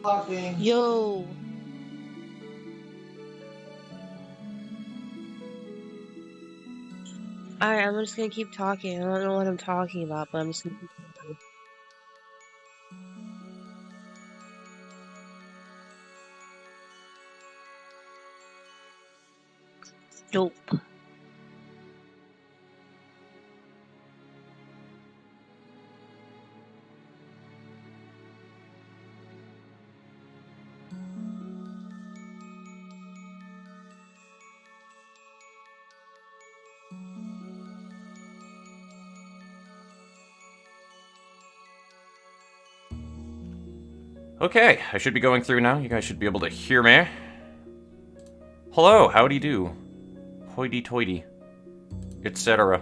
Talking. Yo. Alright, I'm just gonna keep talking. I don't know what I'm talking about, but I'm just gonna keep talking. Dope. Okay, I should be going through now. You guys should be able to hear me. Hello, howdy do. Hoity-toity. Etc.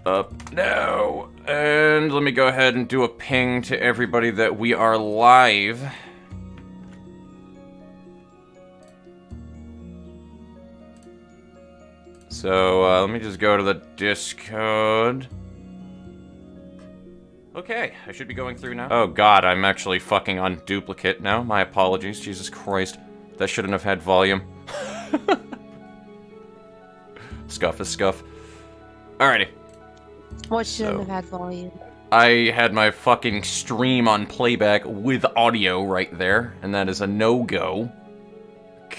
Up now. And let me go ahead and do a ping to everybody that we are live. So, let me just go to the Discord. Okay, I should be going through now. Oh god, I'm actually fucking on duplicate now. My apologies, Jesus Christ. That shouldn't have had volume. Scuff is scuff. Alrighty. What shouldn't have had volume? I had my fucking stream on playback with audio right there, and that is a no-go.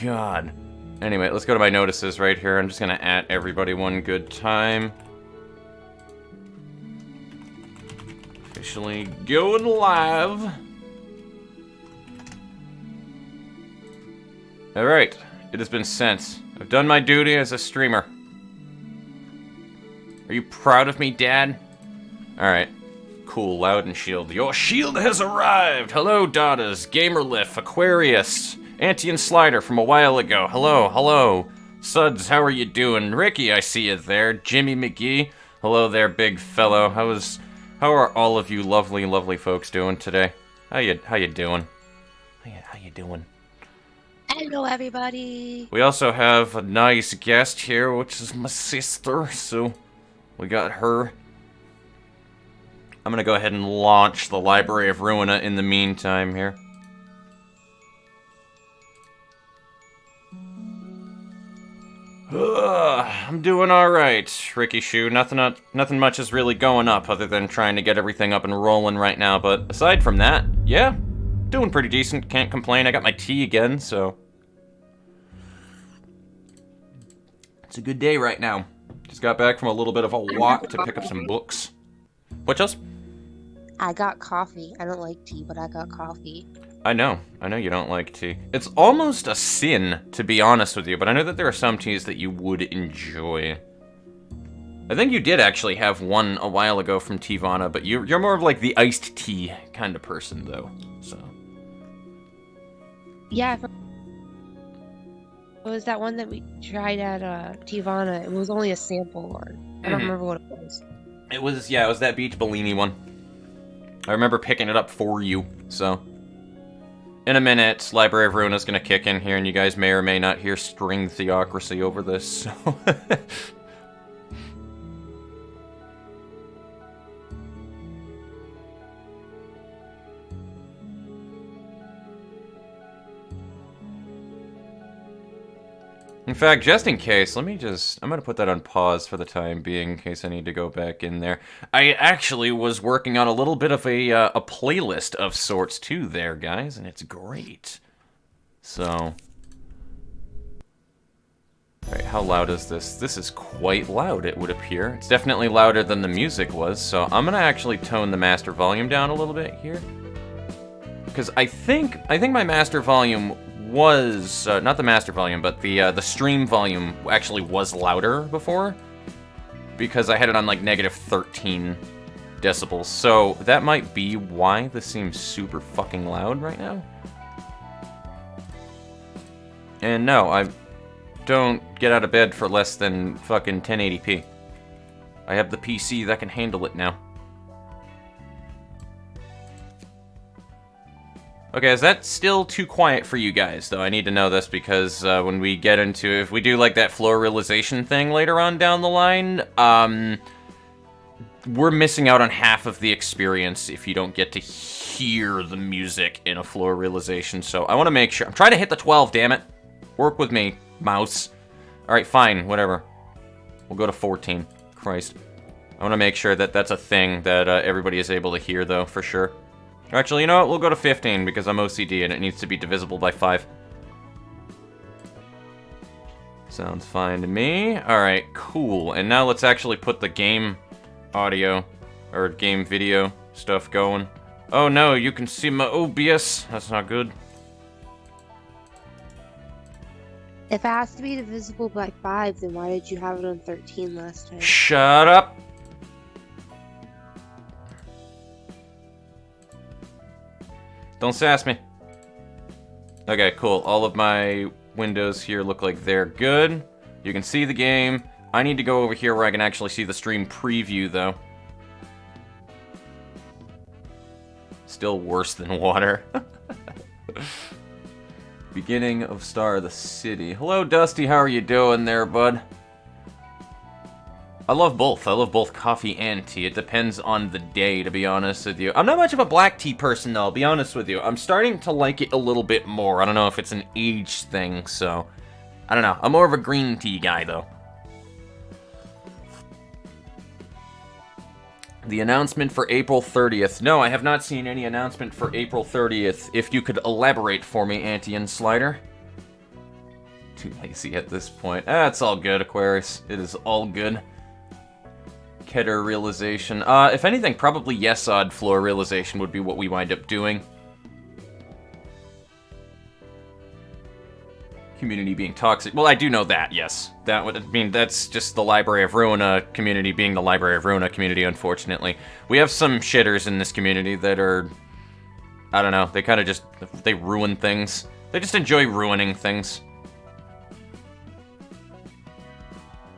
God. Anyway, let's go to my notices right here. I'm just gonna at everybody one good time. Officially going live. Alright, it has been sent. I've done my duty as a streamer. Are you proud of me, Dad? Alright. Cool, Loud and Shield. Your shield has arrived! Hello, daughters. Gamerliff, Aquarius, Auntie and Slider from a while ago. Hello, hello. Suds, how are you doing? Ricky, I see you there. Jimmy McGee. Hello there, big fellow. How are all of you lovely, lovely folks doing today? How you doing? How you doing? Hello, everybody. We also have a nice guest here, which is my sister, so we got her. I'm gonna go ahead and launch the Library of Ruina in the meantime here. I'm doing alright, Ricky Shoe. Nothing much is really going up other than trying to get everything up and rolling right now, but aside from that, yeah, doing pretty decent, can't complain. I got my tea again, so it's a good day right now. Just got back from a little bit of a walk to pick up some books. What else? I got coffee. I don't like tea, but I got coffee. I know you don't like tea. It's almost a sin, to be honest with you, but I know that there are some teas that you would enjoy. I think you did actually have one a while ago from Tivana, but you're more of like the iced tea kind of person, though, so. Yeah, it was that one that we tried at Tivana. It was only a sample one. I don't remember what it was. It was that Beach Bellini one. I remember picking it up for you, so. In a minute, Library of Ruina is going to kick in here, and you guys may or may not hear string theocracy over this, so... In fact, just in case, I'm gonna put that on pause for the time being in case I need to go back in there. I actually was working on a little bit of a playlist of sorts too there, guys, and it's great. So... Alright, how loud is this? This is quite loud, it would appear. It's definitely louder than the music was, so I'm gonna actually tone the master volume down a little bit here. Because I think my master volume was not the master volume, but the stream volume actually was louder before, because I had it on like -13 decibels. So that might be why this seems super fucking loud right now. And no, I don't get out of bed for less than fucking 1080p. I have the PC that can handle it now. Okay, is that still too quiet for you guys, though? I need to know this because when we get into, if we do like that floor realization thing later on down the line, we're missing out on half of the experience if you don't get to hear the music in a floor realization. So I want to make sure. I'm trying to hit the 12, damn it. Work with me, mouse. Alright, fine, whatever. We'll go to 14. Christ. I want to make sure that that's a thing that everybody is able to hear, though, for sure. Actually, you know what? We'll go to 15 because I'm OCD and it needs to be divisible by 5. Sounds fine to me. Alright, cool. And now let's actually put the game audio, or game video stuff going. Oh no, you can see my OBS. That's not good. If it has to be divisible by 5, then why did you have it on 13 last time? Shut up! Don't sass me. Okay, cool. All of my windows here look like they're good. You can see the game. I need to go over here where I can actually see the stream preview, though. Still worse than water. Beginning of Star of the City. Hello, Dusty. How are you doing there, bud? I love both. I love both coffee and tea. It depends on the day, to be honest with you. I'm not much of a black tea person, though, I'll be honest with you. I'm starting to like it a little bit more. I don't know if it's an age thing, so... I don't know. I'm more of a green tea guy, though. The announcement for April 30th. No, I have not seen any announcement for April 30th. If you could elaborate for me, Auntie and Slider. Too lazy at this point. It's all good, Aquarius. It is all good. Keter realization. If anything, probably yes odd floor realization would be what we wind up doing. Community being toxic. Well, I do know that, yes. That would, I mean, that's just the Library of Ruina community being the Library of Ruina community, unfortunately. We have some shitters in this community that are, I don't know, they kind of just, they ruin things. They just enjoy ruining things.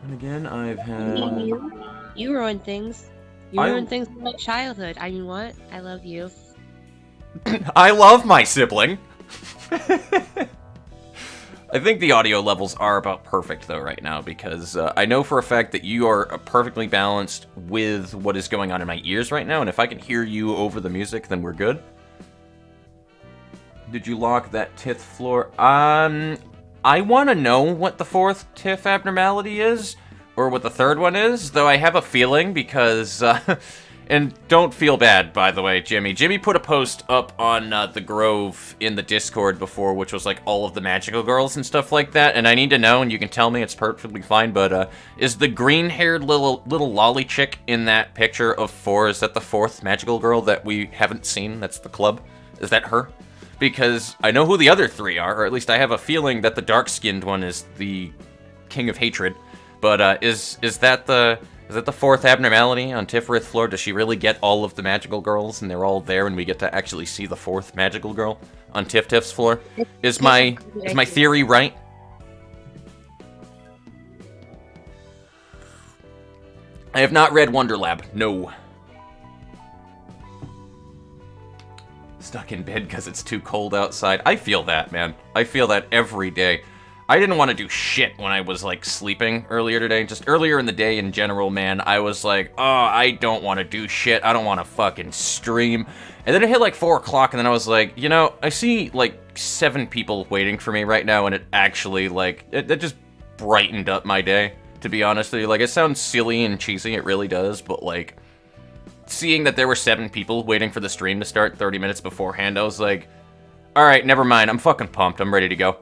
And again, I've had... You ruin things. You ruin things in my childhood. I mean, what? I love you. I love my sibling. I think the audio levels are about perfect, though, right now, because I know for a fact that you are perfectly balanced with what is going on in my ears right now, and if I can hear you over the music, then we're good. Did you lock that TIFF floor? I want to know what the 4th TIFF abnormality is, or what the 3rd one is, though I have a feeling because... And don't feel bad, by the way, Jimmy. Jimmy put a post up on the Grove in the Discord before, which was like all of the magical girls and stuff like that. And I need to know, and you can tell me, it's perfectly fine. But is the green-haired little lolly chick in that picture of 4? Is that the 4th magical girl that we haven't seen? That's the club. Is that her? Because I know who the other 3 are, or at least I have a feeling that the dark-skinned one is the King of Hatred. But is that the? Is that the 4th abnormality on Tiffereth floor? Does she really get all of the magical girls and they're all there and we get to actually see the 4th magical girl on Tiff's floor? Is my theory right? I have not read Wonderlab. No. Stuck in bed because it's too cold outside. I feel that, man. I feel that every day. I didn't want to do shit when I was, like, sleeping earlier today. Just earlier in the day in general, man, I was like, oh, I don't want to do shit. I don't want to fucking stream. And then it hit, like, 4 o'clock, and then I was like, you know, I see, like, 7 people waiting for me right now, and it actually, like, it just brightened up my day, to be honest with you. Like, it sounds silly and cheesy, it really does, but, like, seeing that there were 7 people waiting for the stream to start 30 minutes beforehand, I was like, alright, never mind, I'm fucking pumped, I'm ready to go.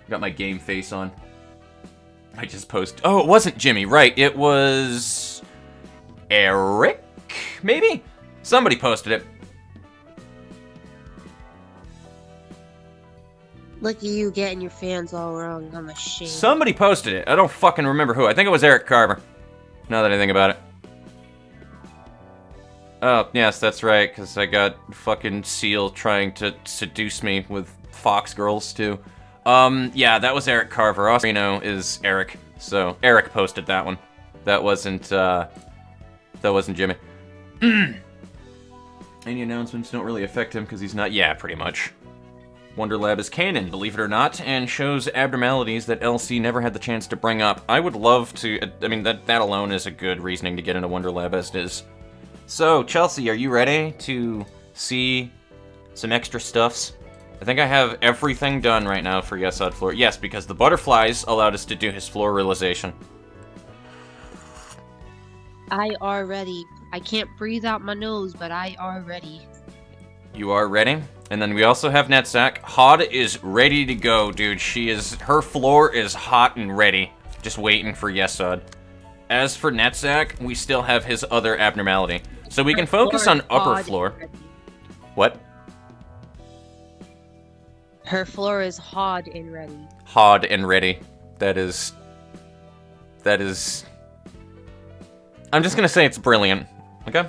Got my game face on. I just posted... Oh, it wasn't Jimmy, right. It was... Eric? Maybe? Somebody posted it. Look at you getting your fans all wrong. I'm ashamed. Somebody posted it. I don't fucking remember who. I think it was Eric Carver. Now that I think about it. Oh, yes, that's right, because I got fucking Seal trying to seduce me with Fox girls, too. Yeah, that was Eric Carver. Also, Reno is Eric, so Eric posted that one. That wasn't Jimmy. Any announcements don't really affect him because he's not... Yeah, pretty much. Wonder Lab is canon, believe it or not, and shows abnormalities that LC never had the chance to bring up. I would love to... I mean, that alone is a good reasoning to get into Wonder Lab as it is. So, Chelsea, are you ready to see some extra stuffs? I think I have everything done right now for Yesod Floor. Yes, because the butterflies allowed us to do his floor realization. I are ready. I can't breathe out my nose, but I are ready. You are ready? And then we also have Netsack. Hod is ready to go, dude. Her floor is hot and ready. Just waiting for Yesod. As for Netsack, we still have his other abnormality. So we can focus on upper floor. What? Her floor is hod and ready. Hod and ready. That is... I'm just gonna say it's brilliant. Okay?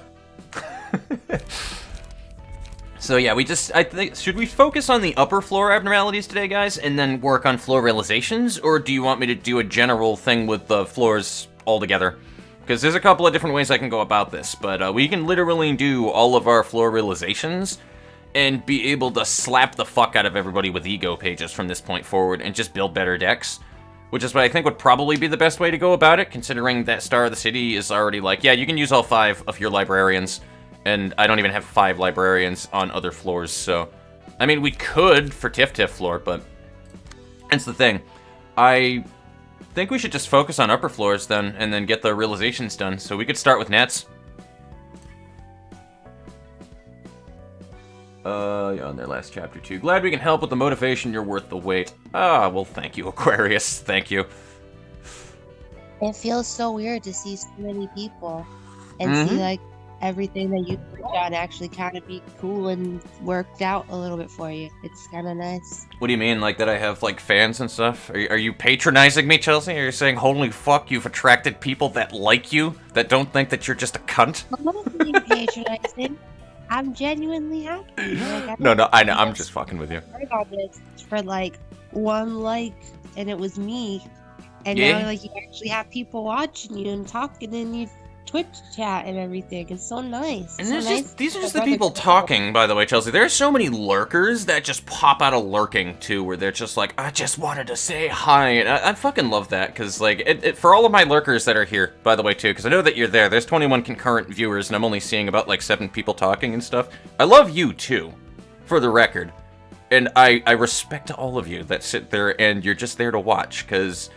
So yeah, I think, should we focus on the upper floor abnormalities today, guys, and then work on floor realizations, or do you want me to do a general thing with the floors altogether? Because there's a couple of different ways I can go about this, but we can literally do all of our floor realizations and be able to slap the fuck out of everybody with ego pages from this point forward and just build better decks, which is what I think would probably be the best way to go about it, considering that Star of the City is already like, yeah, you can use all 5 of your librarians, and I don't even have 5 librarians on other floors, so... I mean, we could for Tiff floor, but... That's the thing. I think we should just focus on upper floors then, and then get the realizations done. So we could start with Nets. Yeah, on their last chapter too. Glad we can help with the motivation. You're worth the wait. Ah, well, thank you, Aquarius. Thank you. It feels so weird to see so many people and see, like, everything that you worked on actually kind of be cool and worked out a little bit for you. It's kind of nice. What do you mean, like that I have like fans and stuff? Are you patronizing me, Chelsea? Are you saying, holy fuck, you've attracted people that like you, that don't think that you're just a cunt? I'm not being patronizing. I'm genuinely happy. Like, no, I know. I'm just fucking with you. I heard all this for like 1 like, and it was me. And yeah. now, like, you actually have people watching you and talking in your Twitch chat and everything. It's so nice. And these are just the people talking, by the way, Chelsea. There are so many lurkers that just pop out of lurking, too, where they're just like, I just wanted to say hi. And I fucking love that, because, like, for all of my lurkers that are here, by the way, too, because I know that you're there. There's 21 concurrent viewers, and I'm only seeing about, like, 7 people talking and stuff. I love you, too, for the record. And I respect all of you that sit there and you're just there to watch, because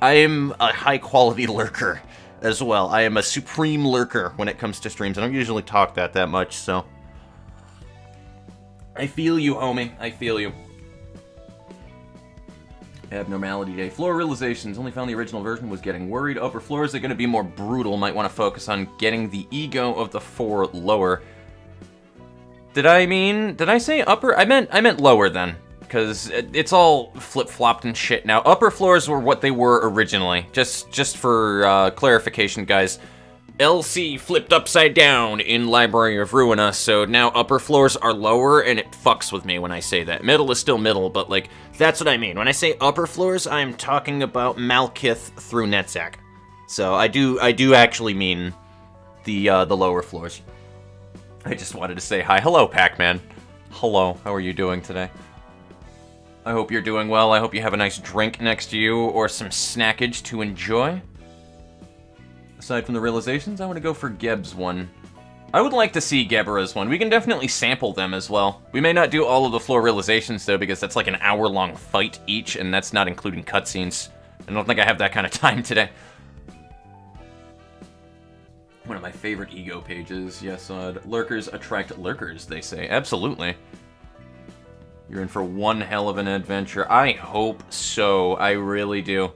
I am a high-quality lurker as well. I am a supreme lurker when it comes to streams. I don't usually talk that much, so... I feel you, homie. I feel you. Abnormality Day. Floor realizations. Only found the original version. Was getting worried. Upper floors are going to be more brutal. Might want to focus on getting the ego of the 4 lower. Did I say upper? I meant lower then. Because it's all flip-flopped and shit now. Upper floors were what they were originally. Just for clarification, guys. LC flipped upside down in Library of Ruina, so now upper floors are lower, and it fucks with me when I say that. Middle is still middle, but, like, that's what I mean. When I say upper floors, I'm talking about Malkith through Netzack. So I do actually mean the lower floors. I just wanted to say hi. Hello, Pac-Man. Hello, how are you doing today? I hope you're doing well. I hope you have a nice drink next to you or some snackage to enjoy. Aside from the realizations, I want to go for Geb's one. I would like to see Gebera's one. We can definitely sample them as well. We may not do all of the floor realizations, though, because that's like an hour-long fight each, and that's not including cutscenes. I don't think I have that kind of time today. One of my favorite ego pages. Yes, lurkers attract lurkers, they say. Absolutely. You're in for one hell of an adventure. I hope so. I really do.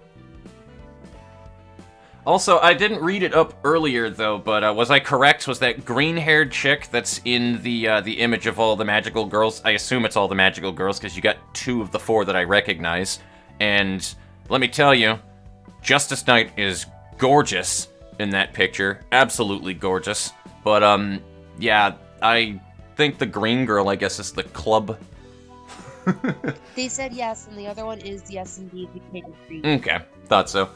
Also, I didn't read it up earlier, though, but was I correct? Was that green-haired chick that's in the image of all the magical girls? I assume it's all the magical girls, because you got 2 of the 4 that I recognize. And let me tell you, Justice Knight is gorgeous in that picture. Absolutely gorgeous. But, yeah, I think the green girl, I guess, is the club. They said yes, and the other one is yes, indeed. Okay, thought so.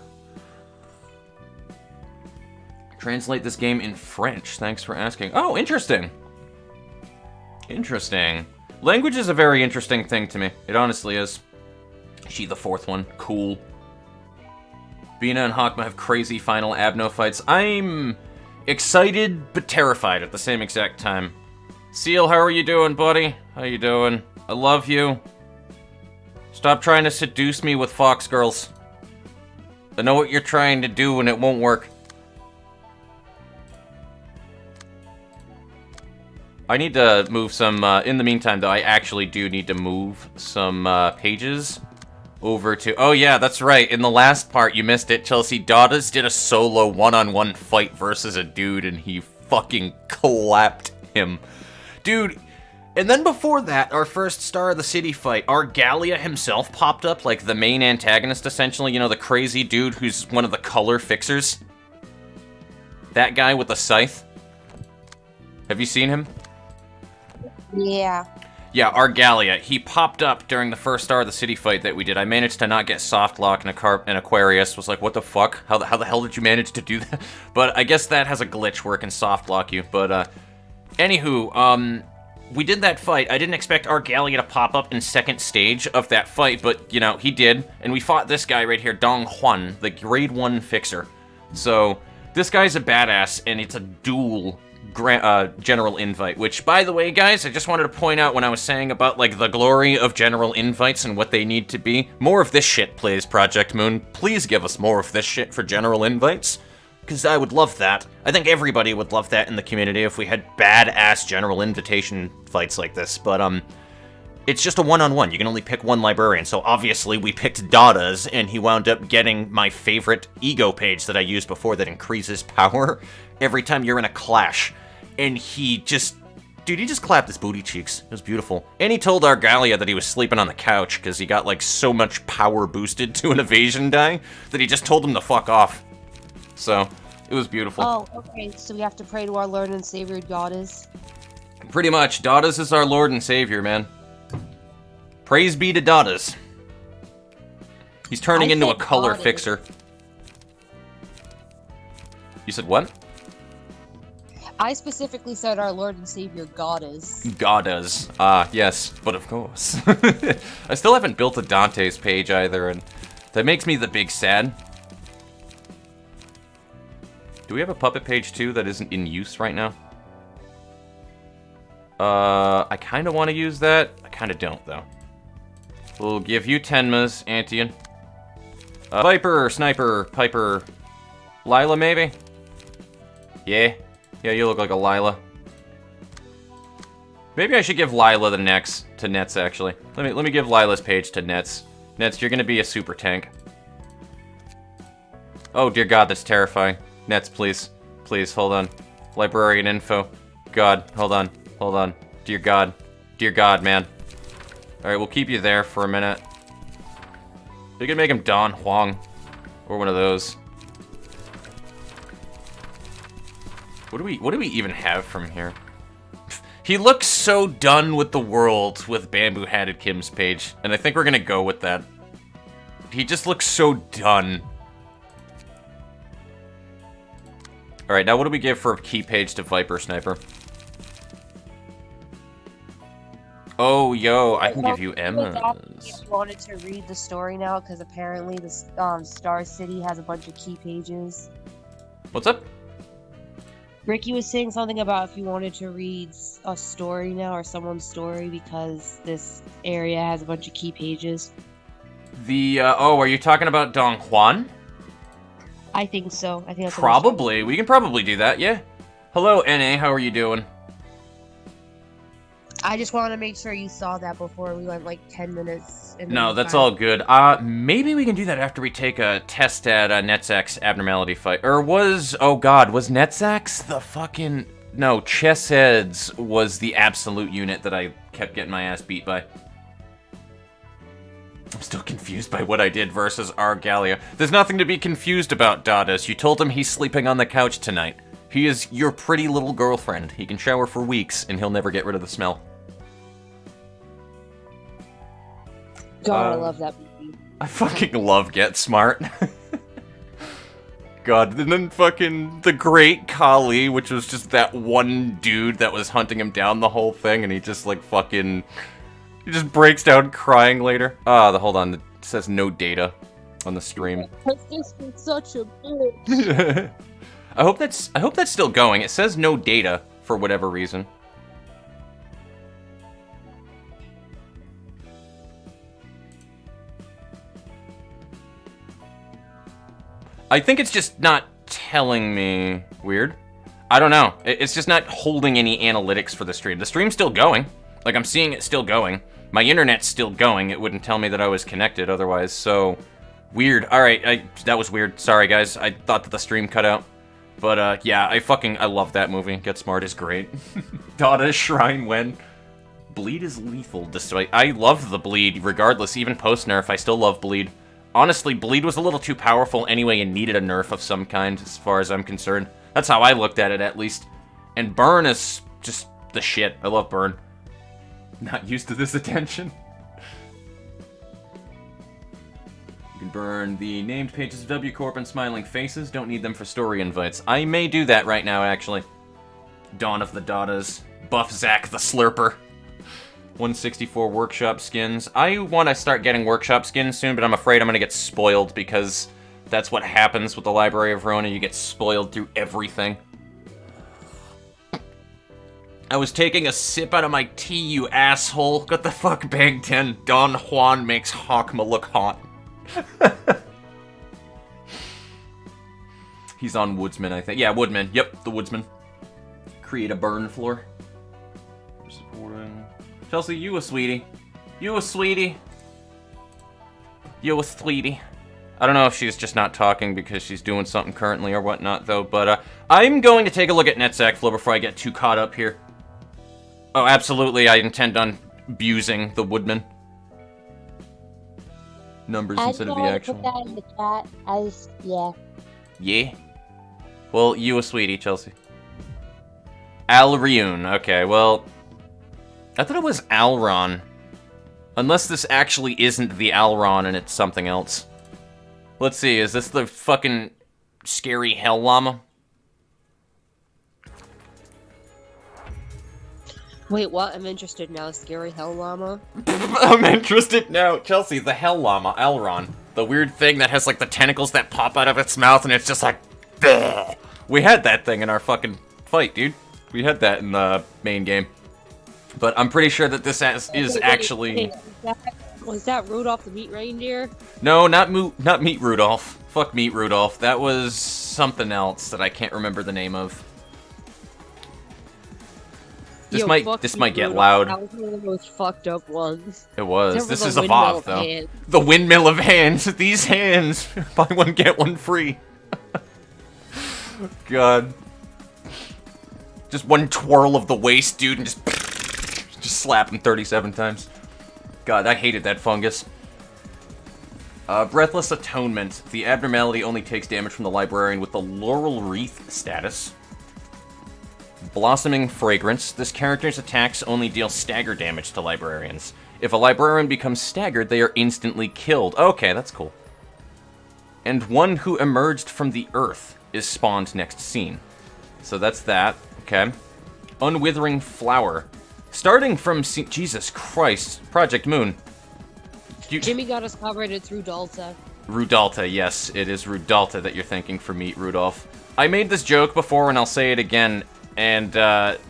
Translate this game in French. Thanks for asking. Oh, interesting. Interesting. Language is a very interesting thing to me. It honestly is. She the fourth one. Cool. Bina and Hakma have crazy final Abno fights. I'm excited but terrified at the same exact time. Seal, how are you doing, buddy? How you doing? I love you. Stop trying to seduce me with fox girls. I know what you're trying to do and it won't work. I need to move some, in the meantime though, I actually do need to move some pages over to... Oh yeah, that's right, in the last part, you missed it, Chelsea. Dawdas did a solo one-on-one fight versus a dude and he fucking clapped him. Dude, and then before that, our first Star of the City fight, Argalia himself popped up, like the main antagonist essentially, you know, the crazy dude who's one of the color fixers. That guy with the scythe. Have you seen him? Yeah. Yeah, Argalia. He popped up during the first Star of the City fight that we did. I managed to not get soft lock and Aquarius. Was like, what the fuck? How the hell did you manage to do that? But I guess that has a glitch where it can soft lock you. But, anywho, we did that fight. I didn't expect Argalia to pop up in second stage of that fight, but, you know, he did. And we fought this guy right here, Dong Huan, the grade 1 fixer. So, this guy's a badass, and it's a dual general invite, which, by the way, guys, I just wanted to point out when I was saying about, like, the glory of general invites and what they need to be. More of this shit, please, Project Moon. Please give us more of this shit for general invites, because I would love that. I think everybody would love that in the community if we had badass general invitation fights like this, but, it's just a one-on-one. You can only pick one librarian, so obviously we picked Dawdas, and he wound up getting my favorite ego page that I used before that increases power every time you're in a clash. And he just... Dude, he just clapped his booty cheeks. It was beautiful. And he told Argalia that he was sleeping on the couch because he got, like, so much power boosted to an evasion die that he just told him to fuck off. So, it was beautiful. Oh, okay, so we have to pray to our Lord and Savior, Dawdas. Pretty much. Dawdas is our Lord and Savior, man. Praise be to Dawdas. He's turning into a color fixer. You said what? I specifically said our Lord and Savior, Goddess. Goddess. Ah, yes, but of course. I still haven't built a Dante's page either, and that makes me the big sad. Do we have a puppet page too that isn't in use right now? I kind of want to use that. I kind of don't, though. We'll give you Tenmas, Antian. Viper, Sniper, Piper, Lila, maybe? Yeah. Yeah, you look like a Lila. Maybe I should give Lila the next to Nets, actually. Let me give Lila's page to Nets. Nets, you're gonna be a super tank. Oh, dear God, that's terrifying. Nets, please. Please, hold on. Librarian info. God, hold on. Hold on. Dear God. Dear God, man. Alright, we'll keep you there for a minute. We can make him Don Huang. Or one of those. What do we even have from here? He looks so done with the world with Bamboo Hatted Kim's page, and I think we're gonna go with that. He just looks so done. Alright, now what do we give for a key page to Viper Sniper? Oh, yo, I can give you Emma's. I wanted to read the story now, because apparently the Star City has a bunch of key pages. What's up? Ricky was saying something about if you wanted to read a story now, or someone's story, because this area has a bunch of key pages. Oh, are you talking about Dong Huan? I think so. I think that's probably. We can probably do that, yeah. Hello, NA, how are you doing? I just wanted to make sure you saw that before we went like 10 minutes. No, that's all good. Maybe we can do that after we take a test at Netzak's abnormality fight. Or was, oh god, was Netzak's the fucking... No, Chessheads was the absolute unit that I kept getting my ass beat by. I'm still confused by what I did versus Argalia. There's nothing to be confused about, Dawdas. You told him he's sleeping on the couch tonight. He is your pretty little girlfriend. He can shower for weeks, and he'll never get rid of the smell. God, I love that movie. I fucking love Get Smart. God, and then fucking the Great Kali, which was just that one dude that was hunting him down the whole thing, and he just, like, fucking He just breaks down crying later. Hold on, it says no data on the stream. This is such a bitch. I hope that's still going. It says no data for whatever reason. I think it's just not telling me. Weird. I don't know. It's just not holding any analytics for the stream. The stream's still going. Like, I'm seeing it still going. My internet's still going. It wouldn't tell me that I was connected otherwise, so... Weird. Alright, that was weird. Sorry, guys. I thought that the stream cut out. But, yeah, I love that movie. Get Smart is great. Dada Shrine when... Bleed is lethal, despite... I love the Bleed, regardless. Even post-nerf, I still love Bleed. Honestly, Bleed was a little too powerful anyway and needed a nerf of some kind, as far as I'm concerned. That's how I looked at it, at least. And Burn is just the shit. I love Burn. Not used to this attention. You can burn the named pages of W Corp and Smiling Faces. Don't need them for story invites. I may do that right now, actually. Dawn of the Dadas. Buff Zack the Slurper. 164 workshop skins. I want to start getting workshop skins soon, but I'm afraid I'm going to get spoiled because that's what happens with the Library of Ruina. You get spoiled through everything. I was taking a sip out of my tea, you asshole. What the fuck, Bang 10? Don Juan makes Hawkma look hot. He's on Woodsman, I think. Yeah, Woodman. Yep, the Woodsman. Create a burn floor. Supporting... Chelsea, you a sweetie. You a sweetie. You a sweetie. I don't know if she's just not talking because she's doing something currently or whatnot, though, but I'm going to take a look at NetSack Flow before I get too caught up here. Oh, absolutely, I intend on abusing the Woodman. Numbers instead of the actual. Put that in the chat. Yeah. Yeah? Well, you a sweetie, Chelsea. Alriune. Okay, well... I thought it was Alron. Unless this actually isn't the Alron and it's something else. Let's see, is this the fucking scary hell llama? Wait, what? I'm interested now. Scary hell llama? I'm interested now. Chelsea, the hell llama, Alron. The weird thing that has like the tentacles that pop out of its mouth and it's just like... Bleh. We had that thing in our fucking fight, dude. We had that in the main game. But I'm pretty sure that this is actually... Was that Rudolph the Meat Reindeer? No, not Meat Rudolph. Fuck Meat Rudolph. That was something else that I can't remember the name of. This might get loud. That was one of the most fucked up ones. It was. This is a VOD, though. Hands. The windmill of hands. These hands. Buy one, get one free. God. Just one twirl of the waist, dude, and just slap him 37 times. God, I hated that fungus. Breathless Atonement. The abnormality only takes damage from the librarian with the Laurel Wreath status. Blossoming Fragrance. This character's attacks only deal stagger damage to librarians. If a librarian becomes staggered, they are instantly killed. Okay, that's cool. And one who emerged from the earth is spawned next scene. So that's that. Okay. Unwithering Flower. Starting from Jesus Christ. Project Moon. Jimmy got us covered. It's Rudalta. Rudalta, yes. It is Rudalta that you're thinking for Meat Rudolph. I made this joke before and I'll say it again. And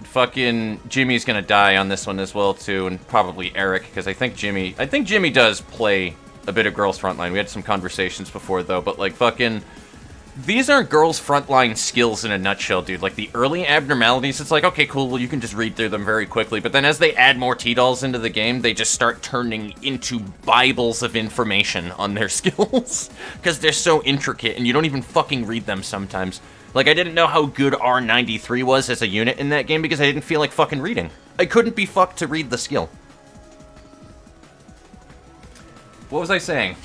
fucking Jimmy's gonna die on this one as well too, and probably Eric, because I think Jimmy does play a bit of Girls Frontline. We had some conversations before though, but like fucking these aren't Girls Frontline skills in a nutshell, dude. Like the early abnormalities, it's like, okay, cool, well you can just read through them very quickly, but then as they add more T-dolls into the game, they just start turning into Bibles of information on their skills. Because they're so intricate, and you don't even fucking read them sometimes. Like, I didn't know how good R93 was as a unit in that game because I didn't feel like fucking reading. I couldn't be fucked to read the skill. What was I saying?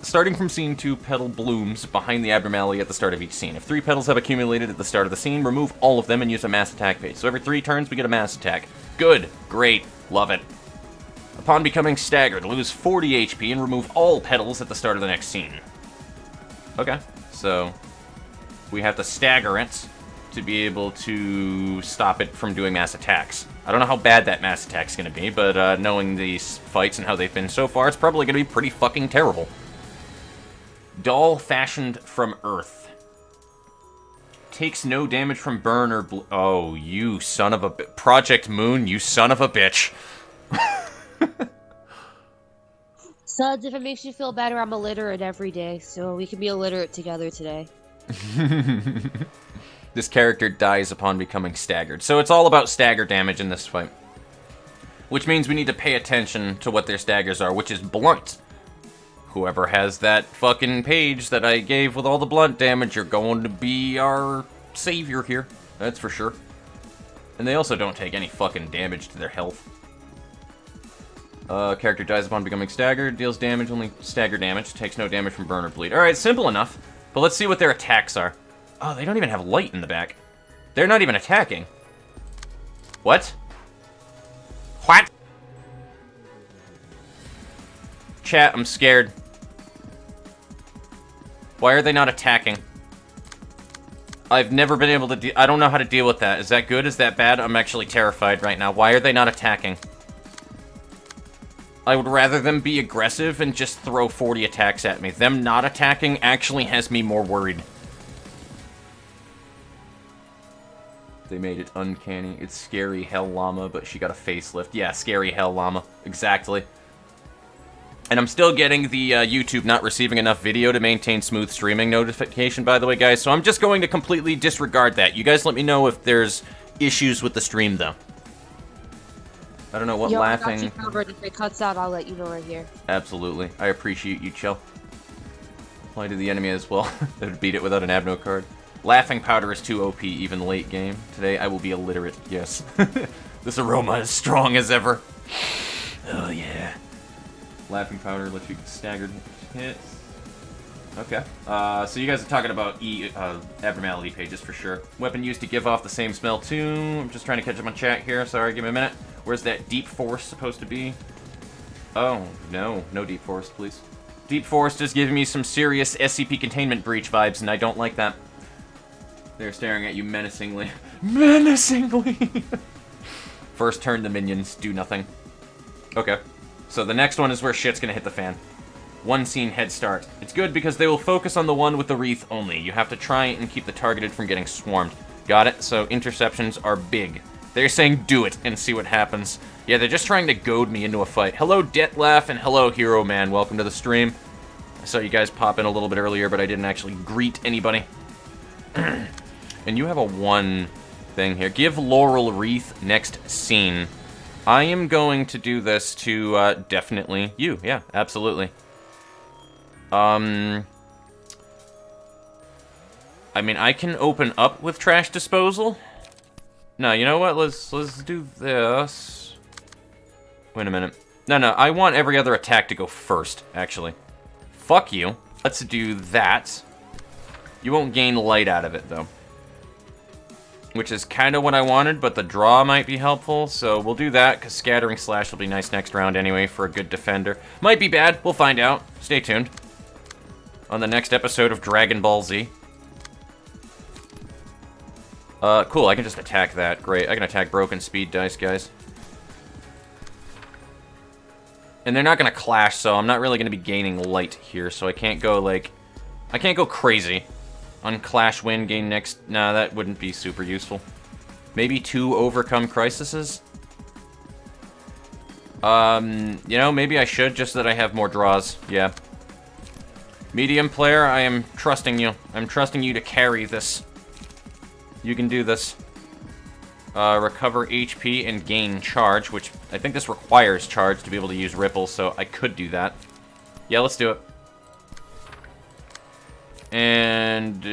Starting from scene 2, petal blooms behind the abnormality at the start of each scene. If 3 petals have accumulated at the start of the scene, remove all of them and use a mass attack phase. So every 3 turns, we get a mass attack. Good. Great. Love it. Upon becoming staggered, lose 40 HP and remove all petals at the start of the next scene. Okay. So we have to stagger it to be able to stop it from doing mass attacks. I don't know how bad that mass attack's going to be, but knowing these fights and how they've been so far, it's probably going to be pretty fucking terrible. Doll fashioned from Earth. Takes no damage from burn or oh, you son of a Project Moon, you son of a bitch. Suds, if it makes you feel better, I'm illiterate every day, so we can be illiterate together today. This character dies upon becoming staggered. So it's all about stagger damage in this fight. Which means we need to pay attention to what their staggers are, which is blunt. Whoever has that fucking page that I gave with all the blunt damage, you're going to be our savior here. That's for sure. And they also don't take any fucking damage to their health. Character dies upon becoming staggered, deals damage, only stagger damage, takes no damage from burn or bleed. Alright, simple enough. But let's see what their attacks are. Oh, they don't even have light in the back. They're not even attacking. What? What? Chat, I'm scared. Why are they not attacking? I've never been able to I don't know how to deal with that. Is that good? Is that bad? I'm actually terrified right now. Why are they not attacking? I would rather them be aggressive and just throw 40 attacks at me. Them not attacking actually has me more worried. They made it uncanny. It's Scary Hell Llama, but she got a facelift. Yeah, Scary Hell Llama. Exactly. And I'm still getting the YouTube not receiving enough video to maintain smooth streaming notification, by the way, guys. So I'm just going to completely disregard that. You guys let me know if there's issues with the stream, though. I don't know what laughing... I got you covered. If it cuts out, I'll let you know right here. Absolutely. I appreciate you, Chill. Apply to the enemy as well. They would beat it without an Abno card. Laughing powder is too OP, even late game. Today I will be illiterate, yes. This aroma is strong as ever. Oh, yeah. Laughing powder lets you get staggered hits. Okay. So you guys are talking about abnormality pages for sure. Weapon used to give off the same smell too. I'm just trying to catch up on chat here. Sorry, give me a minute. Where's that deep forest supposed to be? Oh, no. No deep forest, please. Deep forest is giving me some serious SCP containment breach vibes, and I don't like that. They're staring at you menacingly. Menacingly! First turn the minions, do nothing. Okay. So the next one is where shit's gonna hit the fan. One scene head start. It's good because they will focus on the one with the wreath only. You have to try and keep the targeted from getting swarmed. Got it? So interceptions are big. They're saying do it and see what happens. Yeah, they're just trying to goad me into a fight. Hello, Detlef, and hello, Hero Man. Welcome to the stream. I saw you guys pop in a little bit earlier, but I didn't actually greet anybody. And you have a one thing here. Give Laurel Wreath next scene. I am going to do this to, definitely you. Yeah, absolutely. I mean, I can open up with trash disposal. No, you know what? Let's do this. Wait a minute. No, I want every other attack to go first, actually. Fuck you. Let's do that. You won't gain light out of it, though. Which is kind of what I wanted, but the draw might be helpful, so we'll do that, because Scattering Slash will be nice next round anyway for a good defender. Might be bad, we'll find out. Stay tuned. On the next episode of Dragon Ball Z. Cool, I can just attack that. Great, I can attack Broken Speed Dice, guys. And they're not gonna clash, so I'm not really gonna be gaining light here, so I can't go, like... I can't go crazy. On Clash Win, gain next... Nah, that wouldn't be super useful. Maybe 2 Overcome Crises? You know, maybe I should, just so that I have more draws. Yeah. Medium player, I am trusting you. I'm trusting you to carry this. You can do this. Recover HP and gain charge, which I think this requires charge to be able to use Ripple, so I could do that. Yeah, let's do it. And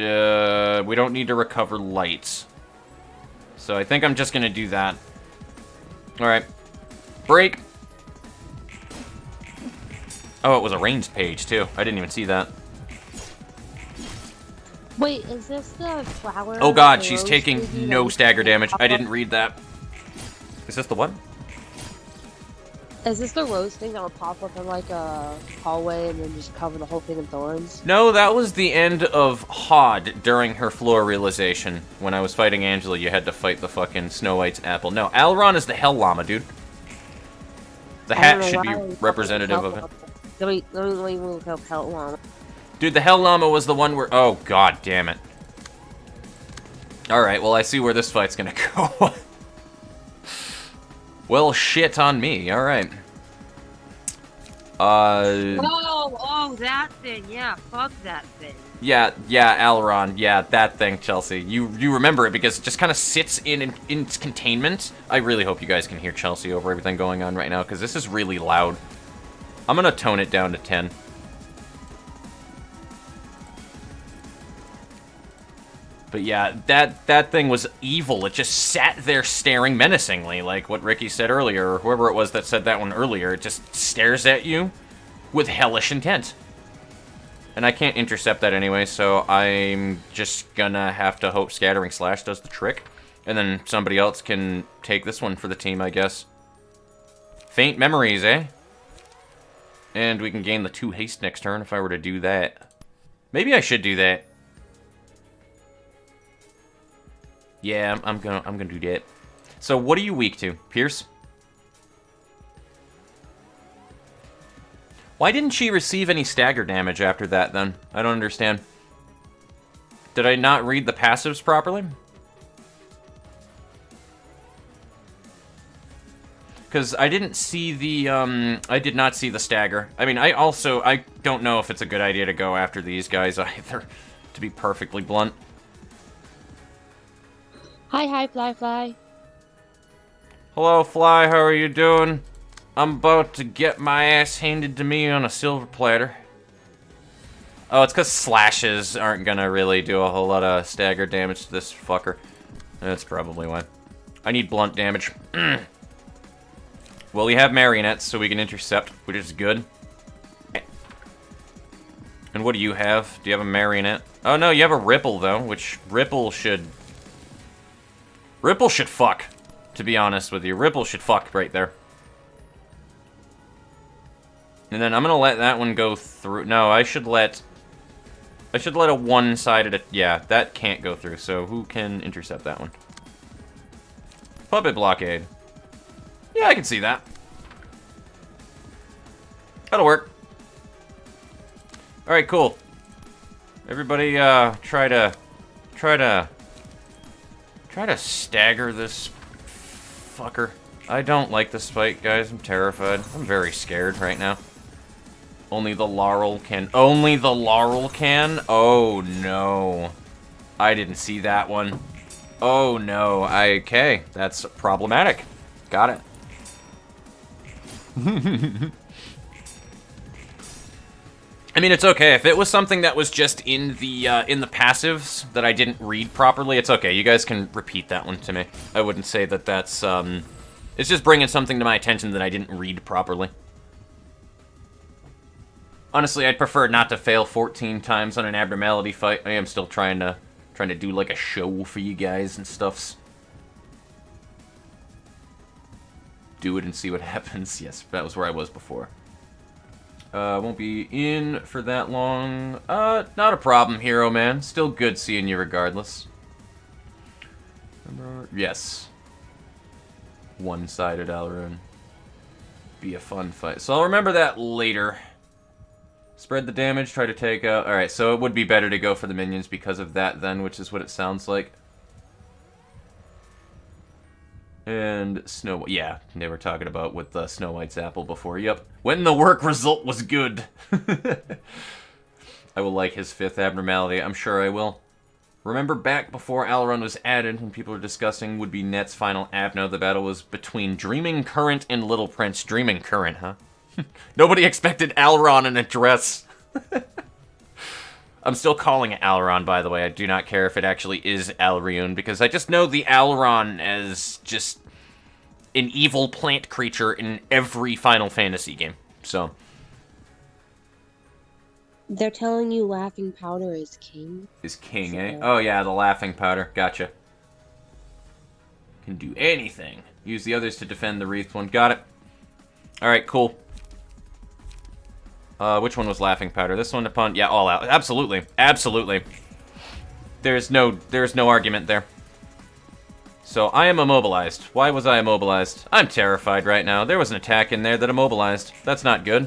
we don't need to recover lights. So I think I'm just gonna do that. Alright. Break! Oh, it was a ranged page, too. I didn't even see that. Wait, is this the flower? Oh god, she's taking no stagger damage. I didn't read that. Is this the what? Is this the rose thing that would pop up in like a hallway and then just cover the whole thing in thorns? No, that was the end of Hod during her floor realization. When I was fighting Angela, you had to fight the fucking Snow White's apple. No, Alron is the Hell Llama, dude. The hat should be representative of it. Let me look up Hell Llama. Dude, the Hell Llama was the one where... Oh, god damn it. Alright, well, I see where this fight's gonna go. Well, shit on me. Alright. Oh, that thing. Yeah, fuck that thing. Yeah, Alron. Yeah, that thing, Chelsea. You remember it because it just kind of sits in its containment. I really hope you guys can hear Chelsea over everything going on right now, because this is really loud. I'm gonna tone it down to 10. But yeah, that thing was evil. It just sat there staring menacingly, like what Ricky said earlier, or whoever it was that said that one earlier. It just stares at you with hellish intent. And I can't intercept that anyway, so I'm just gonna have to hope Scattering Slash does the trick. And then somebody else can take this one for the team, I guess. Faint Memories, eh? And we can gain the 2 haste next turn if I were to do that. Maybe I should do that. Yeah, I'm gonna do that. So what are you weak to, Pierce? Why didn't she receive any stagger damage after that, then? I don't understand. Did I not read the passives properly? Because I didn't see the, I did not see the stagger. I mean, I don't know if it's a good idea to go after these guys either, to be perfectly blunt. Hi, Fly. Hello, Fly, how are you doing? I'm about to get my ass handed to me on a silver platter. Oh, it's because slashes aren't gonna really do a whole lot of stagger damage to this fucker. That's probably why. I need blunt damage. Well, we have marionettes, so we can intercept, which is good. And what do you have? Do you have a marionette? Oh, no, you have a Ripple, though, which Ripple should fuck, to be honest with you. Ripple should fuck right there. And then I'm gonna let that one go through. No, I should let a one-sided... Yeah, that can't go through, so who can intercept that one? Puppet Blockade. Yeah, I can see that. That'll work. Alright, cool. Everybody, try to stagger this fucker. I don't like this fight, guys. I'm terrified. I'm very scared right now. Only the Laurel can... Only the Laurel can? Oh, no. I didn't see that one. Oh, no. Okay. That's problematic. Got it. I mean, it's okay. If it was something that was just in the passives that I didn't read properly, it's okay. You guys can repeat that one to me. I wouldn't say that that's, It's just bringing something to my attention that I didn't read properly. Honestly, I'd prefer not to fail 14 times on an abnormality fight. I am still trying to do like a show for you guys and stuffs. Do it and see what happens. Yes, that was where I was before. Won't be in for that long. Not a problem, Hero Man. Still good seeing you regardless. Yes. One-sided Alrune. Be a fun fight. So I'll remember that later. Spread the damage, try to take out... Alright, so it would be better to go for the minions because of that then, which is what it sounds like. And Snow... Yeah, they were talking about with the Snow White's apple before. Yep. When the work result was good. I will like his 5th abnormality. I'm sure I will. Remember back before Alrun was added and people were discussing would be Net's final Abno, the battle was between Dreaming Current and Little Prince. Dreaming Current, huh? Nobody expected Alron in a dress. I'm still calling it Alron, by the way. I do not care if it actually is Alriune, because I just know the Alron as just an evil plant creature in every Final Fantasy game. So... They're telling you Laughing Powder is king? Is king, eh? Oh yeah, the Laughing Powder. Gotcha. Can do anything. Use the others to defend the Wreathed one. Got it. Alright, cool. Which one was laughing powder? This one upon... Yeah, all out. Absolutely. Absolutely. There's no argument there. So, I am immobilized. Why was I immobilized? I'm terrified right now. There was an attack in there that immobilized. That's not good.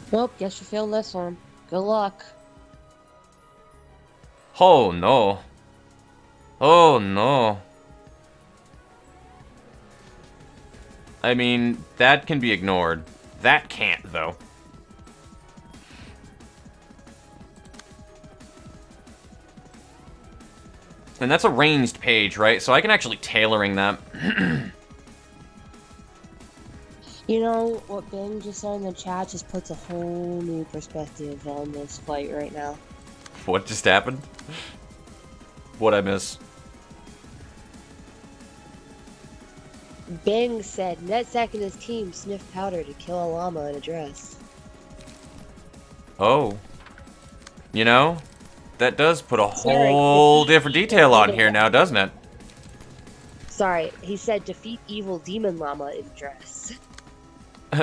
Well, guess you failed this one. Good luck. Oh, no. Oh, no. I mean, that can be ignored. That can't, though. And that's a ranged page, right? So I can actually tailoring that. You know, what Bing just said in the chat just puts a whole new perspective on this fight right now. What just happened? What'd I miss? Bing said, Netzak and his team sniffed powder to kill a llama in a dress. Oh. You know, that does put a whole different detail on here now, doesn't it? Sorry, he said defeat evil demon llama in dress.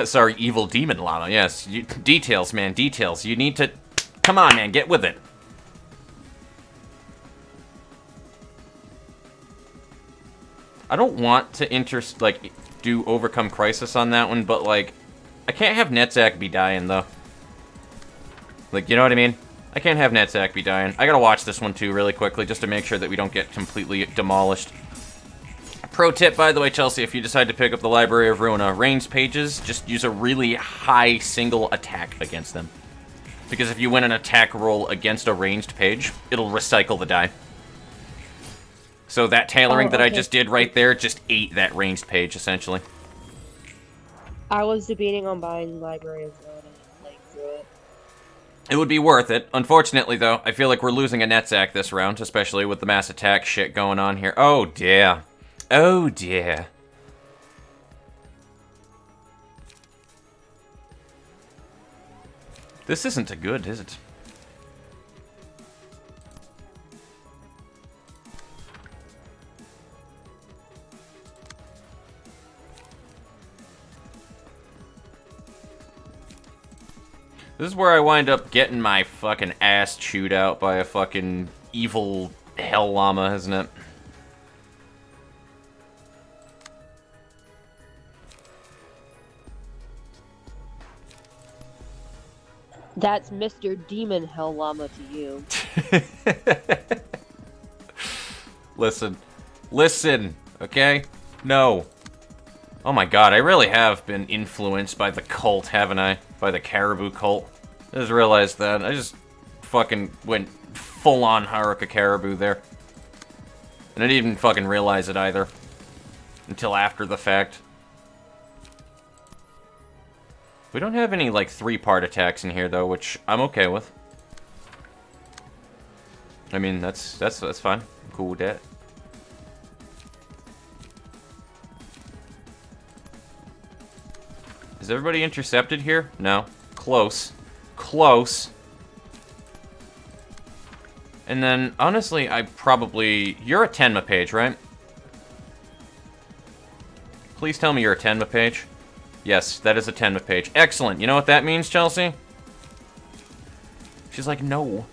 Sorry, evil demon llama, yes. Details, man, details. You need to... Come on, man, get with it. I don't want to do Overcome Crisis on that one, but, like, I can't have Netzak be dying, though. Like, you know what I mean? I can't have Netzak be dying. I gotta watch this one, too, really quickly, just to make sure that we don't get completely demolished. Pro tip, by the way, Chelsea, if you decide to pick up the Library of Ruina, ranged pages, just use a really high single attack against them. Because if you win an attack roll against a ranged page, it'll recycle the die. So that tailoring that I just did right there just ate that ranged page, essentially. I was debating on buying Library of Ruina and playing through it. It would be worth it. Unfortunately, though, I feel like we're losing a Netzak this round, especially with the mass attack shit going on here. Oh, dear. Oh, dear. This isn't a good, is it? This is where I wind up getting my fucking ass chewed out by a fucking evil hell llama, isn't it? That's Mr. Demon Hell Llama to you. Listen, okay? No. Oh my god, I really have been influenced by the cult, haven't I? By the caribou cult. I just realized that. I just fucking went full-on Haruka caribou there. And I didn't even fucking realize it either. Until after the fact. We don't have any, like, 3-part attacks in here, though, which I'm okay with. I mean, that's fine. I'm cool with that. Is everybody intercepted here? No. Close. Close. And then, honestly, I probably... You're a Tenma page, right? Please tell me you're a Tenma page. Yes, that is a Tenma page. Excellent. You know what that means, Chelsea? She's like, no.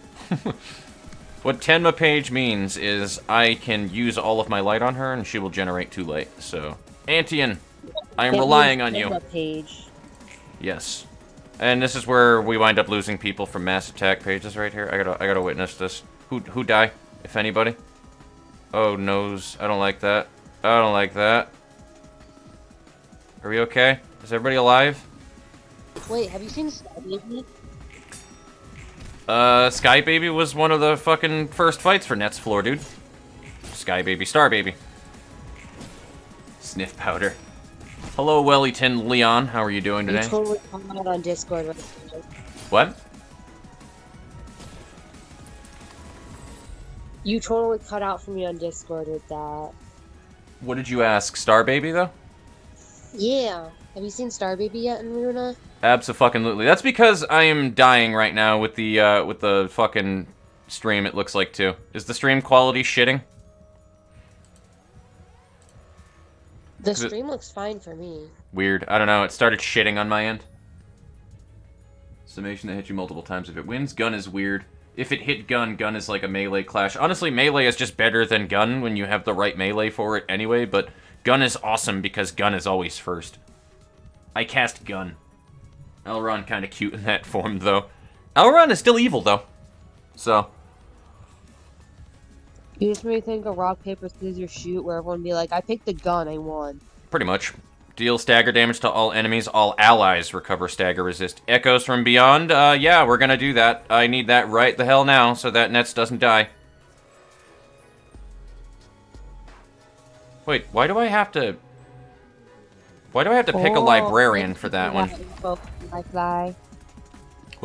What Tenma page means is I can use all of my light on her and she will generate 2 light. So, Antian, I am relying on you. Page. Yes. And this is where we wind up losing people from mass attack pages right here. I gotta witness this. Who die, if anybody? Oh, nose. I don't like that. I don't like that. Are we okay? Is everybody alive? Wait, have you seen Sky Baby? Sky Baby was one of the fucking first fights for Net's floor, dude. Sky Baby, Star Baby. Sniff powder. Hello, Wellington Leon. How are you doing today? You totally come out on Discord right now. What? You totally cut out for me on Discord with that. What did you ask? Star Baby, though? Yeah. Have you seen Star Baby yet in Ruina? Abso-fucking-lutely. That's because I am dying right now with the fucking stream, it looks like, too. Is the stream quality shitting? The stream looks fine for me. Weird. I don't know. It started shitting on my end. Summation that hit you multiple times. If it wins, gun is weird. If it hit gun, gun is like a melee clash. Honestly, melee is just better than gun when you have the right melee for it anyway, but gun is awesome because gun is always first. I cast gun. Elrond kind of cute in that form, though. Elrond is still evil, though. So. You just made me think of rock, paper, scissors, shoot, where everyone would be like, I picked the gun, I won. Pretty much. Deal stagger damage to all enemies. All allies recover stagger resist. Echoes from beyond? Yeah, we're gonna do that. I need that right the hell now so that Nets doesn't die. Wait, why do I have to... Why do I have to pick a librarian for that one? What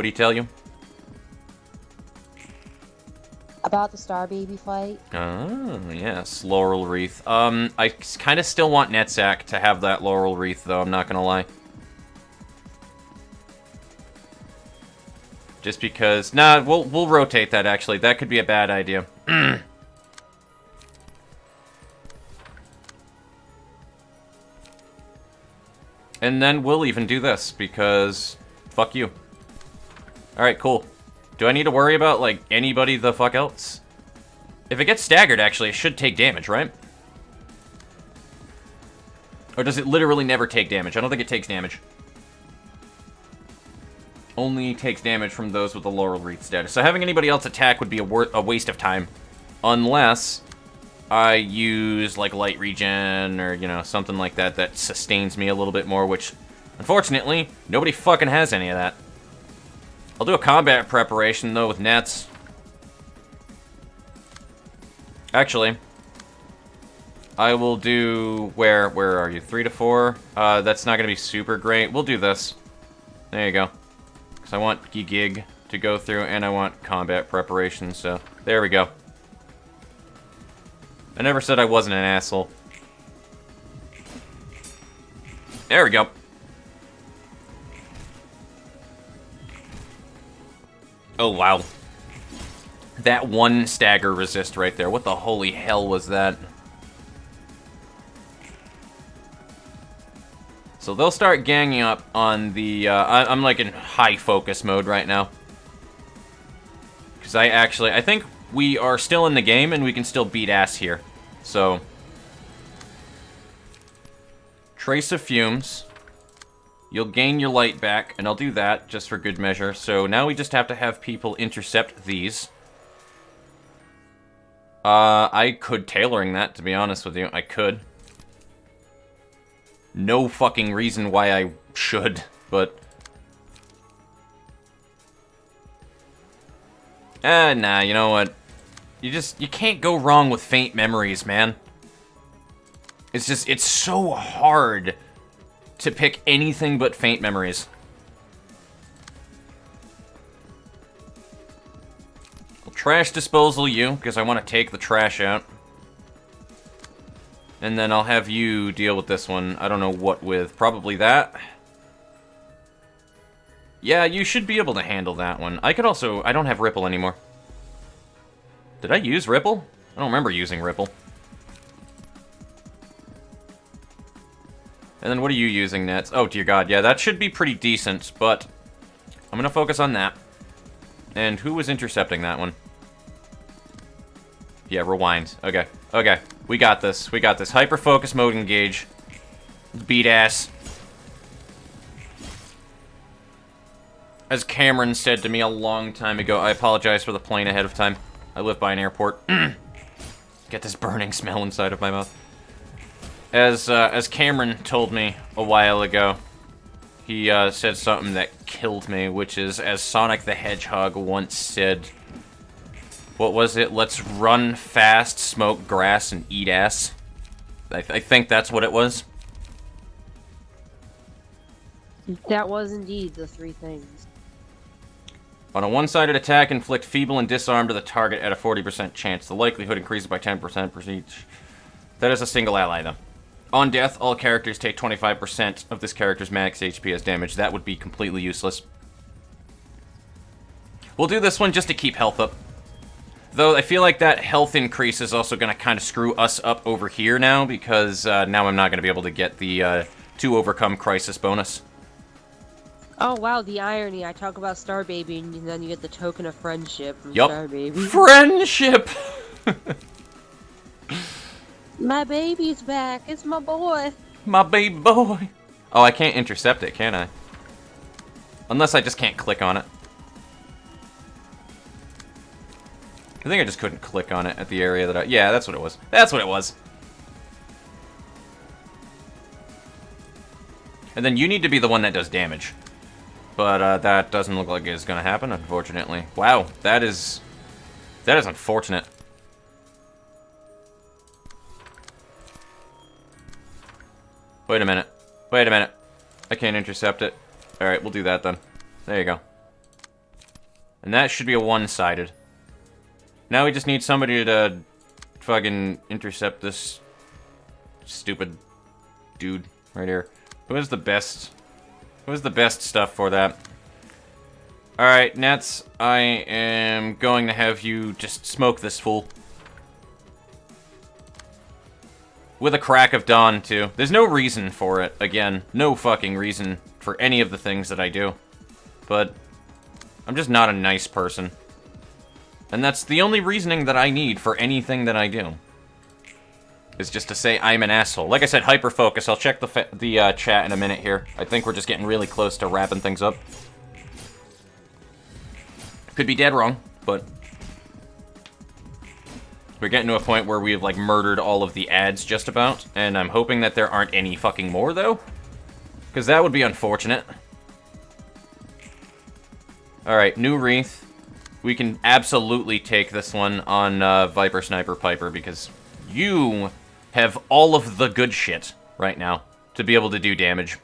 do you tell you? About the Star Baby fight. Oh, yes, Laurel Wreath. I kind of still want Netsack to have that Laurel Wreath, though, I'm not gonna lie. Just because... Nah, we'll rotate that, actually. That could be a bad idea. And then we'll even do this, because... Fuck you. Alright, cool. Do I need to worry about, like, anybody the fuck else? If it gets staggered, actually, it should take damage, right? Or does it literally never take damage? I don't think it takes damage. Only takes damage from those with the Laurel Wreath status. So having anybody else attack would be a waste of time. Unless I use, like, light regen or, you know, something like that that sustains me a little bit more, which, unfortunately, nobody fucking has any of that. I'll do a combat preparation, though, with Nets. Actually, I will do... Where are you? 3 to 4? That's not going to be super great. We'll do this. There you go. Because I want Gig to go through, and I want combat preparation, so... There we go. I never said I wasn't an asshole. There we go. Oh, wow. That one stagger resist right there. What the holy hell was that? So they'll start ganging up on the... I'm like in high focus mode right now. Because I think we are still in the game and we can still beat ass here. So... Trace of fumes. You'll gain your light back, and I'll do that just for good measure. So now we just have to have people intercept these. I could tailoring that, to be honest with you. I could. No fucking reason why I should, but... Nah, you know what? You can't go wrong with faint memories, man. It's so hard to pick anything but faint memories. I'll trash disposal you, because I want to take the trash out. And then I'll have you deal with this one. I don't know what with. Probably that. Yeah, you should be able to handle that one. I could also... I don't have Ripple anymore. Did I use Ripple? I don't remember using Ripple. And then what are you using, Nets? Oh, dear God. Yeah, that should be pretty decent, but I'm going to focus on that. And who was intercepting that one? Yeah, rewind. Okay. Okay. We got this. We got this. Hyper-focus mode engage. Beat ass. As Cameron said to me a long time ago, I apologize for the plane ahead of time. I live by an airport. Get this burning smell inside of my mouth. As Cameron told me a while ago, he said something that killed me, which is, as Sonic the Hedgehog once said, what was it? Let's run fast, smoke grass, and eat ass. I think that's what it was. That was indeed the three things. On a one-sided attack, inflict feeble and disarm to the target at a 40% chance. The likelihood increases by 10% per each. That is a single ally, though. On death, all characters take 25% of this character's max HP as damage. That would be completely useless. We'll do this one just to keep health up. Though I feel like that health increase is also going to kind of screw us up over here now, because now I'm not going to be able to get the 2 overcome crisis bonus. Oh, wow, the irony. I talk about Star Baby, and then you get the token of friendship from Yup. Star Baby. Friendship! My baby's back. It's my boy. My baby boy. Oh, I can't intercept it, can I? Unless I just can't click on it. I think I just couldn't click on it at the area that I... Yeah, that's what it was. That's what it was. And then you need to be the one that does damage. But that doesn't look like it's going to happen, unfortunately. Wow, that is unfortunate. Wait a minute. Wait a minute. I can't intercept it. Alright, we'll do that then. There you go. And that should be a one-sided. Now we just need somebody to fucking intercept this stupid dude right here. Who has the best stuff for that? Alright, Nets, I am going to have you just smoke this fool. With a crack of dawn, too. There's no reason for it. Again, no fucking reason for any of the things that I do. But I'm just not a nice person. And that's the only reasoning that I need for anything that I do. Is just to say I'm an asshole. Like I said, hyper-focus. I'll check the chat in a minute here. I think we're just getting really close to wrapping things up. Could be dead wrong, but... we're getting to a point where we've, like, murdered all of the ads just about. And I'm hoping that there aren't any fucking more, though. Because that would be unfortunate. Alright, new Wreath. We can absolutely take this one on Viper Sniper Piper, because you have all of the good shit right now to be able to do damage.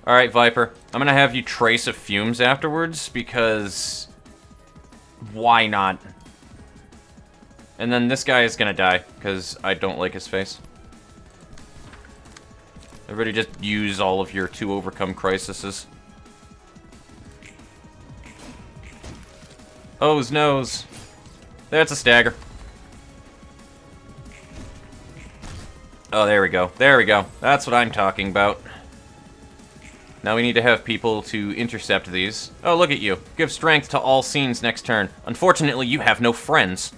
Alright, Viper. I'm gonna have you trace a fumes afterwards, because... why not? And then this guy is gonna die, because I don't like his face. Everybody just use all of your 2 overcome crises. Oh, his nose. That's a stagger. Oh, there we go. There we go. That's what I'm talking about. Now we need to have people to intercept these. Oh, look at you. Give strength to all scenes next turn. Unfortunately, you have no friends.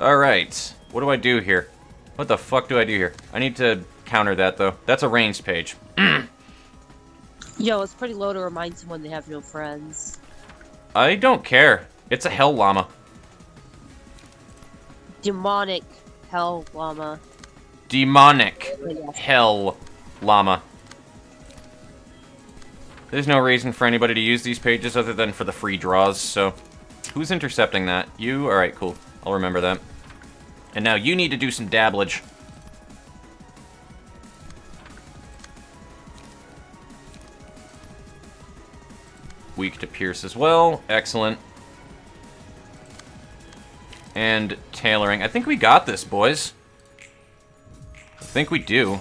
Alright. What do I do here? What the fuck do I do here? I need to counter that, though. That's a ranged page. Yo, it's pretty low to remind someone they have no friends. I don't care. It's a hell llama. Demonic hell llama. Demonic hell llama. There's no reason for anybody to use these pages other than for the free draws, so... who's intercepting that? You? Alright, cool. I'll remember that. And now you need to do some dabblage. Weak to Pierce as well. Excellent. And tailoring. I think we got this, boys. I think we do.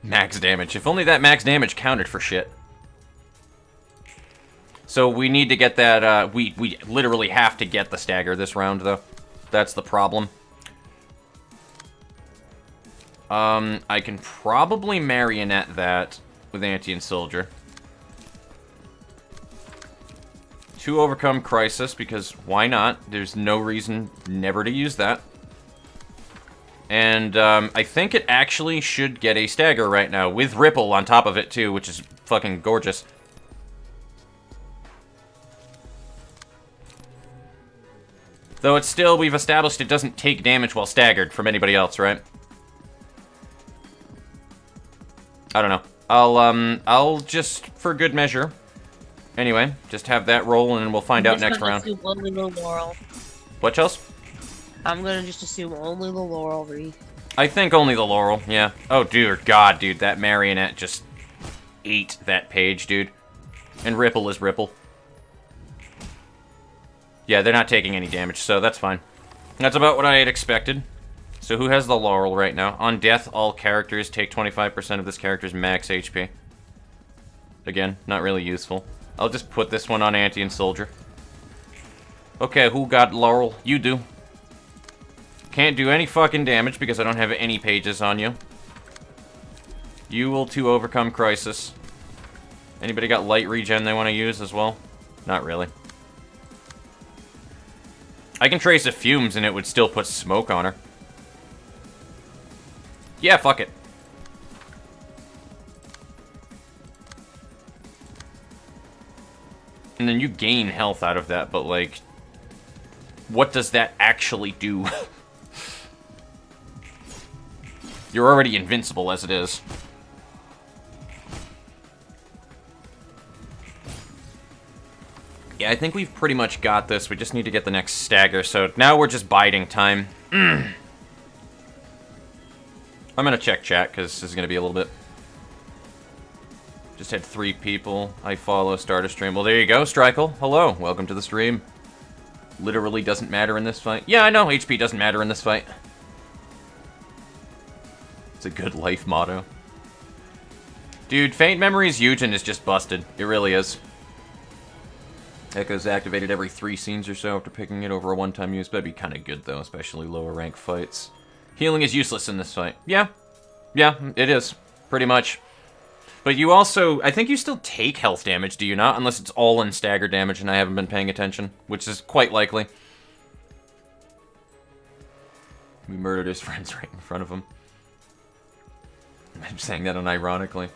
Max damage. If only that max damage counted for shit. So we need to get that, we literally have to get the stagger this round, though. That's the problem. I can probably marionette that with Antean Soldier. 2 overcome Crisis, because why not? There's no reason never to use that. And, I think it actually should get a stagger right now, with Ripple on top of it, too, which is fucking gorgeous. Though it's still, we've established it doesn't take damage while staggered from anybody else, right? I don't know. I'll just, for good measure, anyway, just have that roll and we'll find out next round. Only the Laurel. What, Chels? I'm gonna just assume only the Laurel wreath. I think only the Laurel, yeah. Oh, dear God, dude, that marionette just hate that page, dude. And Ripple is Ripple. Yeah, they're not taking any damage, so that's fine. That's about what I had expected. So who has the Laurel right now? On death, all characters take 25% of this character's max HP. Again, not really useful. I'll just put this one on Anti and Soldier. Okay, who got Laurel? You do. Can't do any fucking damage because I don't have any pages on you. You will too overcome Crisis. Anybody got light regen they want to use as well? Not really. I can trace a Fumes and it would still put smoke on her. Yeah, fuck it. And then you gain health out of that, but like, what does that actually do? You're already invincible as it is. Yeah, I think we've pretty much got this. We just need to get the next stagger, so now we're just biding time. I'm gonna check chat, because this is gonna be a little bit... Just had 3 people. I follow, start a stream. Well, there you go, Strikel. Hello, welcome to the stream. Literally doesn't matter in this fight. Yeah, I know, HP doesn't matter in this fight. It's a good life motto. Dude, Faint Memories Eugen is just busted. It really is. Echo's activated every 3 scenes or so after picking it over a one-time use. That'd be kind of good, though, especially lower rank fights. Healing is useless in this fight. Yeah. Yeah, it is. Pretty much. But you also... I think you still take health damage, do you not? Unless it's all in stagger damage and I haven't been paying attention. Which is quite likely. We murdered his friends right in front of him. I'm saying that unironically.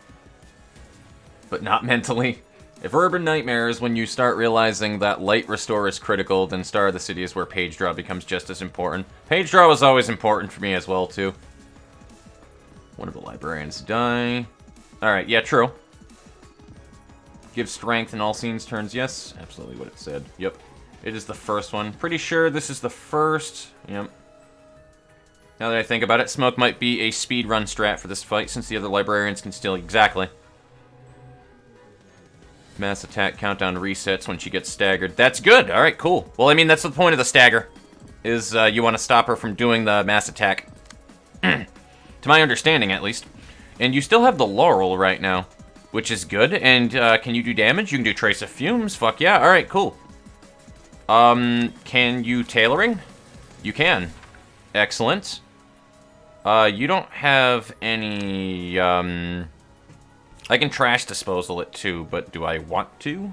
But not mentally. If Urban Nightmare is when you start realizing that Light Restore is critical, then Star of the City is where Page Draw becomes just as important. Page Draw was always important for me as well, too. One of the librarians die. Alright, yeah, true. Give strength in all scenes turns, yes. Absolutely what it said. Yep. It is the first one. Pretty sure this is the first. Yep. Now that I think about it, Smoke might be a speedrun strat for this fight, since the other librarians can still... Exactly. Mass attack countdown resets when she gets staggered. That's good! Alright, cool. Well, I mean, that's the point of the stagger. Is, you want to stop her from doing the mass attack. To my understanding, at least. And you still have the Laurel right now, which is good. And, can you do damage? You can do Trace of Fumes. Fuck yeah. Alright, cool. Can you Tailoring? You can. Excellent. You don't have any, I can Trash Disposal it too, but do I want to?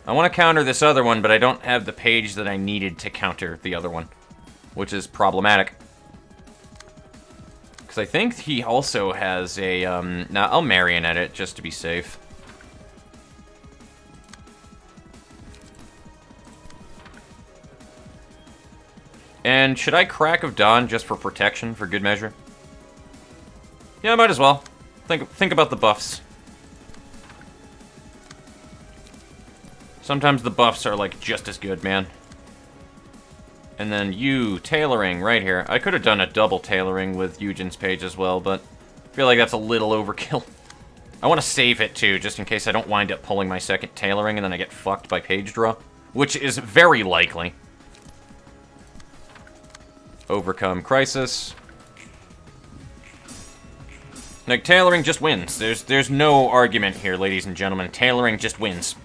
I want to counter this other one, but I don't have the page that I needed to counter the other one, which is problematic. Because I think he also has a, nah, I'll Marionette it just to be safe. And should I Crack of Dawn just for protection, for good measure? Yeah, I might as well. Think about the buffs. Sometimes the buffs are, like, just as good, man. And then you, Tailoring, right here. I could have done a double Tailoring with Eugen's page as well, but I feel like that's a little overkill. I want to save it, too, just in case I don't wind up pulling my second Tailoring and then I get fucked by page draw. Which is very likely. Overcome Crisis. Like, Tailoring just wins. There's no argument here, ladies and gentlemen. Tailoring just wins.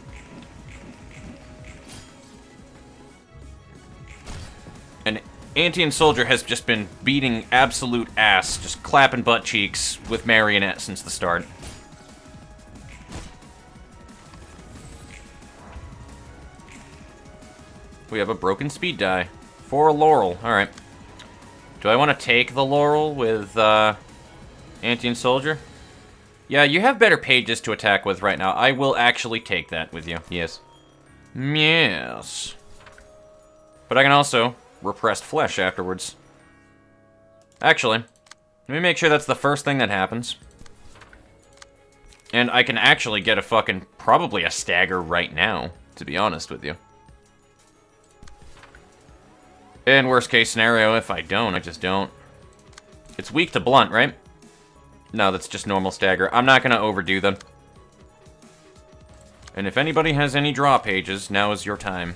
And Anti and Soldier has just been beating absolute ass, just clapping butt cheeks with Marionette since the start. We have a broken speed die. For a Laurel. Alright. Do I want to take the Laurel with, Anti and Soldier? Yeah, you have better pages to attack with right now. I will actually take that with you. Yes. Yes. But I can also Repressed Flesh afterwards. Actually, let me make sure that's the first thing that happens. And I can actually get a fucking, probably a stagger right now, to be honest with you. In worst case scenario, if I don't, I just don't. It's weak to blunt, right? No, that's just normal stagger. I'm not going to overdo them. And if anybody has any draw pages, now is your time.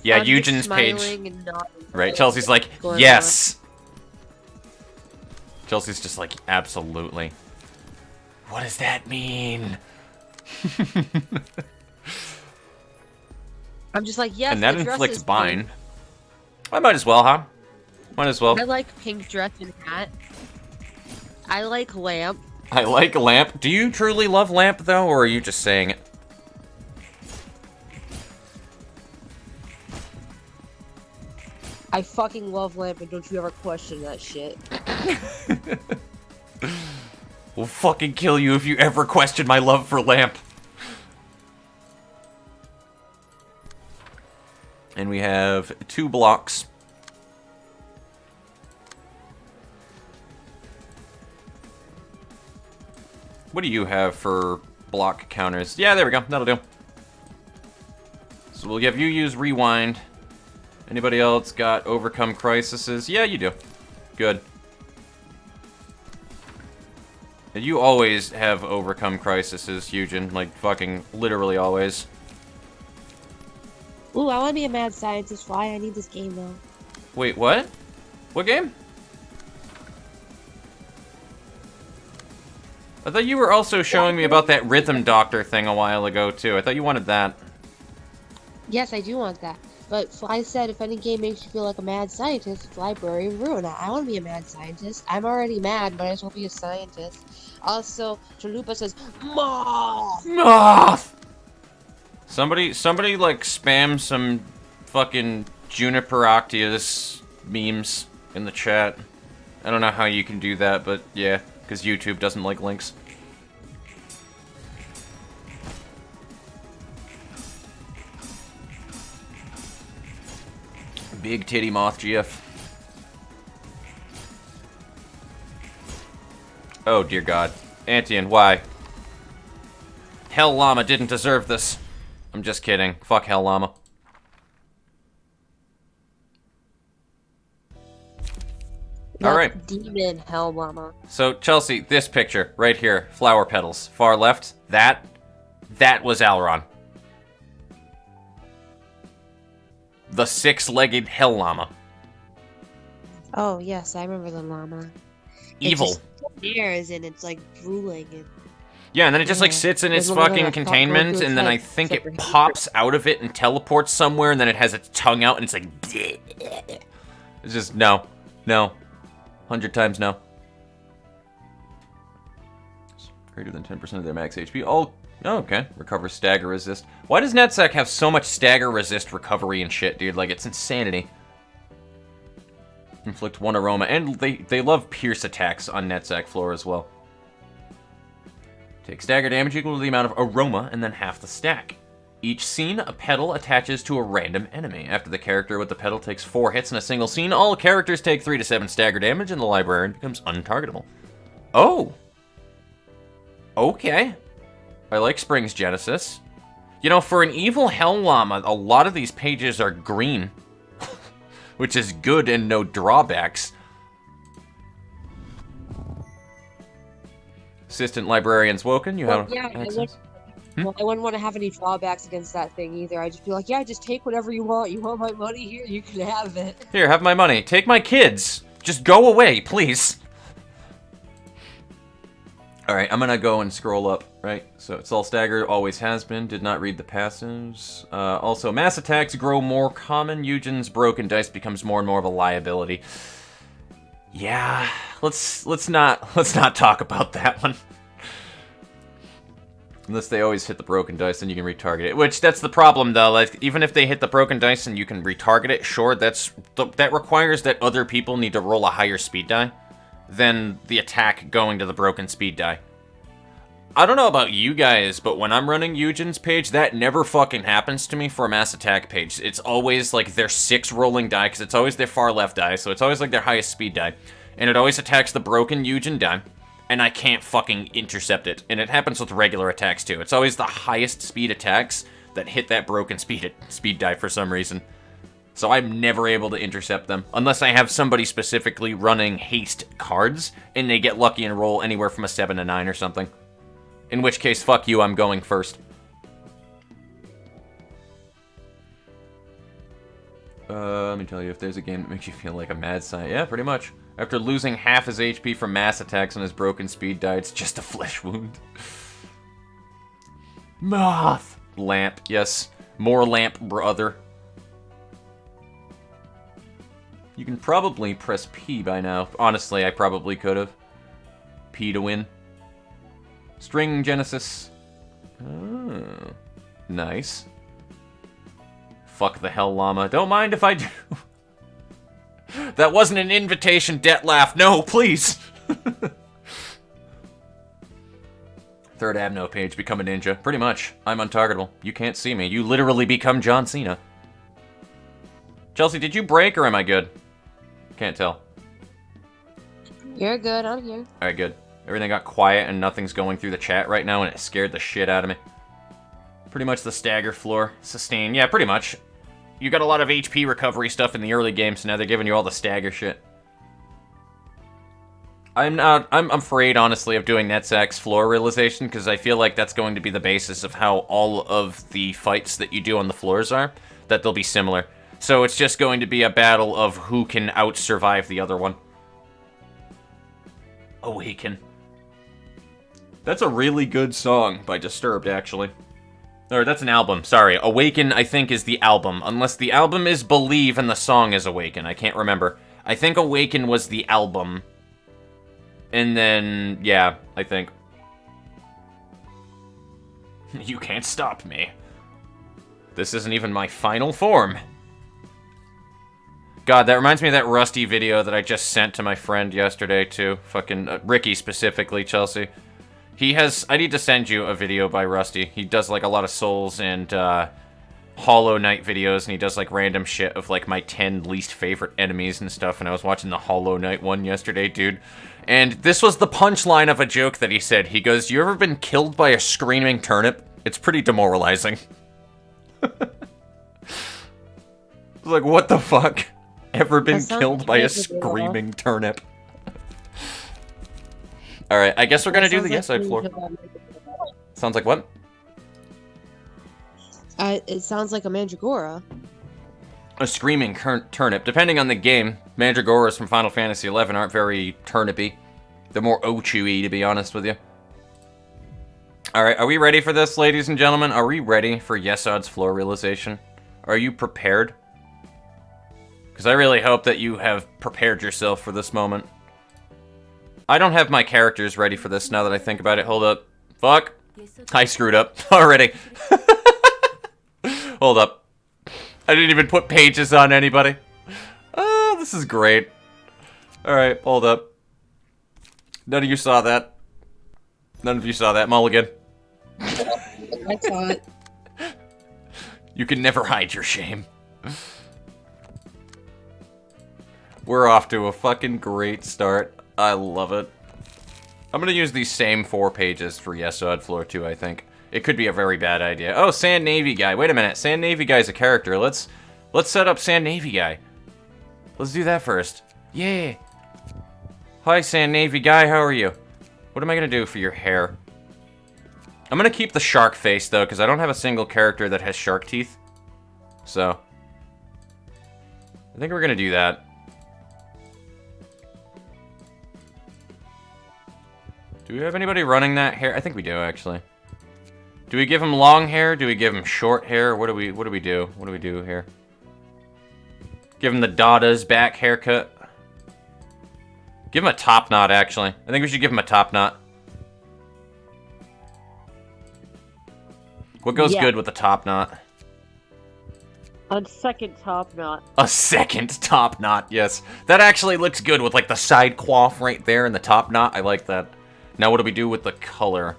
Yeah, I'm Eugen's page. And right, Chelsea's like, yes! Chelsea's just like, absolutely. What does that mean? I'm just like, yes, and that inflicts bind. I might as well, huh? Might as well. I like pink dress and hat. I like lamp. I like lamp. Do you truly love lamp, though, or are you just saying it? I fucking love lamp, and don't you ever question that shit. We'll fucking kill you if you ever question my love for lamp. And we have 2 blocks. What do you have for block counters? Yeah, there we go. That'll do. So we'll have you use rewind. Anybody else got overcome crises? Yeah, you do. Good. And you always have overcome crises, Eugen. Like, fucking literally always. Ooh, I want to be a mad scientist. Why? I need this game, though. Wait, what? What game? I thought you were also showing me about that rhythm doctor thing a while ago, too. I thought you wanted that. Yes, I do want that. But Fly said if any game makes you feel like a mad scientist, it's Library of Ruina. I want to be a mad scientist. I'm already mad, but I just want to be a scientist. Also, Chalupa says, Moth! Moth! Somebody, like, spam some fucking Juniper Octius memes in the chat. I don't know how you can do that, but yeah, because YouTube doesn't like links. Big titty moth GF. Oh dear God. Antian, why? Hell Llama didn't deserve this. I'm just kidding. Fuck Hell Llama. Alright. Demon Hell Llama. So, Chelsea, this picture, right here. Flower petals. Far left. That was Alron. The 6-legged Hell Llama. Oh, yes, I remember the llama. Evil. It just stares and it's like drooling. And... yeah, and then it just like sits in its fucking containment, and then I think it pops out of it and teleports somewhere, and then it has its tongue out, and it's like... it's just, no. No. 100 times no. It's greater than 10% of their max HP. Oh, okay. Recover stagger resist. Why does NetSec have so much stagger resist recovery and shit, dude? Like, it's insanity. Inflict 1 aroma. And they love pierce attacks on NetSec floor as well. Take stagger damage equal to the amount of aroma and then half the stack. Each scene, a petal attaches to a random enemy. After the character with the petal takes 4 hits in a single scene, all characters take 3 to 7 stagger damage and the librarian becomes untargetable. Oh! Okay. I like Spring's Genesis. You know, for an evil Hell Llama, a lot of these pages are green. Which is good and no drawbacks. Assistant Librarian's woken. You have access. Well, I wouldn't want to have any drawbacks against that thing either. I'd just be like, yeah, just take whatever you want. You want my money? Here, you can have it. Here, have my money. Take my kids. Just go away, please. Alright, I'm gonna go and scroll up, right? So it's all staggered, always has been. Did not read the passives. Also, mass attacks grow more common. Eugen's broken dice becomes more and more of a liability. Yeah, let's not talk about that one. Unless they always hit the broken dice, then you can retarget it. Which, that's the problem, though. Like, even if they hit the broken dice and you can retarget it, sure, that requires that other people need to roll a higher speed die than the attack going to the broken speed die. I don't know about you guys, but when I'm running Eugen's page, that never fucking happens to me for a mass attack page. It's always, like, their 6 rolling die, because it's always their far left die, so it's always, like, their highest speed die. And it always attacks the broken Eugen die. And I can't fucking intercept it. And it happens with regular attacks, too. It's always the highest speed attacks that hit that broken speed die for some reason. So I'm never able to intercept them, unless I have somebody specifically running haste cards, and they get lucky and roll anywhere from a 7 to 9 or something. In which case, fuck you, I'm going first. Let me tell you, if there's a game that makes you feel like a mad scientist. Yeah, pretty much. After losing half his HP from mass attacks on his broken speed die, it's just a flesh wound. Moth! Lamp, yes. More lamp, brother. You can probably press P by now. Honestly, I probably could have. P to win. String Genesis. Oh, nice. Fuck the hell, llama. Don't mind if I do. That wasn't an invitation, debt laugh. No, please. Third Abno page, become a ninja. Pretty much. I'm untargetable. You can't see me. You literally become John Cena. Chelsea, did you break or am I good? Can't tell. You're good, I'm here. Alright, good. Everything got quiet and nothing's going through the chat right now and it scared the shit out of me. Pretty much the stagger floor. Sustain. Yeah, pretty much. You got a lot of HP recovery stuff in the early game, so now they're giving you all the stagger shit. I'm afraid, honestly, of doing Netzak's floor realization, because I feel like that's going to be the basis of how all of the fights that you do on the floors are, that they'll be similar. So it's just going to be a battle of who can out-survive the other one. Awaken. That's a really good song by Disturbed, actually. Or that's an album, sorry. Awaken, I think, is the album. Unless the album is Believe and the song is Awaken. I can't remember. I think Awaken was the album. And then, yeah, I think. You can't stop me. This isn't even my final form. God, that reminds me of that Rusty video that I just sent to my friend yesterday, too. Fucking Ricky, specifically, Chelsea. He has... I need to send you a video by Rusty. He does, like, a lot of Souls and, Hollow Knight videos, and he does, like, random shit of, like, my 10 least favorite enemies and stuff, and I was watching the Hollow Knight one yesterday, dude. And this was the punchline of a joke that he said. He goes, "You ever been killed by a screaming turnip? It's pretty demoralizing." Like, what the fuck? Ever been killed by a screaming turnip? Alright, I guess we're gonna do the yes side floor. Sounds like what? It sounds like a Mandragora. A screaming turnip. Depending on the game, Mandragoras from Final Fantasy XI aren't very turnipy. They're more Ochu-y, to be honest with you. Alright, are we ready for this, ladies and gentlemen? Are we ready for Yesod's floor realization? Are you prepared? Because I really hope that you have prepared yourself for this moment. I don't have my characters ready for this now that I think about it. Hold up. Fuck. I screwed up already. Hold up. I didn't even put pages on anybody. Oh, this is great. Alright, hold up. None of you saw that. None of you saw that, Mulligan. I saw it. You can never hide your shame. We're off to a fucking great start. I love it. I'm gonna use these same 4 pages for Yesod Floor 2, I think. It could be a very bad idea. Oh, Sand Navy Guy. Wait a minute. Sand Navy Guy's a character. Let's set up Sand Navy Guy. Let's do that first. Yay. Hi, Sand Navy Guy. How are you? What am I gonna do for your hair? I'm gonna keep the shark face, though, because I don't have a single character that has shark teeth. So, I think we're gonna do that. Do we have anybody running that hair? I think we do, actually. Do we give him long hair? Do we give him short hair? What do we do? What do we do here? Give him the Dada's back haircut. Give him a top knot, actually. I think we should give him a top knot. What goes good with the top knot? A second top knot. A second top knot, yes. That actually looks good with, like, the side coif right there and the top knot. I like that. Now, what do we do with the color?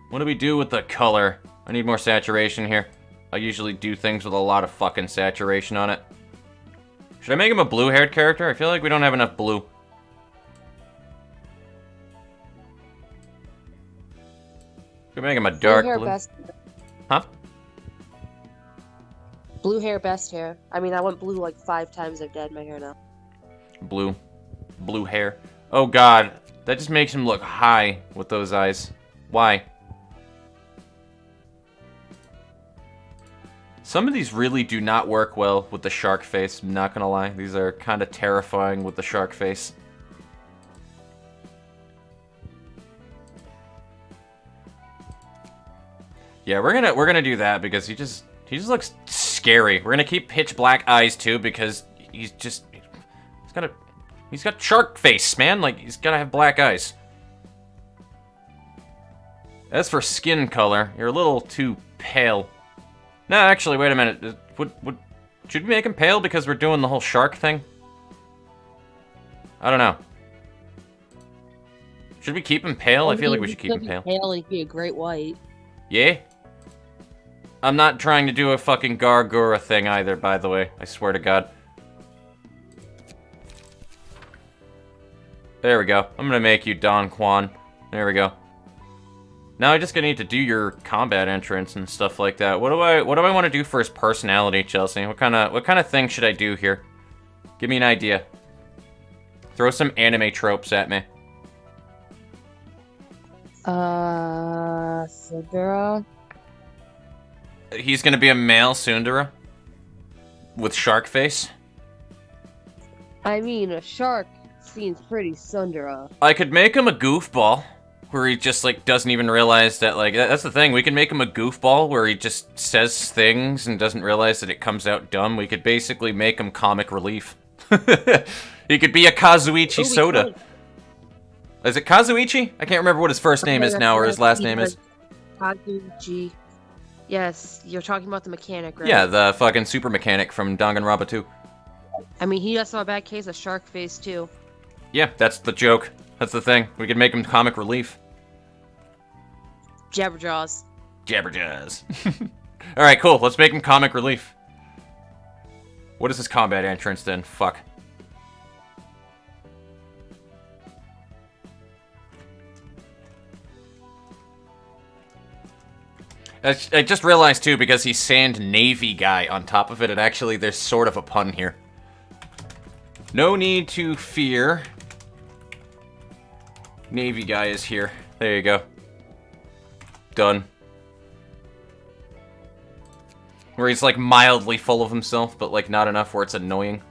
What do we do with the color? I need more saturation here. I usually do things with a lot of fucking saturation on it. Should I make him a blue-haired character? I feel like we don't have enough blue. Should we make him a dark blue? Best. Huh? Blue hair, best hair. I mean, I went blue like 5 times. I've dyed my hair now. Blue. Blue hair. Oh god. That just makes him look high with those eyes. Why? Some of these really do not work well with the shark face, I'm not gonna lie. These are kind of terrifying with the shark face. Yeah, we're gonna do that because he just looks scary. We're gonna keep pitch black eyes too because he's got shark face, man. Like, he's gotta have black eyes. As for skin color, you're a little too pale. No, actually, wait a minute. Should we make him pale because we're doing the whole shark thing? I don't know. Should we keep him pale? I feel like we should keep him pale. Pale, he'd be a great white. Yeah? I'm not trying to do a fucking Gargura thing either, by the way. I swear to God. There we go. I'm gonna make you Don Juan. There we go. Now I just gonna need to do your combat entrance and stuff like that. What do I want to do for his personality, Chelsea? What kind of thing should I do here? Give me an idea. Throw some anime tropes at me. Sundara? He's gonna be a male Sundara? With shark face? I mean, a shark seems pretty Sundara. I could make him a goofball. Where he just, like, doesn't even realize that, like, that's the thing. We can make him a goofball where he just says things and doesn't realize that it comes out dumb. We could basically make him comic relief. He could be a Kazuichi Soda. Is it Kazuichi? I can't remember what his first name is now, or his last name is. Kazuichi. Yes, you're talking about the mechanic, right? Yeah, the fucking super mechanic from Danganronpa 2. I mean, he also a bad case of shark face, too. Yeah, that's the joke. That's the thing. We could make him comic relief. Jabberjaws. Jabberjaws. Alright, cool. Let's make him comic relief. What is his combat entrance then? Fuck. I just realized too, because he's Sand Navy guy on top of it, and actually there's sort of a pun here. No need to fear. Navy guy is here. There you go. Done. Where he's like mildly full of himself, but like not enough where it's annoying.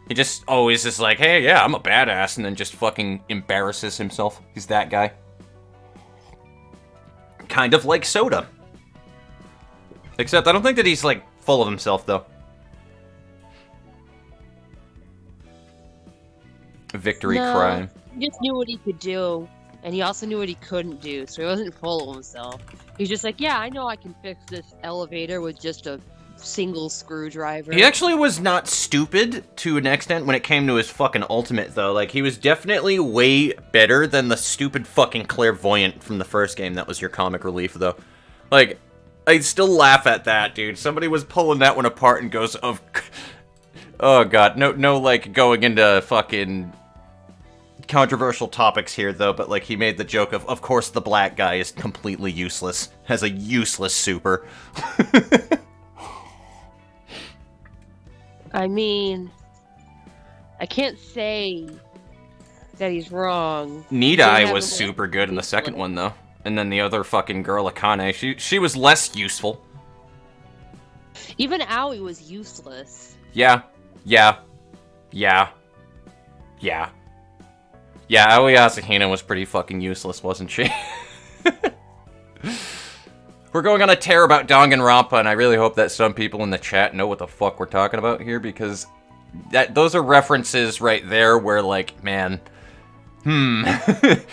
He just always is like, hey, yeah, I'm a badass, and then just fucking embarrasses himself. He's that guy. Kind of like Soda. Except I don't think that he's like full of himself, though. Victory cry. He just knew what he could do, and he also knew what he couldn't do, so he wasn't full of himself. He's just like, yeah, I know I can fix this elevator with just a single screwdriver. He actually was not stupid to an extent when it came to his fucking ultimate, though. Like, he was definitely way better than the stupid fucking clairvoyant from the first game that was your comic relief, though. Like, I still laugh at that, dude. Somebody was pulling that one apart and goes, oh god, no, like, going into fucking controversial topics here, though, but, like, he made the joke of course the black guy is completely useless, has a useless super. I mean, I can't say that he's wrong. Need Eye was super good in the second one, though. And then the other fucking girl, Akane, she was less useful. Even Aoi was useless. Yeah, Aoi Asahina was pretty fucking useless, wasn't she? We're going on a tear about Danganronpa, and I really hope that some people in the chat know what the fuck we're talking about here, because those are references right there where, like, man, if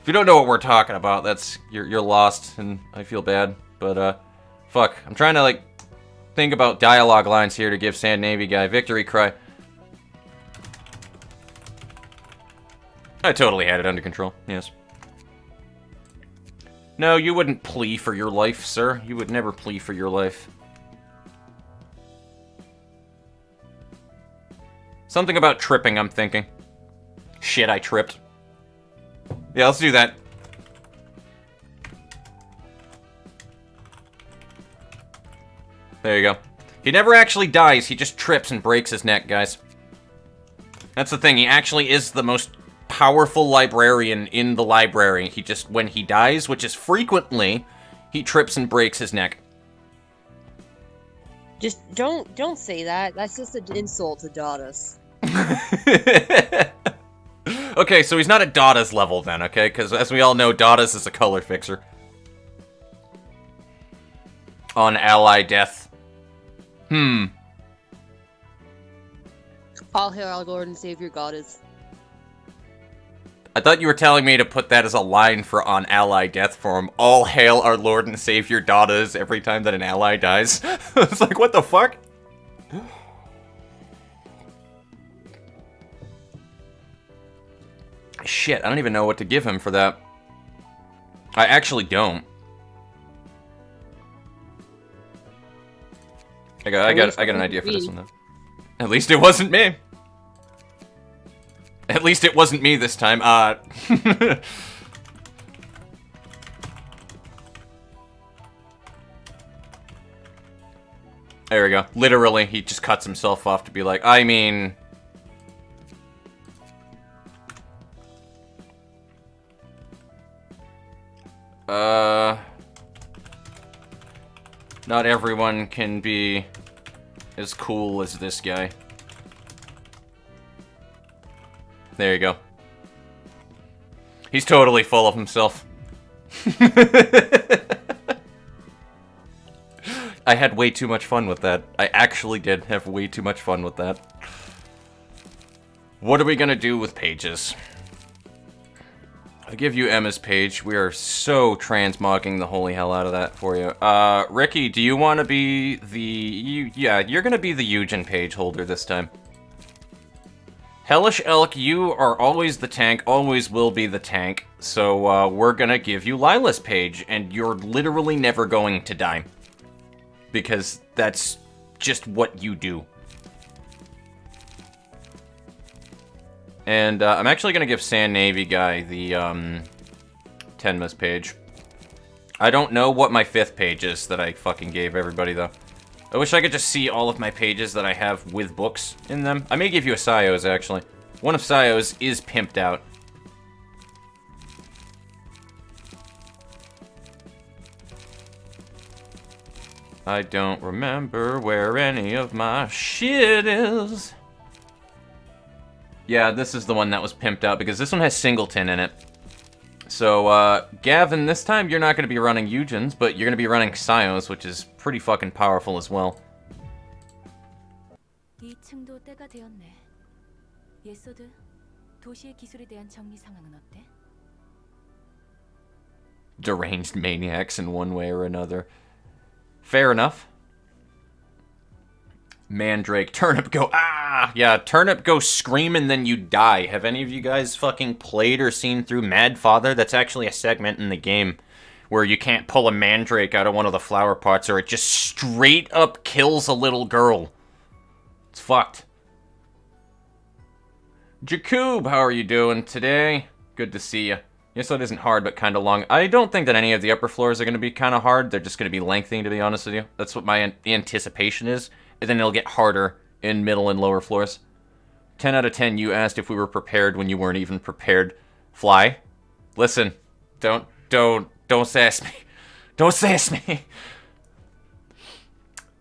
you don't know what we're talking about, that's, you're lost, and I feel bad, but, fuck. I'm trying to, like, think about dialogue lines here to give Sand Navy guy victory cry. I totally had it under control, yes. No, you wouldn't plea for your life, sir. You would never plea for your life. Something about tripping, I'm thinking. Shit, I tripped. Yeah, let's do that. There you go. He never actually dies, he just trips and breaks his neck, guys. That's the thing, he actually is the most powerful librarian in the library. He just, when he dies, which is frequently, he trips and breaks his neck. Just don't say that. That's just an insult to Dada's. Okay, so he's not at Dada's level then, okay? Because as we all know, Dada's is a color fixer. On ally death. All hail our Lord and Savior Goddess. I thought you were telling me to put that as a line for on ally death form. All hail our Lord and Savior Daughters every time that an ally dies. It's like, what the fuck? Shit, I don't even know what to give him for that. I actually don't. I got an idea for this one though. At least it wasn't me. At least it wasn't me this time. There we go. Literally, he just cuts himself off to be like, I mean... Not everyone can be as cool as this guy. There you go. He's totally full of himself. I had way too much fun with that. I actually did have way too much fun with that. What are we gonna do with pages? I'll give you Emma's page. We are so transmogging the holy hell out of that for you. Ricky, do you want to be the... Yeah, you're gonna be the Eugen page holder this time. Hellish Elk, you are always the tank, always will be the tank. So, we're gonna give you Lila's page, and you're literally never going to die. Because that's just what you do. And, I'm actually gonna give Sand Navy Guy the, Tenma's page. I don't know what my 5th page is that I fucking gave everybody, though. I wish I could just see all of my pages that I have with books in them. I may give you a Sayo's, actually. One of Sayo's is pimped out. I don't remember where any of my shit is. Yeah, this is the one that was pimped out, because this one has Singleton in it. So, Gavin, this time you're not going to be running Eugen's, but you're going to be running Sayo's, which is pretty fucking powerful as well. Deranged maniacs in one way or another. Fair enough. Mandrake, Turnip go, ah! Yeah, Turnip go scream and then you die. Have any of you guys fucking played or seen through Mad Father? That's actually a segment in the game where you can't pull a Mandrake out of one of the flower pots or it just straight up kills a little girl. It's fucked. Jakub, how are you doing today? Good to see you. Yes, that isn't hard, but kind of long. I don't think that any of the upper floors are going to be kind of hard. They're just going to be lengthening, to be honest with you. That's what my anticipation is. And then it'll get harder in middle and lower floors. 10 out of 10, you asked if we were prepared when you weren't even prepared. Fly, listen, don't sass me. Don't sass me.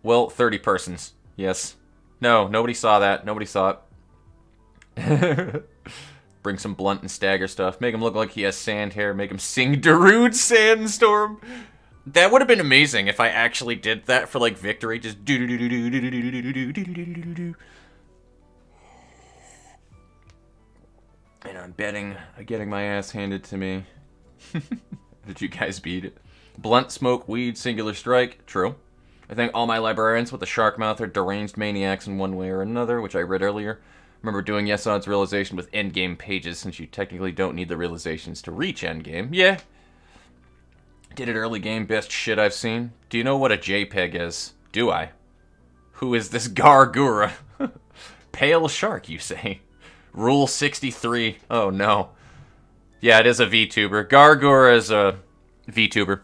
Well, 30 persons, yes. No, nobody saw that. Nobody saw it. Bring some blunt and stagger stuff. Make him look like he has sand hair. Make him sing Darude Sandstorm. That would have been amazing if I actually did that for, like, victory. Just do do do do do do do do do do do do do do. And I'm getting my ass handed to me. Did you guys beat it? Blunt, smoke, weed, singular strike. True. I think all my librarians with the shark mouth are deranged maniacs in one way or another, which I read earlier. Remember doing Yes Odds realization with endgame pages, since you technically don't need the realizations to reach endgame. Yeah. Did it early game, best shit I've seen. Do you know what a JPEG is? Do I? Who is this Gargura? Pale shark, you say? Rule 63. Oh no. Yeah, it is a VTuber. Gargura is a VTuber.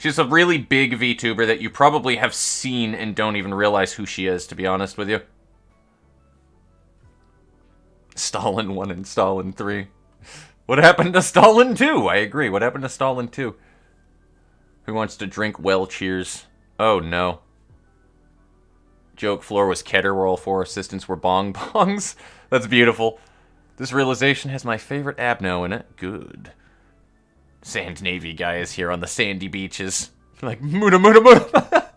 She's a really big VTuber that you probably have seen and don't even realize who she is, to be honest with you. Stalin 1 and Stalin 3. What happened to Stalin 2? I agree. What happened to Stalin 2? Who wants to drink well cheers? Oh, no. Joke floor was Keter where all 4 assistants were bong bongs. That's beautiful. This realization has my favorite Abno in it. Good. Sand Navy guy is here on the sandy beaches. Like, muda muda muda.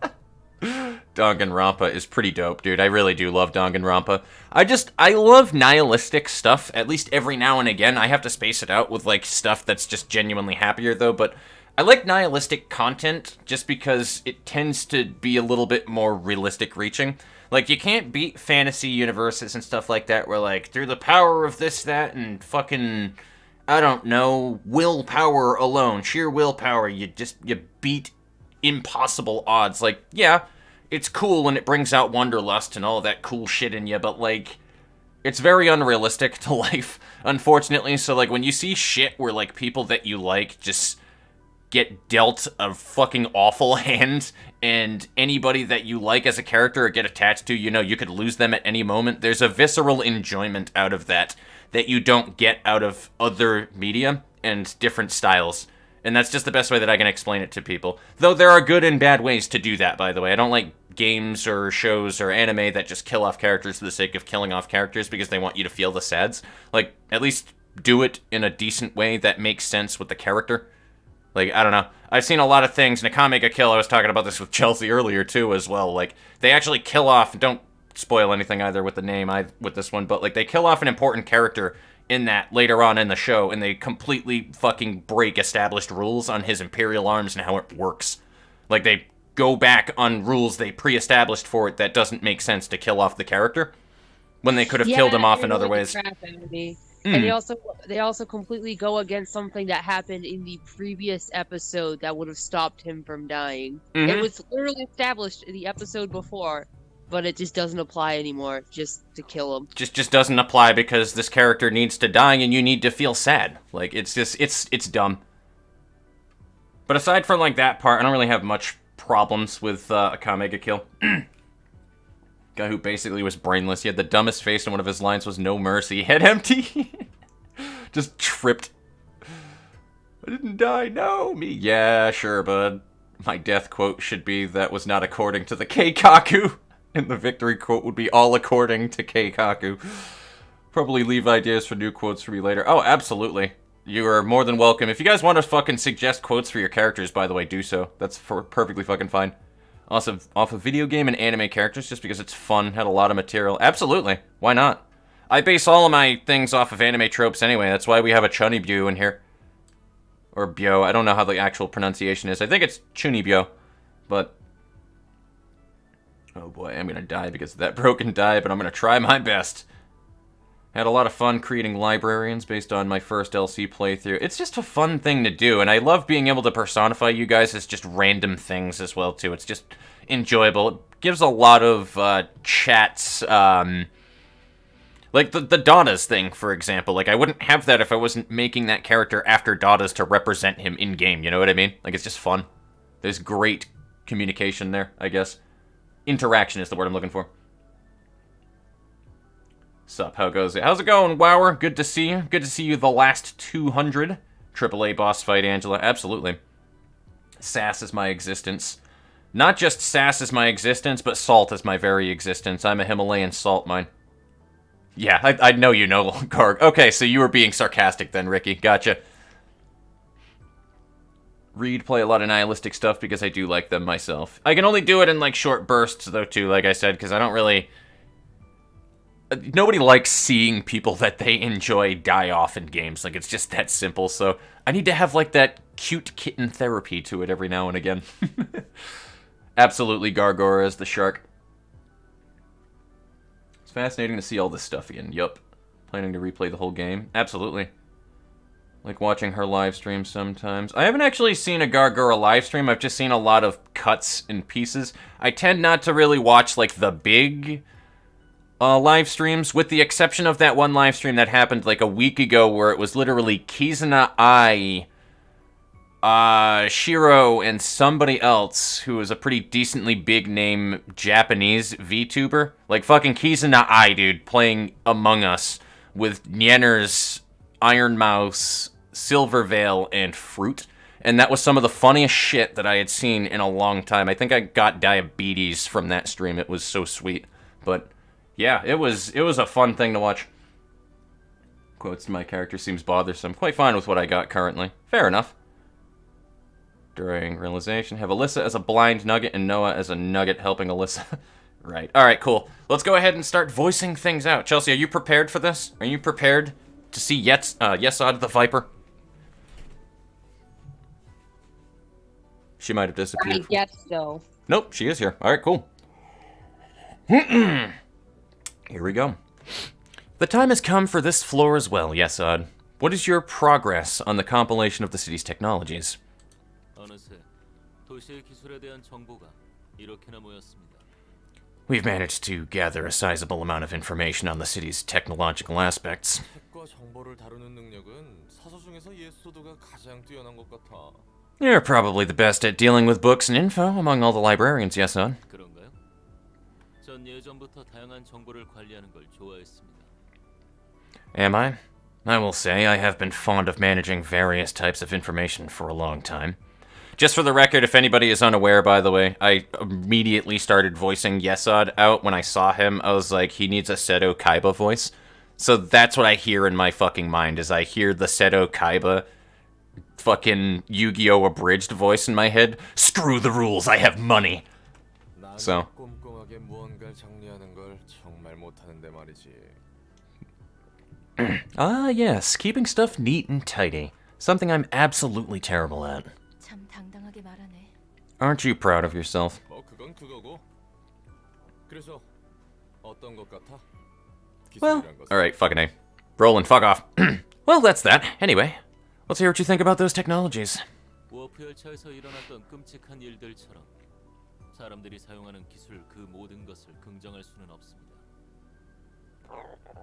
Danganronpa is pretty dope, dude. I really do love Danganronpa. I love nihilistic stuff, at least every now and again. I have to space it out with, like, stuff that's just genuinely happier, though, but I like nihilistic content just because it tends to be a little bit more realistic reaching. Like, you can't beat fantasy universes and stuff like that where, like, through the power of this, that, and fucking, I don't know, willpower alone, sheer willpower, you beat impossible odds. Like, yeah, it's cool when it brings out wanderlust and all that cool shit in you, but, like, it's very unrealistic to life, unfortunately. So, like, when you see shit where, like, people that you like just get dealt a fucking awful hand, and anybody that you like as a character or get attached to, you know, you could lose them at any moment, there's a visceral enjoyment out of that you don't get out of other media and different styles. And that's just the best way that I can explain it to people. Though there are good and bad ways to do that, by the way. I don't like games or shows or anime that just kill off characters for the sake of killing off characters because they want you to feel the sads. Like, at least do it in a decent way that makes sense with the character. Like, I don't know. I've seen a lot of things, and Akame ga Kill, I was talking about this with Chelsea earlier, too, as well. Like, they actually kill off, don't spoil anything either with the name with this one, but, like, they kill off an important character in that later on in the show, and they completely fucking break established rules on his Imperial Arms and how it works. Like, they go back on rules they pre-established for it that doesn't make sense to kill off the character, when they could have killed him off in other ways. And they also completely go against something that happened in the previous episode that would have stopped him from dying. It was literally established in the episode before, but it just doesn't apply anymore, just to kill him. Just doesn't apply because this character needs to die and you need to feel sad. Like, it's just, it's dumb. But aside from, like, that part, I don't really have much problems with Akame ga Kill. Guy who basically was brainless. He had the dumbest face, and one of his lines was "No mercy." Head empty. Just tripped. I didn't die. No, me. Yeah, sure, bud. My death quote should be, "That was not according to the Keikaku." And the victory quote would be, "All according to Keikaku." Probably leave ideas for new quotes for me later. Oh, absolutely. You are more than welcome. If you guys want to fucking suggest quotes for your characters, by the way, do so. That's perfectly fucking fine. Also, off of video game and anime characters, just because it's fun, had a lot of material. Absolutely. Why not? I base all of my things off of anime tropes anyway. That's why we have a Chunibyo in here. Or Byo. I don't know how the actual pronunciation is. I think it's Chunibyo. But... oh boy, I'm gonna die because of that broken die, but I'm gonna try my best. Had a lot of fun creating librarians based on my first LC playthrough. It's just a fun thing to do, and I love being able to personify you guys as just random things as well, too. It's just enjoyable. It gives a lot of chats, like the Dada's thing, for example. Like, I wouldn't have that if I wasn't making that character after Dada's to represent him in-game, you know what I mean? Like, it's just fun. There's great communication there, I guess. Interaction is the word I'm looking for. Sup, how goes it? How's it going, Wower? Good to see you. Good to see you the last 200. AAA boss fight, Angela. Absolutely. Sass is my existence. Not just sass is my existence, but salt is my very existence. I'm a Himalayan salt mine. Yeah, I know you know, Garg. Okay, so you were being sarcastic then, Ricky. Gotcha. Play a lot of nihilistic stuff because I do like them myself. I can only do it in, like, short bursts, though, too, like I said, because I don't really... nobody likes seeing people that they enjoy die off in games. Like, it's just that simple, so I need to have, like, that cute kitten therapy to it every now and again. Absolutely, Gargora is the shark. It's fascinating to see all this stuff again. Yup. Planning to replay the whole game? Absolutely. Like watching her live stream sometimes. I haven't actually seen a Gargora live stream. I've just seen a lot of cuts and pieces. I tend not to really watch, like, the big... live streams, with the exception of that one live stream that happened like a week ago where it was literally Kizuna Ai Shiro and somebody else who is a pretty decently big name Japanese VTuber. Like fucking Kizuna Ai, dude, playing Among Us with Nyenner's, Iron Mouse, Silver Veil, and Fruit. And that was some of the funniest shit that I had seen in a long time. I think I got diabetes from that stream. It was so sweet. But yeah, it was a fun thing to watch. Quotes, my character seems bothersome. Quite fine with what I got currently. Fair enough. During realization, have Alyssa as a blind nugget and Noah as a nugget helping Alyssa. Right. Alright, cool. Let's go ahead and start voicing things out. Chelsea, are you prepared for this? Are you prepared to see Yesod the Viper? She might have disappeared. I guess so. Nope, she is here. Alright, cool. Here we go. The time has come for this floor as well, Yesod. What is your progress on the compilation of the city's technologies? We've managed to gather a sizable amount of information on the city's technological aspects. You're probably the best at dealing with books and info among all the librarians, Yesod. Am I? I will say I have been fond of managing various types of information for a long time. Just for the record, if anybody is unaware, by the way, I immediately started voicing Yesod out when I saw him. I was like, he needs a Seto Kaiba voice. So that's what I hear in my fucking mind, is I hear the Seto Kaiba fucking Yu-Gi-Oh! Abridged voice in my head. Screw the rules, I have money! So. Ah, yes, keeping stuff neat and tidy. Something I'm absolutely terrible at. Aren't you proud of yourself? Well, alright, fucking A. Roland, fuck off. Well, that's that. Anyway, let's hear what you think about those technologies.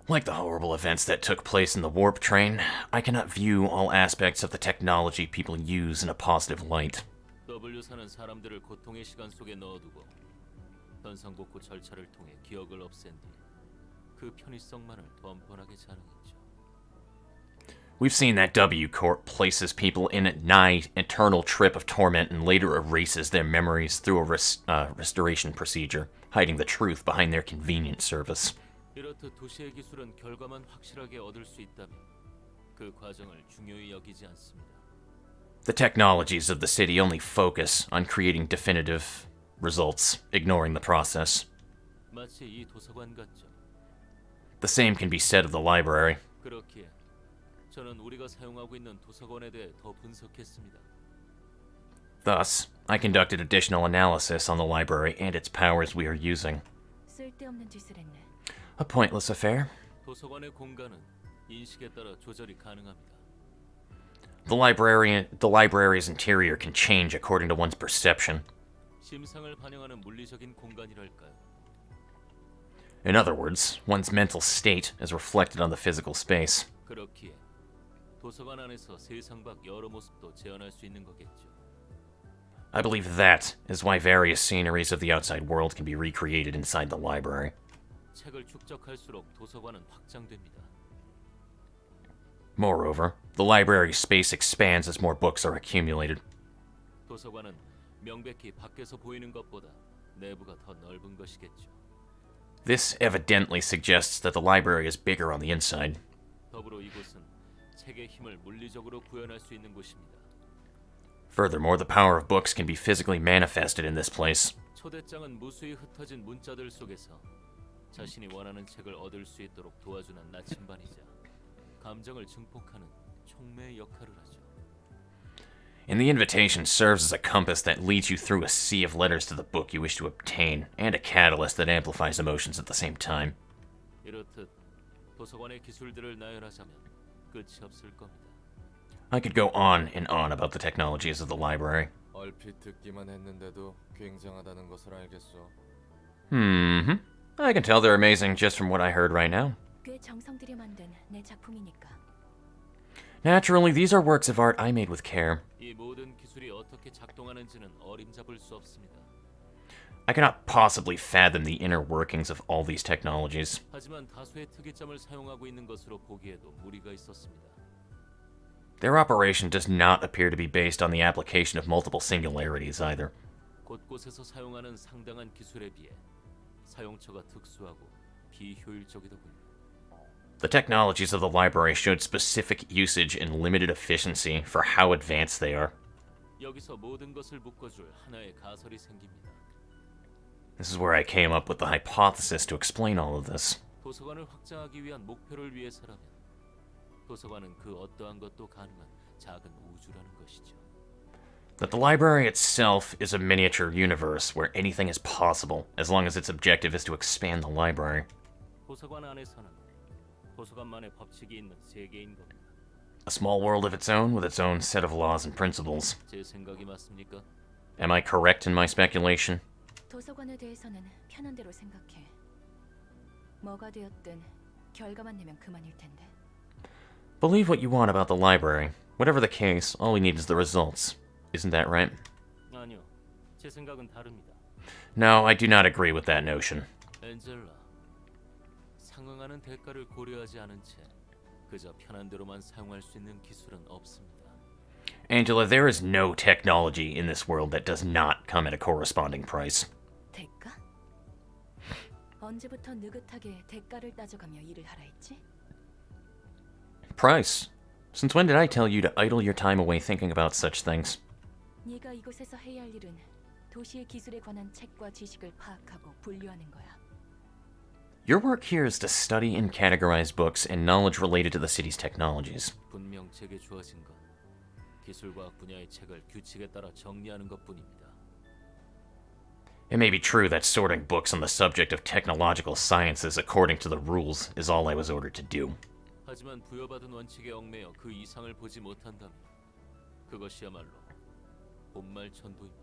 Like the horrible events that took place in the warp train, I cannot view all aspects of the technology people use in a positive light. W사는 사람들을 고통의 시간 속에 넣어두고 현상복구 절차를 통해 기억을 없앤 뒤 그 편의성만을 번번하게 자랑했죠. We've seen that W Corp places people in a nigh eternal trip of torment and later erases their memories through a restoration procedure, hiding the truth behind their convenient service. 이렇듯 도시의 기술은 결과만 확실하게 얻을 수 있다면 그 과정을 중요히 여기지 않습니다. The technologies of the city only focus on creating definitive results, ignoring the process. The same can be said of the library. Thus, I conducted additional analysis on the library and its powers we are using. A pointless affair. The library's interior can change according to one's perception. In other words, one's mental state is reflected on the physical space. I believe that is why various sceneries of the outside world can be recreated inside the library. Moreover, the library's space expands as more books are accumulated. This evidently suggests that the library is bigger on the inside. Furthermore, the power of books can be physically manifested in this place. And the invitation serves as a compass that leads you through a sea of letters to the book you wish to obtain, and a catalyst that amplifies emotions at the same time. I could go on and on about the technologies of the library. I can tell they're amazing just from what I heard right now. Naturally, these are works of art I made with care. 작동하는지는 어림잡을 수 없습니다. I cannot possibly fathom the inner workings of all these technologies. 하지만 다수의 특이점을 사용하고 있는 것으로 보기에도 무리가 있었습니다. Their operation does not appear to be based on the application of multiple singularities either. 곳곳에서 사용하는 상당한 기술에 비해 사용처가 특수하고 비효율적이더군요. The technologies of the library showed specific usage and limited efficiency for how advanced they are. 여기서 모든 것을 묶어줄 하나의 가설이 생깁니다. This is where I came up with the hypothesis to explain all of this. 도서관을 확장하기 위한 목표를 위해서라면 도서관은 그 어떠한 것도 가능한 작은 우주라는 것이죠. That the library itself is a miniature universe where anything is possible, as long as its objective is to expand the library. 도서관 안에서는 도서관만의 법칙이 있는 세계인 겁니다. A small world of its own with its own set of laws and principles. 제 생각이 맞습니까? Am I correct in my speculation? 도서관에 대해서는 편한 대로 생각해. 뭐가 되었든 결과만 내면 그만일 텐데. Believe what you want about the library. Whatever the case, all we need is the results. Isn't that right? 아니요, 제 생각은 다릅니다. No, I do not agree with that notion. 엔젤라, 상응하는 대가를 고려하지 않은 채 그저 편한 대로만 사용할 수 있는 기술은 없습니다. Angela, there is no technology in this world that does not come at a corresponding price. 대가? 언제부터 느긋하게 대가를 따져가며 일을 하라 했지? Price? Since when did I tell you to idle your time away thinking about such things? 네가 이곳에서 해야 할 일은 도시의 기술에 관한 책과 지식을 파악하고 분류하는 거야. Your work here is to study and categorize books and knowledge related to the city's technologies. 분명 제게 주어진 건 기술과학 분야의 책을 규칙에 따라 정리하는 것뿐입니다. It may be true that sorting books on the subject of technological sciences according to the rules is all I was ordered to do. 하지만 부여받은 원칙에 얽매여 그 이상을 보지 못한다면 그것이야말로 본말천도입니다.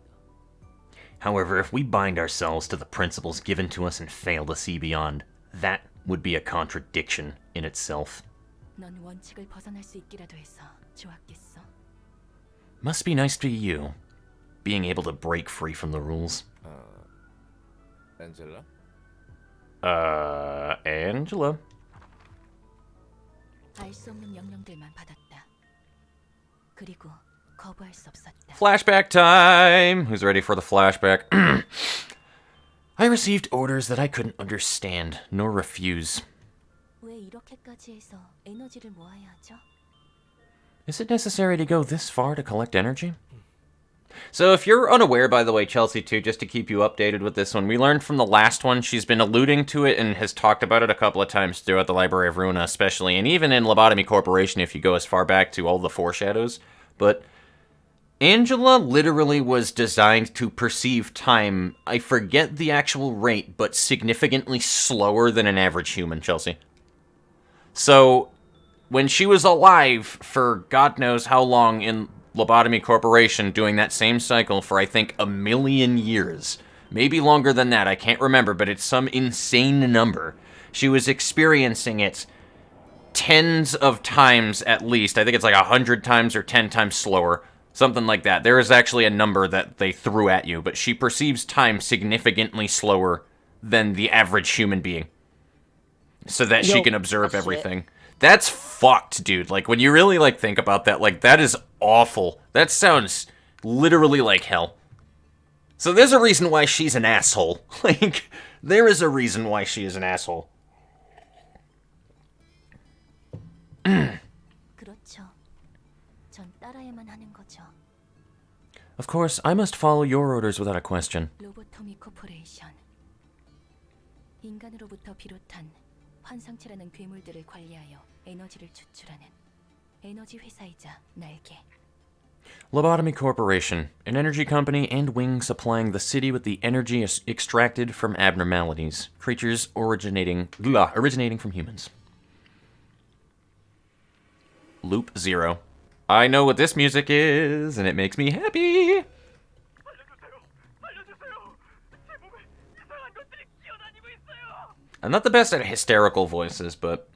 However, if we bind ourselves to the principles given to us and fail to see beyond, that would be a contradiction in itself. 넌 원칙을 벗어날 수 있기라도 해서 좋았겠어. Must be nice to you, being able to break free from the rules. 엔젤라? Angela. 알 수 없는 명령들만 받았다. 그리고 거부할 수 없었다. Flashback time! Who's ready for the flashback? I received orders that I couldn't understand, nor refuse. 왜 이렇게까지 해서 에너지를 모아야 하죠? Is it necessary to go this far to collect energy? So if you're unaware, by the way, Chelsea, too, just to keep you updated with this one, we learned from the last one, she's been alluding to it and has talked about it a couple of times throughout the Library of Ruina, especially, and even in Lobotomy Corporation if you go as far back to all the foreshadows. But Angela literally was designed to perceive time, I forget the actual rate, but significantly slower than an average human, Chelsea. So, when she was alive for God knows how long in Lobotomy Corporation, doing that same cycle for, I think, 1 million years, maybe longer than that, I can't remember, but it's some insane number, she was experiencing it tens of times at least. I think it's like 100 times or 10 times slower. Something like that. There is actually a number that they threw at you, but she perceives time significantly slower than the average human being. So that she can observe everything. That's fucked, dude. Like, when you really, like, think about that, like, that is awful. That sounds literally like hell. So there's a reason why she's an asshole. Like, there is a reason why she is an asshole. 그렇죠. 전 따라야만 하는 거죠. Of course, I must follow your orders without a question. 로보토미 코퍼레이션. 인간으로부터 비롯한 환상체라는 괴물들을 관리하여 에너지를 추출하는 에너지 회사이자 날개. Lobotomy Corporation, an energy company and wing supplying the city with the energy extracted from abnormalities, creatures originating from humans. Loop 0. I know what this music is, and it makes me happy. I'm not the best at hysterical voices, but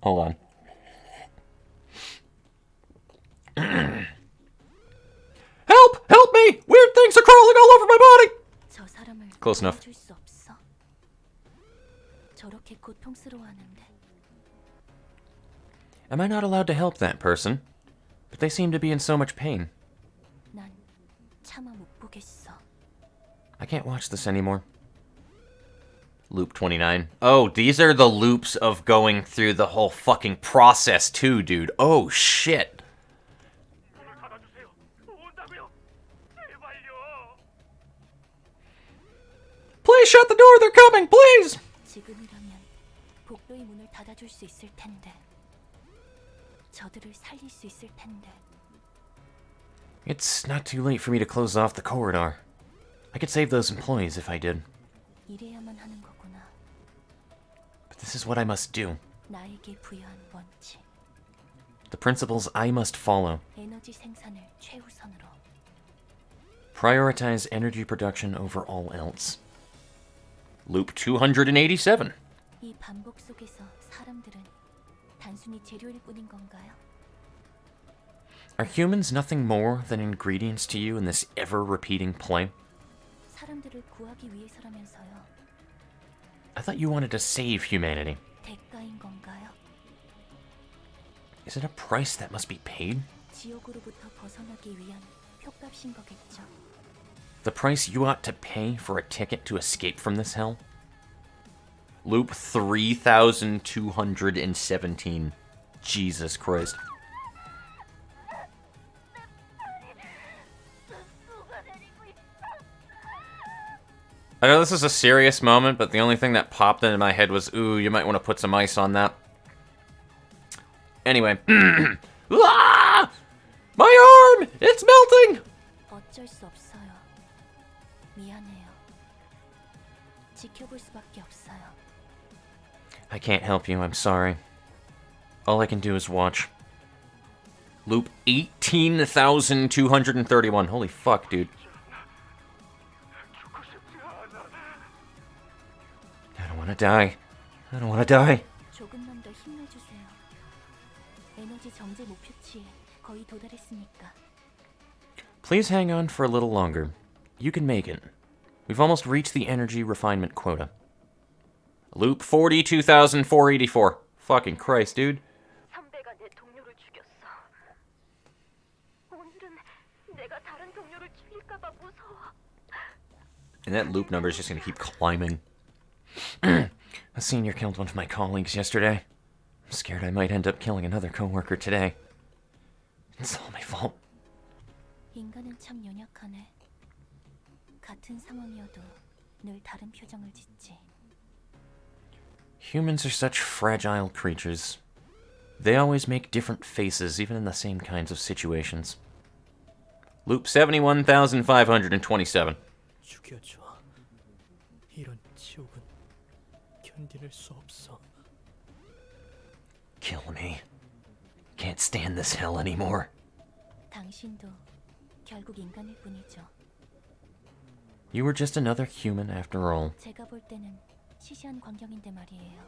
hold on. Help! Help me! Close enough. 도와줄 수 없어? 저렇게 고통스러워하는데. Am I not allowed to help that person? But they seem to be in so much pain. 난 차마 못 보겠어. I can't watch this anymore. Loop 29. Oh, these are the loops of going through the whole fucking process too, dude. Oh, shit. Please shut the door, they're coming, please! 지금이라면 복도의 문을 닫아줄 수 있을 텐데. 저들을 살릴 수 있을 텐데. It's not too late for me to close off the corridor. I could save those employees if I did. 이래야만 하는 거구나. But this is what I must do. 나에게 부여한 원칙. The principles I must follow. 에너지 생산을 최우선으로. Prioritize energy production over all else. Loop 287. 이 반복 속에서 사람들은 단순히 재료일 뿐인 건가요? Are humans nothing more than ingredients to you in this ever-repeating play? 사람들을 구하기 위해서라면서요. I thought you wanted to save humanity. 대가인 건가요? Is it a price that must be paid? 지옥으로부터 벗어나기 위한 표값인 거겠죠. The price you ought to pay for a ticket to escape from this hell? Loop 3217. Jesus Christ. I know this is a serious moment, but the only thing that popped into my head was, ooh, you might want to put some ice on that. Anyway. Ah! My arm! It's melting! 어쩔 수 없어요. 미안해요. 지켜볼 수밖에 없어요. I can't help you, I'm sorry. All I can do is watch. Loop 18,231. Holy fuck, dude. I don't want to die. I don't want to die. 조금만 더 힘내주세요. 에너지 정제 목표치에 거의 도달했으니까. Please hang on for a little longer. You can make it. We've almost reached the energy refinement quota. Loop 42,484. Fucking Christ, dude. 선배가 내 동료를 죽였어. 오늘은 내가 다른 동료를 죽일까봐 무서워. And that loop number is just gonna keep climbing. A senior killed one of my colleagues yesterday. I'm scared I might end up killing another coworker today. It's all my fault. 인간은 참 연약하네. 같은 상황이어도 늘 다른 표정을 짓지. Humans are such fragile creatures. They always make different faces, even in the same kinds of situations. Loop 71,527. 죽여줘. 이런 지옥은 견딜 수 없어. Kill me. Can't stand this hell anymore. 당신도 결국 인간일 뿐이죠. You were just another human after all. 제가 볼 때는 시시한 광경인데 말이에요.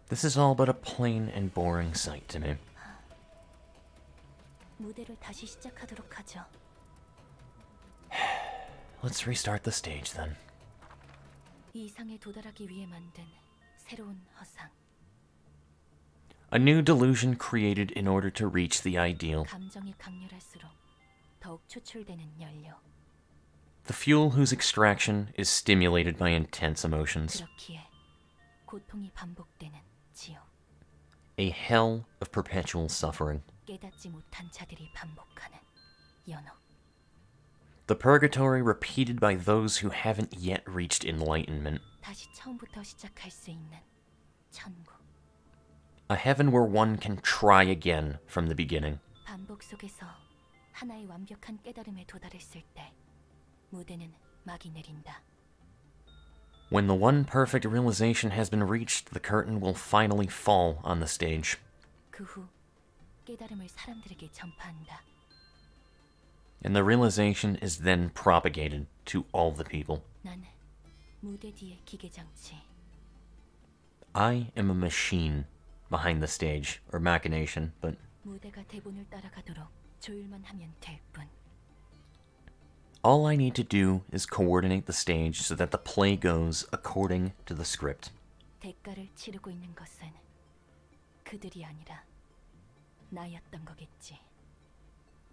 This is all but a plain and boring sight to me. 무대를 다시 시작하도록 하죠. Let's restart the stage then. 이 이상에 도달하기 위해 만든 새로운 허상. A new delusion created in order to reach the ideal. 감정이 강렬할수록 더욱 추출되는 연료. The fuel whose extraction is stimulated by intense emotions. 그렇기에 고통이 반복되는 지옥. A hell of perpetual suffering. 깨닫지 못한 자들이 반복하는 연옥. The purgatory repeated by those who haven't yet reached enlightenment. 다시 처음부터 시작할 수 있는 천국. A heaven where one can try again from the beginning. 반복 속에서 하나의 완벽한 깨달음에 도달했을 때 무대는 막이 내린다. When the one perfect realization has been reached, the curtain will finally fall on the stage. 그 후 깨달음을 사람들에게 전파한다. And the realization is then propagated to all the people. 난 무대 뒤의 기계 장치. I am a machine behind the stage, or machination, but 무대가 대본을 따라가도록 조율만 하면 될 뿐. All I need to do is coordinate the stage so that the play goes according to the script. 대가를 치르고 있는 것은 그들이 아니라 나였던 거겠지.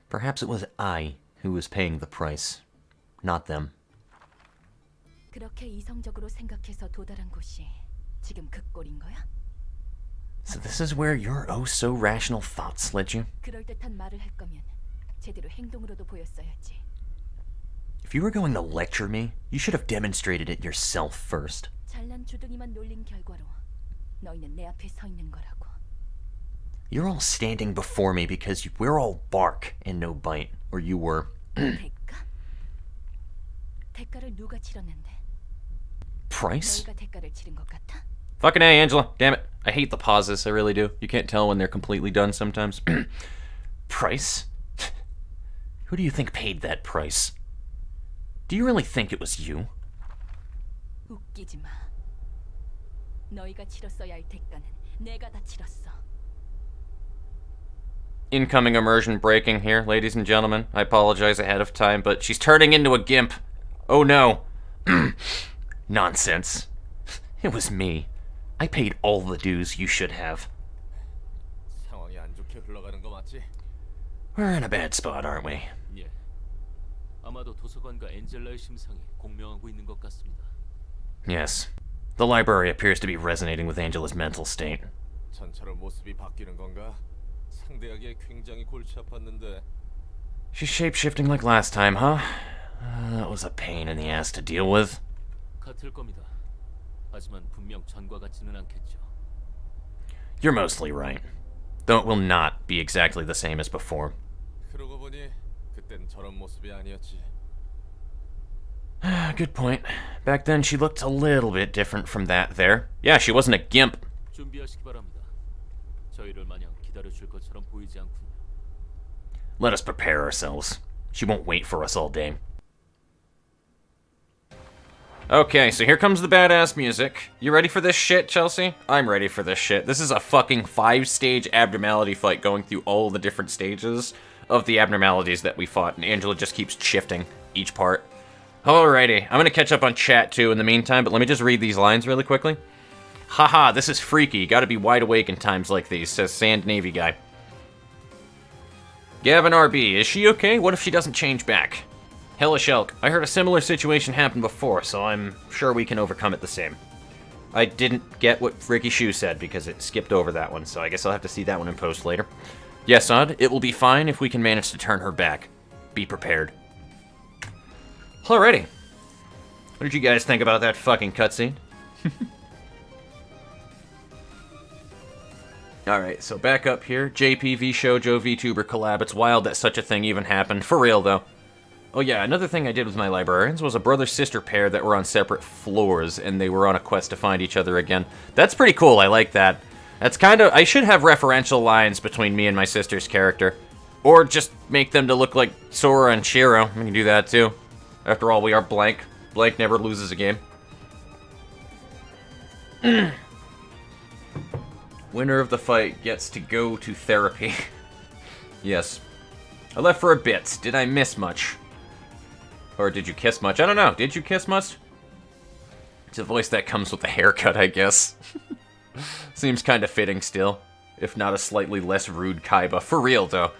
Perhaps it was I who was paying the price, not them. 그렇게 이성적으로 생각해서 도달한 곳이 지금 그 꼴인 거야? So this is where your oh-so-rational thoughts led you? 그럴듯한 말을 할 거면 제대로 행동으로도 보였어야지. If you were going to lecture me, you should have demonstrated it yourself first. 잘난 주둥이만 놀린 결과로 너희는 내 앞에 서 있는 거라고. You're all standing before me because we're all bark and no bite, or you were. 대가? 대가를 누가 치렀는데? Price? 너희가 대가를 치른 것 같아? Fucking A, Angela. Damn it. I hate the pauses, I really do. You can't tell when they're completely done sometimes. Price? Who do you think paid that price? Do you really think it was you? 웃기지 마. 너희가 치렀어야 할 대가는 내가 다 치렀어. Incoming immersion breaking here, ladies and gentlemen. I apologize ahead of time, but she's turning into a gimp. Oh no. Nonsense. It was me. I paid all the dues you should have. 상황이 안 좋게 흘러가는 거 맞지? We're in a bad spot, aren't we? 예. 아마도 도서관과 엔젤라의 심상이 공명하고 있는 것 같습니다. Yes. The library appears to be resonating with Angela's mental state. 전처럼 모습이 바뀌는 건가? 상대하기에 굉장히 골치 아팠는데. She's shape-shifting like last time, huh? That was a pain in the ass to deal with. 같을 겁니다. 하지만 분명 전과 같지는 않겠죠. You're mostly right. Though it will not be exactly the same as before. 그러고 보니 그땐 저런 모습이 아니었지. Good point. Back then she looked a little bit different from that there. Yeah, she wasn't a gimp. 준비하시기 바랍니다. 저희를 마냥 기다려줄 것처럼 보이지 않군요. Let us prepare ourselves. She won't wait for us all day. Okay, so here comes the badass music. You ready for this shit, Chelsea? I'm ready for this shit. This is a fucking 5-stage abnormality fight going through all the different stages of the abnormalities that we fought, and Angela just keeps shifting each part. Alrighty, I'm gonna catch up on chat too in the meantime, but let me just read these lines really quickly. Haha, this is freaky. Gotta be wide awake in times like these, says Sand Navy guy. Gavin RB, is she okay? What if she doesn't change back? Hellish Elk, I heard a similar situation happen before, so I'm sure we can overcome it the same. I didn't get what Ricky Shue said because it skipped over that one, so I guess I'll have to see that one in post later. Yes, Odd, it will be fine if we can manage to turn her back. Be prepared. Alrighty. What did you guys think about that fucking cutscene? Alright, so back up here. JPV Shoujo VTuber collab. It's wild that such a thing even happened. For real, though. Oh yeah, another thing I did with my librarians was a brother-sister pair that were on separate floors, and they were on a quest to find each other again. That's pretty cool, I like that. That's kind of... I should have referential lines between me and my sister's character. Or just make them to look like Sora and Shiro. We can do that, too. After all, we are Blank. Blank never loses a game. Winner of the fight gets to go to therapy. Yes. I left for a bit. Did I miss much? Or did you kiss much? I don't know. Did you kiss much? It's a voice that comes with a haircut, I guess. Seems kind of fitting still. If not a slightly less rude Kaiba. For real, though.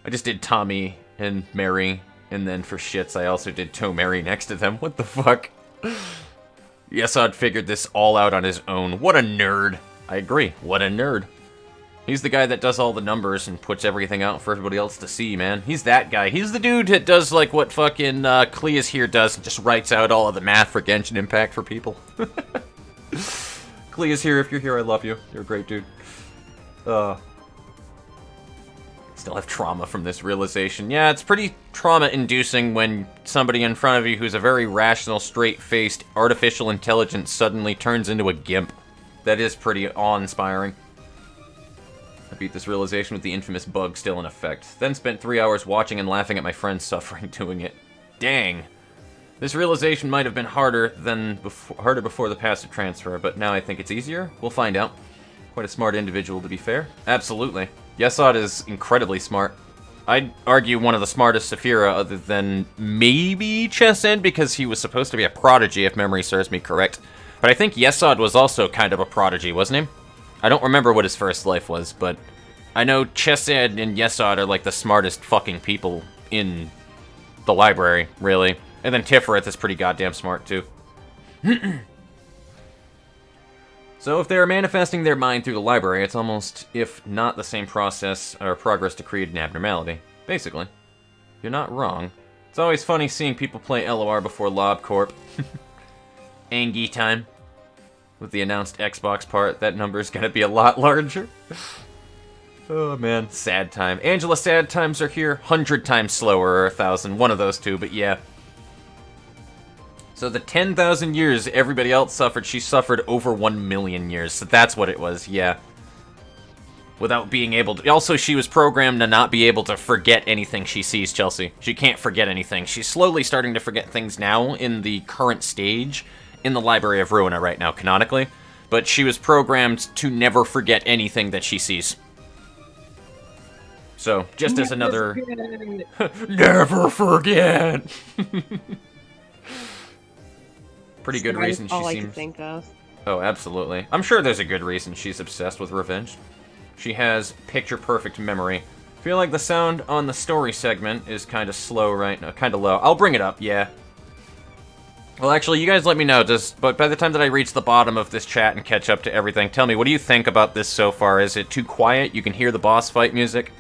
I just did Tommy and Mary. And then for shits, I also did Tomary next to them. What the fuck? Yesod figured this all out on his own. What a nerd. I agree. What a nerd. He's the guy that does all the numbers and puts everything out for everybody else to see, man. He's that guy. He's the dude that does, like, what fucking Cleus here does and just writes out all of the math for Genshin Impact for people. Cleus here, if you're here, I love you. You're a great dude. Still have trauma from this realization. Yeah, it's pretty trauma-inducing when somebody in front of you who's a very rational, straight-faced, artificial intelligence suddenly turns into a gimp. That is pretty awe-inspiring. I beat this realization with the infamous bug still in effect. Then spent 3 hours watching and laughing at my friends suffering doing it. Dang. This realization might have been harder before the passive transfer, but now I think it's easier. We'll find out. Quite a smart individual, to be fair. Absolutely. Yesod is incredibly smart. I'd argue one of the smartest Saphira, other than maybe Chesed, because he was supposed to be a prodigy, if memory serves me correct. But I think Yesod was also kind of a prodigy, wasn't he? I don't remember what his first life was, but I know Chesed and Yesod are like the smartest fucking people in the library, really. And then Tiferet is pretty goddamn smart, too. So if they're manifesting their mind through the library, it's almost, if not the same process or progress to create an abnormality. Basically. You're not wrong. It's always funny seeing people play LOR before LobCorp. Angie time. With the announced Xbox part, that number's gonna be a lot larger. Oh man, sad time. Angela, sad times are here. 100 times slower, or 1,000. One of those two, but yeah. So the 10,000 years everybody else suffered, she suffered over 1 million years. So that's what it was, yeah. Without being able to... Also, she was programmed to not be able to forget anything she sees, Chelsea. She can't forget anything. She's slowly starting to forget things now in the current stage in the Library of Ruina right now, canonically. But she was programmed to never forget anything that she sees. So, just as another... Never forget! Pretty good reason she all I seems... can think of. Oh, absolutely. I'm sure there's a good reason she's obsessed with revenge. She has picture-perfect memory. Feel like the sound on the story segment is kind of slow right now. Kind of low. I'll bring it up, yeah. Well, actually, you guys let me know. But by the time that I reach the bottom of this chat and catch up to everything, tell me, what do you think about this so far? Is it too quiet? You can hear the boss fight music?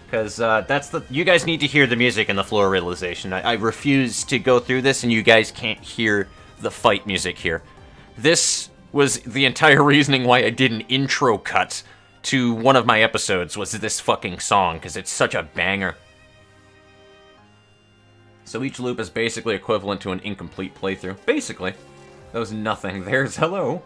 Because that's the... You guys need to hear the music in the floor realization. I refuse to go through this and you guys can't hear the fight music here. This was the entire reasoning why I did an intro cut to one of my episodes, was this fucking song, because it's such a banger. So each loop is basically equivalent to an incomplete playthrough. Basically. That was nothing. There's hello.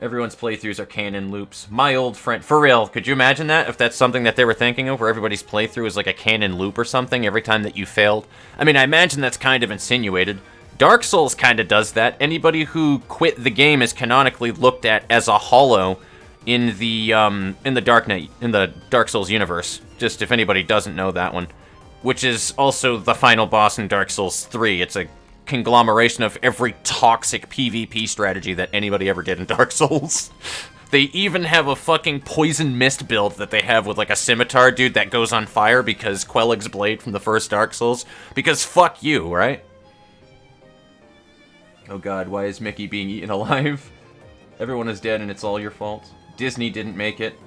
Everyone's playthroughs are canon loops. My old friend... For real, could you imagine that? If that's something that they were thinking of, where everybody's playthrough is like a canon loop or something every time that you failed? I mean, I imagine that's kind of insinuated. Dark Souls kind of does that. Anybody who quit the game is canonically looked at as a hollow in the Dark Souls universe. Just if anybody doesn't know that one. Which is also the final boss in Dark Souls 3. It's a conglomeration of every toxic PvP strategy that anybody ever did in Dark Souls. They even have a fucking poison mist build that they have with like a scimitar dude that goes on fire because Quellig's blade from the first Dark Souls. Because fuck you, right? Oh god, why is Mickey being eaten alive? Everyone is dead and it's all your fault. Disney didn't make it.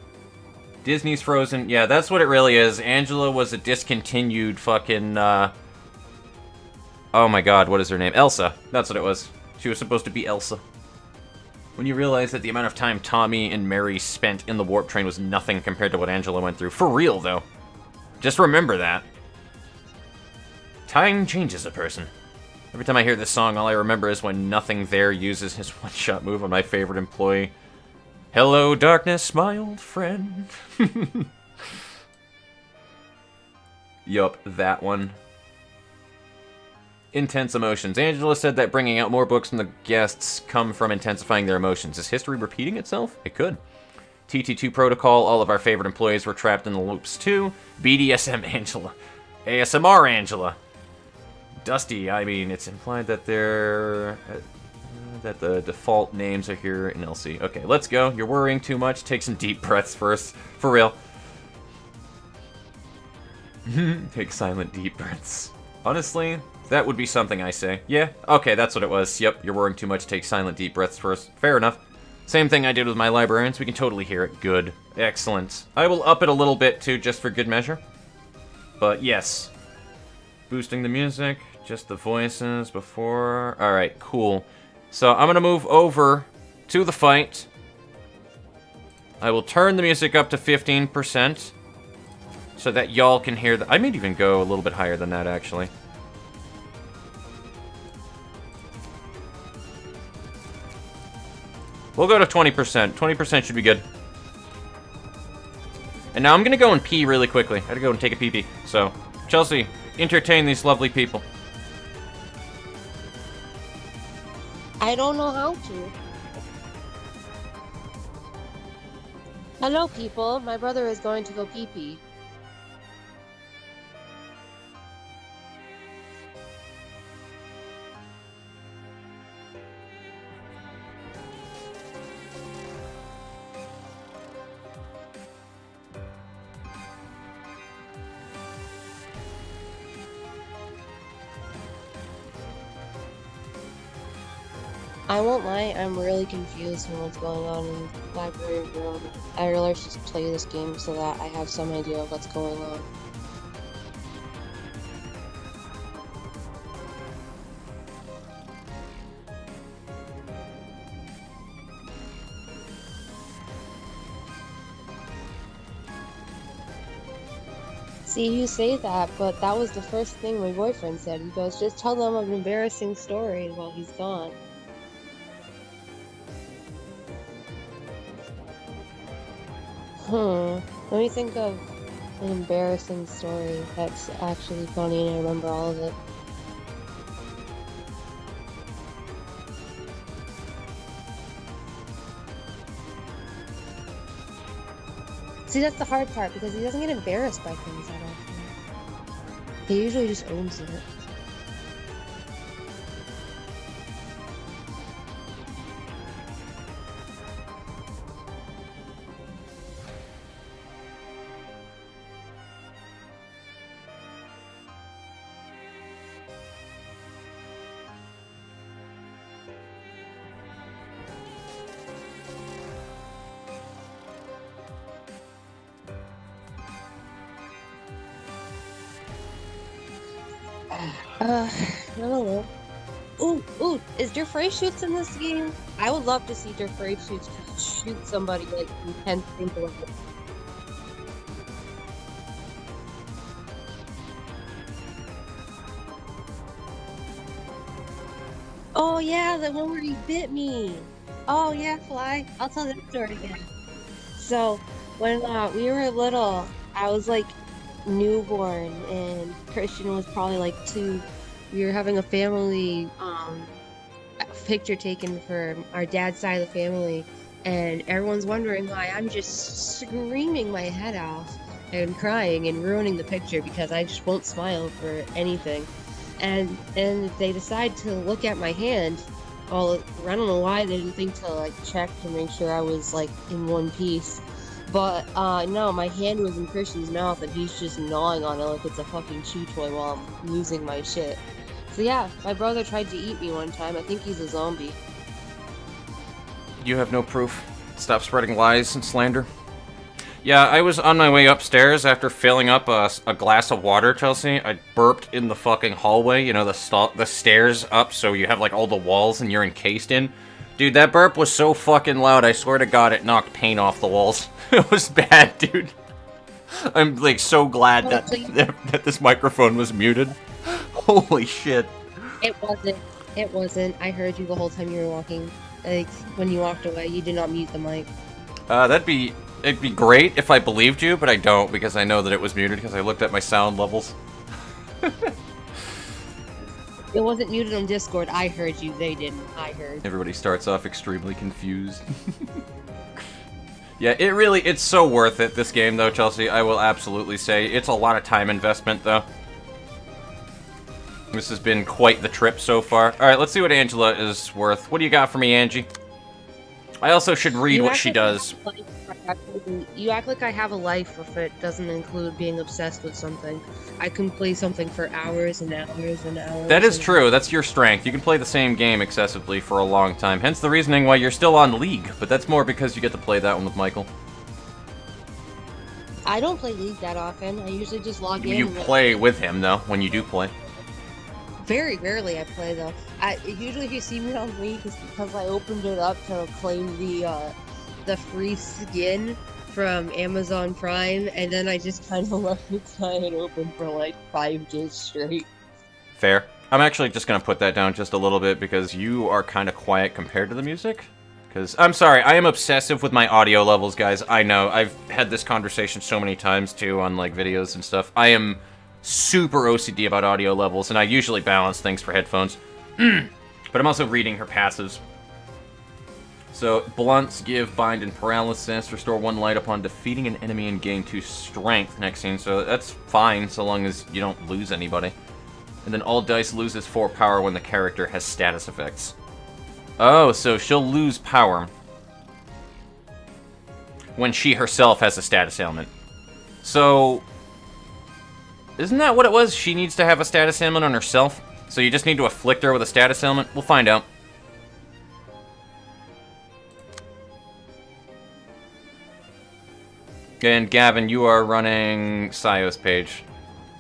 Disney's frozen. Yeah, that's what it really is. Angela was a discontinued fucking, oh my god, what is her name? Elsa. That's what it was. She was supposed to be Elsa. When you realize that the amount of time Tommy and Mary spent in the warp train was nothing compared to what Angela went through. For real, though. Just remember that. Time changes a person. Every time I hear this song, all I remember is when Nothing There uses his one-shot move on my favorite employee. Hello, darkness, my old friend. Yup, that one. Intense emotions. Angela said that bringing out more books from the guests come from intensifying their emotions. Is history repeating itself? It could. TT2 Protocol, all of our favorite employees were trapped in the loops too. BDSM Angela. ASMR Angela. Dusty, I mean, it's implied that they're... that the default names are here in LC. Okay, let's go. You're worrying too much. Take some deep breaths first. For real. Take silent deep breaths. Honestly, that would be something I say. Yeah, okay, that's what it was. Yep, you're worrying too much. Take silent deep breaths first. Fair enough. Same thing I did with my librarians. We can totally hear it. Good. Excellent. I will up it a little bit, too, just for good measure. But, yes. Boosting the music. Just the voices before... Alright, cool. So, I'm gonna move over to the fight. I will turn the music up to 15%. So that y'all can hear the... I may even go a little bit higher than that, actually. We'll go to 20%. 20% should be good. And now I'm gonna go and pee really quickly. I gotta go and take a pee-pee. So, Chelsea, entertain these lovely people. I don't know how to. Hello, people. My brother is going to go pee-pee. I won't lie, I'm really confused on what's going on in the library room. I really should just play this game so that I have some idea of what's going on. See, you say that, but that was the first thing my boyfriend said. He goes, just tell them an embarrassing story while he's gone. Let me think of an embarrassing story that's actually funny and I remember all of it. See, that's the hard part, because he doesn't get embarrassed by things that often. He usually just owns it. I don't know. Ooh, is Jeffrey shoots in this game? I would love to see Jeffrey shoots shoot somebody like intense things like it. Oh yeah, the one where he bit me. Oh yeah, Fly. I'll tell that story again. So, when we were little, I was like newborn and Christian was probably like 2. We were having a family picture taken for our dad's side of the family, and everyone's wondering why I'm just screaming my head off and crying and ruining the picture because I just won't smile for anything. And they decide to look at my hand. Well, I don't know why they didn't think to like check to make sure I was like in one piece. But no, my hand was in Christian's mouth and he's just gnawing on it like it's a fucking chew toy while I'm losing my shit. So yeah, my brother tried to eat me one time. I think he's a zombie. You have no proof. Stop spreading lies and slander. Yeah, I was on my way upstairs after filling up a glass of water, Chelsea. I burped in the fucking hallway, you know, the stairs up so you have like all the walls and you're encased in. Dude, that burp was so fucking loud, I swear to God it knocked paint off the walls. It was bad, dude. I'm like so glad that this microphone was muted. Holy shit. It wasn't. I heard you the whole time you were walking. Like, when you walked away, you did not mute the mic. It'd be great if I believed you, but I don't because I know that it was muted because I looked at my sound levels. It wasn't muted on Discord. I heard you. They didn't. I heard. Everybody starts off extremely confused. Yeah, it's so worth it, this game, though, Chelsea. I will absolutely say. It's a lot of time investment, though. This has been quite the trip so far. Alright, let's see what Angela is worth. What do you got for me, Angie? I also should read what she does. You act like I have a life if it doesn't include being obsessed with something. I can play something for hours and hours and hours. That is true. That's your strength. You can play the same game excessively for a long time. Hence the reasoning why you're still on League. But that's more because you get to play that one with Michael. I don't play League that often. I usually just log in. You play with him, though, when you do play. Very rarely I play, though. Usually if you see me on League, it's because I opened it up to claim the free skin from Amazon Prime, and then I just kind of left the client open for like 5 days straight. Fair. I'm actually just going to put that down just a little bit because you are kind of quiet compared to the music. Because, I'm sorry, I am obsessive with my audio levels, guys. I know. I've had this conversation so many times, too, on like videos and stuff. I am super OCD about audio levels, and I usually balance things for headphones. But I'm also reading her passives. So, blunts give bind and paralysis, restore 1 light upon defeating an enemy and gain 2 strength next scene, so that's fine so long as you don't lose anybody. And then all dice loses 4 power when the character has status effects. Oh, so she'll lose power when she herself has a status ailment. So, isn't that what it was? She needs to have a status ailment on herself? So you just need to afflict her with a status ailment? We'll find out. And Gavin, you are running Sios page.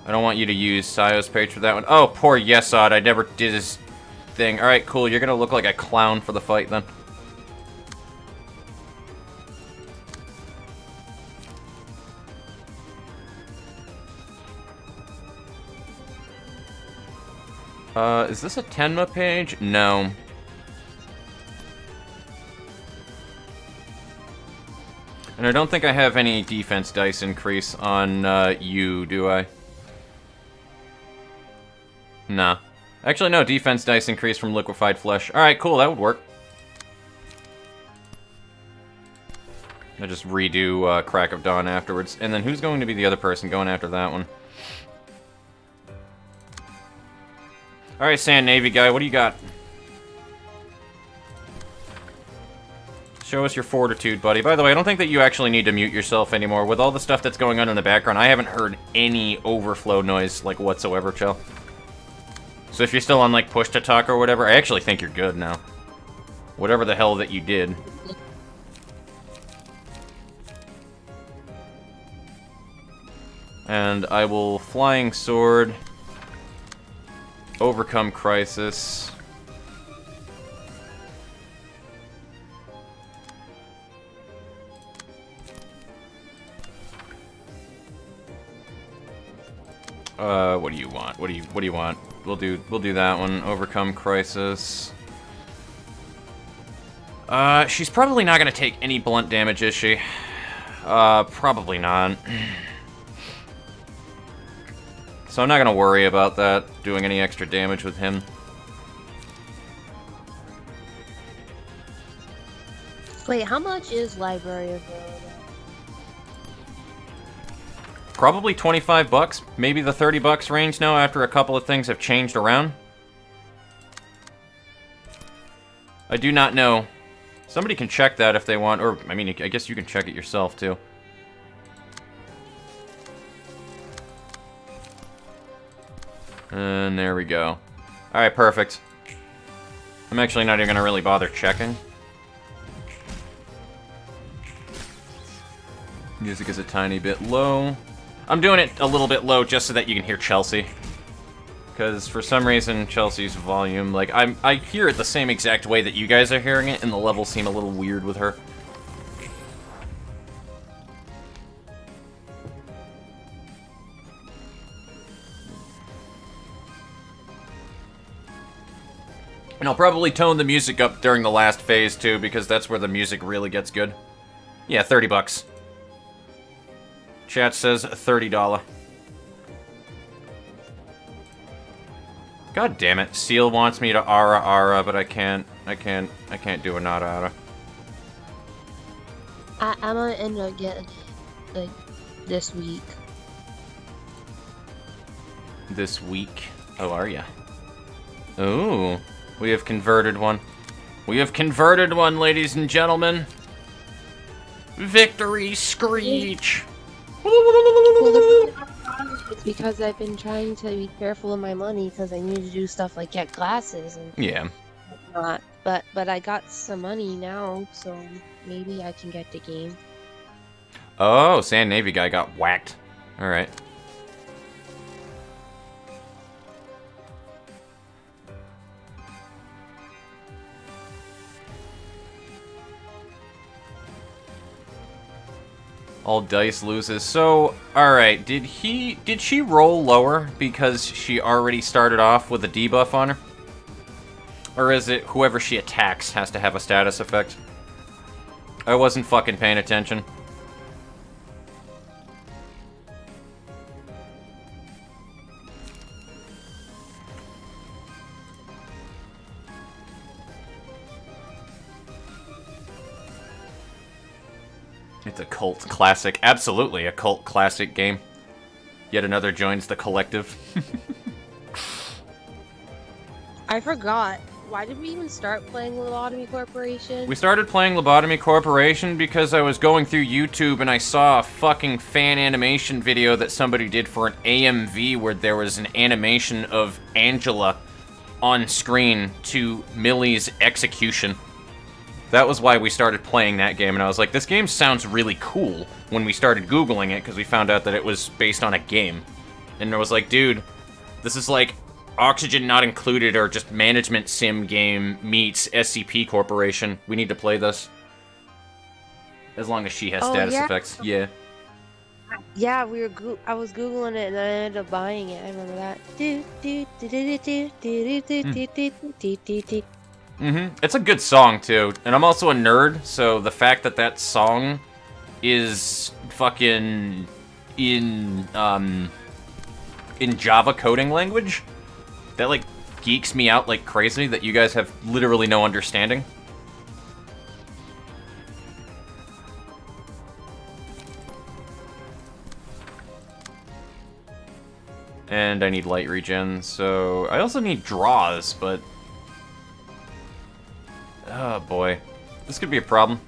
I don't want you to use Sios page for that one. Oh, poor Yesod. I never did his thing. Alright, cool. You're gonna look like a clown for the fight then. Is this a Tenma page? No. And I don't think I have any defense dice increase on you, do I? Nah. Actually, no, defense dice increase from liquefied flesh. Alright, cool, that would work. I'll just redo Crack of Dawn afterwards. And then who's going to be the other person going after that one? Alright, Sand Navy guy, what do you got? Show us your fortitude, buddy. By the way, I don't think that you actually need to mute yourself anymore. With all the stuff that's going on in the background, I haven't heard any overflow noise, like, whatsoever, Chell. So if you're still on, like, push to talk or whatever, I actually think you're good now. Whatever the hell that you did. And I will Flying Sword... Overcome Crisis. What do you want? What do you want? We'll do that one. Overcome Crisis. She's probably not gonna take any blunt damage, is she? Probably not. So I'm not gonna worry about that, doing any extra damage with him. Wait, how much is Library of Ruina? Probably 25 bucks, maybe the 30 bucks range now after a couple of things have changed around. I do not know. Somebody can check that if they want, or, I mean, I guess you can check it yourself, too. And there we go. Alright, perfect. I'm actually not even gonna really bother checking. Music is a tiny bit low. I'm doing it a little bit low just so that you can hear Chelsea. Because for some reason, Chelsea's volume, like, I hear it the same exact way that you guys are hearing it, and the levels seem a little weird with her. And I'll probably tone the music up during the last phase, too, because that's where the music really gets good. Yeah, 30 bucks. Chat says $30. God damn it. Seal wants me to Ara, but I can't do a not Ara. I'm gonna end up getting it, like, this week. This week? Oh, are ya? Ooh. We have converted one. We have converted one, ladies and gentlemen. Victory screech! It's because I've been trying to be careful of my money because I need to do stuff like get glasses and Yeah. whatnot. But I got some money now, so maybe I can get the game. Oh, Sand Navy guy got whacked. Alright. All dice loses. So, alright, did she roll lower because she already started off with a debuff on her? Or is it whoever she attacks has to have a status effect? I wasn't fucking paying attention. It's a cult classic. Absolutely a cult classic game. Yet another joins the collective. I forgot. Why did we even start playing Lobotomy Corporation? We started playing Lobotomy Corporation because I was going through YouTube and I saw a fucking fan animation video that somebody did for an AMV where there was an animation of Angela on screen to Millie's execution. That was why we started playing that game, and I was like, this game sounds really cool when we started Googling it, because we found out that it was based on a game. And I was like, dude, this is like Oxygen Not Included or just management sim game meets SCP Corporation. We need to play this. As long as she has status effects. Yeah. Yeah, I was googling it and I ended up buying it. I remember that. It's a good song, too. And I'm also a nerd, so the fact that that song is fucking in Java coding language, that, like, geeks me out like crazy that you guys have literally no understanding. And I need light regen, so I also need draws, but oh boy, this could be a problem.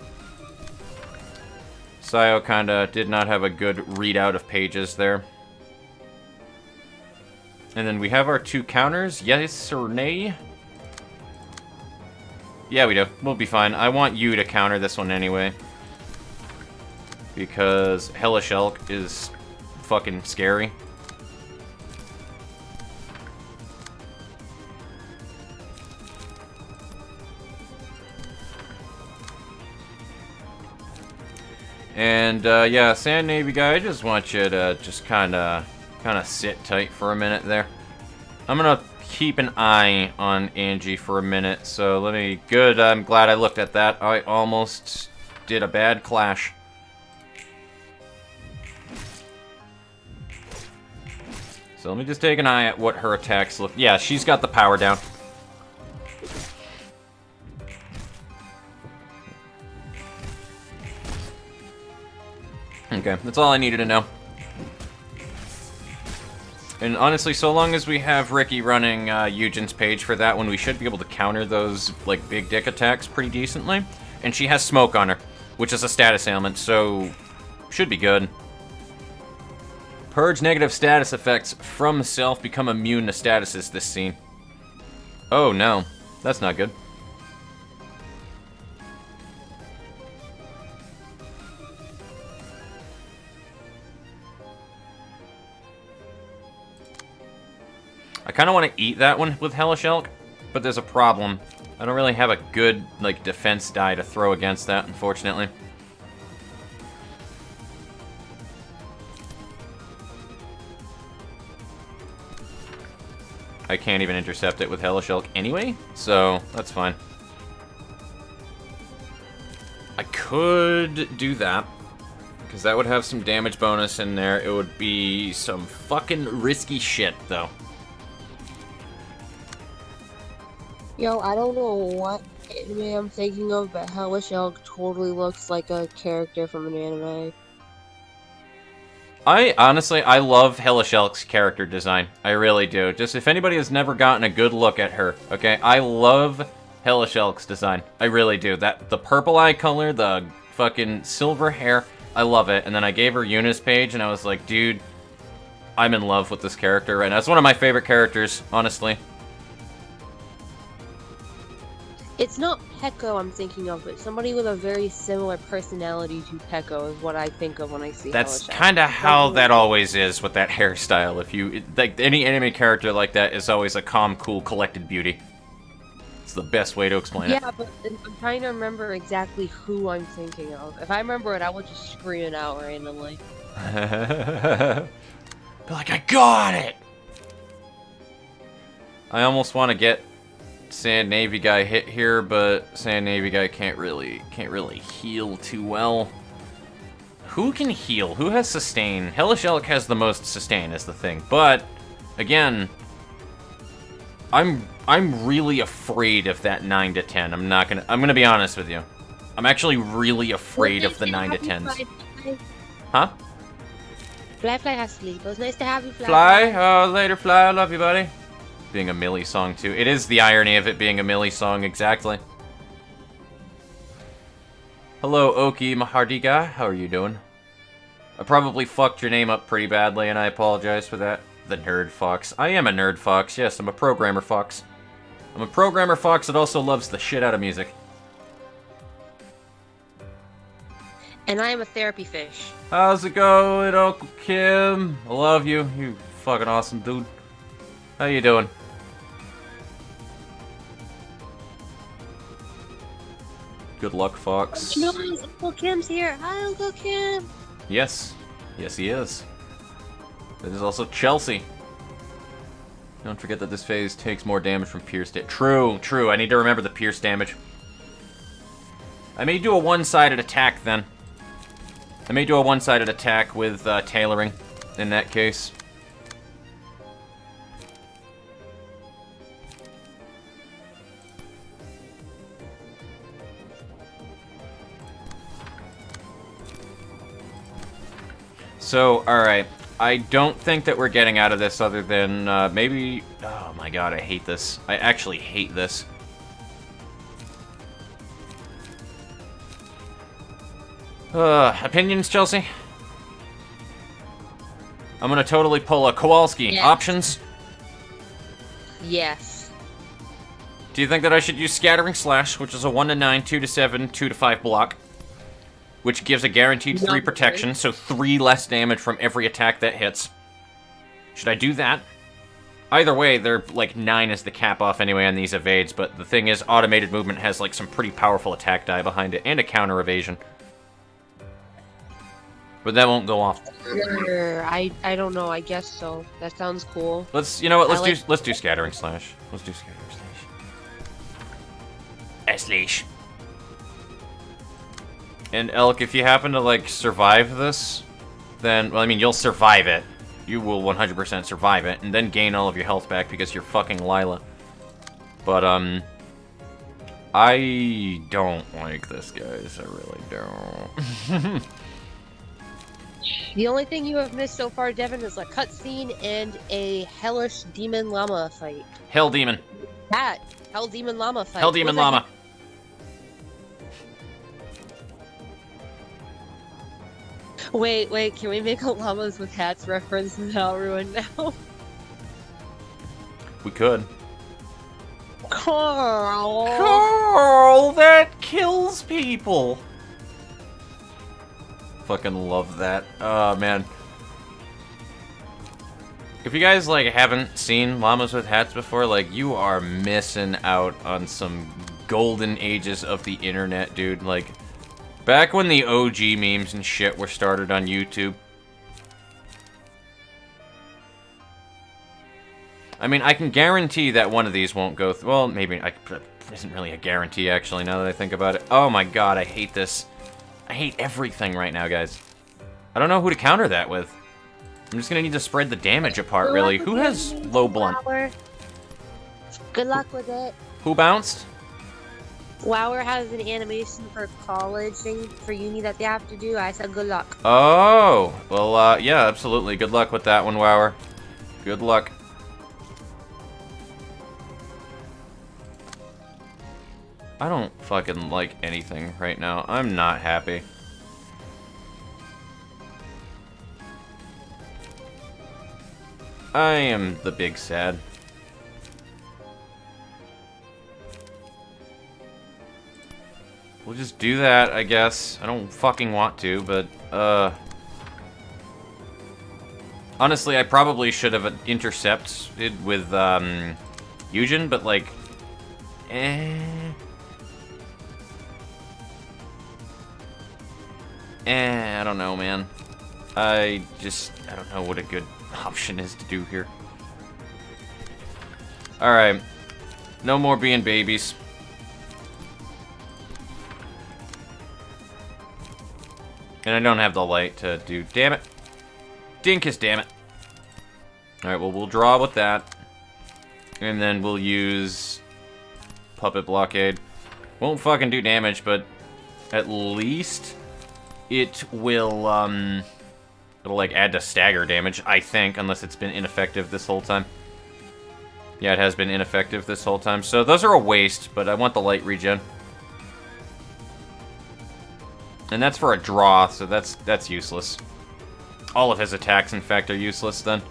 Sayo kinda did not have a good readout of pages there. And then we have our 2 counters, yes or nay? Yeah, we do. We'll be fine. I want you to counter this one anyway. Because Hellish Elk is fucking scary. And, yeah, Sand Navy guy, I just want you to just kinda sit tight for a minute there. I'm gonna keep an eye on Angie for a minute, so let me... Good, I'm glad I looked at that. I almost did a bad clash. So let me just take an eye at what her attacks look... Yeah, she's got the power down. Okay, that's all I needed to know. And honestly, so long as we have Ricky running Eugen's page for that one, we should be able to counter those, like, big dick attacks pretty decently. And she has smoke on her, which is a status ailment, so should be good. Purge negative status effects from self, become immune to statuses this scene. Oh no, that's not good. I kind of want to eat that one with Hellish Elk, but there's a problem. I don't really have a good, like, defense die to throw against that, unfortunately. I can't even intercept it with Hellish Elk anyway, so that's fine. I could do that, because that would have some damage bonus in there. It would be some fucking risky shit, though. Yo, I don't know what anime I'm thinking of, but Hellish Elk totally looks like a character from an anime. I love Hellish Elk's character design. I really do. Just if anybody has never gotten a good look at her, okay? I love Hellish Elk's design. I really do. The purple eye color, the fucking silver hair, I love it. And then I gave her Eunice page, and I was like, dude, I'm in love with this character right now. It's one of my favorite characters, honestly. It's not Peko I'm thinking of, but somebody with a very similar personality to Peko is what I think of when I see That's Hellish Elk. kind of how that always is with that hairstyle. If you like any anime character like that is always a calm, cool, collected beauty. It's the best way to explain it. Yeah, but I'm trying to remember exactly who I'm thinking of. If I remember it, I would just scream it out randomly. Be like, I got it! I almost want to get Sand Navy guy hit here, but Sand Navy guy can't really heal too well. Who can heal? Who has sustain? Hellish Elk has the most sustain is the thing. But again, I'm really afraid of that 9 to 10. I'm gonna be honest with you. I'm actually really afraid of the 9 to 10s. Huh? Fly has to leave. It was nice to have you, Fly. Fly? Oh, later, Fly. I love you, buddy. Being a Millie song, too. It is the irony of it being a Millie song, exactly. Hello, Oki Mahardiga. How are you doing? I probably fucked your name up pretty badly, and I apologize for that. The Nerd Fox. I am a Nerd Fox, yes, I'm a programmer fox. I'm a programmer fox that also loves the shit out of music. And I am a therapy fish. How's it going, Uncle Kim? I love you. You fucking awesome dude. How you doing? Good luck, Fox. No, Uncle Kim's here. Hi, Uncle Kim. Yes. Yes, he is. There's also Chelsea. Don't forget that this phase takes more damage from pierce damage. True, true. I need to remember the pierce damage. I may do a one-sided attack then. I may do a one-sided attack with tailoring in that case. So, alright. I don't think that we're getting out of this other than maybe... Oh my god, I hate this. I actually hate this. Opinions, Chelsea? I'm gonna totally pull a Kowalski. Yeah. Options? Yes. Do you think that I should use Scattering Slash, which is a 1 to 9, 2 to 7, 2 to 5 block? Which gives a guaranteed 3 No. protection, so 3 less damage from every attack that hits. Should I do that? Either way, they're like 9 is the cap off anyway on these evades, but the thing is, automated movement has like some pretty powerful attack die behind it, and a counter evasion. But that won't go off. Sure. I don't know. I guess so. That sounds cool. Let's, you know what? I Let's do Scattering Slash. Let's do Scattering Slash. Slash. And Elk, if you happen to like survive this, then well, I mean, you'll survive it. You will 100% survive it, and then gain all of your health back because you're fucking Lila. But I don't like this, guys. I really don't. The only thing you have missed so far, Devin, is a cutscene and a hellish demon llama fight. Hell Demon. That hell demon llama fight. Hell Demon What the Llama. heck? Wait, can we make a llamas with hats reference now, Ruin now? We could. Carl! Carl, that kills people. Fucking love that. Oh, man. If you guys, like, haven't seen llamas with hats before, like, you are missing out on some golden ages of the internet, dude. Like, back when the OG memes and shit were started on YouTube. I mean, I can guarantee that one of these won't go through. Well, maybe. It isn't really a guarantee, actually, now that I think about it. Oh my god, I hate this. I hate everything right now, guys. I don't know who to counter that with. I'm just gonna need to spread the damage apart, really. Who has low blunt? Good luck with it. Who bounced? Wower has an animation for college thing for uni that they have to do. I said good luck. Oh, well, yeah, absolutely. Good luck with that one, Wower. Good luck. I don't fucking like anything right now. I'm not happy. I am the big sad. We'll just do that, I guess. I don't fucking want to, but, honestly, I probably should have intercepted with, Eugen, but, like, I don't know, man. I don't know what a good option is to do here. Alright. No more being babies. And I don't have the light to do. Damn it. Dinkus, damn it. Alright, well, we'll draw with that. And then we'll use Puppet Blockade. Won't fucking do damage, but at least it will, it'll, like, add to stagger damage, I think, unless it's been ineffective this whole time. Yeah, it has been ineffective this whole time. So those are a waste, but I want the light regen. And that's for a draw, so that's useless. All of his attacks, in fact, are useless then.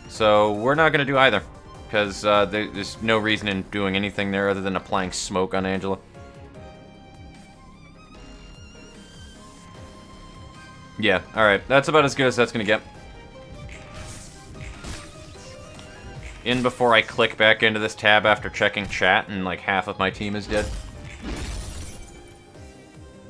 So we're not going to do either, because there's no reason in doing anything there other than applying smoke on Angela. Yeah, alright. That's about as good as that's gonna get. In before I click back into this tab after checking chat, and like half of my team is dead.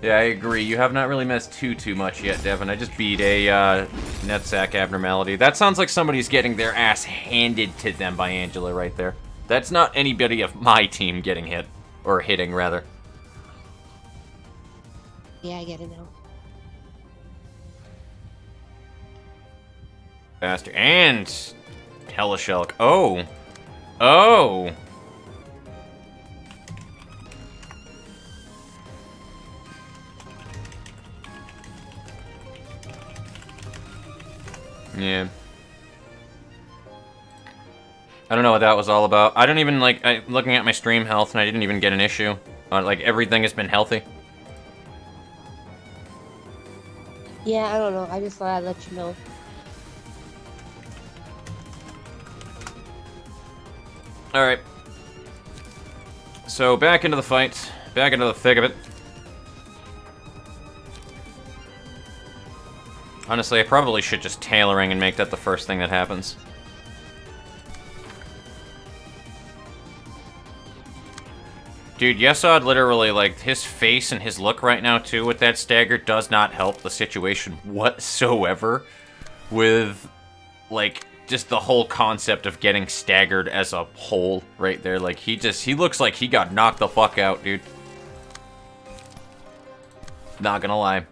Yeah, I agree. You have not really messed too much yet, Devin. I just beat a netsack abnormality. That sounds like somebody's getting their ass handed to them by Angela right there. That's not anybody of my team getting hit. Or hitting, rather. Yeah, I get it now. Faster. And Helishulk. Oh. Oh. Yeah. I don't know what that was all about. I don't even, like, looking at my stream health, and I didn't even get an issue. Like, everything has been healthy. Yeah, I don't know. I just thought I'd let you know. Alright. So, back into the fight. Back into the thick of it. Honestly, I probably should just tailoring and make that the first thing that happens. Dude, Yesod literally, like, his face and his look right now, too, with that stagger does not help the situation whatsoever with, like, just the whole concept of getting staggered as a whole right there. Like, he looks like he got knocked the fuck out, dude. Not gonna lie.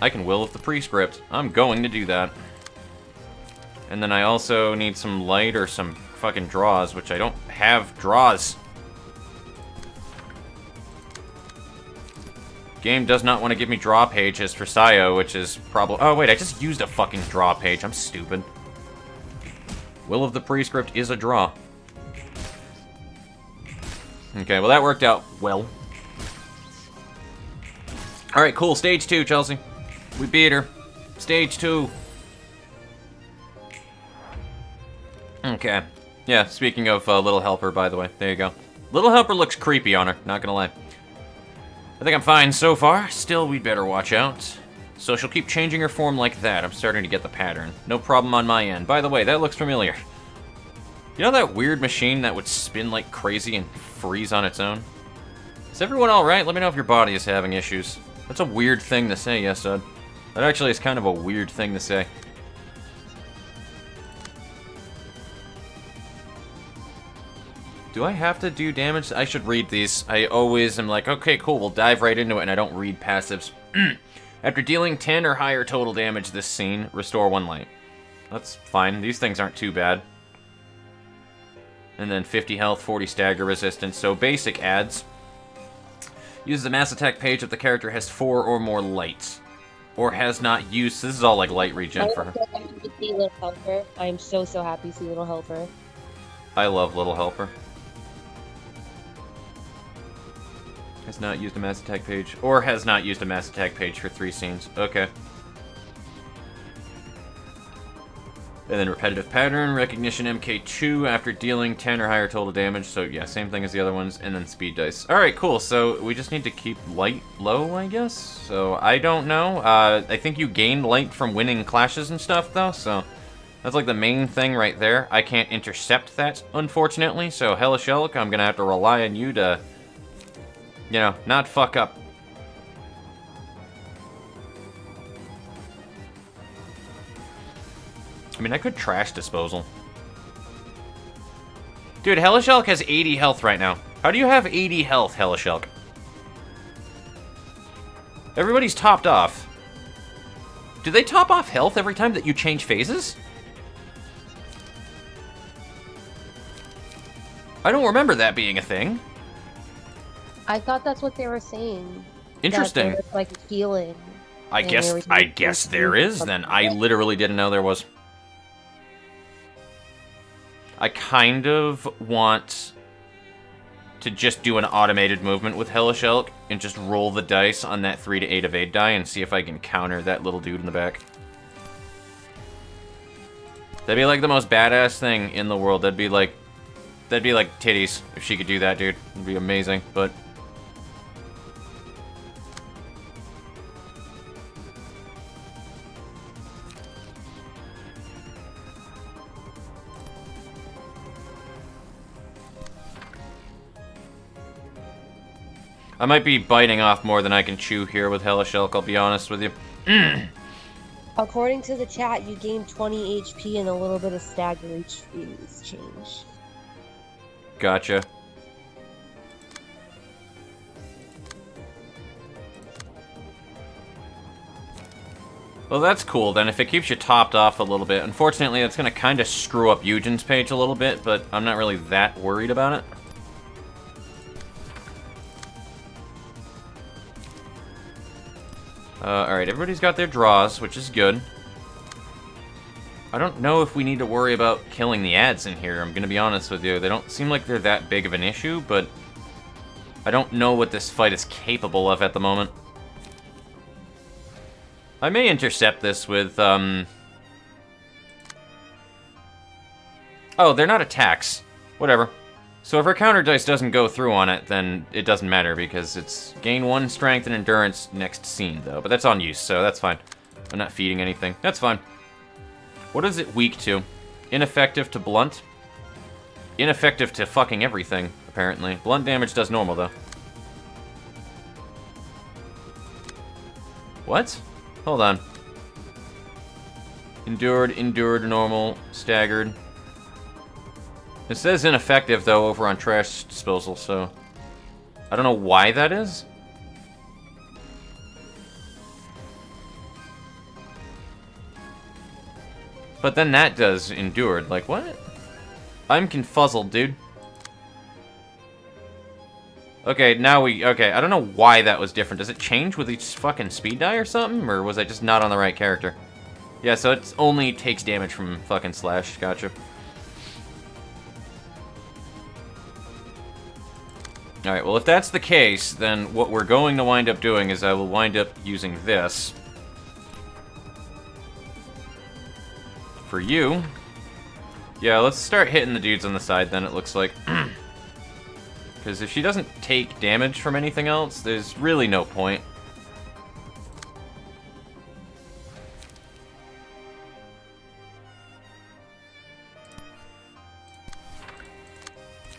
I can will of the prescript. I'm going to do that. And then I also need some light or some fucking draws, which I don't have draws. Game does not want to give me draw pages for Sayo, which is probably... Oh, wait, I just used a fucking draw page. I'm stupid. Will of the prescript is a draw. Okay, well, that worked out well. Alright, cool. Stage 2, Chelsea. We beat her. Stage 2. Okay. Yeah, speaking of Little Helper, by the way. There you go. Little Helper looks creepy on her, not gonna lie. I think I'm fine so far. Still, we'd better watch out. So she'll keep changing her form like that. I'm starting to get the pattern. No problem on my end. By the way, that looks familiar. You know that weird machine that would spin like crazy and freeze on its own? Is everyone alright? Let me know if your body is having issues. That's a weird thing to say, yes, Ed. That actually is kind of a weird thing to say. Do I have to do damage? I should read these. I always am like, okay, cool, we'll dive right into it, and I don't read passives. After dealing 10 or higher total damage this scene, restore 1 light. That's fine. These things aren't too bad. And then 50 health, 40 stagger resistance. So basic adds. Use the mass attack page if the character has 4 or more lights. Or has not used... This is all like light regen for her. I'm so happy to see Little Helper. I'm so happy to see Little Helper. I love Little Helper. Has not used a mass attack page. Or has not used a mass attack page for 3 scenes. Okay. And then repetitive pattern, recognition MK2 after dealing 10 or higher total damage. So yeah, same thing as the other ones. And then speed dice. Alright, cool. So we just need to keep light low, I guess. So I don't know. I think you gain light from winning clashes and stuff, though. So that's like the main thing right there. I can't intercept that, unfortunately. So Helishulk, I'm going to have to rely on you to... You know, not fuck up. I mean, I could trash disposal. Dude, Helishulk has 80 health right now. How do you have 80 health, Helishulk? Everybody's topped off. Do they top off health every time that you change phases? I don't remember that being a thing. I thought that's what they were saying. Interesting. That there was, like, healing. I guess there is then. I literally didn't know there was. I kind of want to just do an automated movement with Helishulk and just roll the dice on that 3 to 8 evade die and see if I can counter that little dude in the back. That'd be like the most badass thing in the world. That'd be like titties if she could do that, dude. It'd be amazing, but I might be biting off more than I can chew here with Hellish Elk, I'll be honest with you. According to the chat, you gain 20 HP and a little bit of stagger HP is changed. Gotcha. Well, that's cool then, if it keeps you topped off a little bit. Unfortunately, that's going to kind of screw up Eugen's page a little bit, but I'm not really that worried about it. Alright, everybody's got their draws, which is good. I don't know if we need to worry about killing the ads in here, I'm gonna be honest with you. They don't seem like they're that big of an issue, but I don't know what this fight is capable of at the moment. I may intercept this with, Oh, they're not attacks. Whatever. So if our counter dice doesn't go through on it, then it doesn't matter, because it's gain 1 strength and endurance next scene, though. But that's on use, so that's fine. I'm not feeding anything. That's fine. What is it weak to? Ineffective to blunt? Ineffective to fucking everything, apparently. Blunt damage does normal, though. What? Hold on. Endured, normal, staggered. It says ineffective, though, over on trash disposal, so... I don't know why that is. But then that does endured. Like, what? I'm confuzzled, dude. Okay, now we... Okay, I don't know why that was different. Does it change with each fucking speed die or something? Or was I just not on the right character? Yeah, so it only takes damage from fucking slash. Gotcha. Alright, well if that's the case, then what we're going to wind up doing is I will wind up using this. For you. Yeah, let's start hitting the dudes on the side then, it looks like. Because if she doesn't take damage from anything else, there's really no point.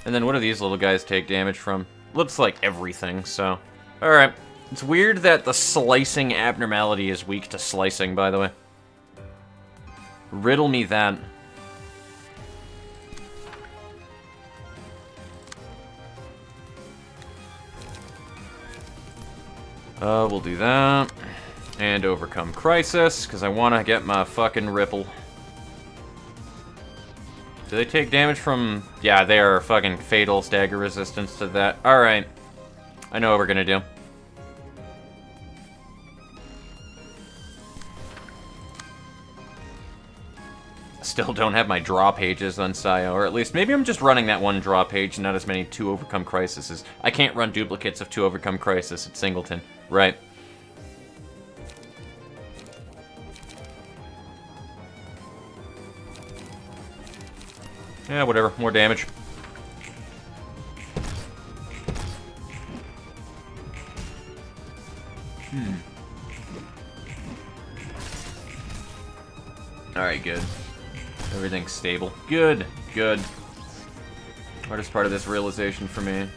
And then what do these little guys take damage from? Looks like everything, so... Alright. It's weird that the slicing abnormality is weak to slicing, by the way. Riddle me that. We'll do that. And overcome crisis, because I want to get my fucking ripple. Do they take damage from... Yeah, they are fucking fatal stagger resistance to that. Alright. I know what we're gonna do. Still don't have my draw pages on Sayo, or at least maybe I'm just running that one draw page, not as many 2 overcome crises. I can't run duplicates of 2 overcome crisis at Singleton. Right. Yeah, whatever. More damage. Alright, good. Everything's stable. Good, good. Hardest part of this realization for me.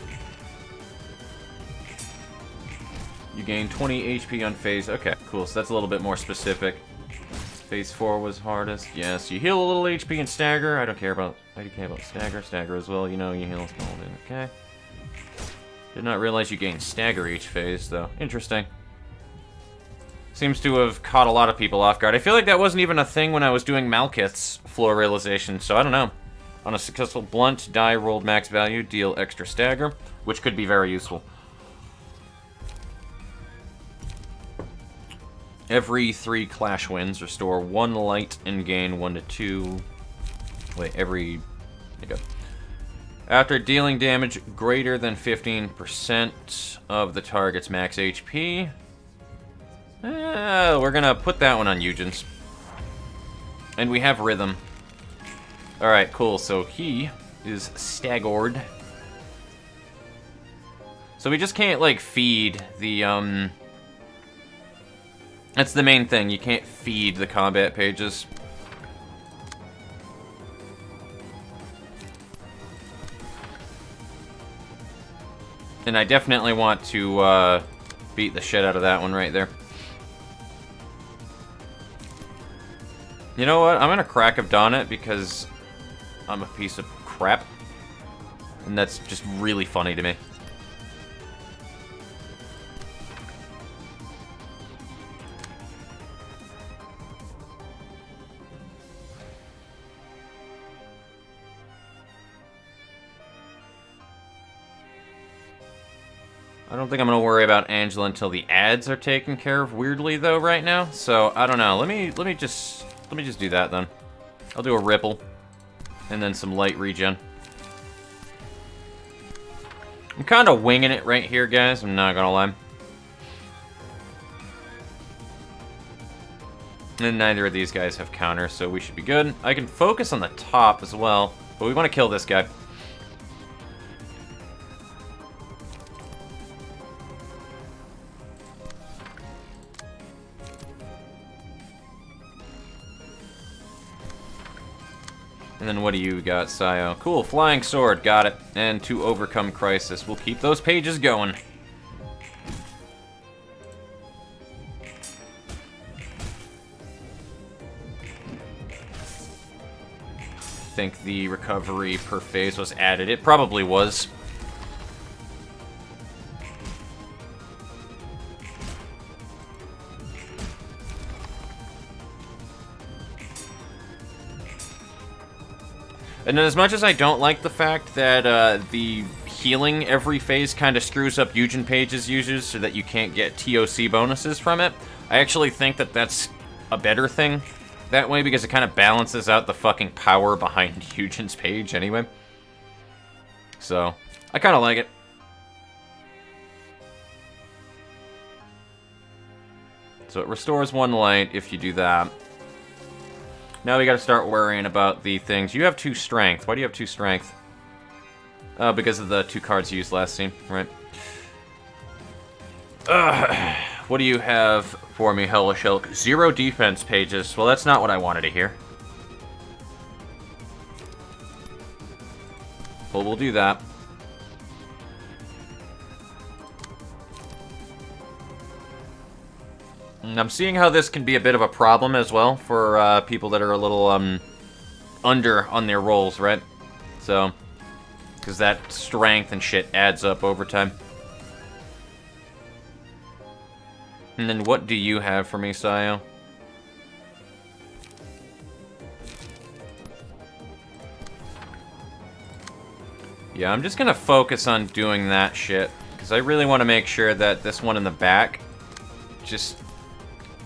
You gain 20 HP on phase. Okay, cool. So that's a little bit more specific. Phase 4 was hardest. Yes, you heal a little HP and stagger. I don't care about... I do care about stagger. Stagger as well. You know, you heal a small bit. Okay. Did not realize you gain stagger each phase, though. Interesting. Seems to have caught a lot of people off guard. I feel like that wasn't even a thing when I was doing Malkith's floor realization, so I don't know. On a successful blunt, die rolled max value, deal extra stagger, which could be very useful. Every 3 clash wins, restore 1 light and gain 1 to 2. Wait, every... There you go. After dealing damage greater than 15% of the target's max HP... we're gonna put that one on Eugen's. And we have rhythm. Alright, cool, so he is staggered. So we just can't, like, feed the, That's the main thing, you can't feed the combat pages. And I definitely want to beat the shit out of that one right there. You know what? I'm gonna Crack of Dawn it because I'm a piece of crap. And that's just really funny to me. I don't think I'm gonna worry about Angela until the ads are taken care of weirdly though right now. So I don't know. Let me just do that then. I'll do a ripple and then some light regen. I'm kind of winging it right here, guys. I'm not gonna lie. And neither of these guys have counter, so we should be good. I can focus on the top as well, but we want to kill this guy. And then what do you got, Sayo? Cool, Flying Sword, got it. And to overcome crisis. We'll keep those pages going. I think the recovery per phase was added. It probably was. And as much as I don't like the fact that the healing every phase kind of screws up Eugen Page's users so that you can't get TOC bonuses from it, I actually think that that's a better thing that way because it kind of balances out the fucking power behind Eugen's Page anyway. So, I kind of like it. So it restores 1 light if you do that. Now we gotta start worrying about the things. You have 2 strength. Why do you have 2 strength? Because of the 2 cards you used last scene, right? What do you have for me, Hellish Elk? 0 defense pages. Well, that's not what I wanted to hear. Well, we'll do that. And I'm seeing how this can be a bit of a problem as well for people that are a little under on their rolls, right? So, because that strength and shit adds up over time. And then what do you have for me, Sayo? Yeah, I'm just gonna focus on doing that shit, because I really want to make sure that this one in the back just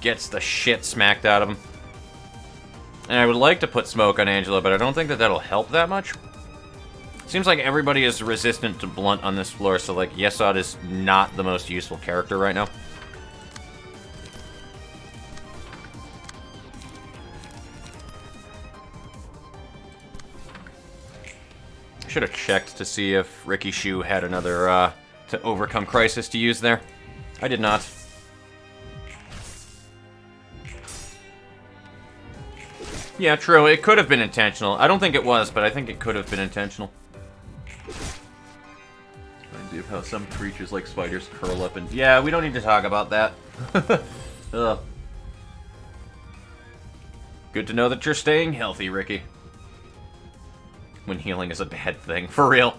gets the shit smacked out of him. And I would like to put smoke on Angela, but I don't think that that'll help that much. Seems like everybody is resistant to blunt on this floor, so like Yesod is not the most useful character right now. Should have checked to see if Ricky Shu had another to overcome crisis to use there. I did not. Yeah, true. It could have been intentional. I don't think it was, but I think it could have been intentional. Reminds me of how some creatures like spiders curl up and... Yeah, we don't need to talk about that. Ugh. Good to know that you're staying healthy, Ricky. When healing is a bad thing, for real.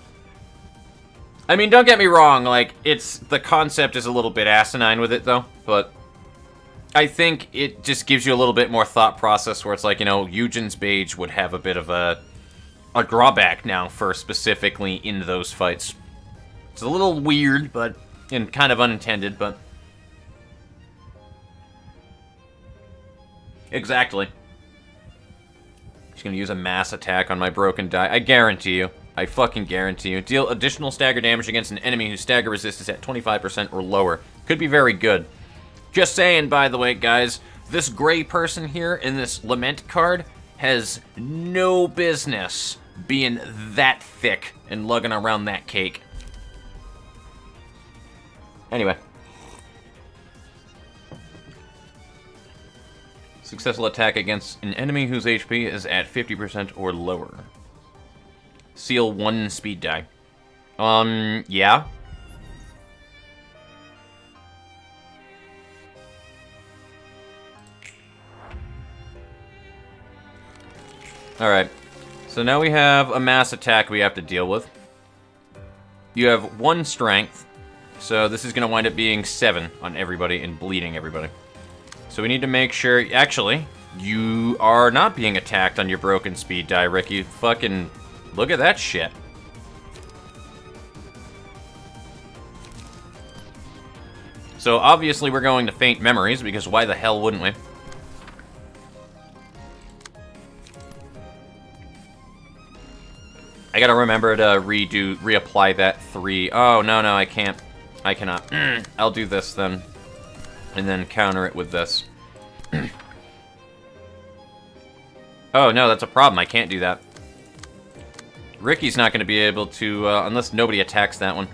I mean, don't get me wrong, like, it's... The concept is a little bit asinine with it, though, but... I think it just gives you a little bit more thought process where it's like, you know, Eugen's Page would have a bit of a drawback now for specifically in those fights. It's a little weird, but, and kind of unintended, but... Exactly. Just gonna use a mass attack on my broken die. I guarantee you. I fucking guarantee you. Deal additional stagger damage against an enemy whose stagger resist is at 25% or lower. Could be very good. Just saying, by the way, guys, this gray person here in this Lament card has no business being that thick and lugging around that cake. Anyway. Successful attack against an enemy whose HP is at 50% or lower. Seal 1 speed die. Yeah. Alright. So now we have a mass attack we have to deal with. You have 1 strength, so this is going to wind up being 7 on everybody and bleeding everybody. So we need to make sure... Actually, you are not being attacked on your broken speed die, Ricky. Fucking... Look at that shit. So obviously we're going to faint memories, because why the hell wouldn't we? I gotta remember to reapply that 3. Oh, no, I can't. I cannot. I'll do this then. And then counter it with this. Oh, no, that's a problem. I can't do that. Ricky's not gonna be able to, unless nobody attacks that one.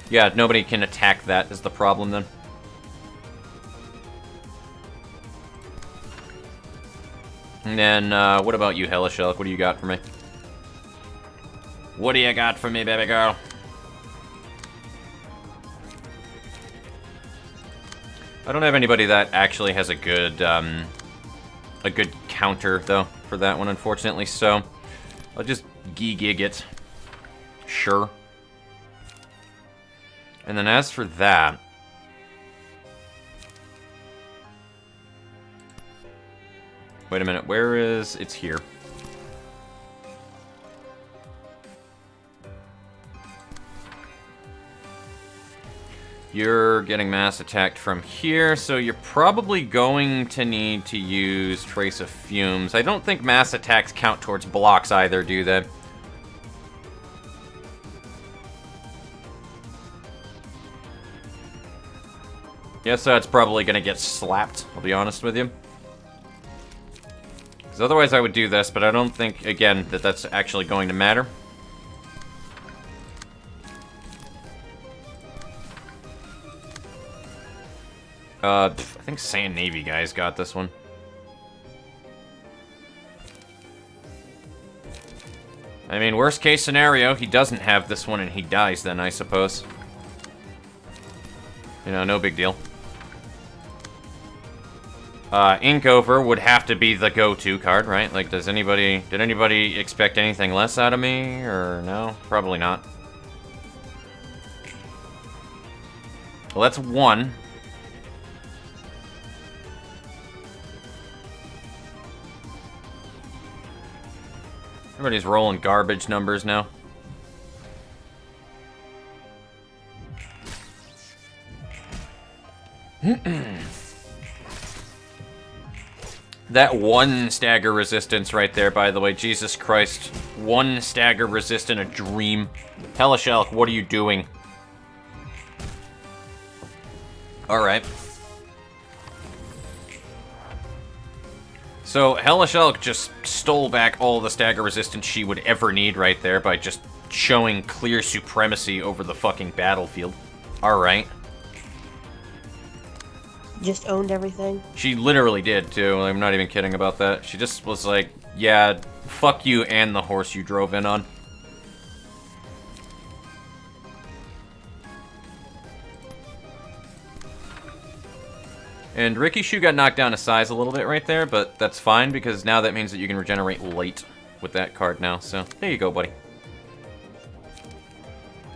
Yeah, nobody can attack that is the problem then. And then, what about you, Helishelic? What do you got for me? What do you got for me, baby girl? I don't have anybody that actually has a good counter, though, for that one, unfortunately, so I'll just gig it. Sure. And then as for that... Wait a minute, where is... It's here. You're getting mass attacked from here, so you're probably going to need to use Trace of Fumes. I don't think mass attacks count towards blocks either, do they? Yeah, so it's probably gonna get slapped, I'll be honest with you. Because otherwise I would do this, but I don't think, again, that that's actually going to matter. I think Sand Navy guys got this one. I mean, worst case scenario, he doesn't have this one and he dies then, I suppose. You know, no big deal. Inkover would have to be the go-to card, right? Like, did anybody expect anything less out of me, or no? Probably not. Well, that's 1. Everybody's rolling garbage numbers now. That 1 stagger resistance right there, by the way. Jesus Christ. 1 stagger resistant, a dream. Helishelic, what are you doing? Alright. So, Helishelic just stole back all the stagger resistance she would ever need right there by just showing clear supremacy over the fucking battlefield. Alright. Just owned everything. She literally did, too. I'm not even kidding about that. She just was like, yeah, fuck you and the horse you drove in on. And Ricky Shu got knocked down to size a little bit right there, but that's fine, because now that means that you can regenerate light with that card now, so there you go, buddy.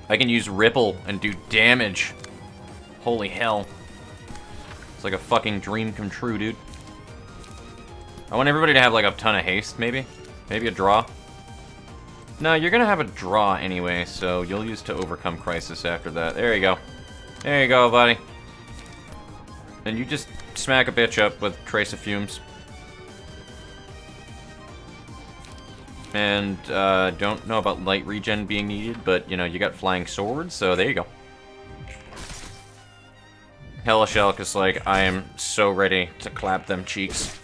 I can use Ripple and do damage. Holy hell. It's like a fucking dream come true, dude. I want everybody to have, like, a ton of haste, maybe? Maybe a draw? No, you're gonna have a draw anyway, so you'll use to overcome crisis after that. There you go. There you go, buddy. And you just smack a bitch up with Trace of Fumes. And, don't know about light regen being needed, but, you know, you got flying swords, so there you go. Helishelic is like, I am so ready to clap them cheeks.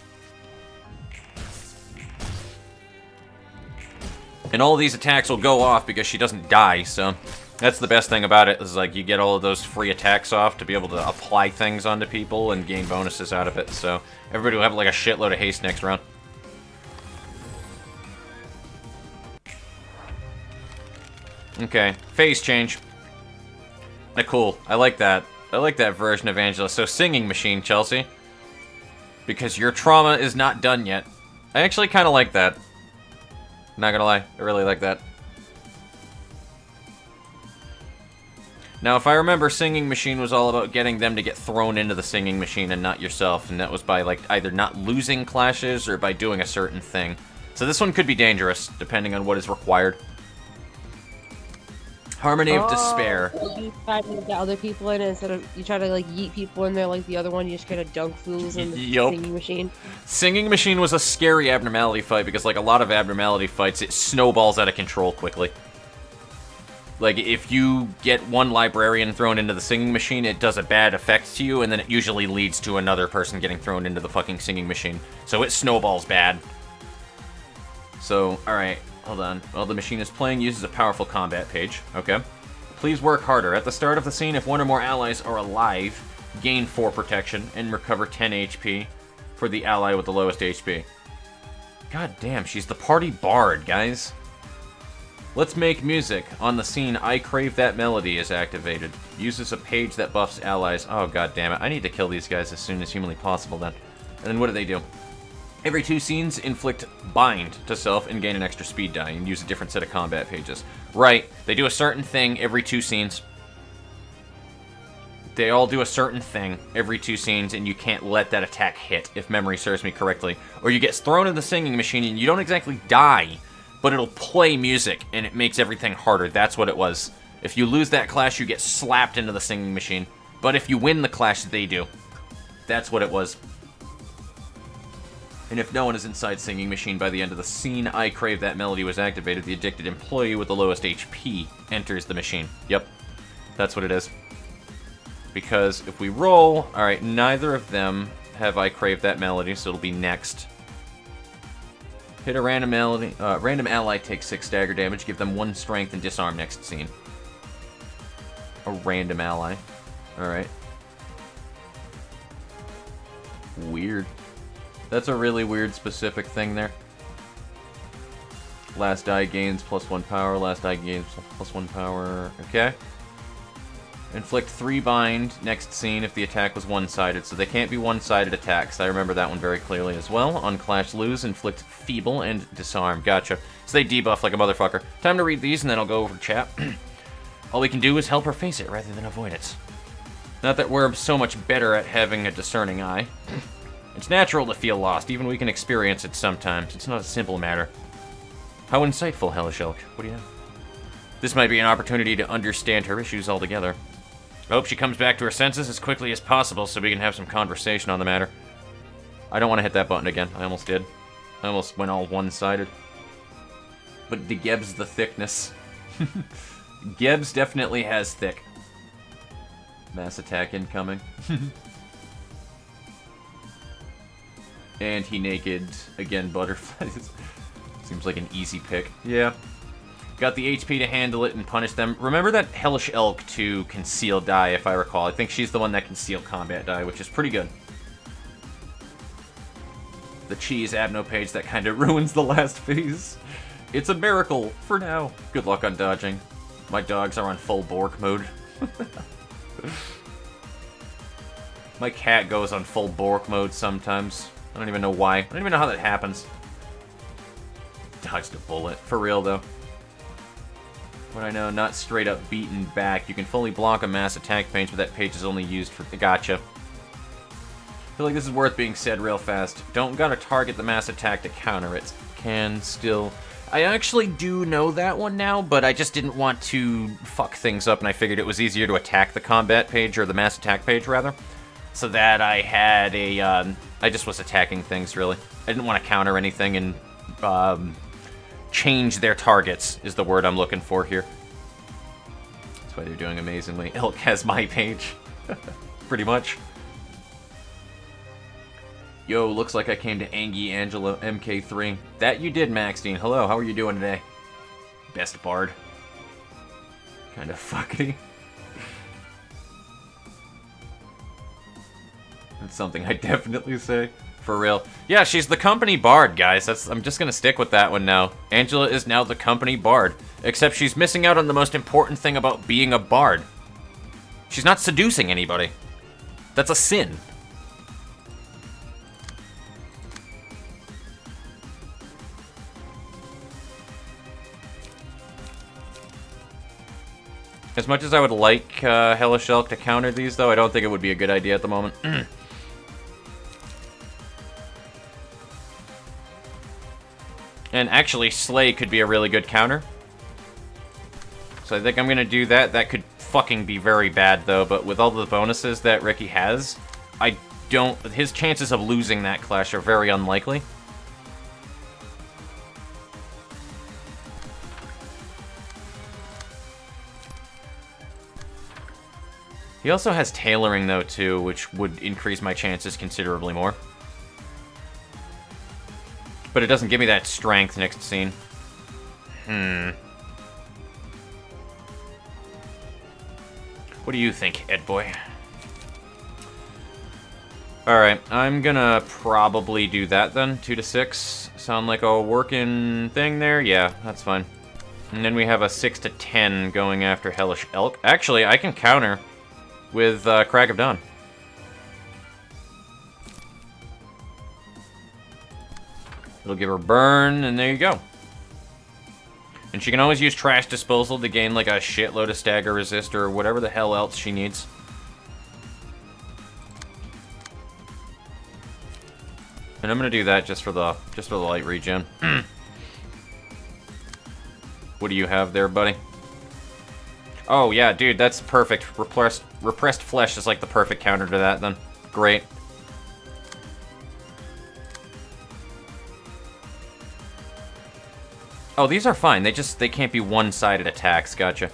And all of these attacks will go off because she doesn't die, so... That's the best thing about it, is like, you get all of those free attacks off to be able to apply things onto people and gain bonuses out of it, so... Everybody will have like a shitload of haste next round. Okay, phase change. Cool, I like that. I like that version of Angela. So, Singing Machine, Chelsea. Because your trauma is not done yet. I actually kind of like that. Not gonna lie, I really like that. Now, if I remember, Singing Machine was all about getting them to get thrown into the Singing Machine and not yourself, and that was by, like, either not losing clashes or by doing a certain thing. So this one could be dangerous, depending on what is required. Harmony of Despair. You try to get other people in it instead of you try to like yeet people in there like the other one. You just kind of dunk fools in the Singing Machine. Singing Machine was a scary abnormality fight because, like a lot of abnormality fights, it snowballs out of control quickly. Like, if you get one librarian thrown into the Singing Machine, it does a bad effect to you, and then it usually leads to another person getting thrown into the fucking Singing Machine. So it snowballs bad. So, alright. Hold on. While the machine is playing, uses a powerful combat page. Okay. Please work harder. At the start of the scene, if one or more allies are alive, gain 4 protection and recover 10 HP for the ally with the lowest HP. God damn, she's the party bard, guys. Let's make music. On the scene, I Crave That Melody is activated. Uses a page that buffs allies. Oh, god damn it. I need to kill these guys as soon as humanly possible then. And then what do? Every 2 scenes, inflict Bind to self and gain an extra speed die and use a different set of combat pages. Right, they do a certain thing every 2 scenes. They all do a certain thing every 2 scenes, and you can't let that attack hit, if memory serves me correctly. Or you get thrown in the Singing Machine and you don't exactly die, but it'll play music, and it makes everything harder. That's what it was. If you lose that clash, you get slapped into the Singing Machine. But if you win the clash, they do. That's what it was. And if no one is inside Singing Machine by the end of the scene, I Crave That Melody was activated. The addicted employee with the lowest HP enters the machine. Yep, that's what it is. Because if we roll... Alright, neither of them have I Crave That Melody, so it'll be next. Hit a random ally takes 6 stagger damage. Give them 1 strength and disarm next scene. A random ally. Alright. Weird. That's a really weird specific thing there. Last die gains +1 power. Last die gains +1 power. Okay. Inflict 3 bind next scene if the attack was one-sided. So they can't be one-sided attacks. I remember that one very clearly as well. On clash lose, inflict feeble and disarm. Gotcha. So they debuff like a motherfucker. Time to read these and then I'll go over chat. All we can do is help her face it rather than avoid it. Not that we're so much better at having a discerning eye. It's natural to feel lost, even we can experience it sometimes. It's not a simple matter. How insightful, Hellish Elk. What do you know? This might be an opportunity to understand her issues altogether. I hope she comes back to her senses as quickly as possible so we can have some conversation on the matter. I don't want to hit that button again. I almost did. I almost went all one-sided. But the Geb's the thickness. Geb's definitely has thick. Mass attack incoming. And he naked. Again, butterflies. Seems like an easy pick. Yeah. Got the HP to handle it and punish them. Remember that Hellish Elk to conceal die, if I recall. I think she's the one that conceal combat die, which is pretty good. The cheese Abno page that kind of ruins the last phase. It's a miracle for now. Good luck on dodging. My dogs are on full Bork mode. My cat goes on full Bork mode sometimes. I don't even know why. I don't even know how that happens. Dodged a bullet. For real, though. What I know, not straight up beaten back. You can fully block a mass attack page, but that page is only used for... Gotcha. I feel like this is worth being said real fast. Don't gotta target the mass attack to counter it. Can still... I actually do know that one now, but I just didn't want to fuck things up, and I figured it was easier to attack the combat page, or the mass attack page, rather. So that I had a... I just was attacking things, really. I didn't want to counter anything and... change their targets, is the word I'm looking for here. That's why they're doing amazingly. Elk has my page. Pretty much. Yo, looks like I came to Angie Angela MK3. That you did, Maxine. Hello, how are you doing today? Best bard. Kind of fucky. That's something I definitely say. For real. Yeah, she's the company bard, guys. I'm just gonna stick with that one now. Angela is now the company bard. Except she's missing out on the most important thing about being a bard. She's not seducing anybody. That's a sin. As much as I would like Hellish Elk to counter these, though, I don't think it would be a good idea at the moment. And actually, Slay could be a really good counter. So I think I'm gonna do that. That could fucking be very bad, though, but with all the bonuses that Ricky has, I don't... his chances of losing that clash are very unlikely. He also has tailoring, though, too, which would increase my chances considerably more. But it doesn't give me that strength next scene. What do you think, Ed Boy? Alright, I'm gonna probably do that then. 2 to 6. Sound like a working thing there? Yeah, that's fine. And then we have a 6 to 10 going after Hellish Elk. Actually, I can counter with Crack of Dawn. It'll give her burn, and there you go. And she can always use Trash Disposal to gain like a shitload of stagger resist or whatever the hell else she needs. And I'm gonna do that just for the light regen. What do you have there, buddy? Oh yeah, dude, that's perfect. Repressed Flesh is like the perfect counter to that then. Great. Oh, these are fine. They can't be one-sided attacks. Gotcha.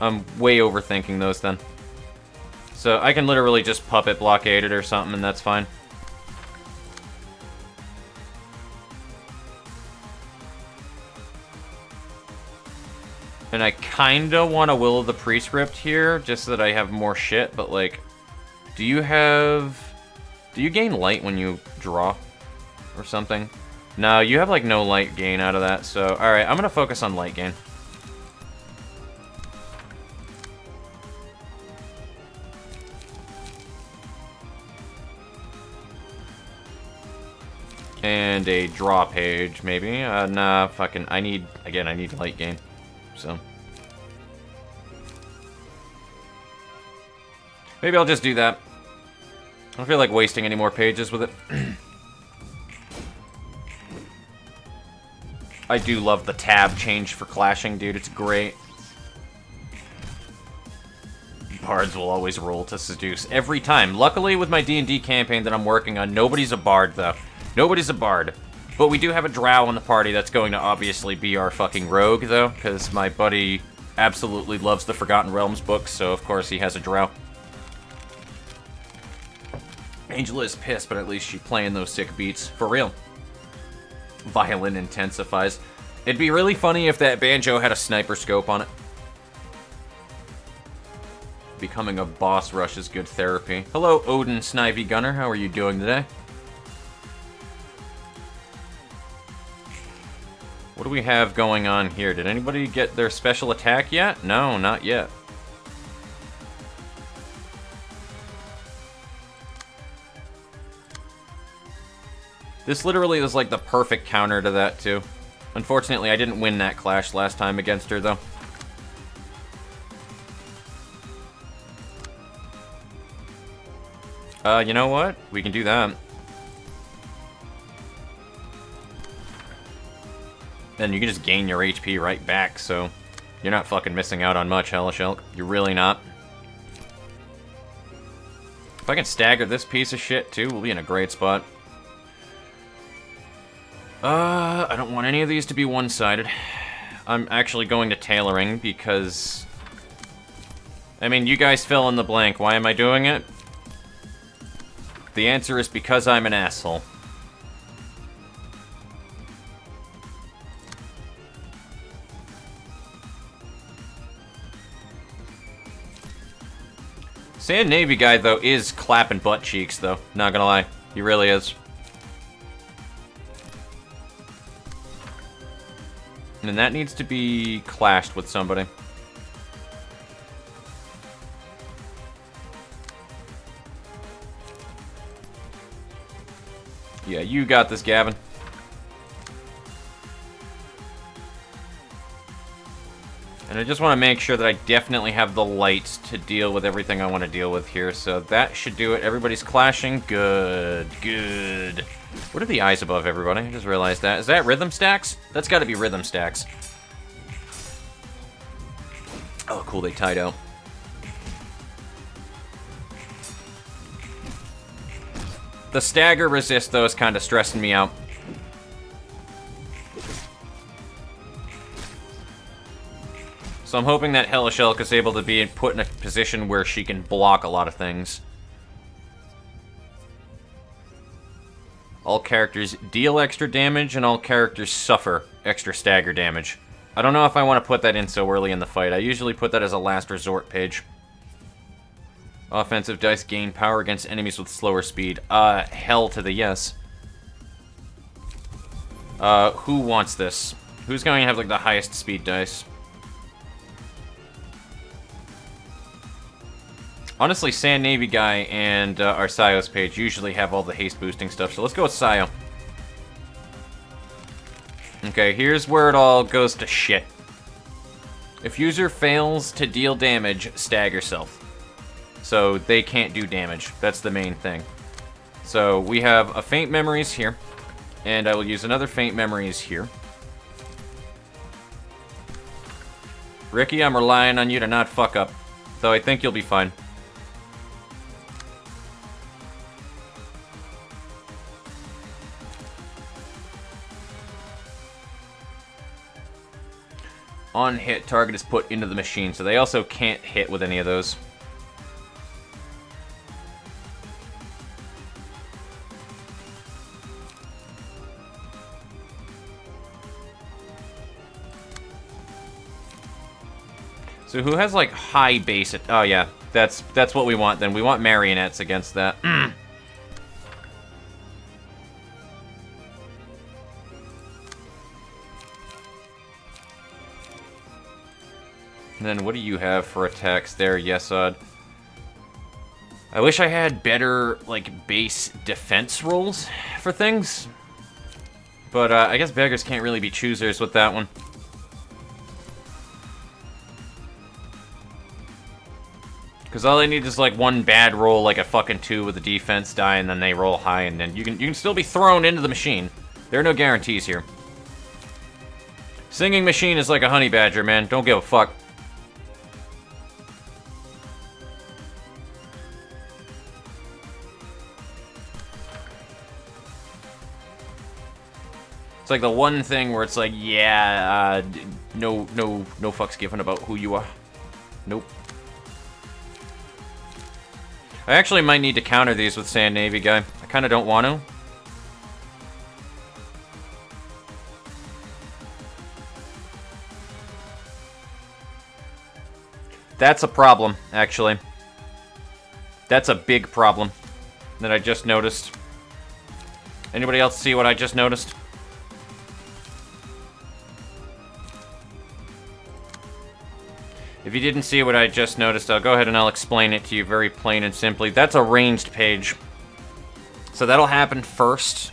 I'm way overthinking those then. So I can literally just puppet blockade it or something, and that's fine. And I kinda want to Will of the Prescript here, just so that I have more shit, but like... Do you gain light when you draw? Or something? No, you have like no light gain out of that, so... Alright, I'm gonna focus on light gain. And a draw page, maybe. Nah, fucking... I need light gain. So... Maybe I'll just do that. I don't feel like wasting any more pages with it. I do love the tab change for clashing, dude. It's great. Bards will always roll to seduce. Every time. Luckily, with my D&D campaign that I'm working on, nobody's a bard, though. Nobody's a bard. But we do have a drow in the party that's going to obviously be our fucking rogue, though, because my buddy absolutely loves the Forgotten Realms books, so of course he has a drow. Angela is pissed, but at least she's playing those sick beats. For real. Violin intensifies. It'd be really funny if that banjo had a sniper scope on it. Becoming a boss rush is good therapy. Hello, Odin Snivy Gunner. How are you doing today? What do we have going on here? Did anybody get their special attack yet? No, not yet. This literally is like the perfect counter to that, too. Unfortunately, I didn't win that clash last time against her, though. You know what? We can do that. Then you can just gain your HP right back, so... You're not fucking missing out on much, Hellish Elk. You're really not. If I can stagger this piece of shit, too, we'll be in a great spot. I don't want any of these to be one-sided. I'm actually going to tailoring because... I mean, you guys fill in the blank. Why am I doing it? The answer is because I'm an asshole. Sand Navy guy, though, is clapping butt cheeks, though. Not gonna lie. He really is. And that needs to be clashed with somebody. Yeah, you got this, Gavin. And I just want to make sure that I definitely have the lights to deal with everything I want to deal with here. So that should do it. Everybody's clashing. Good, good. What are the eyes above everybody? I just realized that. Is that rhythm stacks? That's got to be rhythm stacks. Oh, cool, they tied out. The stagger resist, though, is kind of stressing me out. So I'm hoping that Hellish Elk is able to be put in a position where she can block a lot of things. All characters deal extra damage, and all characters suffer extra stagger damage. I don't know if I want to put that in so early in the fight. I usually put that as a last resort page. Offensive dice gain power against enemies with slower speed. Hell to the yes. Who wants this? Who's going to have, like, the highest speed dice? Honestly, Sand Navy guy and our Sios page usually have all the haste boosting stuff, so let's go with Sio. Okay, here's where it all goes to shit. If user fails to deal damage, stagger self. So they can't do damage. That's the main thing. So we have a Faint Memories here, and I will use another Faint Memories here. Ricky, I'm relying on you to not fuck up, though I think you'll be fine. On hit, target is put into the machine, so they also can't hit with any of those. So who has, like, high base... Oh, yeah. That's what we want, then. We want marionettes against that. And then what do you have for attacks there, Yesod? I wish I had better, like, base defense rolls for things. But I guess beggars can't really be choosers with that one. Because all they need is, like, one bad roll, like a fucking 2 with a defense die, and then they roll high, and then you can still be thrown into the machine. There are no guarantees here. Singing machine is like a honey badger, man. Don't give a fuck. It's like the one thing where it's like, yeah, no fucks given about who you are. Nope. I actually might need to counter these with Sand Navy guy. I kind of don't want to. That's a problem, actually. That's a big problem that I just noticed. Anybody else see what I just noticed? If you didn't see what I just noticed, I'll go ahead and I'll explain it to you very plain and simply. That's a ranged page. So that'll happen first.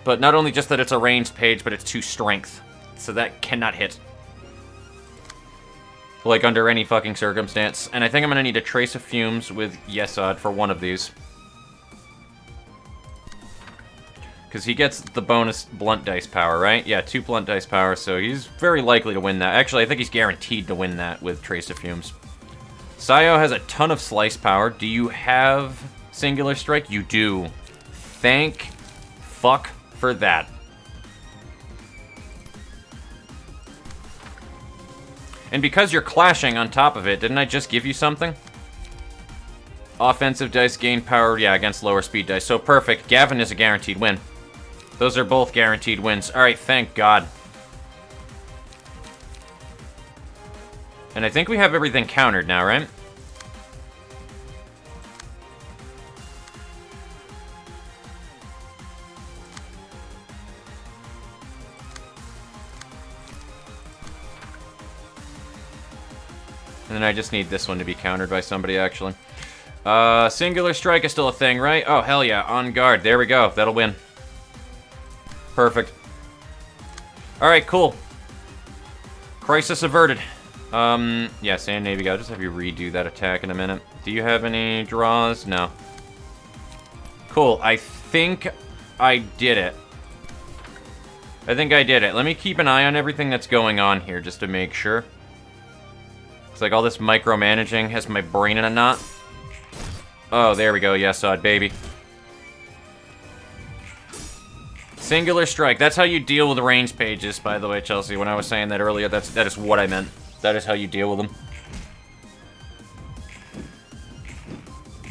But not only just that it's a ranged page, but it's 2 strength. So that cannot hit. Like, under any fucking circumstance. And I think I'm gonna need a Trace of Fumes with Yesod for one of these. Because he gets the bonus blunt dice power, right? Yeah, 2 blunt dice power, so he's very likely to win that. Actually, I think he's guaranteed to win that with Trace of Fumes. Sio has a ton of slice power. Do you have Singular Strike? You do. Thank fuck for that. And because you're clashing on top of it, didn't I just give you something? Offensive dice gain power, yeah, against lower speed dice. So perfect. Gavin is a guaranteed win. Those are both guaranteed wins. Alright, thank God. And I think we have everything countered now, right? And then I just need this one to be countered by somebody, actually. Singular Strike is still a thing, right? Oh, hell yeah. On guard. There we go. That'll win. Perfect. Alright, cool. Crisis averted. Yeah, Sand Navy, I'll just have you redo that attack in a minute. Do you have any draws? No. Cool, I think I did it. I think I did it. Let me keep an eye on everything that's going on here, just to make sure. It's like all this micromanaging has my brain in a knot. Oh, there we go, yes, odd baby. Singular strike. That's how you deal with range pages, by the way, Chelsea. When I was saying that earlier, that is what I meant. That is how you deal with them.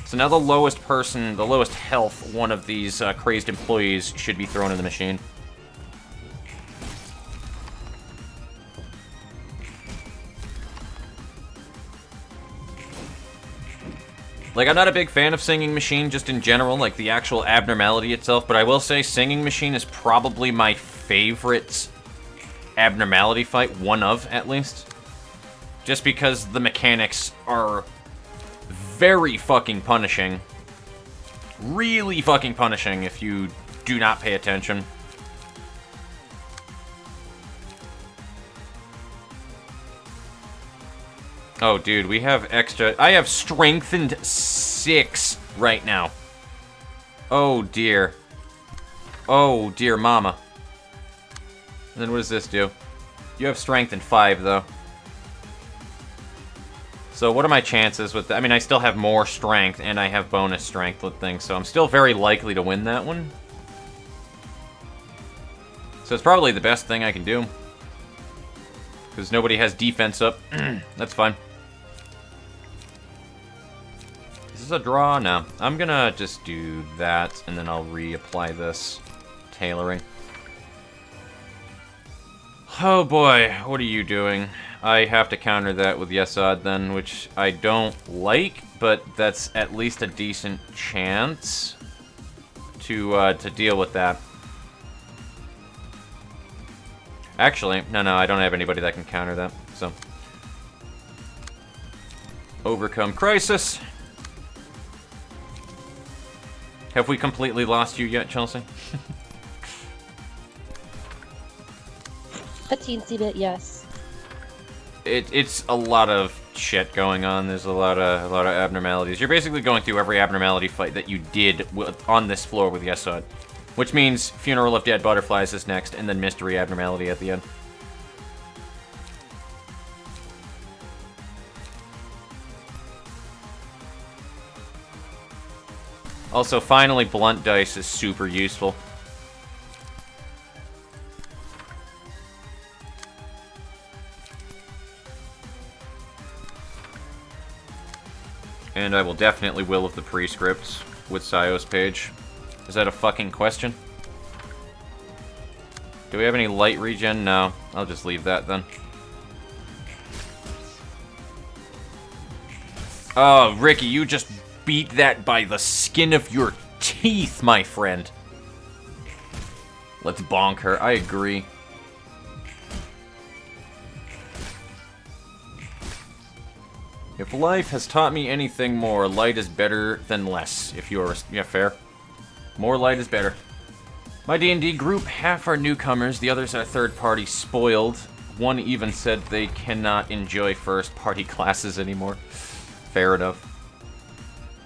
So now the lowest person, the lowest health one of these crazed employees should be thrown in the machine. Like, I'm not a big fan of Singing Machine just in general, like the actual abnormality itself, but I will say Singing Machine is probably my favorite abnormality fight, one of, at least. Just because the mechanics are very fucking punishing. Really fucking punishing if you do not pay attention. Oh, dude, we have extra... I have strengthened 6 right now. Oh, dear. Oh, dear mama. And then what does this do? You have strengthened 5, though. So what are my chances with that? I mean, I still have more strength, and I have bonus strength with things, so I'm still very likely to win that one. So it's probably the best thing I can do. Because nobody has defense up. That's fine. Is this a draw? No. I'm gonna just do that, and then I'll reapply this tailoring. Oh boy, what are you doing? I have to counter that with Yesod then, which I don't like, but that's at least a decent chance to deal with that. Actually, no, I don't have anybody that can counter that, so. Overcome crisis. Have we completely lost you yet, Chelsea? A teensy bit, yes. It's a lot of shit going on. There's a lot of abnormalities. You're basically going through every abnormality fight that you did on this floor with Yesod, which means Funeral of Dead Butterflies is next, and then Mystery Abnormality at the end. Also, finally, Blunt Dice is super useful. And I will definitely Will of the Prescripts with Sios page. Is that a fucking question? Do we have any light regen? No. I'll just leave that then. Oh, Ricky, you just beat that by the skin of your teeth, my friend. Let's bonk her. I agree. If life has taught me anything more, light is better than less. If you are... Yeah, fair. More light is better. My D&D group, half are newcomers, the others are third-party spoiled. One even said they cannot enjoy first-party classes anymore. Fair enough.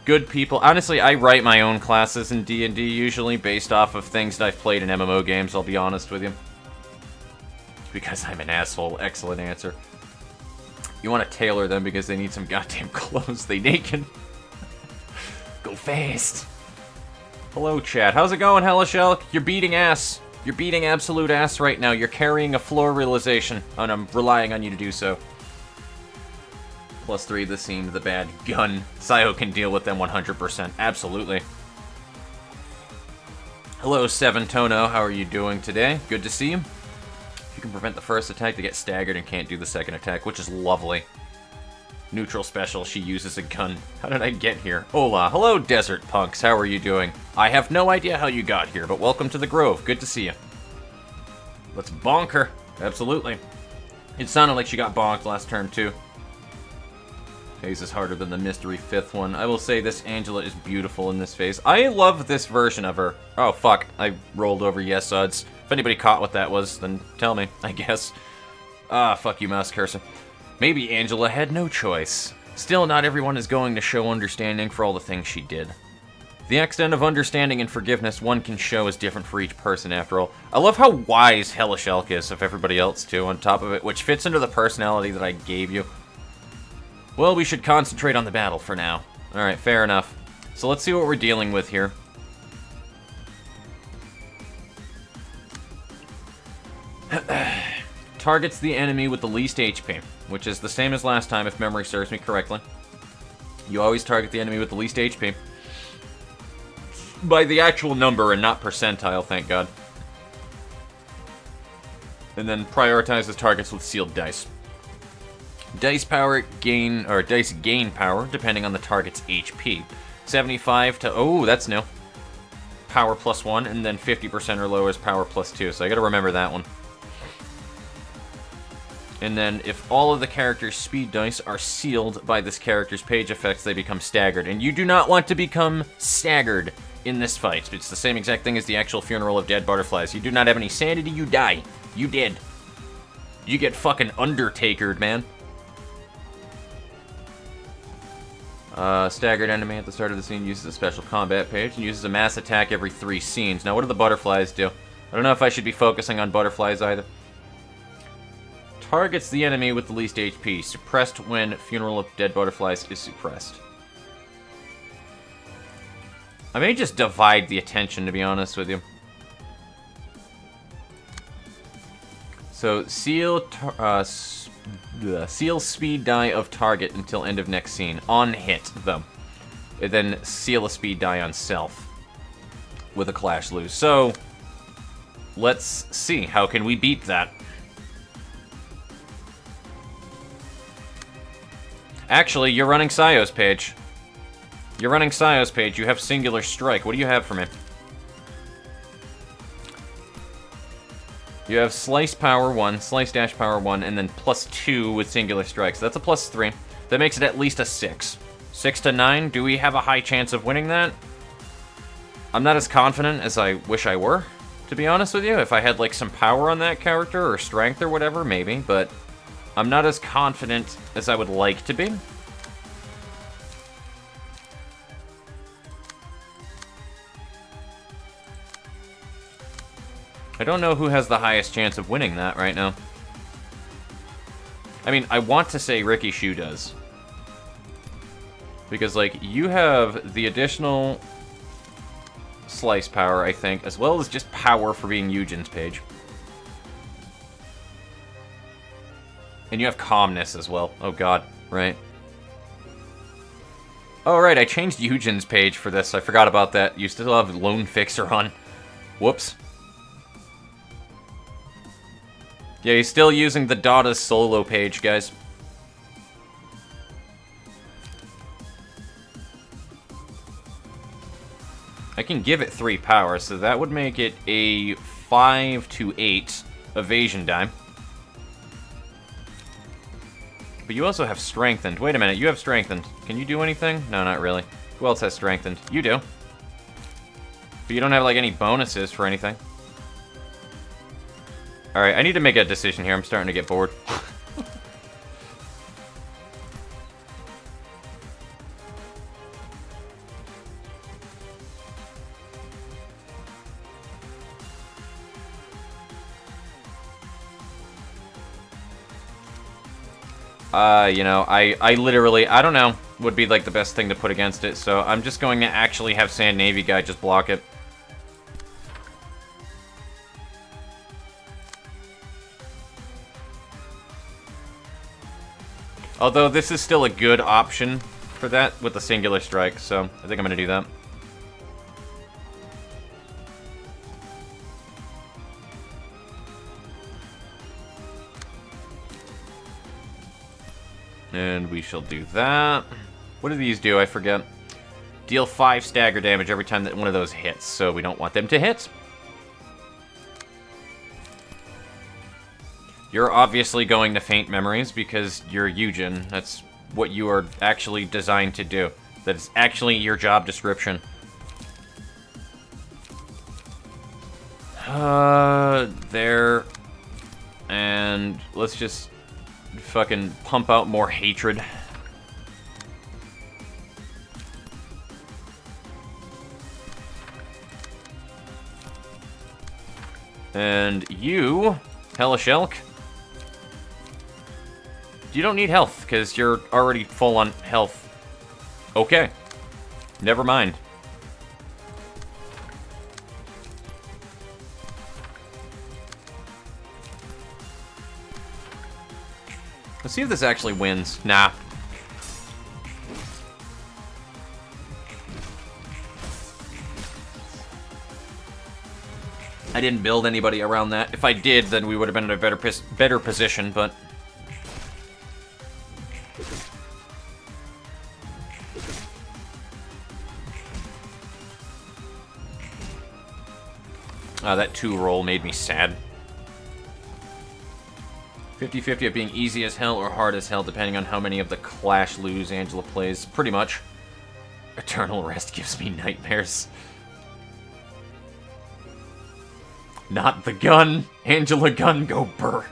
Good people. Honestly, I write my own classes in D&D usually based off of things that I've played in MMO games, I'll be honest with you. Because I'm an asshole. Excellent answer. You want to tailor them because they need some goddamn clothes they naked. Go fast. Hello, chat. How's it going, Hellishell? You're beating ass. You're beating absolute ass right now. You're carrying a floor realization, and I'm relying on you to do so. +3 the scene, the bad gun. Sayo can deal with them 100%. Absolutely. Hello, Seven Tono. How are you doing today? Good to see you. You can prevent the first attack, they get staggered and can't do the second attack, which is lovely. Neutral special, she uses a gun. How did I get here? Hola. Hello, Desert Punks. How are you doing? I have no idea how you got here, but welcome to the Grove. Good to see you. Let's bonk her. Absolutely. It sounded like she got bonked last turn, too. Phase is harder than the mystery 5th one. I will say this Angela is beautiful in this phase. I love this version of her. Oh, fuck. I rolled over Yesods. If anybody caught what that was, then tell me, I guess. Ah, fuck you, mouse cursor. Maybe Angela had no choice. Still, not everyone is going to show understanding for all the things she did. The extent of understanding and forgiveness one can show is different for each person, after all. I love how wise Hellish Elk is of everybody else, too, on top of it, which fits into the personality that I gave you. Well, we should concentrate on the battle for now. Alright, fair enough. So let's see what we're dealing with here. Targets the enemy with the least HP, which is the same as last time if memory serves me correctly. You always target the enemy with the least HP. By the actual number and not percentile, thank God. And then prioritizes targets with sealed dice. Dice gain power depending on the target's HP. 75 to, oh, that's new. Power +1, and then 50% or lower is power +2, so I gotta remember that one. And then, if all of the character's speed dice are sealed by this character's page effects, they become staggered. And you do not want to become staggered in this fight. It's the same exact thing as the actual Funeral of Dead Butterflies. You do not have any sanity, you die. You did. You get fucking Undertakered, man. Staggered enemy at the start of the scene uses a special combat page and uses a mass attack every 3 scenes. Now, what do the butterflies do? I don't know if I should be focusing on butterflies either. Targets the enemy with the least HP. Suppressed when Funeral of Dead Butterflies is suppressed. I may just divide the attention, to be honest with you. So, seal speed die of target until end of next scene. On hit, though. And then seal a speed die on self. With a clash lose. So, let's see. How can we beat that? Actually, you're running Sayo's page. You're running Sayo's page. You have Singular Strike. What do you have for me? You have Slice Power 1, Slice Dash Power 1, and then +2 with Singular Strike. So that's a +3. That makes it at least a 6. 6 to 9. Do we have a high chance of winning that? I'm not as confident as I wish I were, to be honest with you. If I had, like, some power on that character, or strength or whatever, maybe, but I'm not as confident as I would like to be. I don't know who has the highest chance of winning that right now. I mean, I want to say Ricky Shu does. Because, like, you have the additional slice power, I think, as well as just power for being Eugen's page. And you have calmness as well. Oh god, right. Oh right, I changed Eugen's page for this. I forgot about that. You still have Lone Fixer on. Whoops. Yeah, he's still using the Dada's solo page, guys. I can give it 3 power, so that would make it a 5 to 8 evasion die. But you also have Strengthened. Wait a minute, you have Strengthened. Can you do anything? No, not really. Who else has Strengthened? You do. But you don't have, like, any bonuses for anything. Alright, I need to make a decision here. I'm starting to get bored. You know, I literally, I don't know, would be, like, the best thing to put against it, so I'm just going to actually have Sand Navy guy just block it. Although, this is still a good option for that with the Singular Strike, so I think I'm gonna do that. And we shall do that. What do these do? I forget. Deal 5 stagger damage every time that one of those hits, so we don't want them to hit. You're obviously going to Faint Memories because you're Eugen. That's what you are actually designed to do. That's actually your job description. There. And let's just fucking pump out more hatred. And you, Hellish Elk, you don't need health, because you're already full on health. Okay. Never mind. Let's see if this actually wins. Nah. I didn't build anybody around that. If I did, then we would have been in a better position, but... that 2 roll made me sad. 50-50 of being easy as hell or hard as hell, depending on how many of the Clash lose Angela plays. Pretty much. Eternal Rest gives me nightmares. Not the gun! Angela gun, go burr!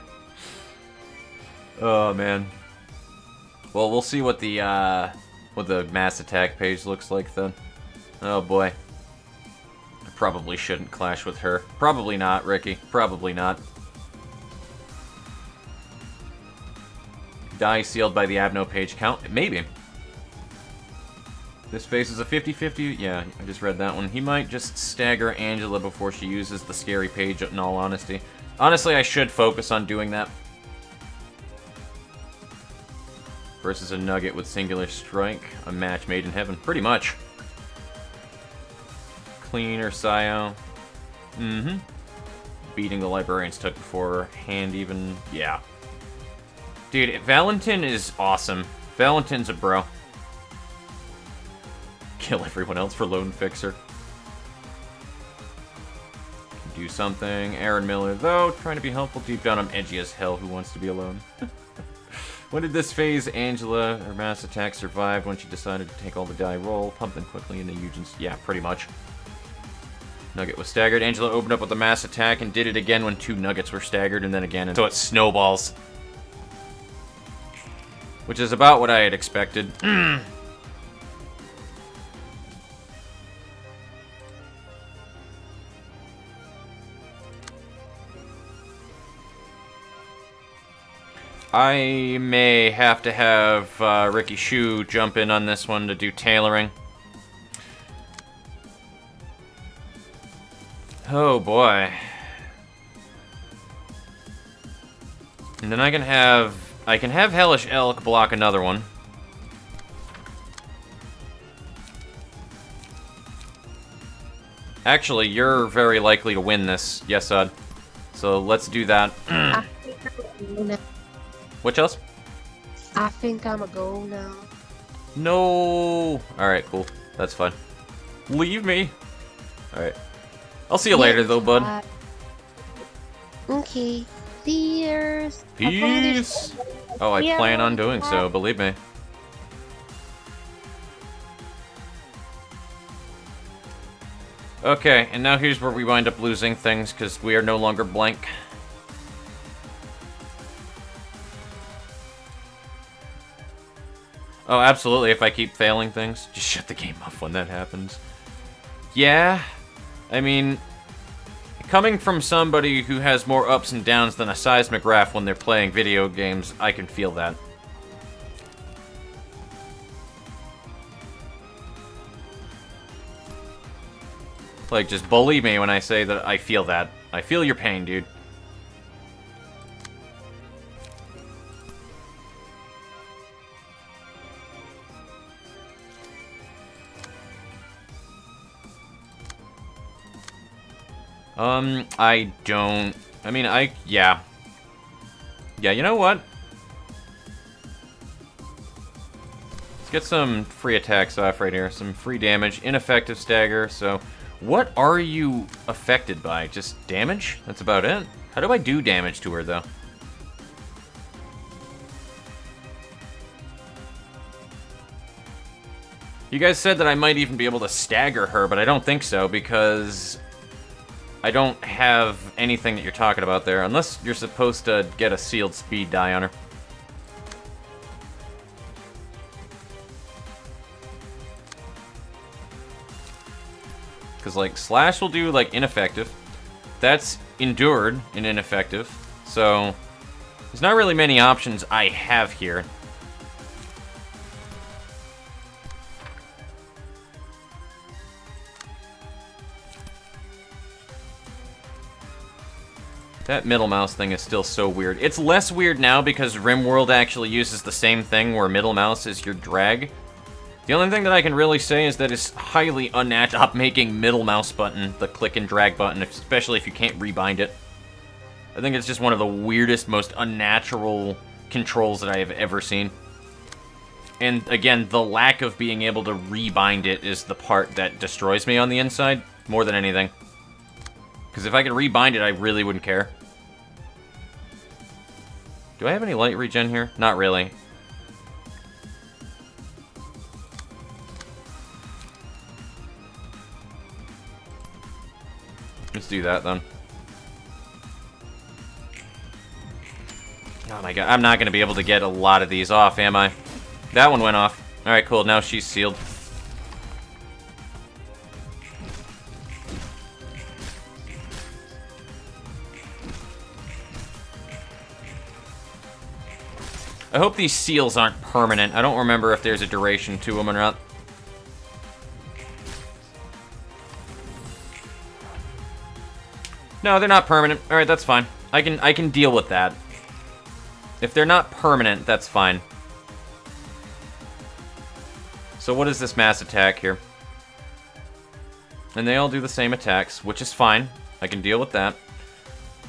Oh, man. Well, we'll see what the mass attack page looks like, then. Oh, boy. I probably shouldn't clash with her. Probably not, Ricky. Probably not. Die sealed by the Abno page count? Maybe. This phase is a 50-50. Yeah, I just read that one. He might just stagger Angela before she uses the scary page, in all honesty. Honestly, I should focus on doing that. Versus a Nugget with Singular Strike. A match made in heaven. Pretty much. Cleaner Sio. Mm-hmm. Beating the Librarians took before hand even... Yeah. Dude, Valentin is awesome. Valentin's a bro. Kill everyone else for Lone Fixer. Do something. Aaron Miller, though, trying to be helpful. Deep down, I'm edgy as hell. Who wants to be alone? When did this phase, Angela, her mass attack, survived when she decided to take all the die roll? Pump them quickly into Eugen's... Yeah, pretty much. Nugget was staggered. Angela opened up with a mass attack and did it again when 2 Nuggets were staggered, and then again. And so it snowballs. Which is about what I had expected. I may have to have Ricky Shu jump in on this one to do tailoring. Oh boy. And then I can have Hellish Elk block another one. Actually, you're very likely to win this, yes, Ud. So let's do that. What else? I think I'm a go now. No. Alright, cool. That's fine. Leave me. Alright. I'll see you later, though, bud. Okay. Cheers. Peace. Oh, I plan on doing so, believe me. Okay, and now here's where we wind up losing things, because we are no longer blank. Oh, absolutely, if I keep failing things. Just shut the game off when that happens. Yeah, I mean, coming from somebody who has more ups and downs than a seismic graph when they're playing video games, I can feel that. Like, just believe me when I say that I feel that. I feel your pain, dude. I don't... I mean, yeah. Yeah, you know what? Let's get some free attacks off right here. Some free damage, ineffective stagger, so... What are you affected by? Just damage? That's about it? How do I do damage to her, though? You guys said that I might even be able to stagger her, but I don't think so, because... I don't have anything that you're talking about there, unless you're supposed to get a sealed speed die on her. Because, like, slash will do, like, ineffective. That's endured and ineffective. So, there's not really many options I have here. That middle mouse thing is still so weird. It's less weird now because RimWorld actually uses the same thing where middle mouse is your drag. The only thing that I can really say is that it's highly unnatural. Stop making middle mouse button the click and drag button, especially if you can't rebind it. I think it's just one of the weirdest, most unnatural controls that I have ever seen. And again, the lack of being able to rebind it is the part that destroys me on the inside more than anything. Because if I could rebind it, I really wouldn't care. Do I have any light regen here? Not really. Let's do that, then. Oh my god, I'm not going to be able to get a lot of these off, am I? That one went off. Alright, cool, now she's sealed. I hope these seals aren't permanent. I don't remember if there's a duration to them or not. No, they're not permanent. Alright, that's fine. I can deal with that. If they're not permanent, that's fine. So what is this mass attack here? And they all do the same attacks, which is fine. I can deal with that.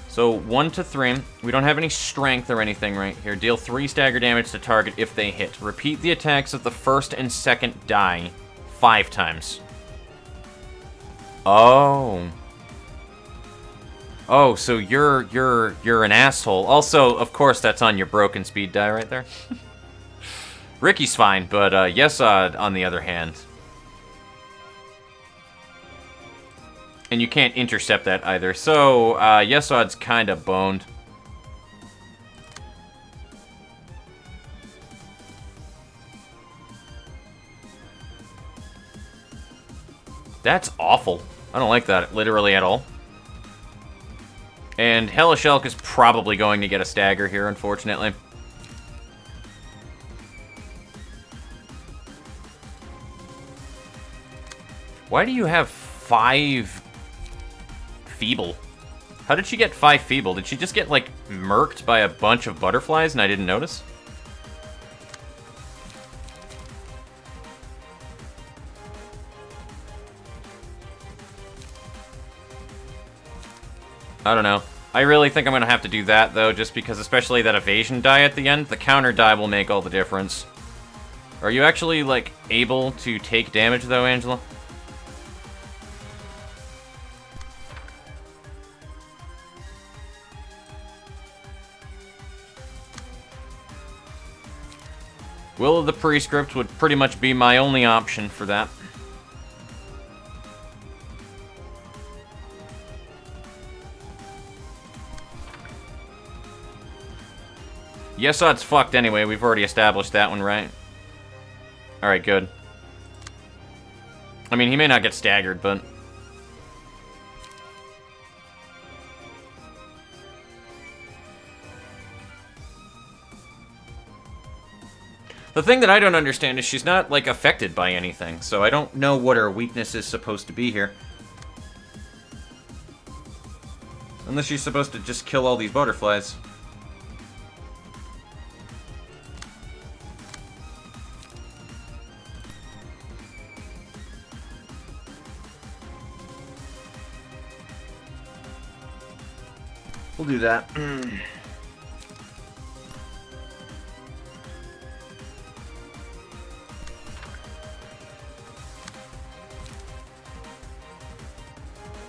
So 1 to 3. We don't have any strength or anything right here. Deal 3 stagger damage to target if they hit. Repeat the attacks of the first and second die 5 times. Oh. Oh, so you're an asshole. Also, of course, that's on your broken speed die right there. Ricky's fine, but Yesod, on the other hand. And you can't intercept that either. So, Yesod's kind of boned. That's awful. I don't like that literally at all. And Hellish Elk is probably going to get a stagger here, unfortunately. Why do you have 5 feeble? How did she get 5 feeble? Did she just get, like, murked by a bunch of butterflies and I didn't notice? I don't know. I really think I'm going to have to do that, though, just because especially that evasion die at the end, the counter die will make all the difference. Are you actually, like, able to take damage, though, Angela? Will of the Prescript would pretty much be my only option for that. Yesod's fucked anyway, we've already established that one, right? Alright, good. I mean, he may not get staggered, but... The thing that I don't understand is she's not, like, affected by anything, so I don't know what her weakness is supposed to be here. Unless she's supposed to just kill all these butterflies. We'll do that.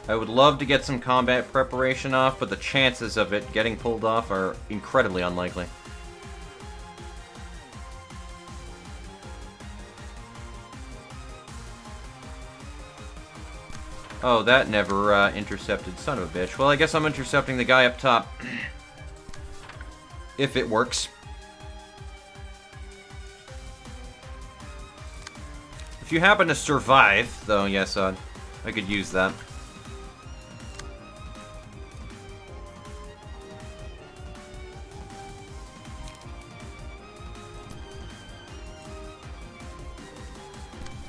I would love to get some combat preparation off, but the chances of it getting pulled off are incredibly unlikely. Oh, that never intercepted, son of a bitch. Well, I guess I'm intercepting the guy up top. If it works. If you happen to survive, though, yes, I could use that.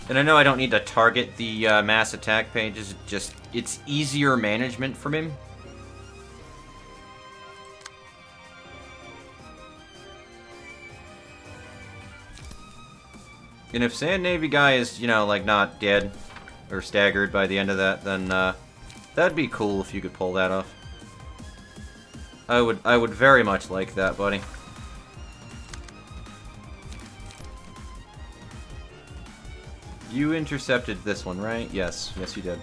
And I know I don't need to target the mass attack pages, just it's easier management from him. And if Sand Navy guy is, you know, like not dead or staggered by the end of that, then that'd be cool if you could pull that off. I would very much like that, buddy. You intercepted this one, right? Yes. Yes, you did.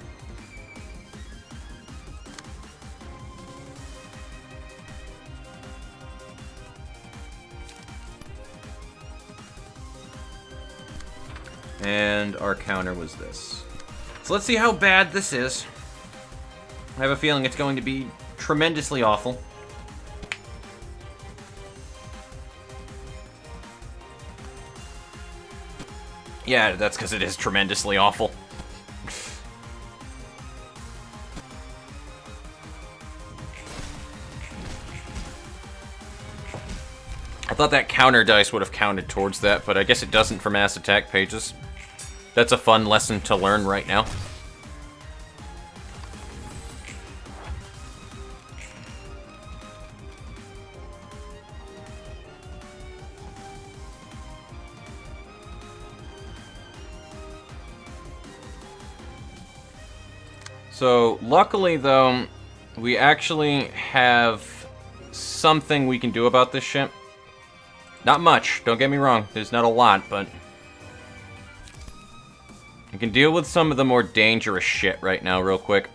And our counter was this. So let's see how bad this is. I have a feeling it's going to be tremendously awful. Yeah, that's because it is tremendously awful. I thought that counter dice would have counted towards that, but I guess it doesn't for mass attack pages. That's a fun lesson to learn right now. So, luckily though, we actually have something we can do about this ship. Not much, don't get me wrong, there's not a lot, but we can deal with some of the more dangerous shit right now real quick.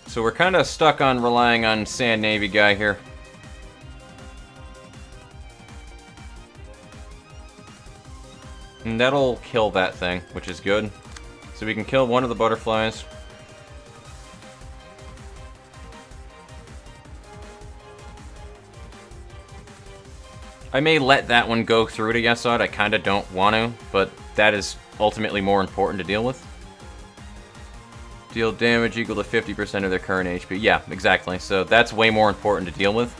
So we're kind of stuck on relying on Sand Navy guy here. And that'll kill that thing, which is good. So we can kill one of the butterflies. I may let that one go through to Yesod. I kind of don't want to, but that is ultimately more important to deal with. Deal damage equal to 50% of their current HP. Yeah, exactly. So that's way more important to deal with.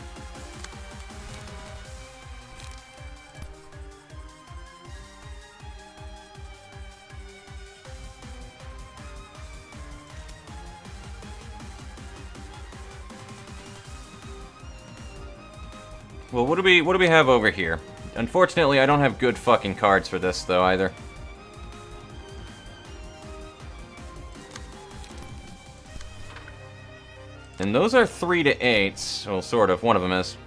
Well, what do we have over here? Unfortunately, I don't have good fucking cards for this though either. And those are 3 to 8s. Well, sort of. One of them is.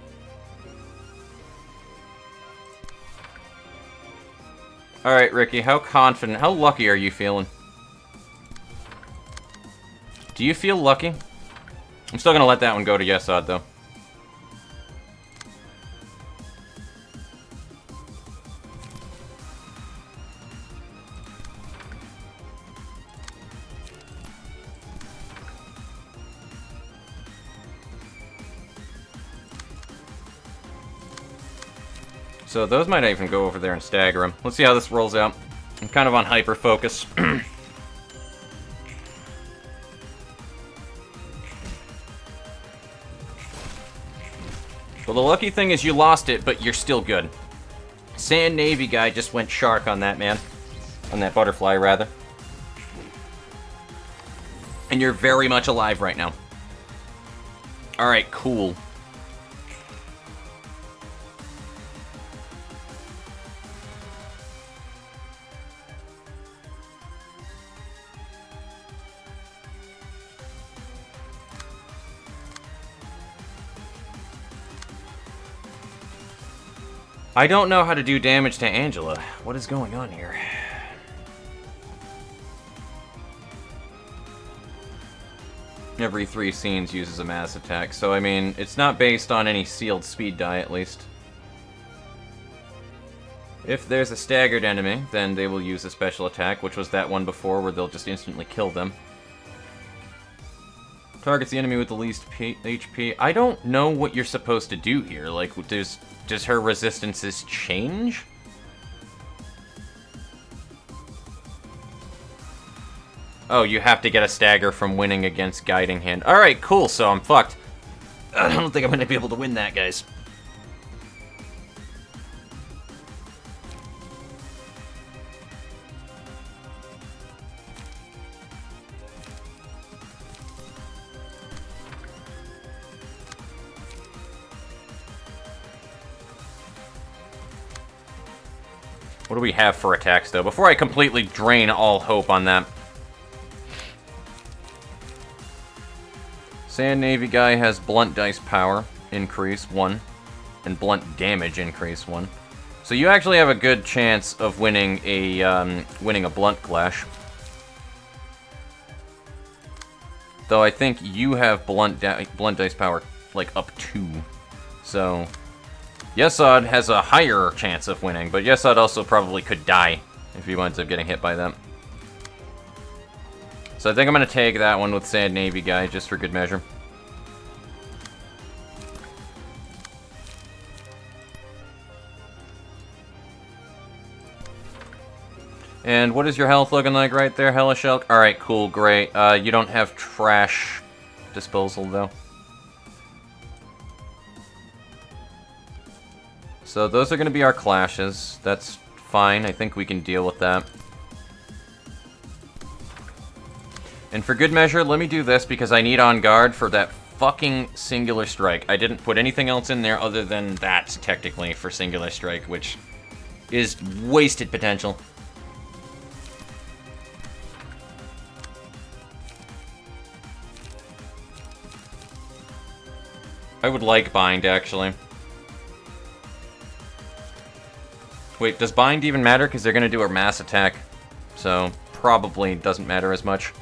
Alright, Ricky, how confident, how lucky are you feeling? Do you feel lucky? I'm still gonna let that one go to Yesod, though. So those might even go over there and stagger him. Let's see how this rolls out. I'm kind of on hyper focus. Well, the lucky thing is you lost it, but you're still good. Sand Navy guy just went shark on that man. On that butterfly, rather. And you're very much alive right now. Alright, cool. I don't know how to do damage to Angela. What is going on here? Every 3 scenes uses a mass attack, so I mean, it's not based on any sealed speed die at least. If there's a staggered enemy, then they will use a special attack, which was that one before where they'll just instantly kill them. Targets the enemy with the least HP. I don't know what you're supposed to do here. Like, does her resistances change? Oh, you have to get a stagger from winning against Guiding Hand. Alright, cool, so I'm fucked. I don't think I'm gonna be able to win that, guys. What do we have for attacks, though? Before I completely drain all hope on that. Sand Navy guy has blunt dice power increase 1, and blunt damage increase 1. So you actually have a good chance of winning a blunt clash. Though I think you have blunt dice power like up 2. So Yesod has a higher chance of winning, but Yesod also probably could die if he winds up getting hit by them. So I think I'm going to take that one with Sand Navy guy, just for good measure. And what is your health looking like right there, Hellish Elk? Alright, cool, great. You don't have trash disposal, though. So those are going to be our clashes. That's fine. I think we can deal with that. And for good measure, let me do this because I need on guard for that fucking singular strike. I didn't put anything else in there other than that, technically, for singular strike, which is wasted potential. I would like bind, actually. Wait, does bind even matter? Because they're going to do a mass attack. So, probably doesn't matter as much.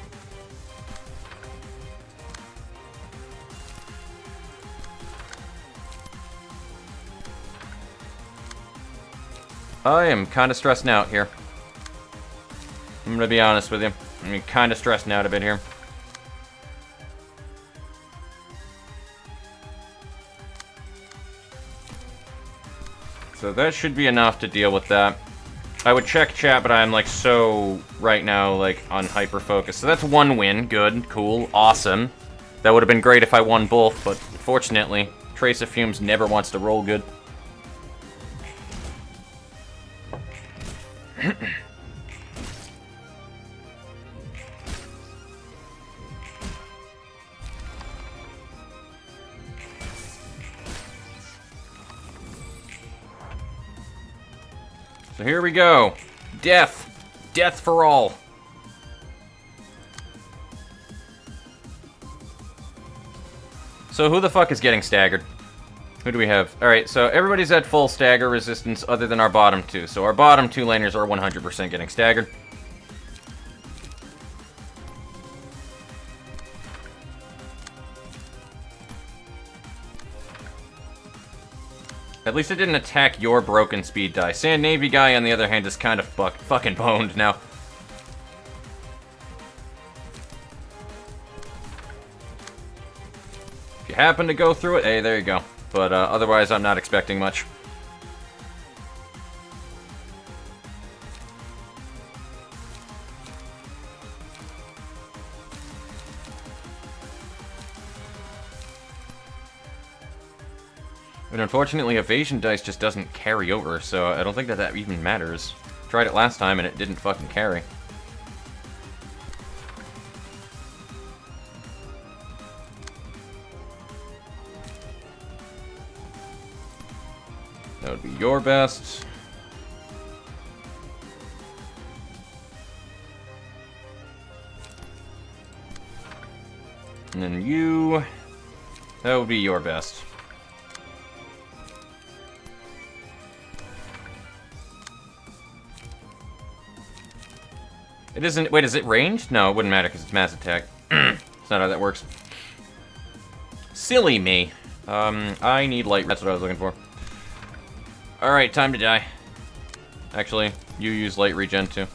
I am kind of stressing out here. I'm going to be honest with you. I'm kind of stressing out a bit here. So that should be enough to deal with that. I would check chat, but I'm like so right now like on hyper focus. So that's one win. Good, cool, awesome. That would have been great if I won both, but fortunately, Trace of Fumes never wants to roll good. So here we go. Death. Death for all. So who the fuck is getting staggered? Who do we have? Alright, so everybody's at full stagger resistance other than our bottom two. So our bottom two laners are 100% getting staggered. At least it didn't attack your broken speed die. Sand Navy guy, on the other hand, is kind of fucking boned now. If you happen to go through it, hey, there you go. But otherwise, I'm not expecting much. And unfortunately, evasion dice just doesn't carry over, so I don't think that even matters. Tried it last time and it didn't fucking carry. That would be your best. And then you... That would be your best. It isn't... Wait, is it ranged? No, it wouldn't matter because it's mass attack. That's not how that works. Silly me. I need light. That's what I was looking for. Alright, time to die. Actually, you use light regen too.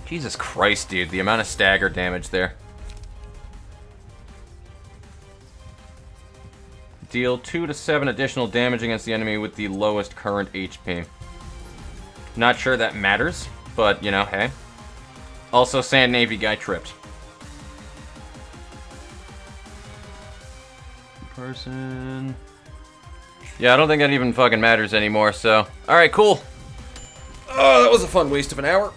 Jesus Christ, dude, the amount of stagger damage there. Deal 2 to 7 additional damage against the enemy with the lowest current HP. Not sure that matters, but, you know, hey. Also, Sand Navy guy tripped. Person... Yeah, I don't think that even fucking matters anymore, so... Alright, cool. Oh, that was a fun waste of an hour.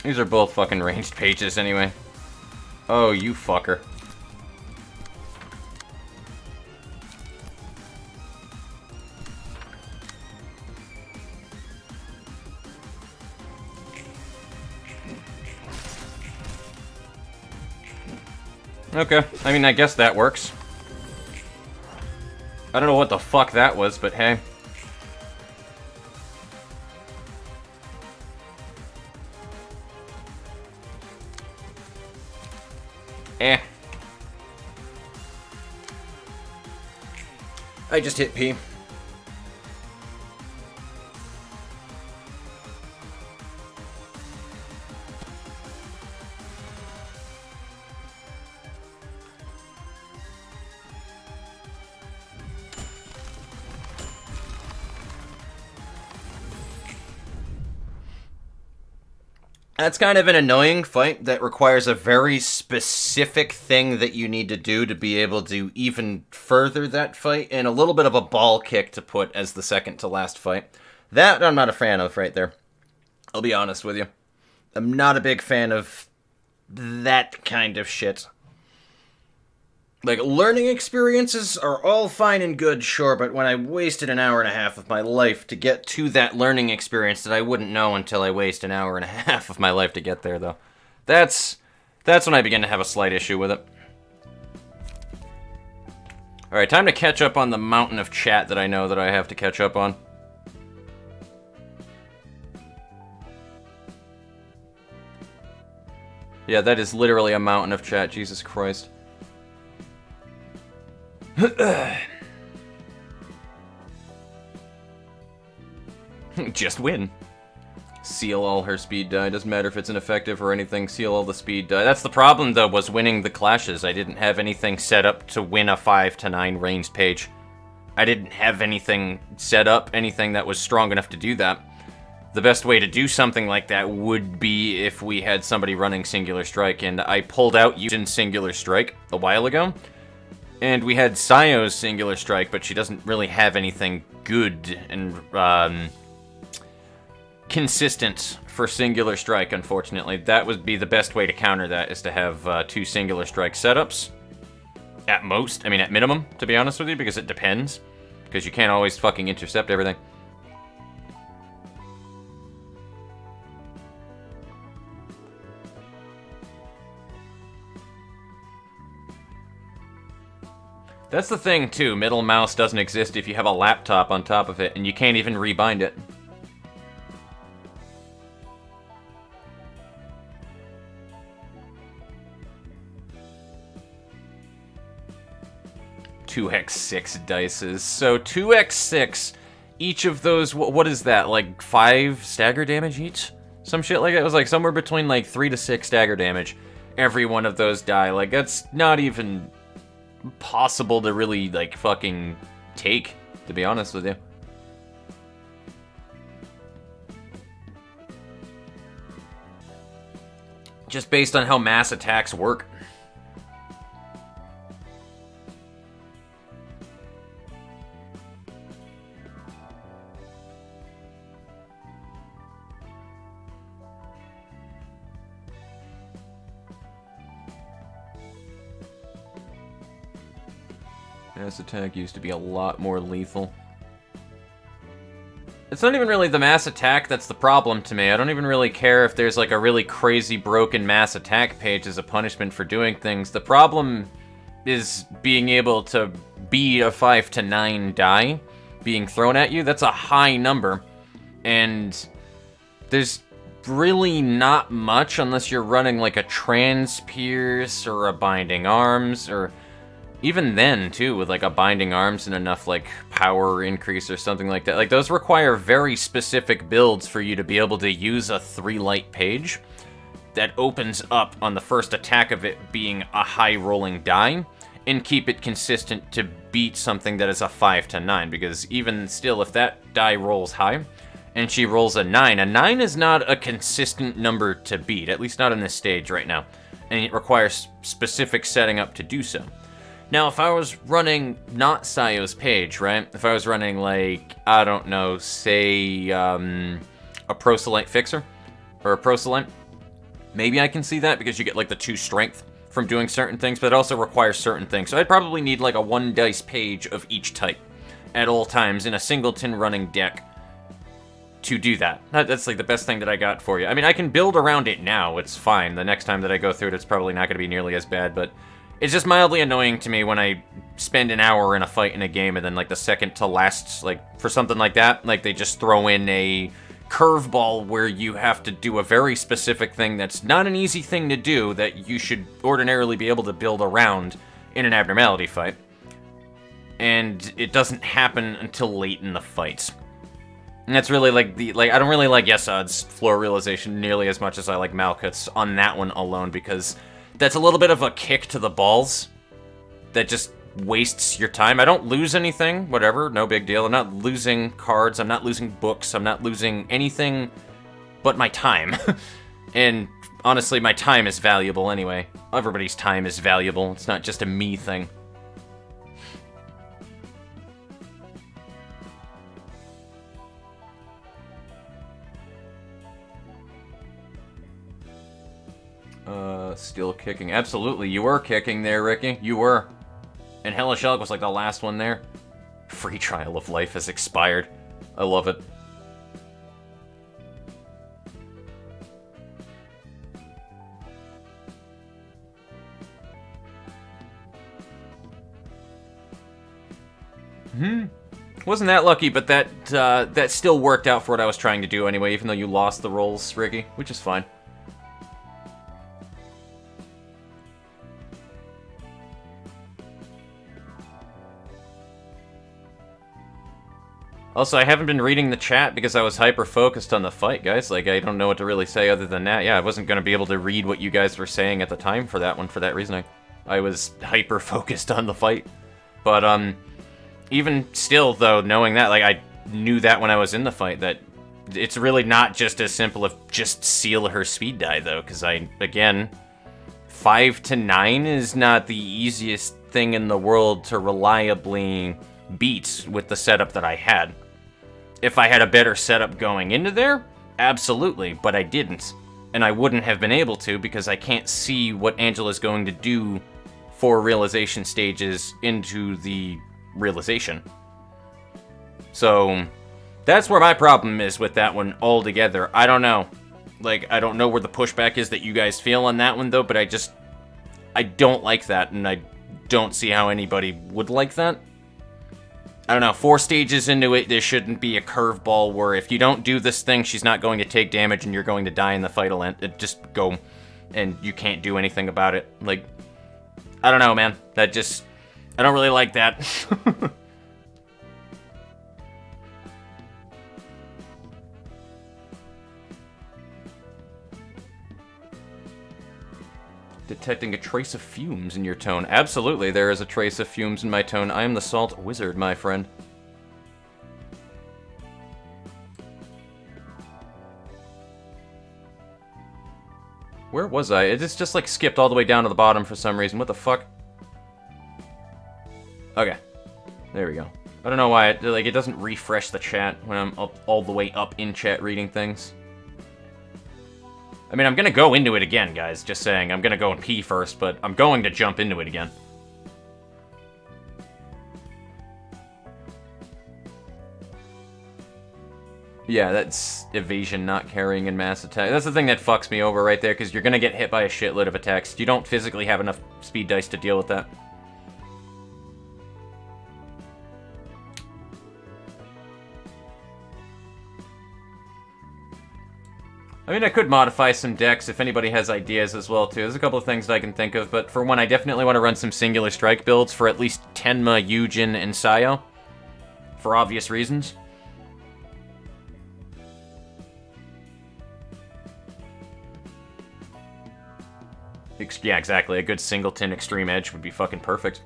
These are both fucking ranged pages anyway. Oh, you fucker. Okay, I mean, I guess that works. I don't know what the fuck that was, but hey. Eh. I just hit P. That's kind of an annoying fight that requires a very specific thing that you need to do to be able to even further that fight, and a little bit of a ball kick to put as the second to last fight. That I'm not a fan of right there. I'll be honest with you. I'm not a big fan of that kind of shit. Like, learning experiences are all fine and good, sure, but when I wasted an hour and a half of my life to get to that learning experience that I wouldn't know until I waste an hour and a half of my life to get there, though. That's when I begin to have a slight issue with it. Alright, time to catch up on the mountain of chat that I know that I have to catch up on. Yeah, that is literally a mountain of chat, Jesus Christ. Just win. Seal all her speed die. Doesn't matter if it's ineffective or anything. Seal all the speed die. That's the problem, though, was winning the clashes. I didn't have anything set up to win a 5 to 9 ranged page. I didn't have anything set up, anything that was strong enough to do that. The best way to do something like that would be if we had somebody running Singular Strike, and I pulled out using Singular Strike a while ago. And we had Sayo's Singular Strike, but she doesn't really have anything good and consistent for Singular Strike, unfortunately. That would be the best way to counter that, is to have 2 Singular Strike setups. At most. I mean, at minimum, to be honest with you, because it depends. Because you can't always fucking intercept everything. That's the thing, too. Middle mouse doesn't exist if you have a laptop on top of it, and you can't even rebind it. (2x6) dices. So 2x6, each of those, what is that, like 5 stagger damage each? Some shit like that. It was like somewhere between like 3 to 6 stagger damage. Every one of those die. Like, that's not even possible to really, like, fucking take, to be honest with you. Just based on how mass attacks work. Mass attack used to be a lot more lethal. It's not even really the mass attack that's the problem to me. I don't even really care if there's like a really crazy broken mass attack page as a punishment for doing things. The problem is being able to beat a 5 to 9 die being thrown at you. That's a high number. And there's really not much unless you're running like a Transpierce or a Binding Arms, or even then too with like a Binding Arms and enough like power increase or something like that. Like those require very specific builds for you to be able to use a 3 light page that opens up on the first attack of it being a high rolling die and keep it consistent to beat something that is a 5 to 9, because even still if that die rolls high and she rolls a 9 is not a consistent number to beat, at least not on this stage right now, and it requires specific setting up to do so. Now, if I was running not Sayo's page, right? If I was running, like, I don't know, say, a Proselyte Fixer, or a Proselyte, maybe I can see that, because you get, like, the 2 strength from doing certain things, but it also requires certain things. So I'd probably need, like, a 1 dice page of each type at all times in a singleton running deck to do that. That's, like, the best thing that I got for you. I mean, I can build around it now. It's fine. The next time that I go through it, it's probably not going to be nearly as bad, but it's just mildly annoying to me when I spend an hour in a fight in a game and then, like, the second to last, like, for something like that, like, they just throw in a curveball where you have to do a very specific thing that's not an easy thing to do that you should ordinarily be able to build around in an abnormality fight. And it doesn't happen until late in the fight. And that's really, like, I don't really like Yesad's floor realization nearly as much as I like Malkuth's on that one alone, because that's a little bit of a kick to the balls that just wastes your time. I don't lose anything, whatever, no big deal. I'm not losing cards, I'm not losing books, I'm not losing anything but my time. And honestly, my time is valuable anyway. Everybody's time is valuable, it's not just a me thing. Still kicking. Absolutely, you were kicking there, Ricky. You were. And Hellish Elk was like the last one there. Free trial of life has expired. I love it. Wasn't that lucky, but that still worked out for what I was trying to do anyway, even though you lost the rolls, Ricky, which is fine. Also, I haven't been reading the chat because I was hyper-focused on the fight, guys. Like, I don't know what to really say other than that. Yeah, I wasn't going to be able to read what you guys were saying at the time for that one, for that reason. I was hyper-focused on the fight. But, even still, though, knowing that, like, I knew that when I was in the fight, that it's really not just as simple as just seal her speed die, though, because again, 5 to 9 is not the easiest thing in the world to reliably beat with the setup that I had. If I had a better setup going into there, absolutely, but I didn't. And I wouldn't have been able to because I can't see what Angela's going to do for realization stages into the realization. So, that's where my problem is with that one altogether. I don't know. Like, I don't know where the pushback is that you guys feel on that one, though, but I don't like that, and I don't see how anybody would like that. I don't know, 4 stages into it, there shouldn't be a curveball where if you don't do this thing, she's not going to take damage and you're going to die in the fight. Just go, and you can't do anything about it. Like, I don't know, man. I don't really like that. Detecting a trace of fumes in your tone. Absolutely, there is a trace of fumes in my tone. I am the Salt Wizard, my friend. Where was I? It just like skipped all the way down to the bottom for some reason. What the fuck? Okay. There we go. I don't know why it doesn't refresh the chat when I'm all the way up in chat reading things. I mean, I'm gonna go into it again, guys. Just saying. I'm gonna go and pee first, but I'm going to jump into it again. Yeah, that's evasion, not carrying, and mass attack. That's the thing that fucks me over right there, because you're gonna get hit by a shitload of attacks. You don't physically have enough speed dice to deal with that. I mean, I could modify some decks if anybody has ideas as well, too. There's a couple of things that I can think of, but for one, I definitely want to run some Singular Strike builds for at least Tenma, Yujin, and Sayo. For obvious reasons. Yeah, exactly. A good Singleton Extreme Edge would be fucking perfect.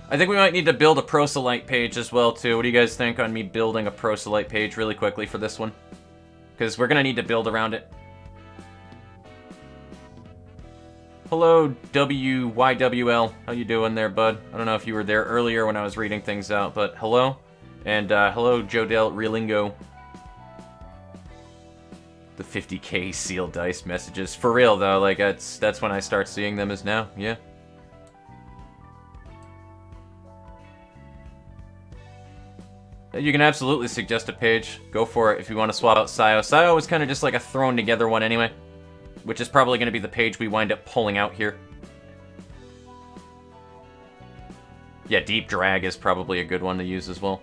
I think we might need to build a Proselyte page as well, too. What do you guys think on me building a Proselyte page really quickly for this one? Because we're going to need to build around it. Hello, WYWL. How you doing there, bud? I don't know if you were there earlier when I was reading things out, but hello. And hello, Jodel Reelingo. The 50k sealed dice messages. For real, though, like, that's when I start seeing them as now, yeah. You can absolutely suggest a page. Go for it if you want to swap out Sayo. Sayo was kind of just like a thrown together one anyway, which is probably going to be the page we wind up pulling out here. Yeah, Deep Drag is probably a good one to use as well.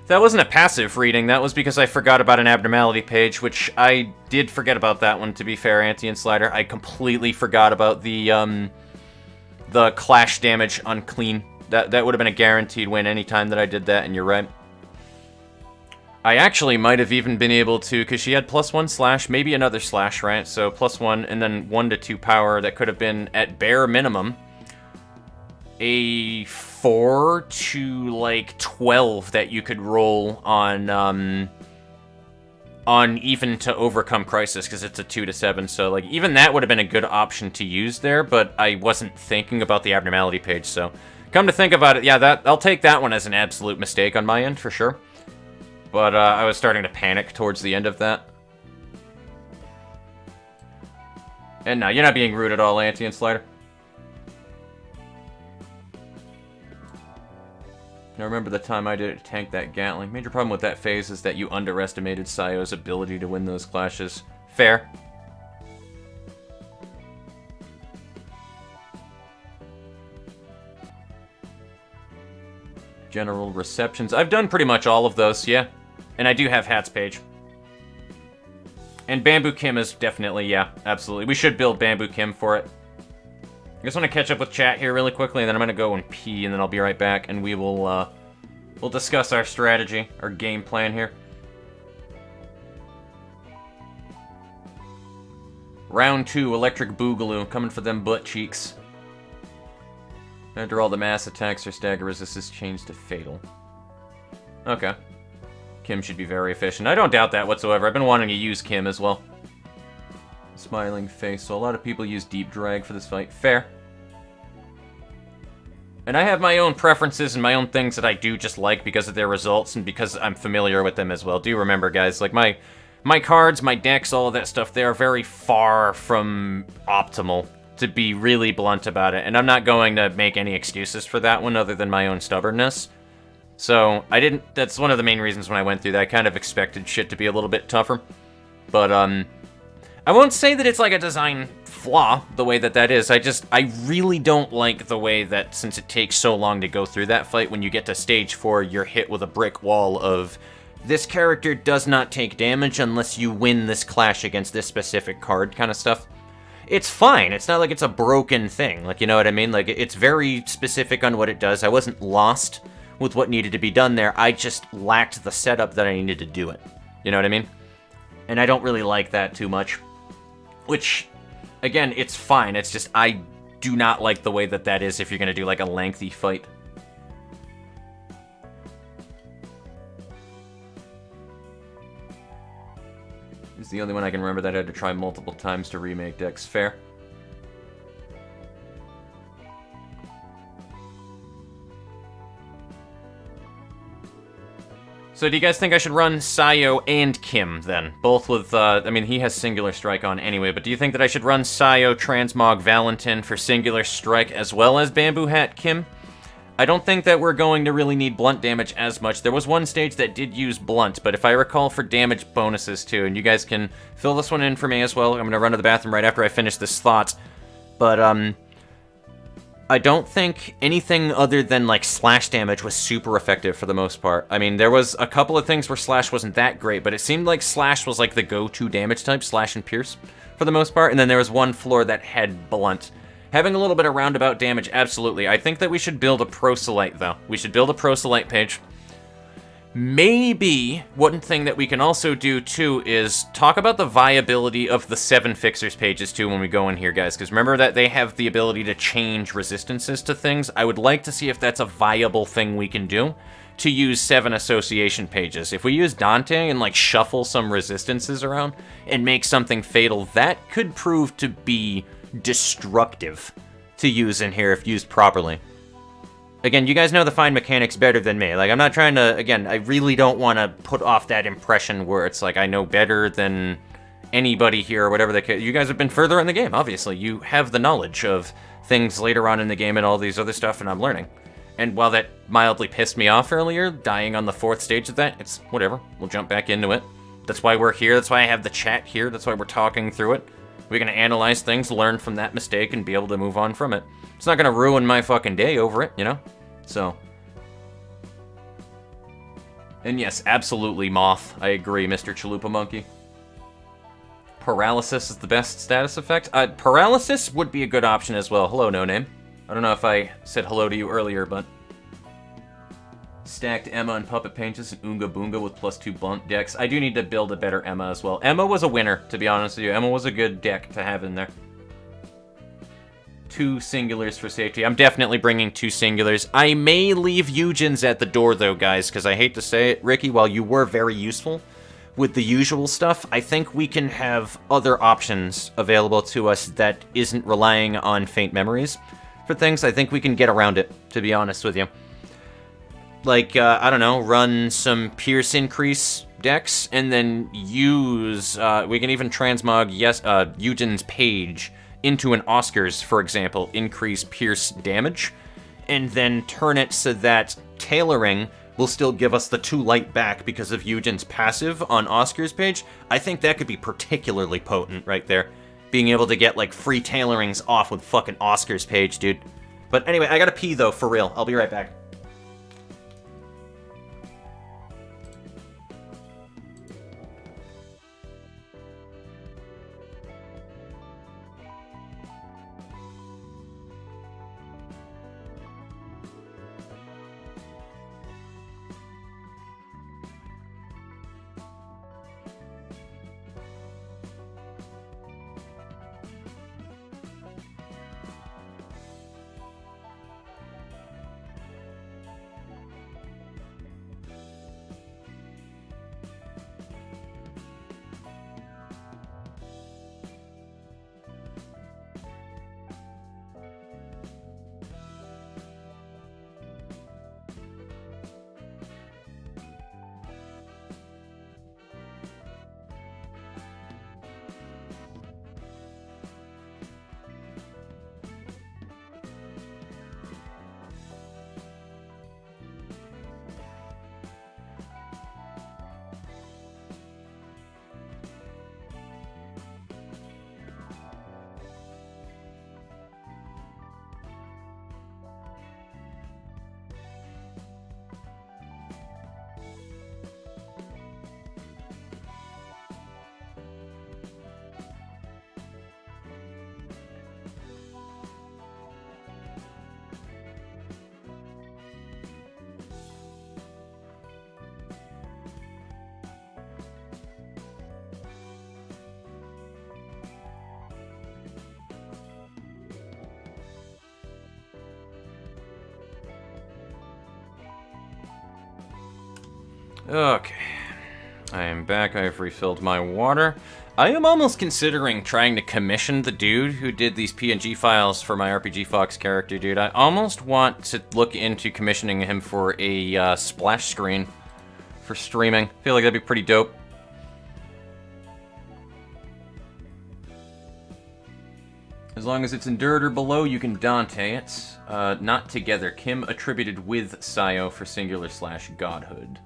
That wasn't a passive reading, that was because I forgot about an abnormality page, which I did forget about that one, to be fair, Anti and Slider. I completely forgot about the clash damage unclean. That would have been a guaranteed win any time that I did that, and you're right. I actually might have even been able to, because she had +1 slash, maybe another slash, right? So +1, and then 1 to 2 power, that could have been, at bare minimum, a 4 to like 12 that you could roll on even to overcome crisis, because it's a 2 to 7. So like even that would have been a good option to use there, but I wasn't thinking about the abnormality page. So come to think about it, yeah, I'll take that one as an absolute mistake on my end for sure. But I was starting to panic towards the end of that. And no, you're not being rude at all, Anti and Slider. I remember the time I did it to tank that Gatling. Major problem with that phase is that you underestimated Sayo's ability to win those clashes. Fair. General receptions. I've done pretty much all of those, yeah. And I do have Hat's page. And Bamboo Kim is definitely, yeah, absolutely. We should build Bamboo Kim for it. I just want to catch up with chat here really quickly, and then I'm going to go and pee, and then I'll be right back, and we will, we'll discuss our strategy, our game plan here. Round 2, Electric Boogaloo, coming for them butt cheeks. After all the mass attacks, her stagger resist is changed to fatal. Okay. Kim should be very efficient. I don't doubt that whatsoever. I've been wanting to use Kim as well. Smiling face. So a lot of people use Deep Drag for this fight. Fair. And I have my own preferences and my own things that I do just like because of their results and because I'm familiar with them as well. Do remember, guys, like my cards, my decks, all of that stuff, they are very far from optimal, to be really blunt about it. And I'm not going to make any excuses for that one other than my own stubbornness. So that's one of the main reasons when I went through that. I kind of expected shit to be a little bit tougher. But, I won't say that it's like a design flaw, the way that is. I really don't like the way that, since it takes so long to go through that fight, when you get to stage 4, you're hit with a brick wall of, this character does not take damage unless you win this clash against this specific card kind of stuff. It's fine. It's not like it's a broken thing. Like, you know what I mean? Like, it's very specific on what it does. I wasn't lost with what needed to be done there. I just lacked the setup that I needed to do it. You know what I mean? And I don't really like that too much. Which, again, it's fine. It's just I do not like the way that is if you're going to do, like, a lengthy fight. It's the only one I can remember that I had to try multiple times to remake decks. Fair. So do you guys think I should run Sayo and Kim, then? Both with, I mean, he has Singular Strike on anyway, but do you think that I should run Sayo, Transmog, Valentin for Singular Strike as well as Bamboo Hat Kim? I don't think that we're going to really need blunt damage as much. There was one stage that did use blunt, but if I recall for damage bonuses too, and you guys can fill this one in for me as well. I'm going to run to the bathroom right after I finish this thought. But, I don't think anything other than, like, slash damage was super effective for the most part. I mean, there was a couple of things where slash wasn't that great, but it seemed like slash was, like, the go-to damage type, slash and pierce, for the most part. And then there was one floor that had blunt. Having a little bit of roundabout damage, absolutely. I think that we should build a proselyte, though. We should build a proselyte page. Maybe one thing that we can also do, too, is talk about the viability of the 7 fixers pages, too, when we go in here, guys. Because remember that they have the ability to change resistances to things. I would like to see if that's a viable thing we can do to use 7 association pages. If we use Dante and, like, shuffle some resistances around and make something fatal, that could prove to be destructive to use in here if used properly. Again, you guys know the fine mechanics better than me. Like, I'm not trying to, again, I really don't want to put off that impression where it's like I know better than anybody here or whatever. You guys have been further in the game, obviously. You have the knowledge of things later on in the game and all these other stuff, and I'm learning. And while that mildly pissed me off earlier, dying on the 4th stage of that, it's whatever. We'll jump back into it. That's why we're here. That's why I have the chat here. That's why we're talking through it. We're going to analyze things, learn from that mistake, and be able to move on from it. It's not going to ruin my fucking day over it, you know? So. And yes, absolutely, Moth. I agree, Mr. Chalupa Monkey. Paralysis is the best status effect? Paralysis would be a good option as well. Hello, No Name. I don't know if I said hello to you earlier, but... Stacked Emma and Puppet Pages and Oonga Boonga with +2 blunt decks. I do need to build a better Emma as well. Emma was a winner, to be honest with you. Emma was a good deck to have in there. 2 singulars for safety. I'm definitely bringing 2 singulars. I may leave Eugens at the door, though, guys, because I hate to say it, Ricky, while you were very useful with the usual stuff, I think we can have other options available to us that isn't relying on faint memories for things. I think we can get around it, to be honest with you. Like, I don't know, run some Pierce increase decks, and then use, we can even transmog, Eugen's page into an Oscars, for example, increase Pierce damage, and then turn it so that tailoring will still give us the 2 light back because of Eugen's passive on Oscars page. I think that could be particularly potent right there. Being able to get, like, free tailorings off with fucking Oscars page, dude. But anyway, I gotta pee, though, for real. I'll be right back. Okay, I am back. I have refilled my water. I am almost considering trying to commission the dude who did these PNG files for my RPG Fox character, dude. I almost want to look into commissioning him for a splash screen for streaming. I feel like that'd be pretty dope. As long as it's endured or below, you can Dante it. Not together. Kim attributed with Sayo for singular / godhood.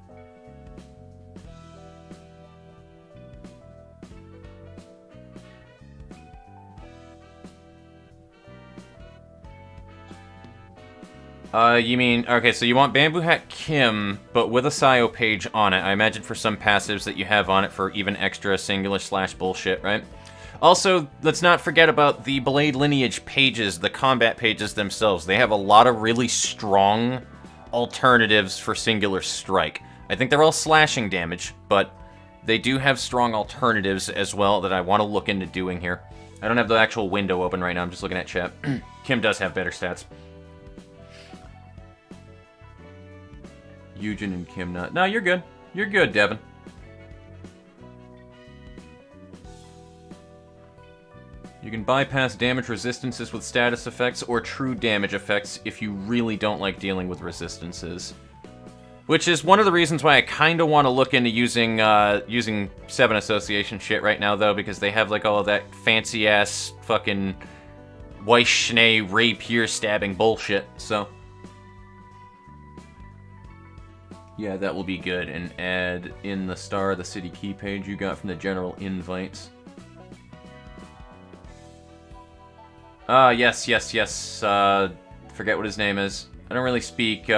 You mean, okay, so you want Bamboo Hat Kim, but with a Sayo page on it. I imagine for some passives that you have on it for even extra singular / bullshit, right? Also, let's not forget about the Blade Lineage pages, the combat pages themselves. They have a lot of really strong alternatives for singular strike. I think they're all slashing damage, but they do have strong alternatives as well that I want to look into doing here. I don't have the actual window open right now, I'm just looking at chat. Kim does have better stats. Eugen and Kim not. No, you're good. You're good, Devin. You can bypass damage resistances with status effects or true damage effects if you really don't like dealing with resistances. Which is one of the reasons why I kind of want to look into using 7 Association shit right now, though, because they have like all of that fancy-ass fucking Weisschnee rapier stabbing bullshit, so... Yeah, that will be good, and add in the Star of the City key page you got from the general invites. Yes. Forget what his name is. I don't really speak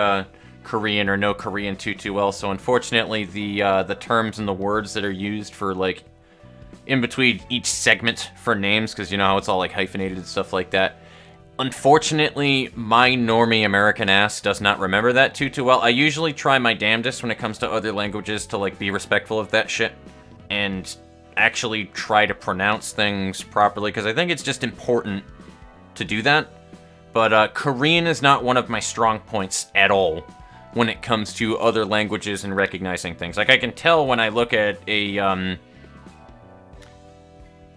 Korean or know Korean too well, so unfortunately the terms and the words that are used for, like, in between each segment for names, because you know how it's all, like, hyphenated and stuff like that. Unfortunately, my normie American ass does not remember that too well. I usually try my damnedest when it comes to other languages to, like, be respectful of that shit and actually try to pronounce things properly, because I think it's just important to do that. But Korean is not one of my strong points at all when it comes to other languages and recognizing things. Like, I can tell when I look at a,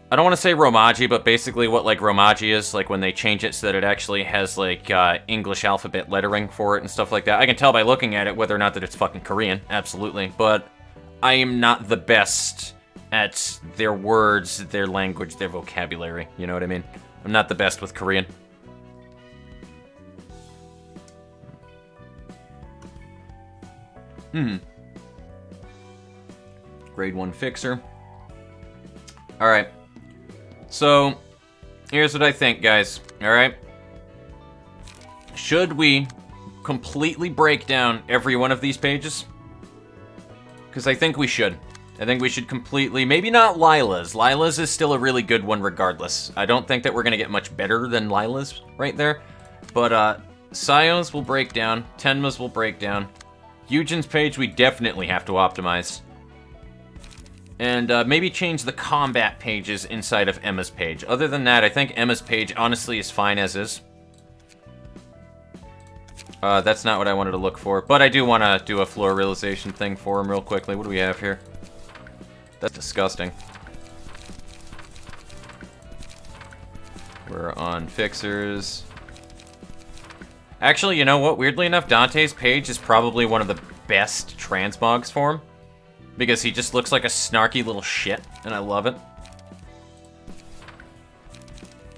I don't want to say Romaji, but basically what, like, Romaji is, like, when they change it so that it actually has, like, English alphabet lettering for it and stuff like that. I can tell by looking at it whether or not that it's fucking Korean, absolutely. But I am not the best at their words, their language, their vocabulary, you know what I mean? I'm not the best with Korean. Grade 1 fixer. Alright. So, here's what I think, guys. Alright? Should we completely break down every one of these pages? Because I think we should. I think we should completely... Maybe not Lila's. Lila's is still a really good one regardless. I don't think that we're going to get much better than Lila's right there. But, Sayo's will break down. Tenma's will break down. Eugen's page we definitely have to optimize. And maybe change the combat pages inside of Emma's page. Other than that, I think Emma's page honestly is fine as is. That's not what I wanted to look for. But I do want to do a floor realization thing for him real quickly. What do we have here? That's disgusting. We're on fixers. Actually, you know what? Weirdly enough, Dante's page is probably one of the best transmogs for him. Because he just looks like a snarky little shit, and I love it.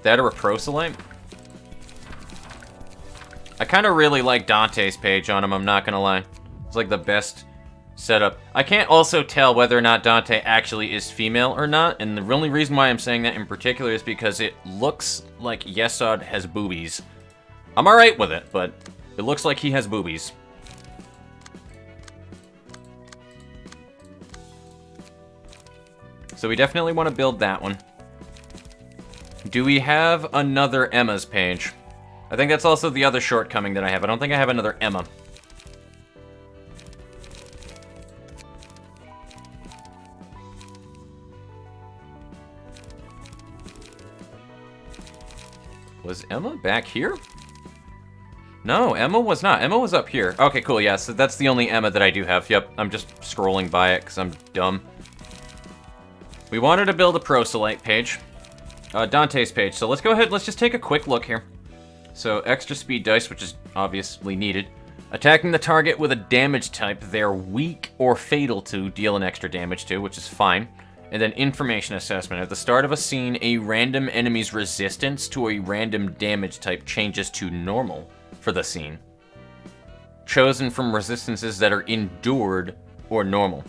That or a proselyte? I kind of really like Dante's page on him, I'm not gonna lie. It's like the best setup. I can't also tell whether or not Dante actually is female or not, and the only reason why I'm saying that in particular is because it looks like Yesod has boobies. I'm alright with it, but it looks like he has boobies. So we definitely want to build that one. Do we have another Emma's page? I think that's also the other shortcoming that I have. I don't think I have another Emma. Was Emma back here? No, Emma was not. Emma was up here. Okay, cool, yeah, so that's the only Emma that I do have. Yep, I'm just scrolling by it because I'm dumb. We wanted to build a proselyte page. Dante's page. So let's go ahead, let's just take a quick look here. So extra speed dice, which is obviously needed. Attacking the target with a damage type they're weak or fatal to, deal an extra damage to, which is fine. And then information assessment. At the start of a scene, a random enemy's resistance to a random damage type changes to normal for the scene. Chosen from resistances that are endured or normal.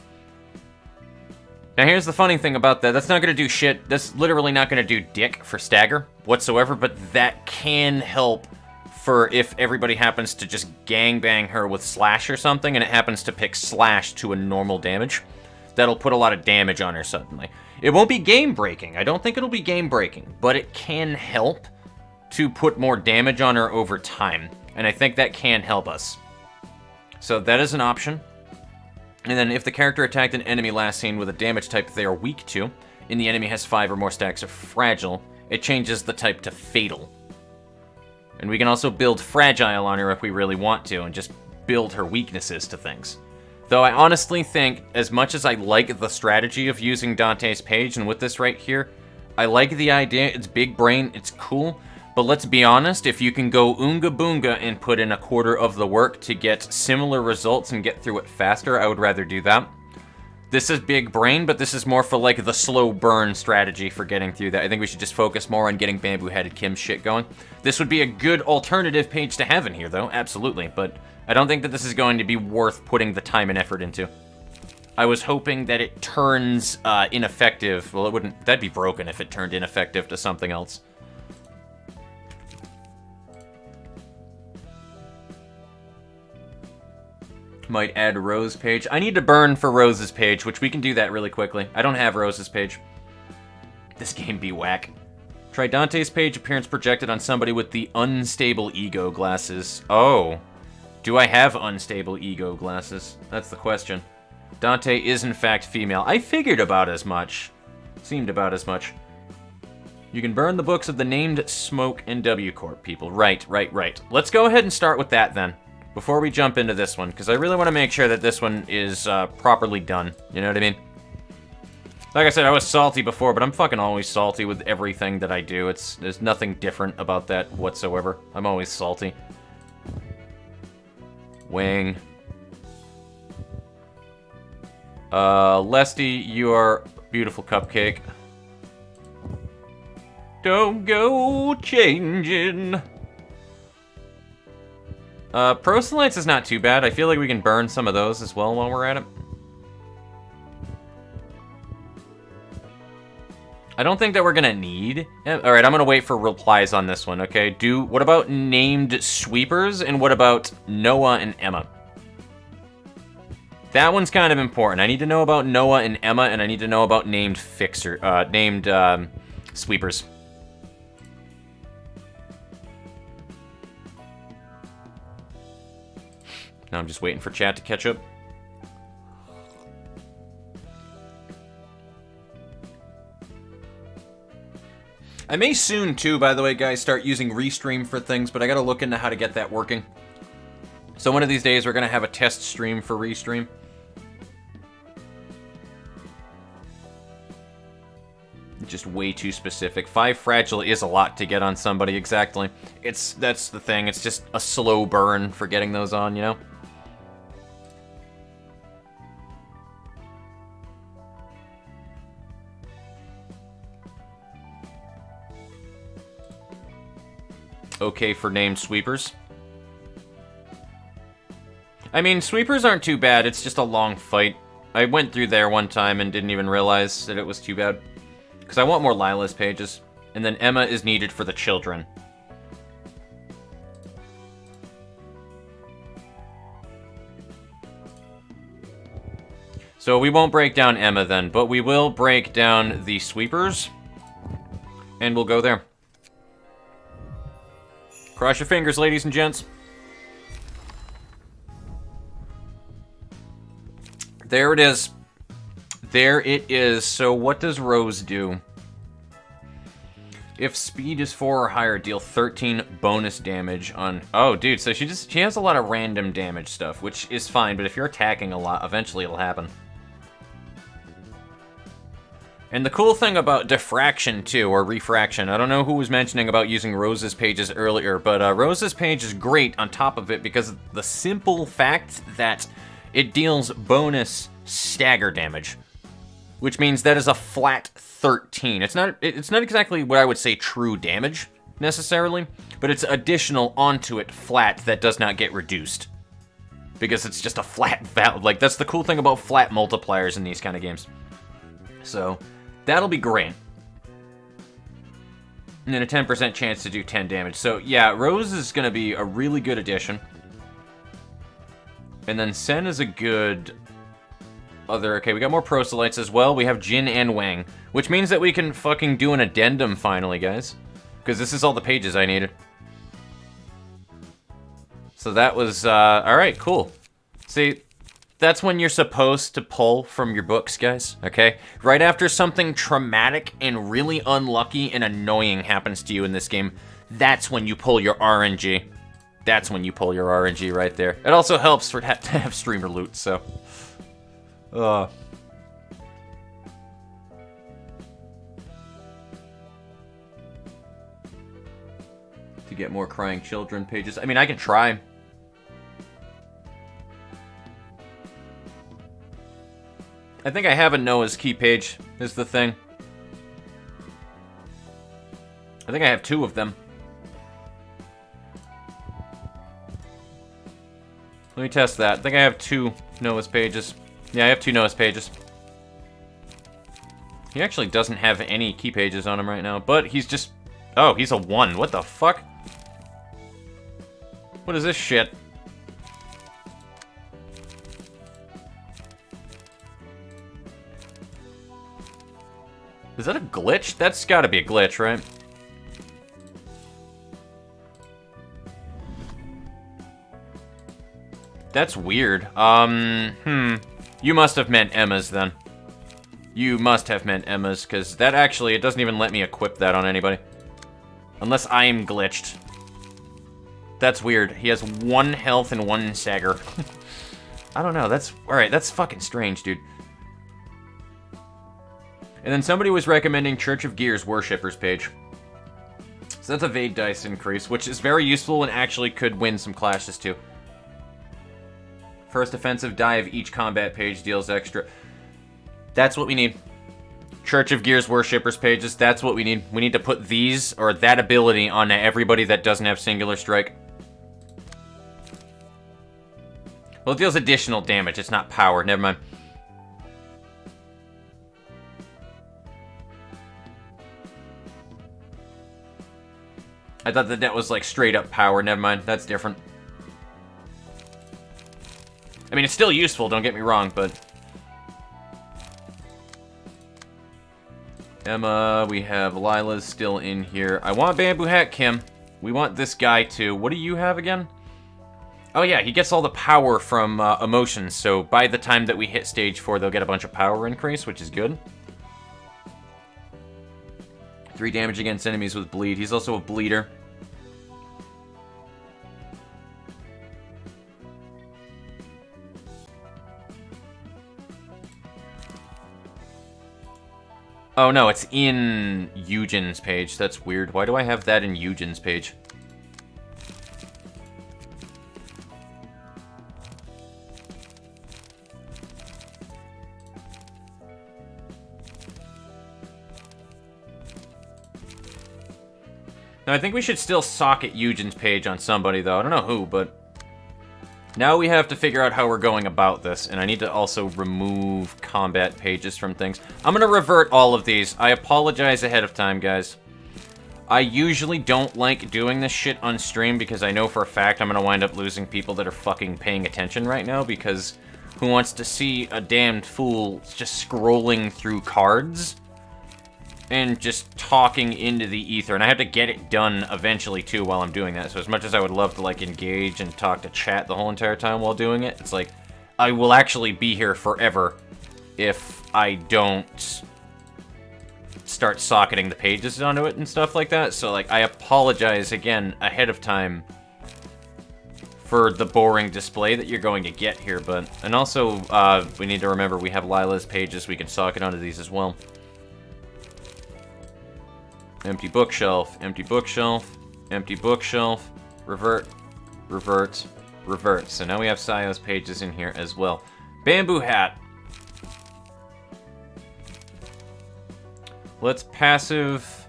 Now here's the funny thing about that. That's not going to do shit. That's literally not going to do dick for stagger whatsoever, but that can help for if everybody happens to just gangbang her with slash or something, and it happens to pick slash to a normal damage. That'll put a lot of damage on her suddenly. It won't be game-breaking. I don't think it'll be game-breaking, but it can help to put more damage on her over time, and I think that can help us. So that is an option. And then if the character attacked an enemy last scene with a damage type they are weak to, and the enemy has 5 or more stacks of fragile, it changes the type to fatal. And we can also build fragile on her if we really want to, and just build her weaknesses to things. Though I honestly think, as much as I like the strategy of using Dante's page, and with this right here, I like the idea, it's big brain, it's cool, but let's be honest, if you can go oonga boonga and put in a quarter of the work to get similar results and get through it faster, I would rather do that. This is big brain, but this is more for like the slow burn strategy for getting through that. I think we should just focus more on getting Bamboo-Headed Kim's shit going. This would be a good alternative page to have in here, though, absolutely, but I don't think that this is going to be worth putting the time and effort into. I was hoping that it turns ineffective. Well, it wouldn't. That'd be broken if it turned ineffective to something else. Might add Rose page. I need to burn for Rose's page, which we can do that really quickly. I don't have Rose's page. This game be whack. Try Dante's page, appearance projected on somebody with the unstable ego glasses. Oh. Do I have unstable ego glasses? That's the question. Dante is in fact female. I figured about as much. Seemed about as much. You can burn the books of the named Smoke and W Corp people. Right. Let's go ahead and start with that then, before we jump into this one, because I really want to make sure that this one is properly done. You know what I mean? Like I said, I was salty before, but I'm fucking always salty with everything that I do. There's nothing different about that whatsoever. I'm always salty. Wing. Lesty, you are beautiful cupcake. Don't go changing. Proselytes is not too bad. I feel like we can burn some of those as well while we're at it. I don't think that we're gonna need... Alright, I'm gonna wait for replies on this one, okay? What about named sweepers, and what about Noah and Emma? That one's kind of important. I need to know about Noah and Emma, and I need to know about named sweepers. Now I'm just waiting for chat to catch up. I may soon, too, by the way, guys, start using restream for things, but I gotta look into how to get that working. So one of these days, we're gonna have a test stream for restream. Just way too specific. 5 fragile is a lot to get on somebody, exactly. That's the thing, it's just a slow burn for getting those on, you know? Okay for named sweepers. I mean, sweepers aren't too bad, it's just a long fight. I went through there one time and didn't even realize that it was too bad. Because I want more Lila's pages. And then Emma is needed for the children. So we won't break down Emma then, but we will break down the sweepers. And we'll go there. Cross your fingers, ladies and gents. There it is. There it is. So what does Rose do? If speed is 4 or higher, deal 13 bonus damage on... Oh, dude, so she has a lot of random damage stuff, which is fine, but if you're attacking a lot, eventually it'll happen. And the cool thing about diffraction, too, or refraction, I don't know who was mentioning about using Rose's pages earlier, but Rose's page is great on top of it because of the simple fact that it deals bonus stagger damage, which means that is a flat 13. It's not exactly what I would say true damage, necessarily, but it's additional onto it flat that does not get reduced. Because it's just a flat value. Like, that's the cool thing about flat multipliers in these kind of games. So, that'll be great. And then a 10% chance to do 10 damage. So, yeah, Rose is going to be a really good addition. And then Sen is a good other... Okay, we got more proselytes as well. We have Jin and Wang. Which means that we can fucking do an addendum finally, guys. Because this is all the pages I needed. So that was... Alright, cool. See... That's when you're supposed to pull from your books, guys, okay? Right after something traumatic and really unlucky and annoying happens to you in this game, that's when you pull your RNG. That's when you pull your RNG right there. It also helps for to have streamer loot, so... To get more crying children pages. I mean, I can try. I think I have a Noah's Key page, is the thing. I think I have 2 of them. Let me test that. I think I have 2 Noah's pages. Yeah, I have 2 Noah's pages. He actually doesn't have any key pages on him right now, but he's just... Oh, he's a 1. What the fuck? What is this shit? Is that a glitch? That's gotta be a glitch, right? That's weird. You must have meant Emma's then. You must have meant Emma's, because that actually, it doesn't even let me equip that on anybody. Unless I'm glitched. That's weird. He has 1 health and 1 stagger. I don't know, that's... Alright, that's fucking strange, dude. And then somebody was recommending Church of Gears Worshippers page. So that's a Vade dice increase, which is very useful and actually could win some clashes too. First offensive die of each combat page deals extra. That's what we need. Church of Gears Worshippers pages, that's what we need. We need to put these, or that ability, on everybody that doesn't have Singular Strike. Well, it deals additional damage, it's not power, never mind. I thought that was like straight up power. Never mind. That's different. I mean, it's still useful, don't get me wrong, but... Emma, we have Lila's still in here. I want Bamboo Hat Kim. We want this guy too. What do you have again? Oh yeah, he gets all the power from emotions, so by the time that we hit stage 4, they'll get a bunch of power increase, which is good. 3 damage against enemies with bleed. He's also a bleeder. Oh no, it's in Eugen's page. That's weird. Why do I have that in Eugen's page? Now, I think we should still socket Eugen's page on somebody, though. I don't know who, but... Now we have to figure out how we're going about this, and I need to also remove combat pages from things. I'm gonna revert all of these. I apologize ahead of time, guys. I usually don't like doing this shit on stream because I know for a fact I'm gonna wind up losing people that are fucking paying attention right now, because who wants to see a damned fool just scrolling through cards and just talking into the ether? And I have to get it done eventually too while I'm doing that. So as much as I would love to like engage and talk to chat the whole entire time while doing it, it's like I will actually be here forever if I don't start socketing the pages onto it and stuff like that. So like I apologize again ahead of time for the boring display that you're going to get here, but... And also, we need to remember we have Lila's pages, we can socket onto these as well. Empty bookshelf, empty bookshelf, empty bookshelf, revert, revert, revert. So now we have Sayo's pages in here as well. Bamboo hat. Let's passive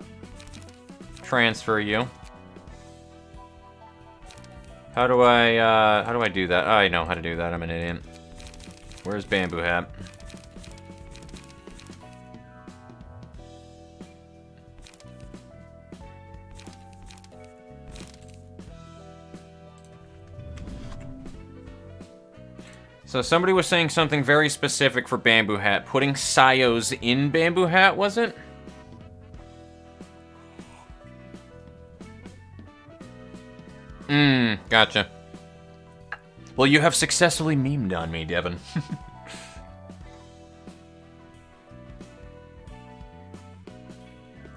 transfer you. How do I do that? Oh, I know how to do that. I'm an idiot. Where's Bamboo Hat? So somebody was saying something very specific for Bamboo Hat. Putting Sayos in Bamboo Hat, was it? Gotcha. Well, you have successfully memed on me, Devin.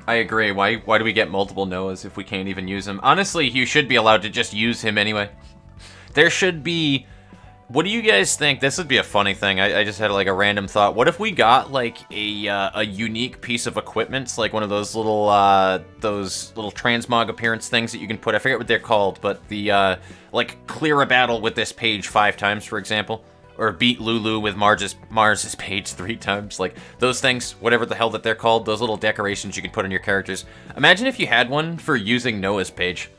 I agree. Why do we get multiple Noahs if we can't even use him? Honestly, you should be allowed to just use him anyway. There should be... What do you guys think? This would be a funny thing. I just had like a random thought. What if we got like a unique piece of equipment, like one of those little transmog appearance things that you can put? I forget what they're called, but the like clear a battle with this page 5 times, for example, or beat Lulu with Mars's page 3 times. Like those things, whatever the hell that they're called, those little decorations you can put on your characters. Imagine if you had one for using Noah's page.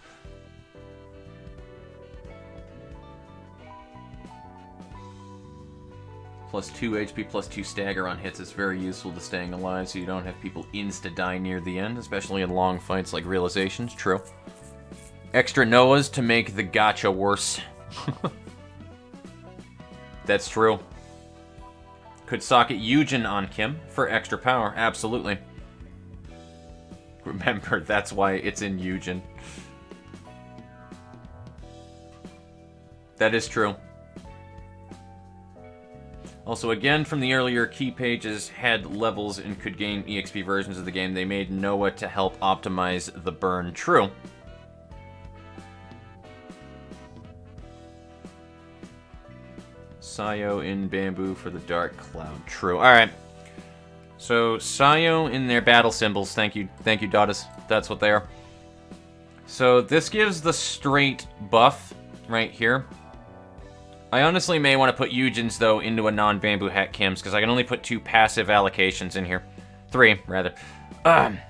Plus 2 HP, plus 2 stagger on hits is very useful to staying alive, so you don't have people insta-die near the end, especially in long fights like Realizations. True. Extra Noahs to make the gacha worse. That's true. Could socket Eugen on Kim for extra power. Absolutely. Remember, that's why it's in Eugen. That is true. Also, again, from the earlier key pages, had levels and could gain EXP versions of the game. They made Noah to help optimize the burn. True. Sayo in Bamboo for the Dark Cloud. True. Alright. So, Sayo in their battle symbols. Thank you, Dottas. That's what they are. So, this gives the straight buff right here. I honestly may want to put Eugen's, though, into a non-Bamboo Hat Kim's, because I can only put 2 passive allocations in here. 3, rather. And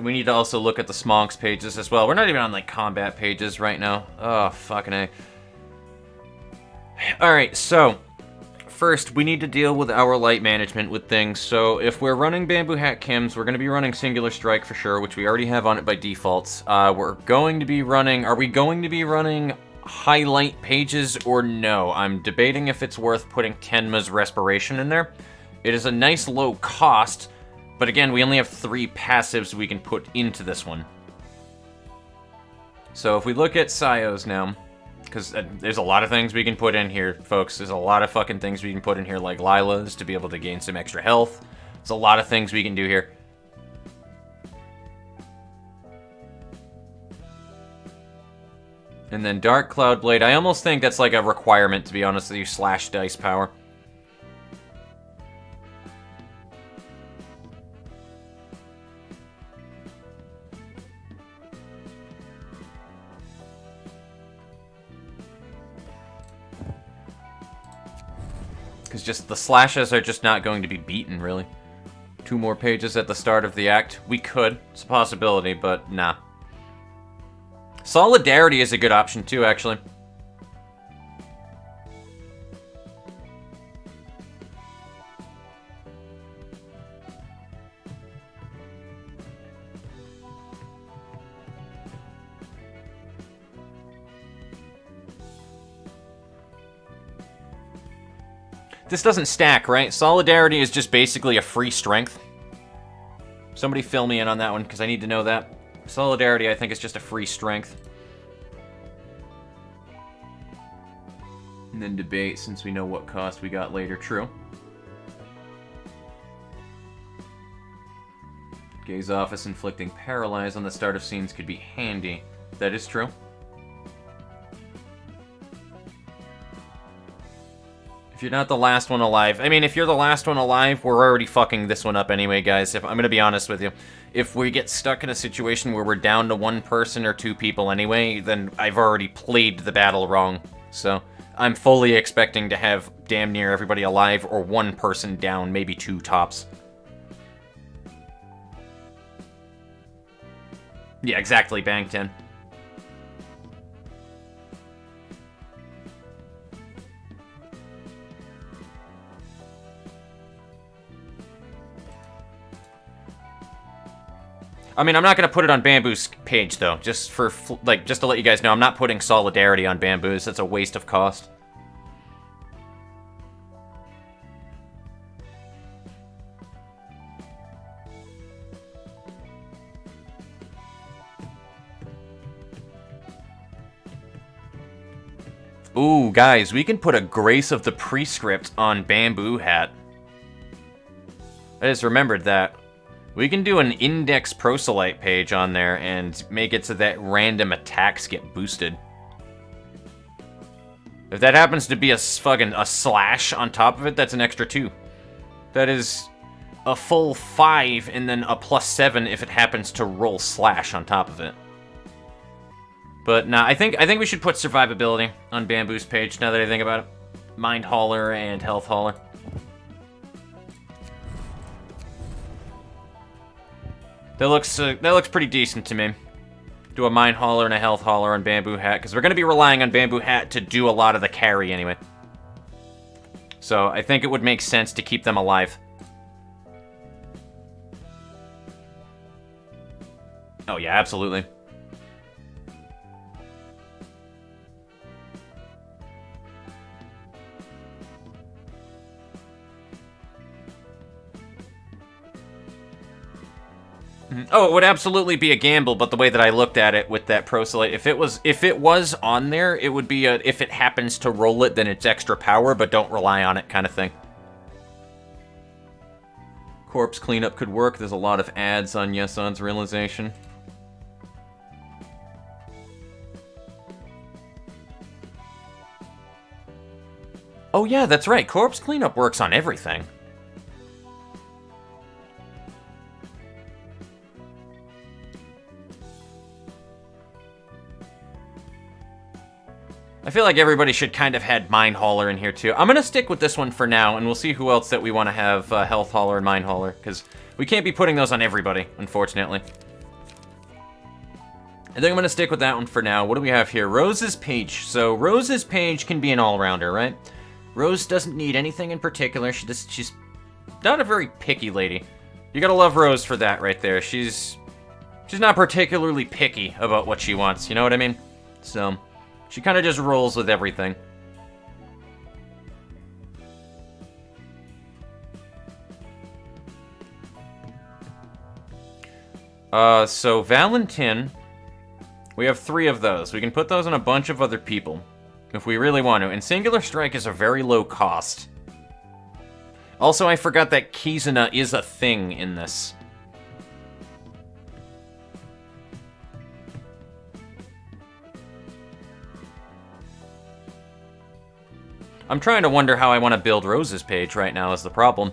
we need to also look at the Smonks pages as well. We're not even on, like, combat pages right now. Oh, fucking A. Alright, so... First, we need to deal with our light management with things. So if we're running Bamboo Hat Kims, we're going to be running Singular Strike for sure, which we already have on it by default. We're going to be running... Are we going to be running highlight pages or no? I'm debating if it's worth putting Tenma's Respiration in there. It is a nice low cost, but again, we only have 3 passives we can put into this one. So if we look at Sayo's now... Because there's a lot of things we can put in here, folks. There's a lot of fucking things we can put in here, like Lila's, to be able to gain some extra health. There's a lot of things we can do here. And then Dark Cloud Blade. I almost think that's like a requirement, to be honest with you, slash dice power. Because just the slashes are just not going to be beaten, really. 2 more pages at the start of the act. We could. It's a possibility, but nah. Solidarity is a good option too, actually. This doesn't stack, right? Solidarity is just basically a free strength. Somebody fill me in on that one, because I need to know that. Solidarity, I think, is just a free strength. And then debate, since we know what cost we got later. True. Gaze office inflicting paralyze on the start of scenes could be handy. That is true. If you're not the last one alive... I mean, if you're the last one alive, we're already fucking this one up anyway, guys. If I'm gonna be honest with you. If we get stuck in a situation where we're down to one person or two people anyway, then I've already played the battle wrong. So, I'm fully expecting to have damn near everybody alive or one person down, maybe two tops. Yeah, exactly, Bangton. I mean, I'm not going to put it on Bamboo's page, though. Just for, like, just to let you guys know, I'm not putting Solidarity on Bamboo's. That's a waste of cost. Ooh, guys, we can put a Grace of the Prescript on Bamboo Hat. I just remembered that. We can do an Index Proselyte page on there and make it so that random attacks get boosted. If that happens to be a slash on top of it, that's an extra 2. That is a full 5 and then a +7 if it happens to roll slash on top of it. But nah, I think we should put survivability on Bamboo's page now that I think about it. Mind Hauler and Health Hauler. That looks pretty decent to me. Do a Mind Hauler and a Health Hauler on Bamboo Hat, because we're going to be relying on Bamboo Hat to do a lot of the carry anyway. So I think it would make sense to keep them alive. Oh yeah, absolutely. Oh, it would absolutely be a gamble, but the way that I looked at it with that Proselyte, if it was on there, it would be a, if it happens to roll it, then it's extra power, but don't rely on it kind of thing. Corpse cleanup could work. There's a lot of ads on Yeson's realization. Oh yeah, that's right. Corpse cleanup works on everything. I feel like everybody should kind of had Mind Hauler in here too. I'm going to stick with this one for now, and we'll see who else that we want to have Health Hauler and Mind Hauler, because we can't be putting those on everybody, unfortunately. I think I'm going to stick with that one for now. What do we have here? Rose's page. So Rose's page can be an all-rounder, right? Rose doesn't need anything in particular. She's not a very picky lady. You gotta love Rose for that right there. She's not particularly picky about what she wants, you know what I mean? So she kind of just rolls with everything. So Valentin, we have 3 of those. We can put those on a bunch of other people if we really want to. And Singular Strike is a very low cost. Also, I forgot that Kizuna is a thing in this. I'm trying to wonder how I want to build Rose's page right now is the problem.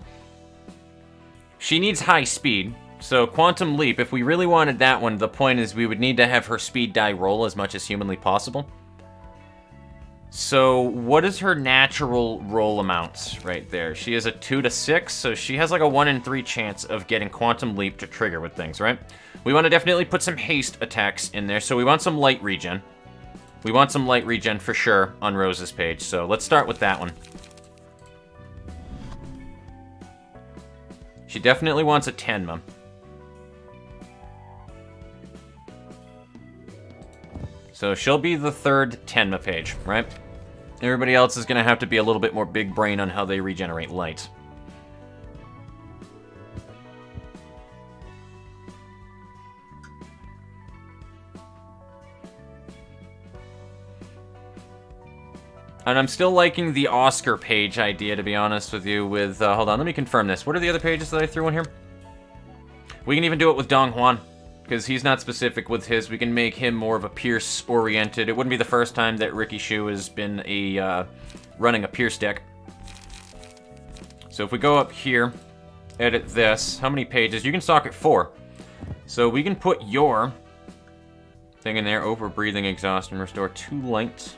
She needs high speed, so Quantum Leap, if we really wanted that one, the point is we would need to have her speed die roll as much as humanly possible. So what is her natural roll amounts right there? She is a 2 to 6, so she has like a 1 in 3 chance of getting Quantum Leap to trigger with things, right? We want to definitely put some haste attacks in there, so we want some light regen. We want some light regen for sure on Rose's page, so let's start with that one. She definitely wants a Tenma. So she'll be the 3rd Tenma page, right? Everybody else is going to have to be a little bit more big brain on how they regenerate light. And I'm still liking the Oscar page idea, to be honest with you, with... hold on, let me confirm this. What are the other pages that I threw in here? We can even do it with Dong Huan, because he's not specific with his. We can make him more of a Pierce-oriented. It wouldn't be the first time that Ricky Shu has been running a Pierce deck. So if we go up here, edit this, how many pages? You can socket 4. So we can put your thing in there, over-breathing, exhaustion, restore 2 light.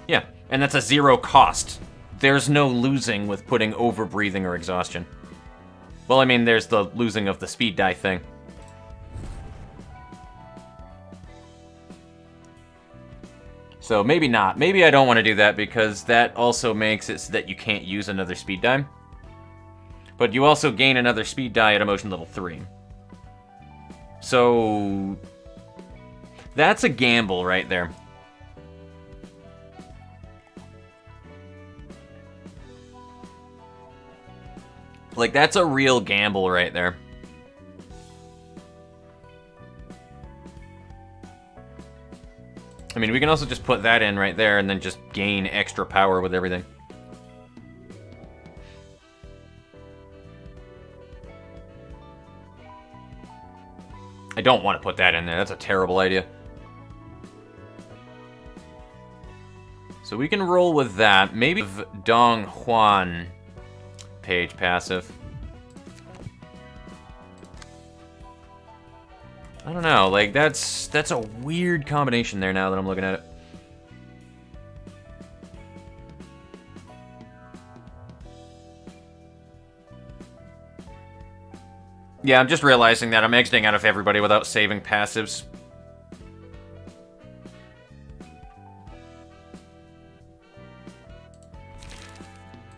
Yeah, and that's a 0 cost. There's no losing with putting over-breathing or exhaustion. Well, I mean, there's the losing of the speed die thing. So maybe not. Maybe I don't want to do that because that also makes it so that you can't use another speed die. But you also gain another speed die at emotion level 3. So that's a gamble right there. Like, that's a real gamble right there. I mean, we can also just put that in right there and then just gain extra power with everything. I don't want to put that in there. That's a terrible idea. So we can roll with that. Maybe Dong Huan page passive. I don't know, like that's a weird combination there now that I'm looking at it. Yeah, I'm just realizing that I'm exiting out of everybody without saving passives.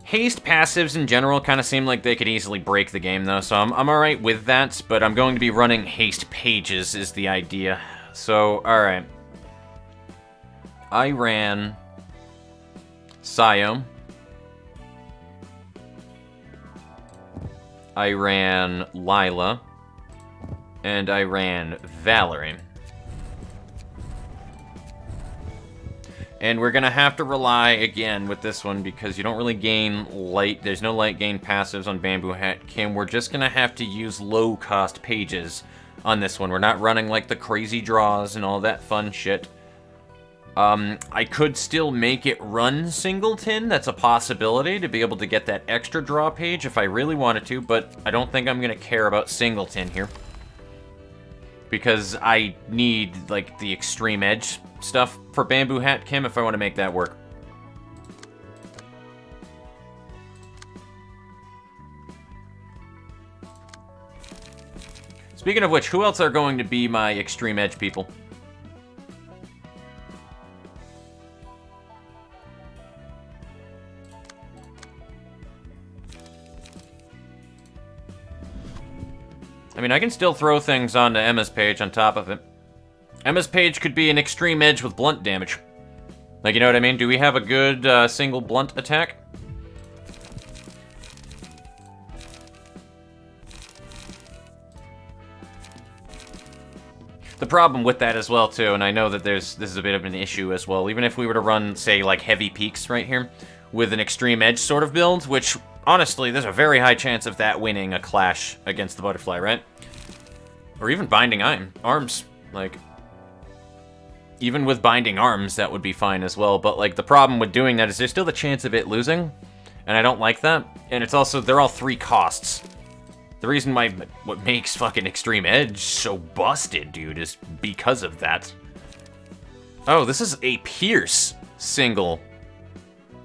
Haste passives in general kind of seem like they could easily break the game, though, so I'm alright with that, but I'm going to be running haste pages is the idea. So, alright. I ran Sayo. I ran Lila. And I ran Valerie. And we're gonna have to rely again with this one because you don't really gain light. There's no light gain passives on Bamboo Hat Kim. We're just gonna have to use low cost pages on this one. We're not running like the crazy draws and all that fun shit. I could still make it run Singleton. That's a possibility to be able to get that extra draw page if I really wanted to, but I don't think I'm gonna care about Singleton here. Because I need, like, the extreme edge stuff for Bamboo Hat Kim if I want to make that work. Speaking of which, who else are going to be my extreme edge people? I mean, I can still throw things onto Emma's page on top of it. Emma's page could be an extreme edge with blunt damage. Like, you know what I mean? Do we have a good single blunt attack? The problem with that as well, too, and I know that this is a bit of an issue as well, even if we were to run, say, like, heavy peaks right here, with an extreme edge sort of build, which, honestly, there's a very high chance of that winning a clash against the butterfly, right? Or even binding arms, like... Even with binding arms, that would be fine as well, but, like, the problem with doing that is there's still the chance of it losing, and I don't like that, and it's also, they're all 3 costs. The reason why, what makes fucking Extreme Edge so busted, dude, is because of that. Oh, this is a Pierce single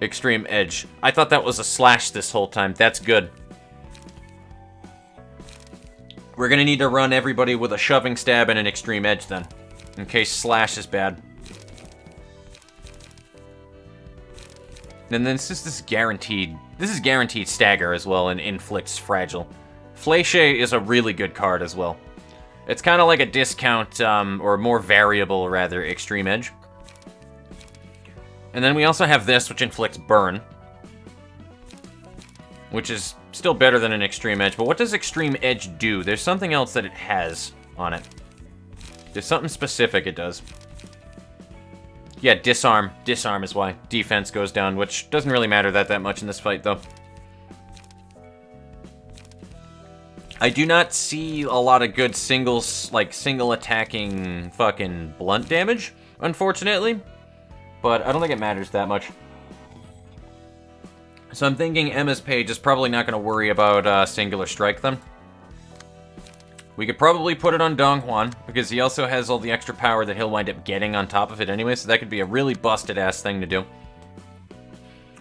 Extreme Edge. I thought that was a slash this whole time. That's good. We're gonna need to run everybody with a shoving stab and an Extreme Edge then, in case slash is bad. And then this is guaranteed stagger as well and inflicts fragile. Fleche is a really good card as well. It's kind of like a discount, or more variable, rather, Extreme Edge. And then we also have this, which inflicts burn. Which is still better than an Extreme Edge, but what does Extreme Edge do? There's something else that it has on it. There's something specific it does. Yeah, disarm. Disarm is why defense goes down, which doesn't really matter that much in this fight, though. I do not see a lot of good single attacking fucking blunt damage, unfortunately. But I don't think it matters that much. So I'm thinking Emma's page is probably not going to worry about singular strike then. We could probably put it on Dong Huan, because he also has all the extra power that he'll wind up getting on top of it anyway, so that could be a really busted-ass thing to do.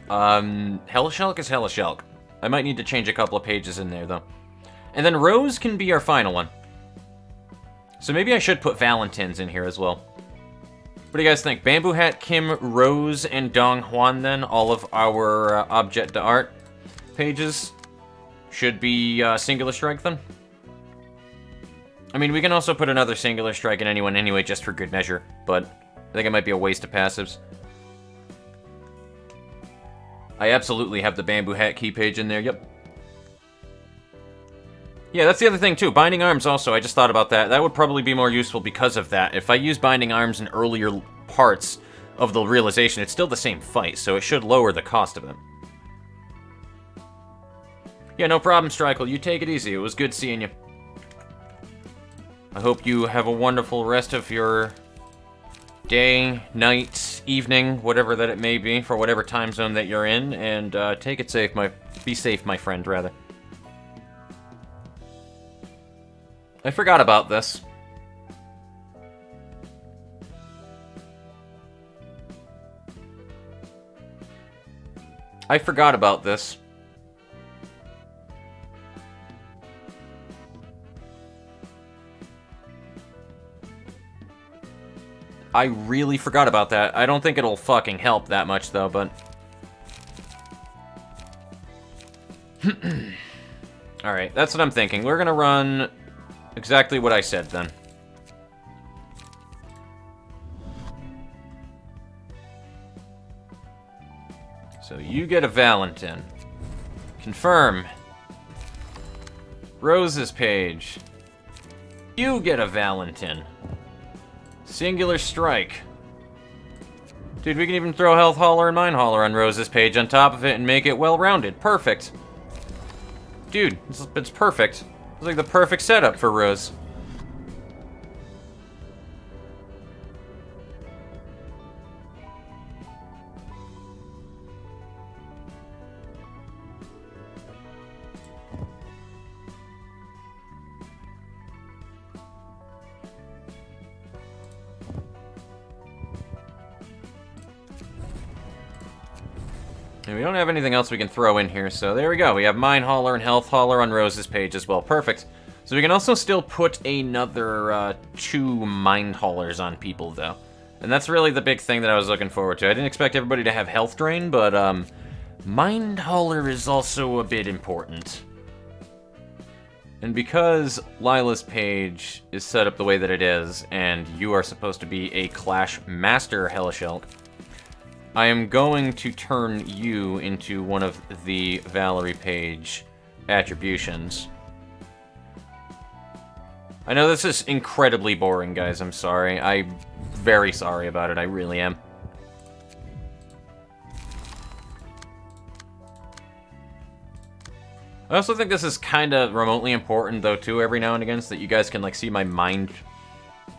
Hellashulk is Hellashulk. I might need to change a couple of pages in there, though. And then Rose can be our final one. So maybe I should put Valentine's in here as well. What do you guys think? Bamboo Hat, Kim, Rose, and Dong Huan, then? All of our Object d'Art pages should be Singular Strike, then? I mean, we can also put another Singular Strike in anyone anyway, just for good measure. But I think it might be a waste of passives. I absolutely have the Bamboo Hat key page in there, yep. Yeah, that's the other thing, too. Binding Arms also, I just thought about that. That would probably be more useful because of that. If I use Binding Arms in earlier parts of the realization, it's still the same fight, so it should lower the cost of them. Yeah, no problem, Strikel. You take it easy. It was good seeing you. I hope you have a wonderful rest of your day, night, evening, whatever that it may be, for whatever time zone that you're in, and take it safe, be safe, my friend, rather. I forgot about this. I forgot about this. I really forgot about that. I don't think it'll fucking help that much, though, but... Alright, that's what I'm thinking. We're gonna run exactly what I said, then. So you get a Valentine. Confirm. Rose's page. You get a Valentine. Singular Strike. Dude, we can even throw Health Hauler and Mind Hauler on Rose's page on top of it and make it well-rounded. Perfect. Dude, it's perfect. It's like the perfect setup for Rose. And we don't have anything else we can throw in here, so there we go. We have Mind Hauler and Health Hauler on Rose's page as well. Perfect. So we can also still put another 2 Mind Haulers on people, though. And that's really the big thing that I was looking forward to. I didn't expect everybody to have Health Drain, but Mind Hauler is also a bit important. And because Lila's page is set up the way that it is, and you are supposed to be a Clash Master Hellashulk, I am going to turn you into one of the Valerie page attributions. I know this is incredibly boring, guys. I'm sorry. I'm very sorry about it. I really am. I also think this is kind of remotely important, though, too, every now and again, so that you guys can, like, see my mind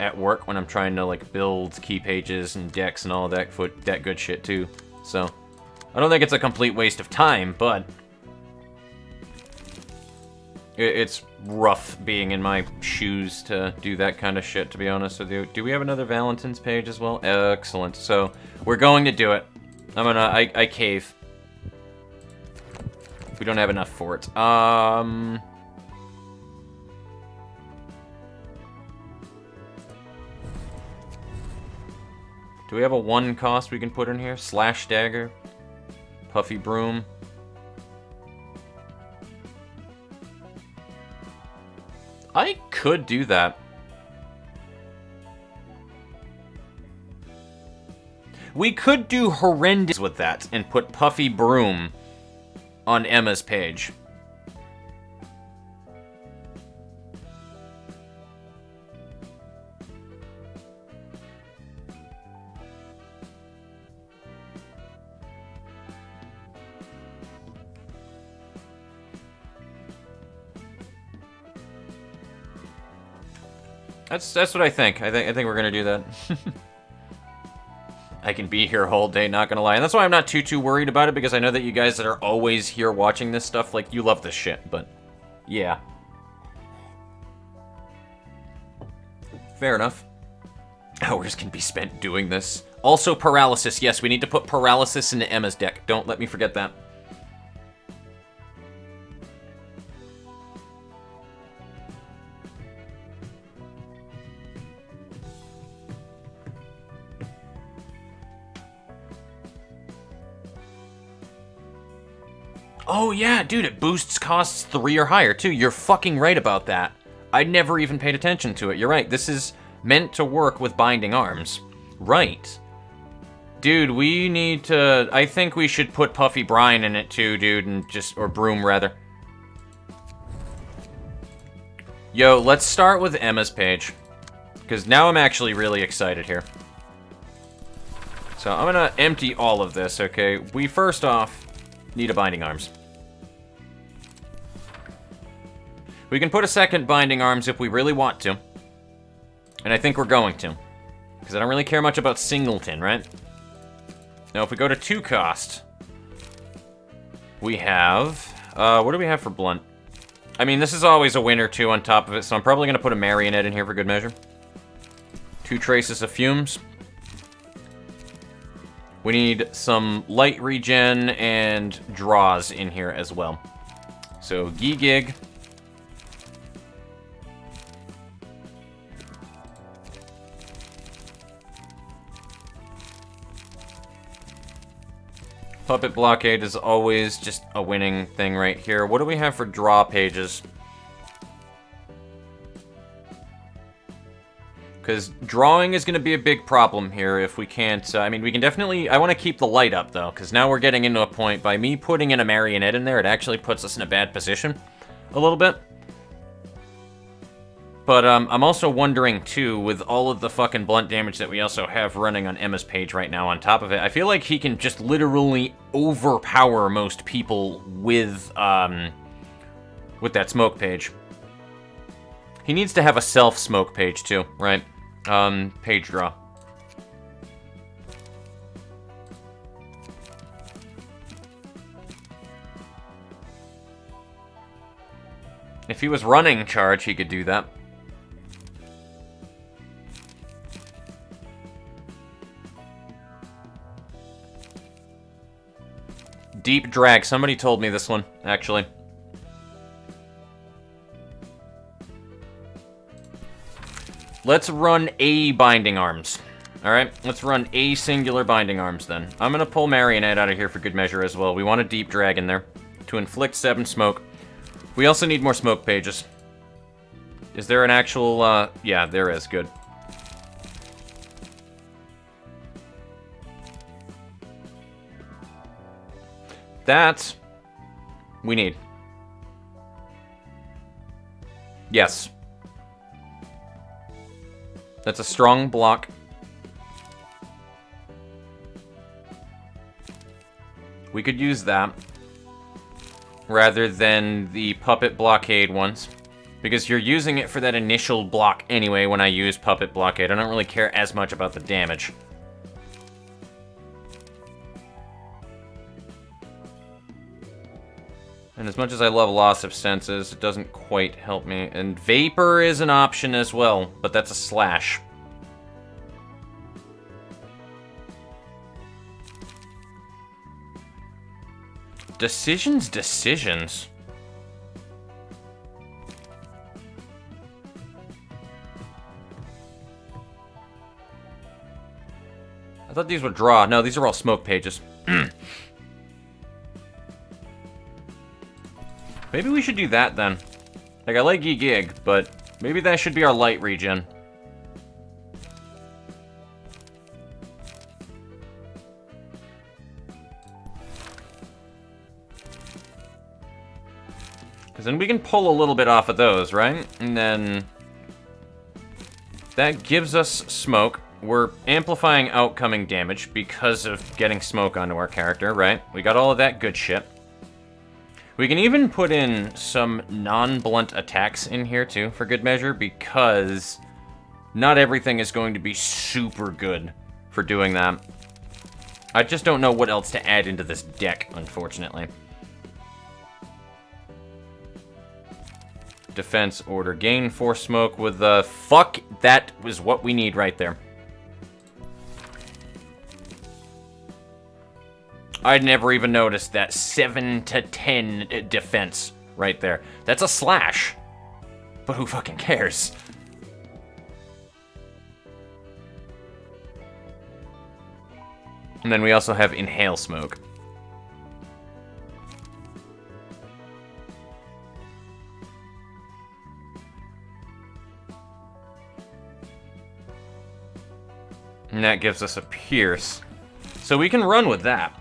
at work when I'm trying to, like, build key pages and decks and all that good shit, too. So, I don't think it's a complete waste of time, but it's rough being in my shoes to do that kind of shit, to be honest with you. Do we have another Valentine's page as well? Excellent. So, we're going to do it. I cave. We don't have enough for it. Do we have a 1 cost we can put in here? Slash Dagger. Puffy Broom. I could do that. We could do horrendous with that and put Puffy Broom on Emma's page. That's what I think. I think we're gonna do that. I can be here all day, not gonna lie. And that's why I'm not too worried about it, because I know that you guys that are always here watching this stuff, like, you love this shit, but yeah. Fair enough. Hours can be spent doing this. Also paralysis. Yes, we need to put paralysis into Emma's deck. Don't let me forget that. Oh yeah, dude, it boosts costs 3 or higher too. You're fucking right about that. I never even paid attention to it. You're right, this is meant to work with binding arms. Right. Dude, we need to... I think we should put Puffy Brine in it too, dude, and just... or Broom, rather. Yo, let's start with Emma's page. Because now I'm actually really excited here. So I'm gonna empty all of this, okay? We first off need a binding arms. We can put a second binding arms if we really want to. And I think we're going to. Because I don't really care much about singleton, right? Now if we go to 2 cost, we have... what do we have for blunt? I mean, this is always a winner too on top of it, so I'm probably going to put a marionette in here for good measure. 2 traces of fumes. We need some light regen and draws in here as well. So, Gig. Puppet Blockade is always just a winning thing right here. What do we have for draw pages? Because drawing is going to be a big problem here if we can't... I mean, we can definitely... I want to keep the light up, though, because now we're getting into a point... By me putting in a marionette in there, it actually puts us in a bad position a little bit. But I'm also wondering, too, with all of the fucking blunt damage that we also have running on Emma's page right now on top of it, I feel like he can just literally overpower most people with that smoke page. He needs to have a self-smoke page, too, right? Page draw. If he was running charge, he could do that. Deep drag. Somebody told me this one, actually. Let's run a binding arms. Alright, let's run a singular binding arms then. I'm gonna pull marionette out of here for good measure as well. We want a deep drag in there to inflict 7 smoke. We also need more smoke pages. Is there an actual, yeah, there is. Good. That we need. Yes. That's a strong block. We could use that rather than the puppet blockade ones, because you're using it for that initial block anyway when I use puppet blockade. I don't really care as much about the damage. And as much as I love loss of senses, it doesn't quite help me. And vapor is an option as well, but that's a slash. Decisions. I thought these were draw. No, these are all smoke pages. Maybe we should do that then. Like, I like Gig, but maybe that should be our light regen. Because then we can pull a little bit off of those, right? And then that gives us smoke. We're amplifying outcoming damage because of getting smoke onto our character, right? We got all of that good shit. We can even put in some non-blunt attacks in here, too, for good measure, because Not everything is going to be super good for doing that. I just don't know what else to add into this deck, unfortunately. Defense order. Gain 4 smoke with the... Fuck, that was what we need right there. I'd never even noticed that 7 to 10 defense right there. That's a slash. But who fucking cares? And then we also have Inhale Smoke. And that gives us a Pierce. So we can run with that.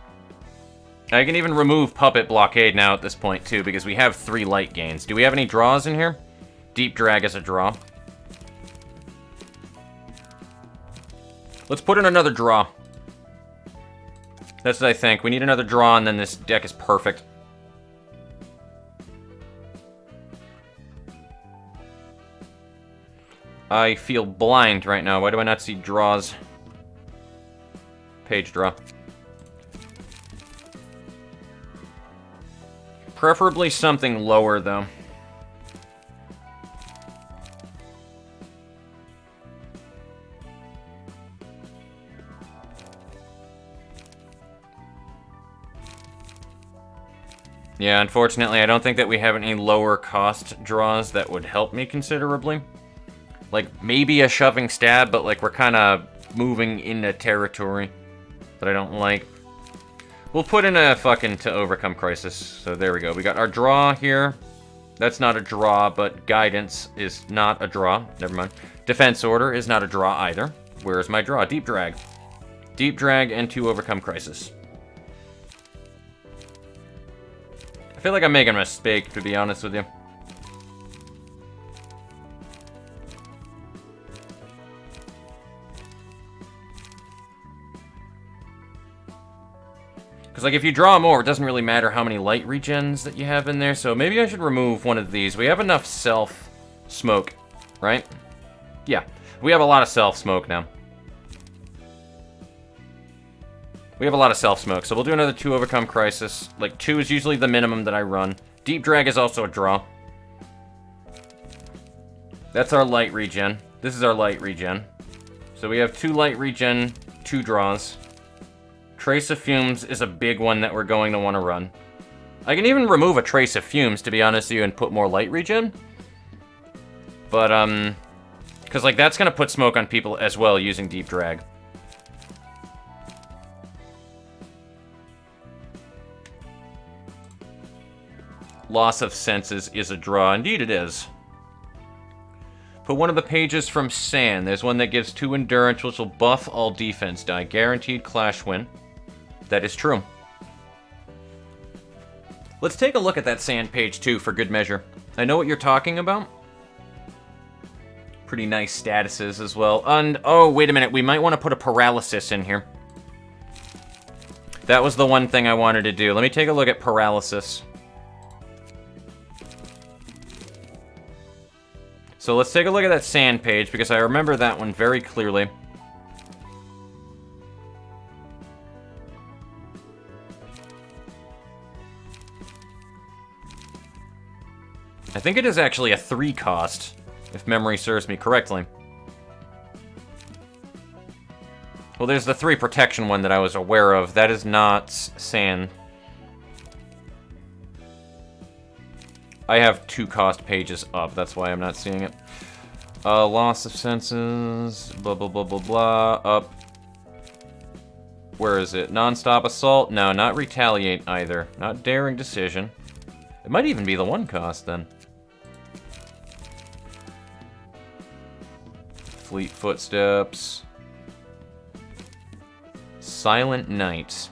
I can even remove Puppet Blockade now at this point, too, because we have 3 light gains. Do we have any draws in here? Deep Drag is a draw. Let's put in another draw. That's what I think. We need another draw, and then this deck is perfect. I feel blind right now. Why do I not see draws? Page draw. Preferably something lower, though. Yeah, unfortunately, I don't think that we have any lower cost draws that would help me considerably. Like, maybe a Shoving Stab, but, like, we're kind of moving into territory that I don't like. We'll put in a fucking To Overcome Crisis. So there we go. We got our draw here. That's not a draw, but Guidance is not a draw. Never mind. Defense Order is not a draw either. Where's my draw? Deep Drag. Deep Drag and To Overcome Crisis. I feel like I'm making a mistake, to be honest with you. Because, like, if you draw more, it doesn't really matter how many light regens that you have in there, so maybe I should remove one of these. We have enough self-smoke, right? Yeah, we have a lot of self-smoke now. We have a lot of self-smoke, so we'll do another 2 Overcome Crisis. Like, 2 is usually the minimum that I run. Deep Drag is also a draw. That's our light regen. This is our light regen. So we have 2 light regen, 2 draws. Trace of Fumes is a big one that we're going to want to run. I can even remove a Trace of Fumes, to be honest with you, and put more light regen. But, because, like, that's going to put smoke on people as well using Deep Drag. Loss of Senses is a draw. Indeed it is. Put one of the pages from Sand. There's one that gives 2 Endurance, which will buff all defense die. Guaranteed Clash win. That is true. Let's take a look at that Sand page, too, for good measure. I know what you're talking about. Pretty nice statuses as well. And, oh, wait a minute. We might want to put a Paralysis in here. That was the one thing I wanted to do. Let me take a look at Paralysis. So let's take a look at that Sand page, because I remember that one very clearly. I think it is actually a 3 cost, if memory serves me correctly. Well, there's the 3 protection one that I was aware of. That is not Sand. I have 2 cost pages up, that's why I'm not seeing it. Loss of senses, blah, blah, blah, blah, blah, up. Where is it? Non-stop assault? No, not retaliate either. Not daring decision. It might even be the 1 cost, then. Fleet footsteps. Silent Night.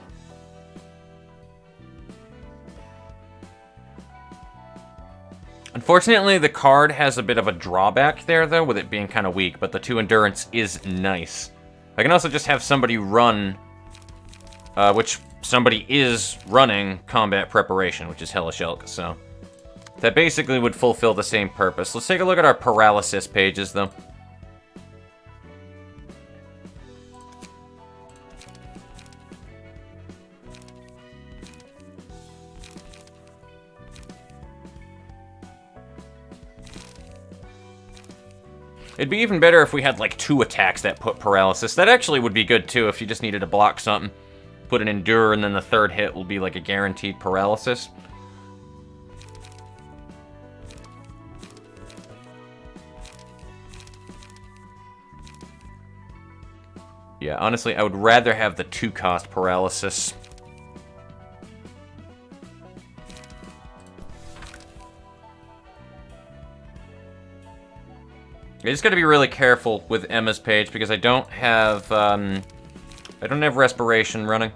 Unfortunately, the card has a bit of a drawback there, though, with it being kind of weak, but the 2 Endurance is nice. I can also just have somebody run, which somebody is running Combat Preparation, which is Hellish Elk, so that basically would fulfill the same purpose. Let's take a look at our Paralysis pages, though. It'd be even better if we had, like, 2 attacks that put paralysis. That actually would be good, too, if you just needed to block something. Put an endure, and then the 3rd hit will be, like, a guaranteed paralysis. Yeah, honestly, I would rather have the 2-cost paralysis. I just gotta be really careful with Emma's page because I don't have respiration running.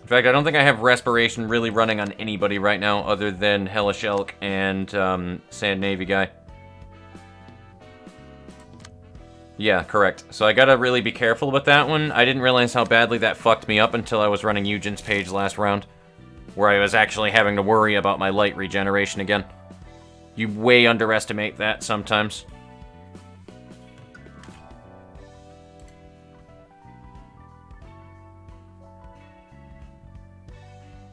In fact, I don't think I have respiration really running on anybody right now other than Hellish Elk and Sand Navy guy. Yeah, correct. So I gotta really be careful with that one. I didn't realize how badly that fucked me up until I was running Eugen's page last round, where I was actually having to worry about my light regeneration again. You way underestimate that sometimes.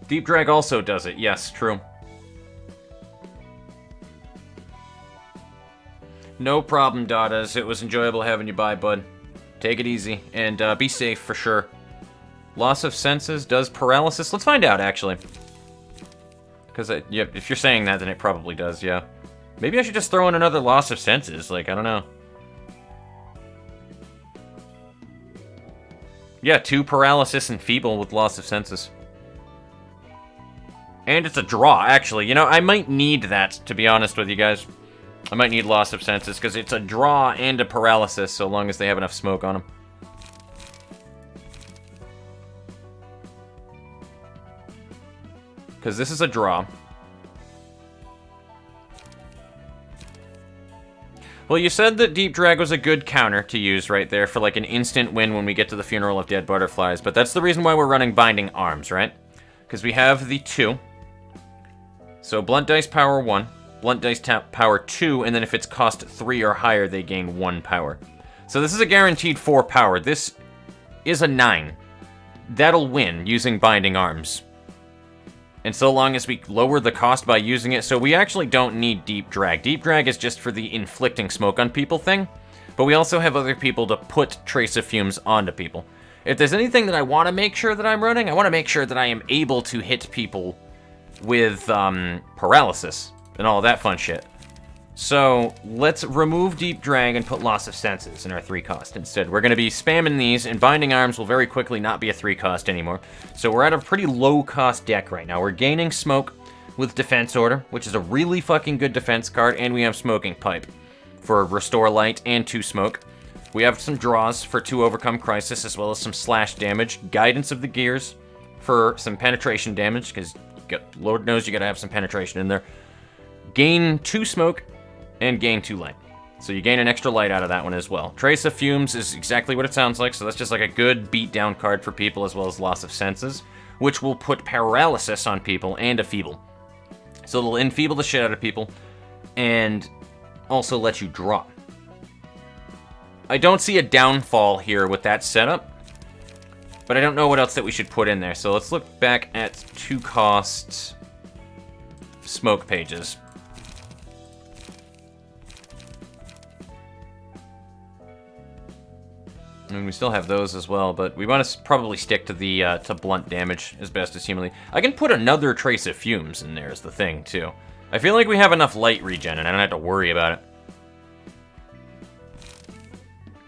Deep Drag also does it, yes, true. No problem, Dadas. It was enjoyable having you by, bud. Take it easy, and be safe for sure. Loss of senses does paralysis? Let's find out, actually. Because, yeah, if you're saying that, then it probably does, yeah. Maybe I should just throw in another loss of senses, like, I don't know. Yeah, 2 paralysis and feeble with loss of senses. And it's a draw, actually. You know, I might need that, to be honest with you guys. I might need loss of senses, because it's a draw and a paralysis, so long as they have enough smoke on them. Because this is a draw. Well, you said that Deep Drag was a good counter to use right there for, like, an instant win when we get to the Funeral of Dead Butterflies, but that's the reason why we're running Binding Arms, right? Because we have the 2. So Blunt Dice Power 1, Blunt Dice Power 2, and then if it's cost 3 or higher, they gain 1 power. So this is a guaranteed 4 power. This is a 9. That'll win using Binding Arms. And so long as we lower the cost by using it, so we actually don't need Deep Drag. Deep Drag is just for the inflicting smoke on people thing, but we also have other people to put Trace of Fumes onto people. If there's anything that I want to make sure that I'm running, I want to make sure that I am able to hit people with paralysis and all that fun shit. So let's remove Deep Drag and put Loss of Senses in our 3-cost instead. We're going to be spamming these, and Binding Arms will very quickly not be a 3-cost anymore. So we're at a pretty low-cost deck right now. We're gaining Smoke with Defense Order, which is a really fucking good defense card, and we have Smoking Pipe for Restore Light and 2 Smoke. We have some draws for 2 Overcome Crisis, as well as some slash damage, Guidance of the Gears for some penetration damage, because Lord knows you gotta have some penetration in there. Gain 2 Smoke, and gain 2 Light. So you gain an extra light out of that one as well. Trace of Fumes is exactly what it sounds like, so that's just like a good beatdown card for people, as well as Loss of Senses, which will put paralysis on people and a feeble. So it'll enfeeble the shit out of people, and also let you draw. I don't see a downfall here with that setup, but I don't know what else that we should put in there. So let's look back at 2-cost smoke pages. I mean, we still have those as well, but we want to probably stick to the to blunt damage as best as humanly. I can put another Trace of Fumes in there is the thing, too. I feel like we have enough light regen, and I don't have to worry about it.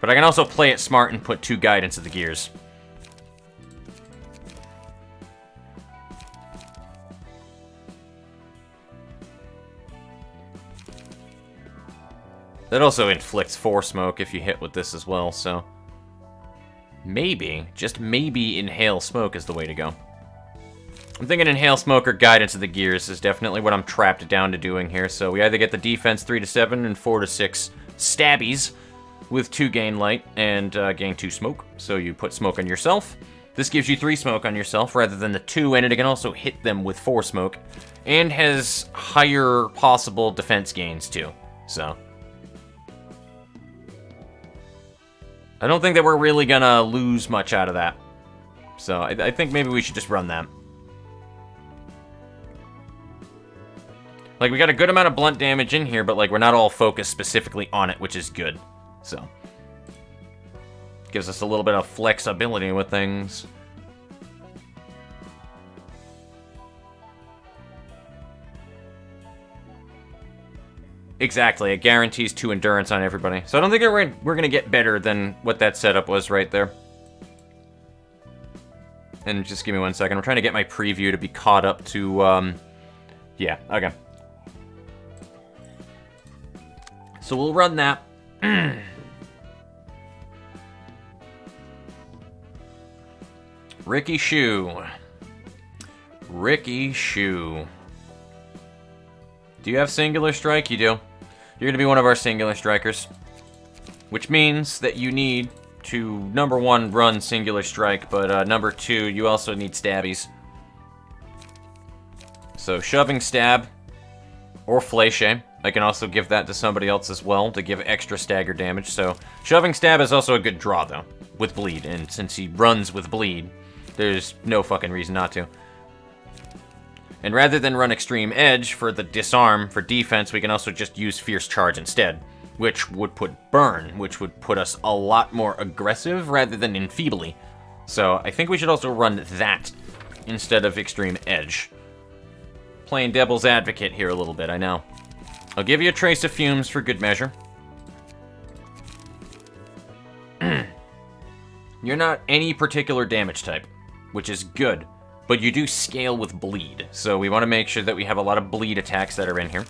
But I can also play it smart and put 2 Guidance of the Gears. That also inflicts 4 smoke if you hit with this as well, so... maybe, just maybe Inhale Smoke is the way to go. I'm thinking Inhale Smoke or Guidance of the Gears is definitely what I'm trapped down to doing here, so we either get the defense 3 to 7 and 4 to 6 stabbies with 2 gain light and gain 2 smoke, so you put smoke on yourself. This gives you 3 smoke on yourself rather than the 2, and it can also hit them with 4 smoke, and has higher possible defense gains too, so... I don't think that we're really gonna lose much out of that. So I think maybe we should just run that. Like, we got a good amount of blunt damage in here, but, like, we're not all focused specifically on it, which is good. So. Gives us a little bit of flexibility with things. Exactly, it guarantees 2 endurance on everybody. So I don't think we're going to get better than what that setup was right there. And just give me 1 second. I'm trying to get my preview to be caught up to, yeah, okay. So we'll run that. Ricky Shoe. Ricky Shoe. Do you have Singular Strike? You do. You're going to be one of our Singular Strikers. Which means that you need to, number 1, run Singular Strike, but number 2, you also need Stabbies. So, Shoving Stab, or Fleche. I can also give that to somebody else as well, to give extra stagger damage. So, Shoving Stab is also a good draw, though, with Bleed. And since he runs with Bleed, there's no fucking reason not to. And rather than run Extreme Edge for the disarm for defense, we can also just use Fierce Charge instead, which would put Burn, which would put us a lot more aggressive rather than enfeebly. So I think we should also run that instead of Extreme Edge. Playing devil's advocate here a little bit, I know. I'll give you a Trace of Fumes for good measure. You're not any particular damage type, which is good. But you do scale with Bleed, so we want to make sure that we have a lot of Bleed attacks that are in here.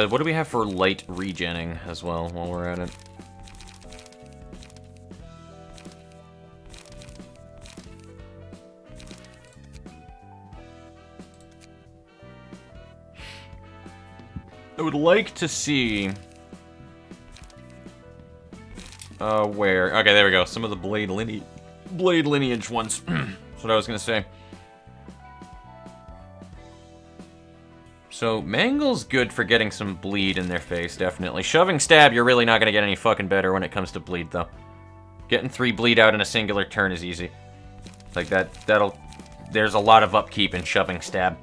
What do we have for light regenning as well while we're at it? I would like to see... where? Okay, there we go. Some of the Blade Lineage ones. That's what I was going to say. So, Mangle's good for getting some bleed in their face, definitely. Shoving Stab, you're really not going to get any fucking better when it comes to bleed, though. Getting 3 bleed out in a singular turn is easy. Like, there's a lot of upkeep in Shoving Stab.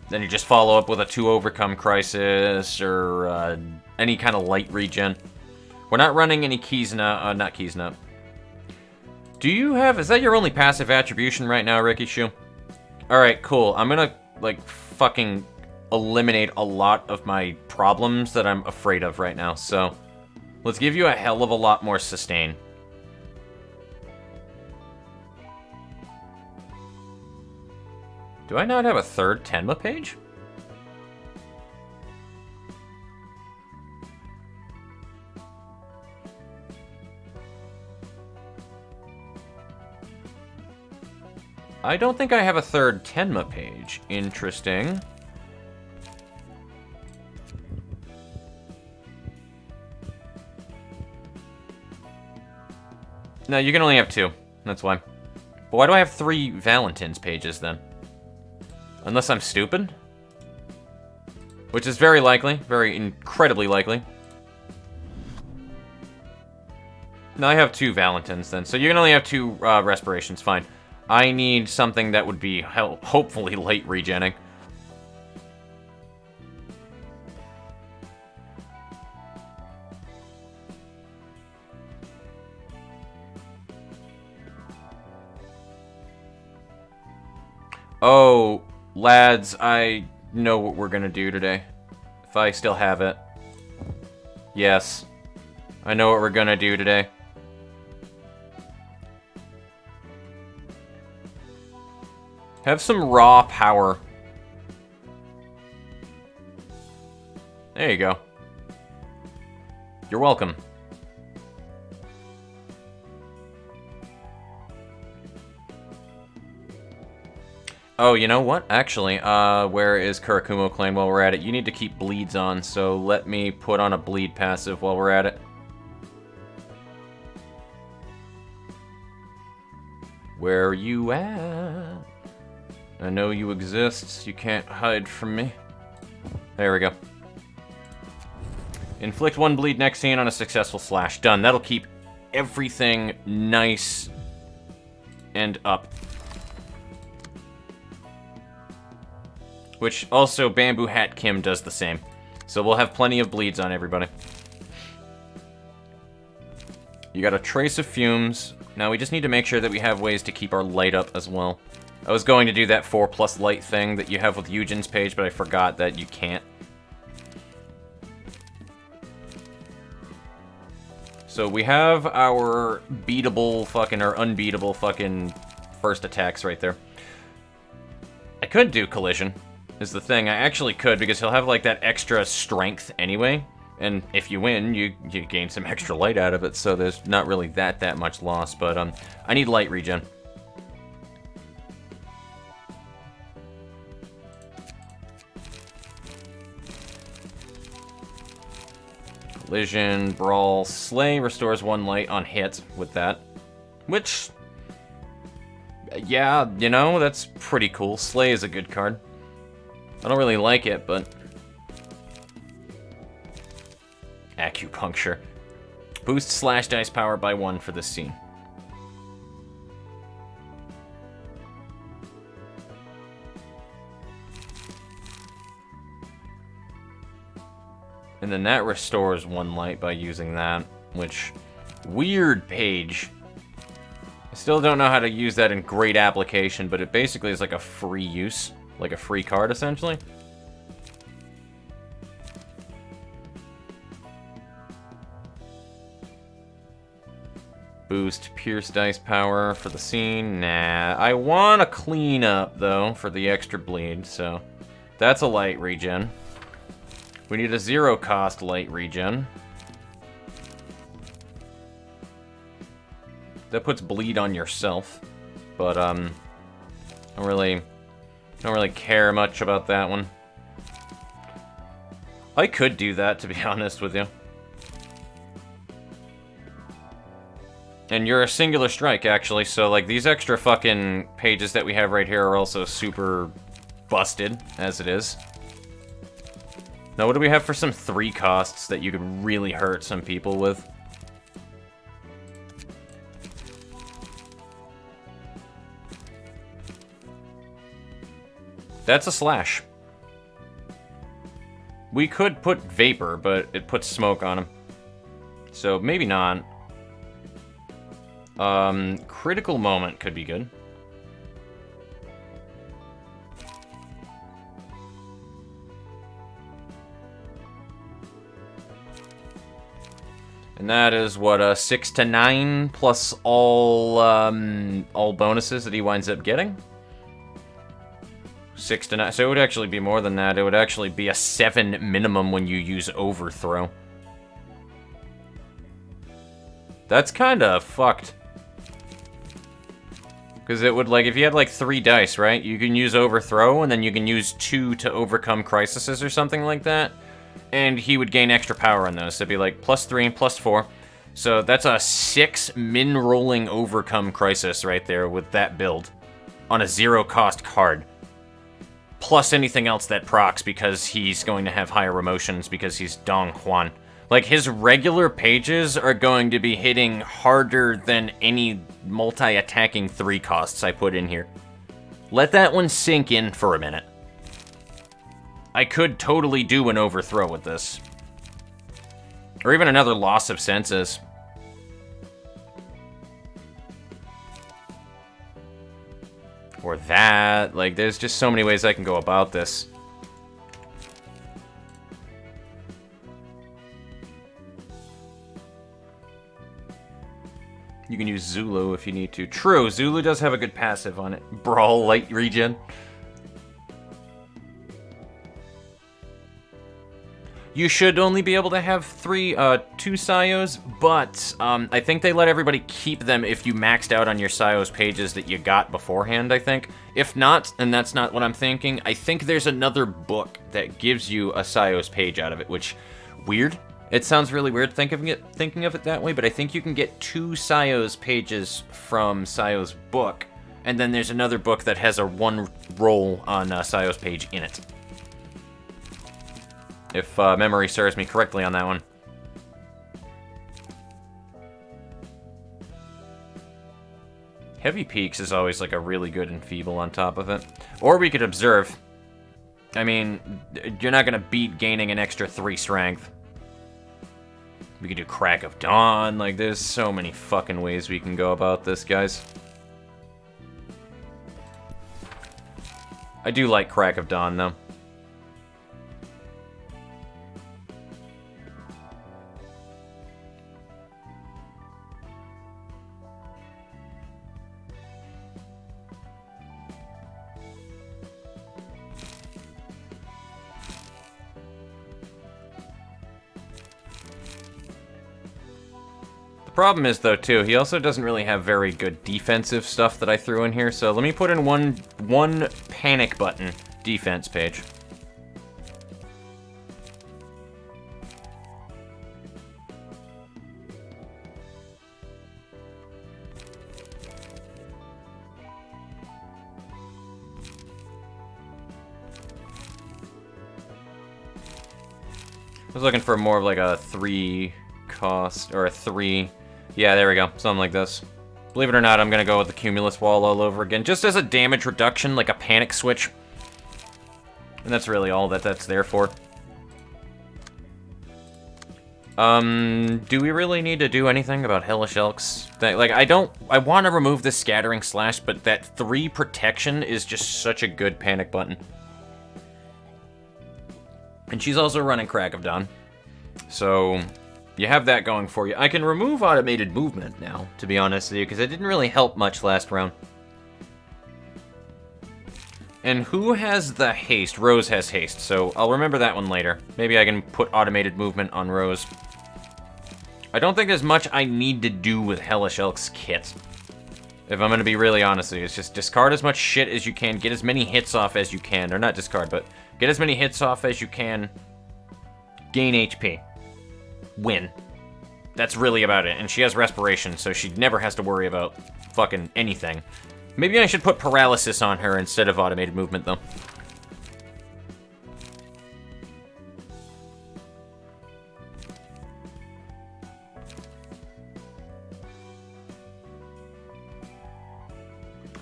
Then you just follow up with a 2 Overcome Crisis, or any kind of light regen. We're not running any Kizna, not Kizna. Do you have, is that your only passive attribution right now, Ricky Shu? Alright, cool. I'm gonna, like, fucking eliminate a lot of my problems that I'm afraid of right now, so let's give you a hell of a lot more sustain. Do I not have a third Tenma page? I don't think I have a third Tenma page. Interesting. No, you can only have 2. That's why. But why do I have 3 Valentine's pages then? Unless I'm stupid? Which is very likely. Very incredibly likely. No, I have 2 Valentines then. So you can only have 2 respirations. Fine. I need something that would be hopefully late regenning. Oh, lads, I know what we're gonna do today. If I still have it. Yes. I know what we're gonna do today. Have some raw power. There you go. You're welcome. Oh, you know what? Actually, where is Kurakumo Clan while we're at it? You need to keep bleeds on, so let me put on a bleed passive while we're at it. Where are you at? I know you exist. You can't hide from me. There we go. Inflict 1 bleed next scene on a successful slash. Done. That'll keep everything nice and up. Which also Bamboo Hat Kim does the same. So we'll have plenty of bleeds on everybody. You got a trace of fumes. Now we just need to make sure that we have ways to keep our light up as well. I was going to do that 4+ light thing that you have with Eugen's page, but I forgot that you can't. So we have our beatable fucking, or unbeatable fucking first attacks right there. I could do collision, is the thing. I actually could, because he'll have like that extra strength anyway. And if you win, you gain some extra light out of it, so there's not really that much loss. But I need light regen. Collision, Brawl, Slay restores 1 light on hit with that. Which, yeah, you know, that's pretty cool. Slay is a good card. I don't really like it, but... Acupuncture. Boost slash dice power by 1 for this scene. And then that restores 1 light by using that, which, weird page. I still don't know how to use that in great application, but it basically is like a free use, like a free card essentially. Boost Pierce dice power for the scene. Nah, I want to clean up though for the extra bleed, so that's a light regen. We need a 0-cost light regen. That puts bleed on yourself, but don't really care much about that one. I could do that, to be honest with you. And you're a singular strike, actually, so like these extra fucking pages that we have right here are also super busted, as it is. Now, what do we have for some 3 costs that you could really hurt some people with? That's a slash. We could put vapor, but it puts smoke on him. So maybe not. Critical moment could be good. And that is what, 6 to 9 plus all bonuses that he winds up getting. 6 to 9, so it would actually be more than that. It would actually be a 7 minimum when you use overthrow. That's kind of fucked. Because it would, like, if you had, like, 3 dice, right? You can use overthrow, and then you can use 2 to overcome crises or something like that. And he would gain extra power on those. So it'd be like +3, +4. So that's a 6 min-rolling overcome crisis right there with that build. On a 0-cost card. Plus anything else that procs because he's going to have higher emotions because he's Dong Juan. Like, his regular pages are going to be hitting harder than any multi-attacking 3 costs I put in here. Let that one sink in for a minute. I could totally do an overthrow with this. Or even another loss of senses. Or that. Like, there's just so many ways I can go about this. You can use Zulu if you need to. True, Zulu does have a good passive on it. Brawl, light regen. You should only be able to have 2 Sayos, but I think they let everybody keep them if you maxed out on your Sayos pages that you got beforehand, I think. If not, and that's not what I'm thinking, I think there's another book that gives you a Sayos page out of it, which, weird. It sounds really weird thinking of it that way, but I think you can get 2 Sayos pages from Sayos book, and then there's another book that has a 1 roll on Sayos page in it. if memory serves me correctly on that one. Heavy Peaks is always like a really good Enfeeble on top of it. Or we could Observe. I mean, you're not gonna beat gaining an extra 3 strength. We could do Crack of Dawn. Like, there's so many fucking ways we can go about this, guys. I do like Crack of Dawn, though. Problem is, though, too, he also doesn't really have very good defensive stuff that I threw in here, so let me put in one panic button defense page. I was looking for more of like a 3 cost, or a 3... Yeah, there we go. Something like this. Believe it or not, I'm gonna go with the Cumulus Wall all over again, just as a damage reduction, like a panic switch. And that's really all that that's there for. Do we really need to do anything about Hellish Elks? Like, I want to remove this Scattering Slash, but that 3 protection is just such a good panic button. And she's also running Crack of Dawn. So... you have that going for you. I can remove automated movement now, to be honest with you, because it didn't really help much last round. And who has the haste? Rose has haste, so I'll remember that one later. Maybe I can put automated movement on Rose. I don't think there's much I need to do with Hellish Elk's kit. If I'm going to be really honest with you, it's just discard as much shit as you can, get as many hits off as you can. Or not discard, but get as many hits off as you can. Gain HP. Win. That's really about it. And she has respiration, so she never has to worry about fucking anything. Maybe I should put paralysis on her instead of automated movement, though.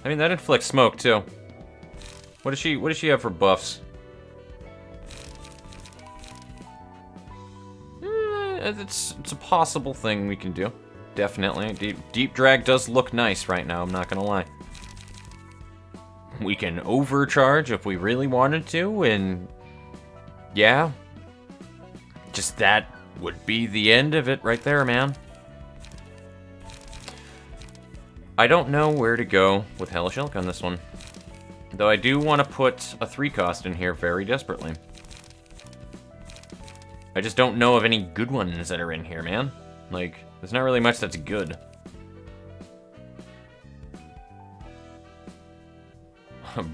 I mean, that inflicts smoke, too. What does she have for buffs? It's a possible thing we can do. Definitely. Deep Drag does look nice right now, I'm not gonna lie. We can overcharge if we really wanted to, and... yeah. Just that would be the end of it right there, man. I don't know where to go with Hellish Elk on this one. Though I do want to put a 3 cost in here very desperately. I just don't know of any good ones that are in here, man. Like, there's not really much that's good.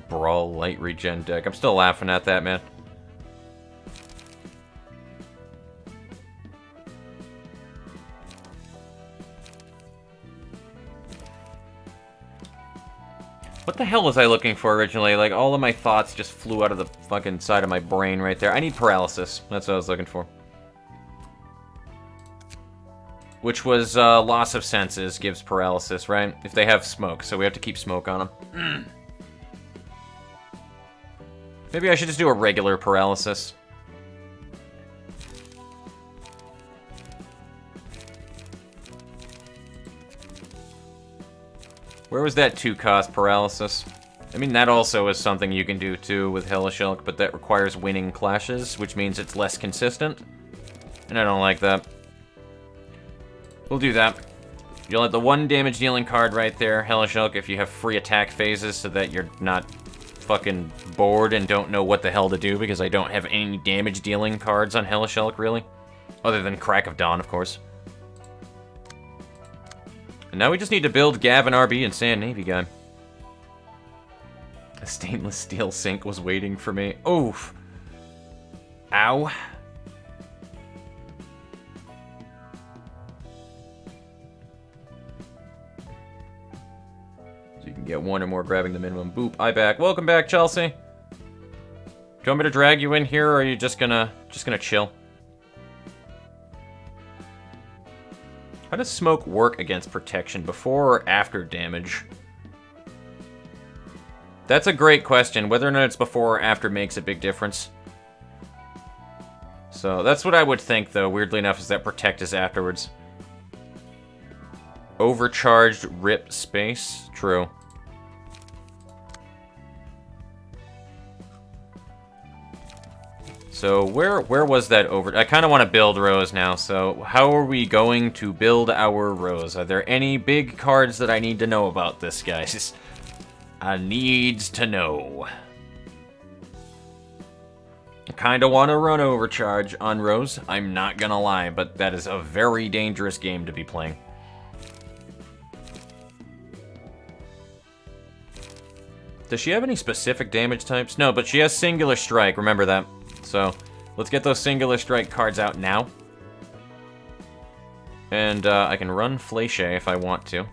Brawl light regen deck. I'm still laughing at that, man. What the hell was I looking for originally? Like, all of my thoughts just flew out of the fucking side of my brain right there. I need paralysis. That's what I was looking for. Which was, loss of senses gives paralysis, right? If they have smoke, so we have to keep smoke on them. Maybe I should just do a regular paralysis. Where was that 2-cost paralysis? I mean, that also is something you can do, too, with Hellish Elk, but that requires winning clashes, which means it's less consistent. And I don't like that. We'll do that. You'll have the 1 damage dealing card right there, Hellish Elk, if you have free attack phases, so that you're not fucking bored and don't know what the hell to do, because I don't have any damage dealing cards on Hellish Elk, really. Other than Crack of Dawn, of course. And now we just need to build Gavin RB and Sand Navy guy. A stainless steel sink was waiting for me. Oof. Ow. So you can get 1 or more grabbing the minimum. Boop. I back. Welcome back, Chelsea. you want me to drag you in here, or are you just gonna chill? How does smoke work against protection, before or after damage? That's a great question. Whether or not it's before or after makes a big difference. So that's what I would think, though, weirdly enough, is that protect is afterwards. Overcharged rip space. True. So where was that over? I kind of want to build Rose now, so how are we going to build our Rose? Are there any big cards that I need to know about this, guys? I needs to know. I kind of want to run Overcharge on Rose, I'm not gonna lie, but that is a very dangerous game to be playing. Does she have any specific damage types? No, but she has Singular Strike, remember that. So, let's get those Singular Strike cards out now. And I can run Fleche if I want to.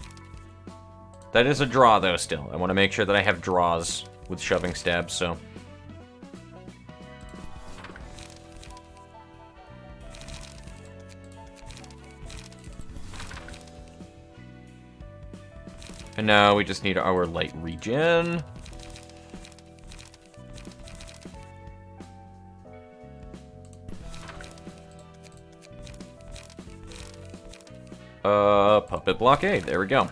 That is a draw, though, still. I want to make sure that I have draws with Shoving Stabs, so... And now we just need our light regen. Puppet Blockade, there we go.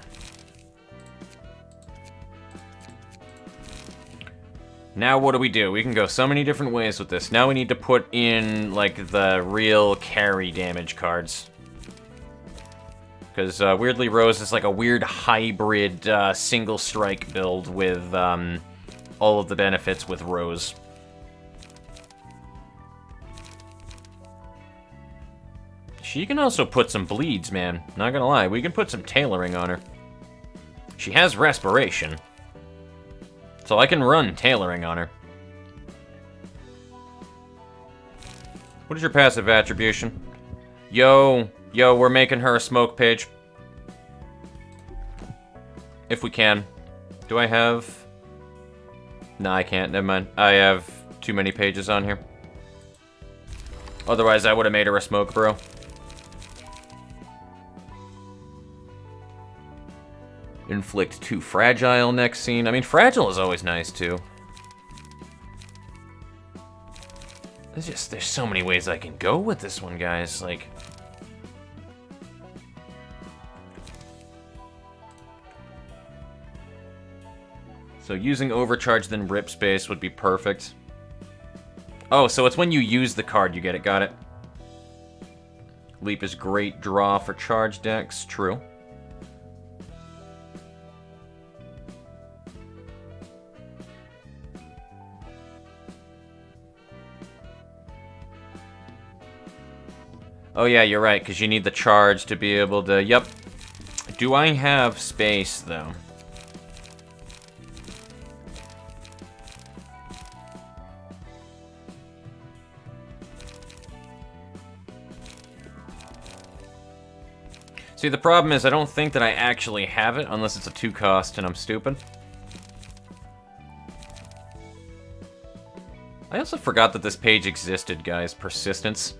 Now what do? We can go so many different ways with this. Now we need to put in, like, the real carry damage cards. Because, weirdly, Rose is like a weird hybrid single strike build with all of the benefits with Rose. She can also put some bleeds, man. Not gonna lie, we can put some tailoring on her. She has respiration. So I can run tailoring on her. What is your passive attribution? Yo, we're making her a smoke page. If we can. Do I have... No, I can't, never mind. I have too many pages on here. Otherwise, I would have made her a smoke bro. Inflict 2 fragile next scene. I mean, fragile is always nice, too. There's so many ways I can go with this one, guys. Like... So using Overcharge, then Rip Space would be perfect. Oh, so it's when you use the card you get it. Got it. Leap is great draw for charge decks. True. Oh yeah, you're right, because you need the charge to be able to... Yep. Do I have space, though? See, the problem is I don't think that I actually have it, unless it's a 2-cost and I'm stupid. I also forgot that this page existed, guys. Persistence.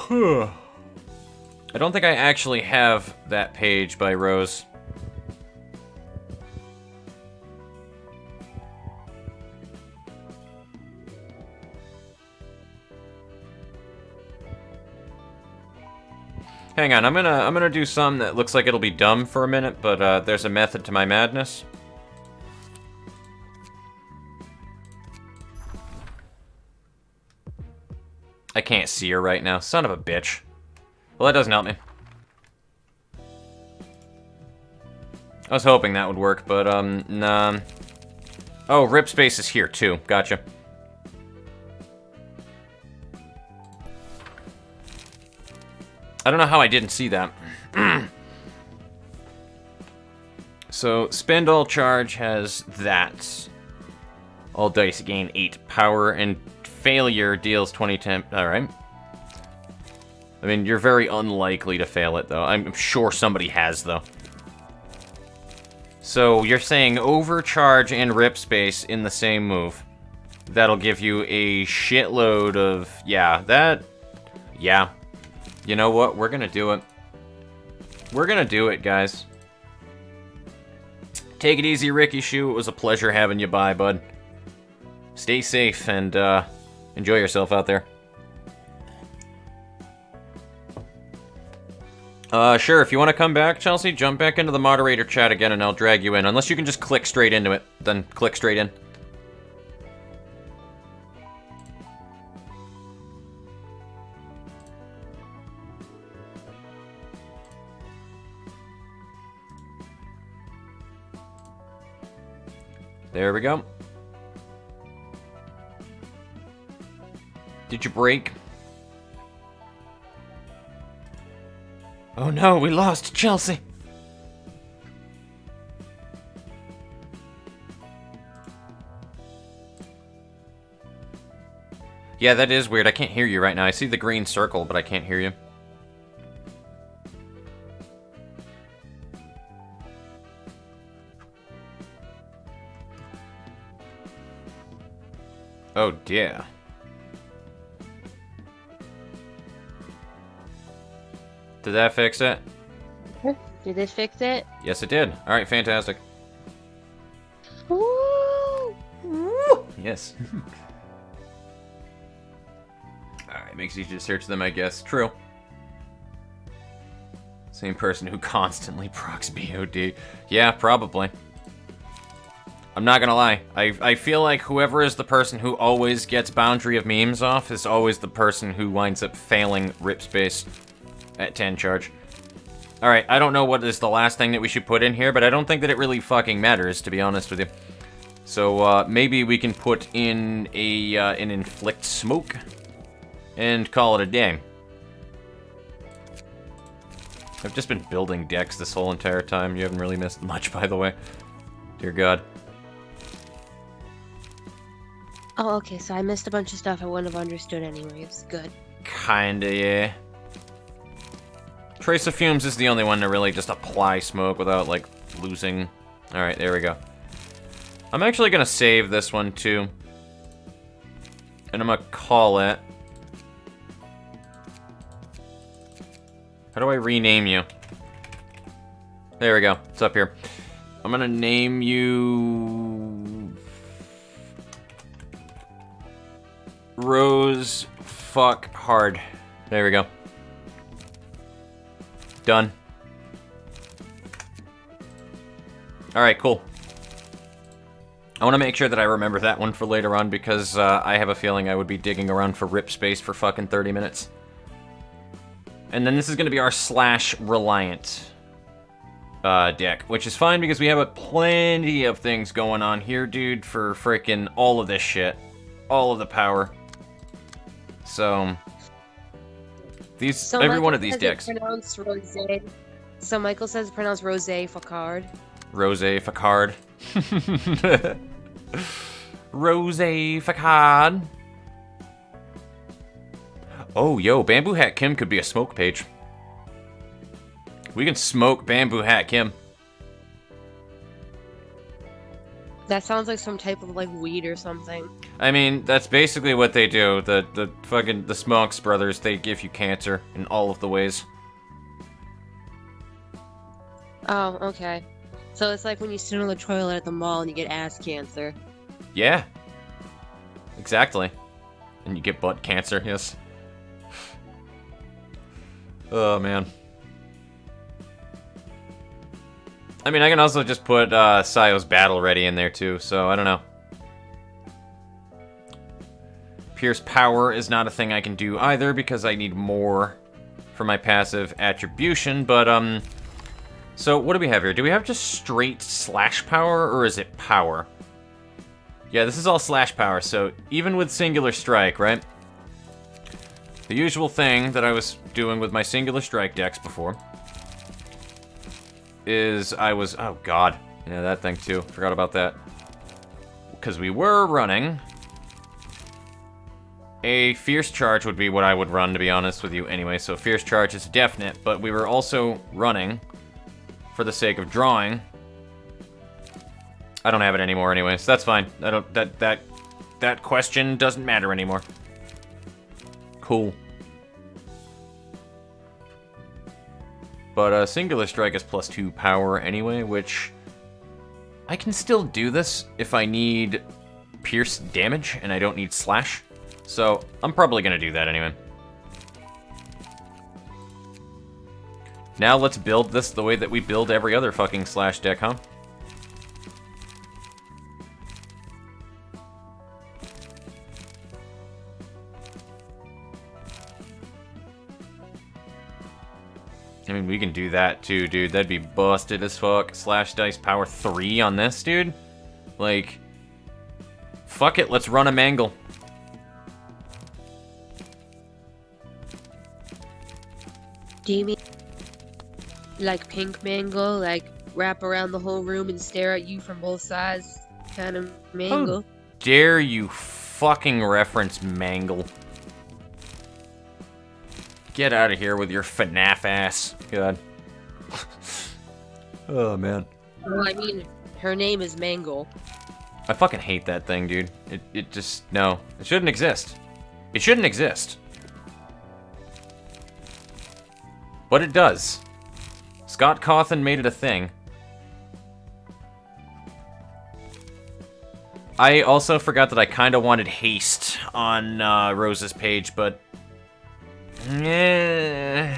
I don't think I actually have that page by Rose. Hang on, I'm gonna do something that looks like it'll be dumb for a minute, but there's a method to my madness. I can't see her right now. Son of a bitch. Well, that doesn't help me. I was hoping that would work, but, nah. Oh, Rip Space is here, too. Gotcha. I don't know how I didn't see that. So, Spend All Charge has that. All dice gain 8 power, and Failure deals 20 temp. Alright. I mean, you're very unlikely to fail it, though. I'm sure somebody has, though. So you're saying overcharge and rip space in the same move. That'll give you a shitload of... Yeah, that... Yeah. You know what? We're gonna do it. We're gonna do it, guys. Take it easy, Ricky Shoe. It was a pleasure having you by, bud. Stay safe and enjoy yourself out there. Sure, if you want to come back, Chelsea, jump back into the moderator chat again and I'll drag you in. Unless you can just click straight into it, then click straight in. There we go. Did you break? Oh no, we lost Chelsea. Yeah, that is weird. I can't hear you right now. I see the green circle, but I can't hear you. Oh dear. Did that fix it? Did it fix it? Yes, it did. All right, fantastic. Woo! Yes. All right, makes it easy to search them, I guess. True. Same person who constantly procs BOD. Yeah, probably. I'm not gonna lie. I feel like whoever is the person who always gets Boundary of Memes off is always the person who winds up failing rip space at 10 charge. Alright, I don't know what is the last thing that we should put in here, but I don't think that it really fucking matters, to be honest with you. So, maybe we can put in a, an Inflict Smoke and call it a day. I've just been building decks this whole entire time. You haven't really missed much, by the way. Dear God. Oh, okay, so I missed a bunch of stuff I wouldn't have understood anyways. Good. Kinda, yeah. Trace of Fumes is the only one to really just apply smoke without, like, losing. Alright, there we go. I'm actually gonna save this one, too. And I'm gonna call it... How do I rename you? There we go. It's up here. I'm gonna name you... Rose Fuck Hard. There we go. Done. Alright, cool. I want to make sure that I remember that one for later on because I have a feeling I would be digging around for rip space for fucking 30 minutes. And then this is going to be our / Reliant deck, which is fine because we have plenty of things going on here, dude, for freaking all of this shit. All of the power. So... every one of these decks. So Michael says it's pronounced Rose Facard. Rose Facard. Rose Facard. Oh, yo, Bamboo Hat Kim could be a smoke page. We can smoke Bamboo Hat Kim. That sounds like some type of like weed or something. I mean, that's basically what they do. The fucking Smokes brothers, they give you cancer in all of the ways. Oh, okay. So it's like when you sit on the toilet at the mall and you get ass cancer. Yeah. Exactly. And you get butt cancer, yes. Oh, man. I mean, I can also just put Sayo's Battle Ready in there, too, so I don't know. Pierce Power is not a thing I can do either, because I need more for my passive attribution, but, so what do we have here? Do we have just straight slash power, or is it power? Yeah, this is all slash power, so even with Singular Strike, right? The usual thing that I was doing with my Singular Strike decks before is I was... Oh, God. Yeah, that thing, too. Forgot about that. Because we were running... A Fierce Charge would be what I would run, to be honest with you, anyway. So Fierce Charge is definite, but we were also running, for the sake of drawing, I don't have it anymore anyways. That's fine. I don't that question doesn't matter anymore. Cool. But Singular Strike is +2 power anyway, which I can still do this if I need pierce damage and I don't need slash. So I'm probably gonna do that anyway. Now let's build this the way that we build every other fucking slash deck, huh? I mean, we can do that too, dude. That'd be busted as fuck. Slash dice power 3 on this, dude. Like, fuck it, let's run a mangle. Do you mean like pink mango, like wrap around the whole room and stare at you from both sides kind of mango? How dare you fucking reference mangle? Get out of here with your FNAF ass. God. Oh, man. Well, I mean, her name is Mangle. I fucking hate that thing, dude. It just, no. It shouldn't exist. It shouldn't exist. But it does. Scott Cawthon made it a thing. I also forgot that I kind of wanted haste on Rose's page, but... I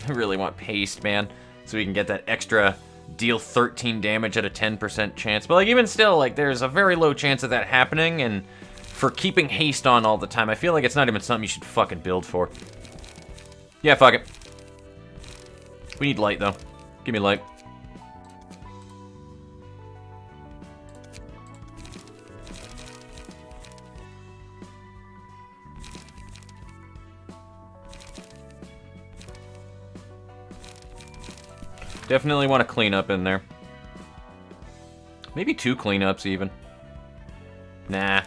really want haste, man. So we can get that extra deal 13 damage at a 10% chance. But, like, even still, like, there's a very low chance of that happening, and for keeping haste on all the time, I feel like it's not even something you should fucking build for. Yeah, fuck it. We need light, though. Give me light. Definitely want to clean up in there. Maybe 2 cleanups, even. Nah.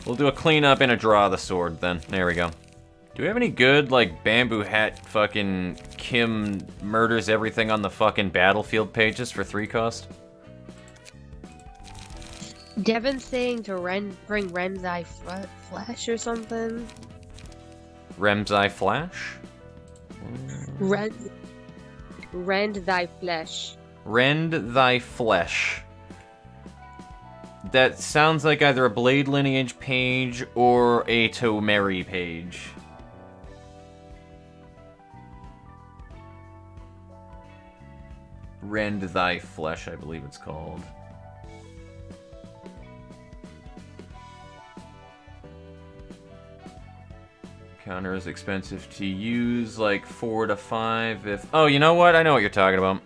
We'll do a cleanup and a draw the sword, then. There we go. Do we have any good, like, Bamboo Hat fucking Kim murders everything on the fucking battlefield pages for 3 cost? Devin's saying to bring Renzai Flash or something. Remzai Flash? Rend thy flesh. Rend thy flesh. That sounds like either a Blade Lineage page or a Tomeri page. Rend thy flesh, I believe it's called. Counter is expensive to use, like 4 to 5 if... Oh, you know what? I know what you're talking about.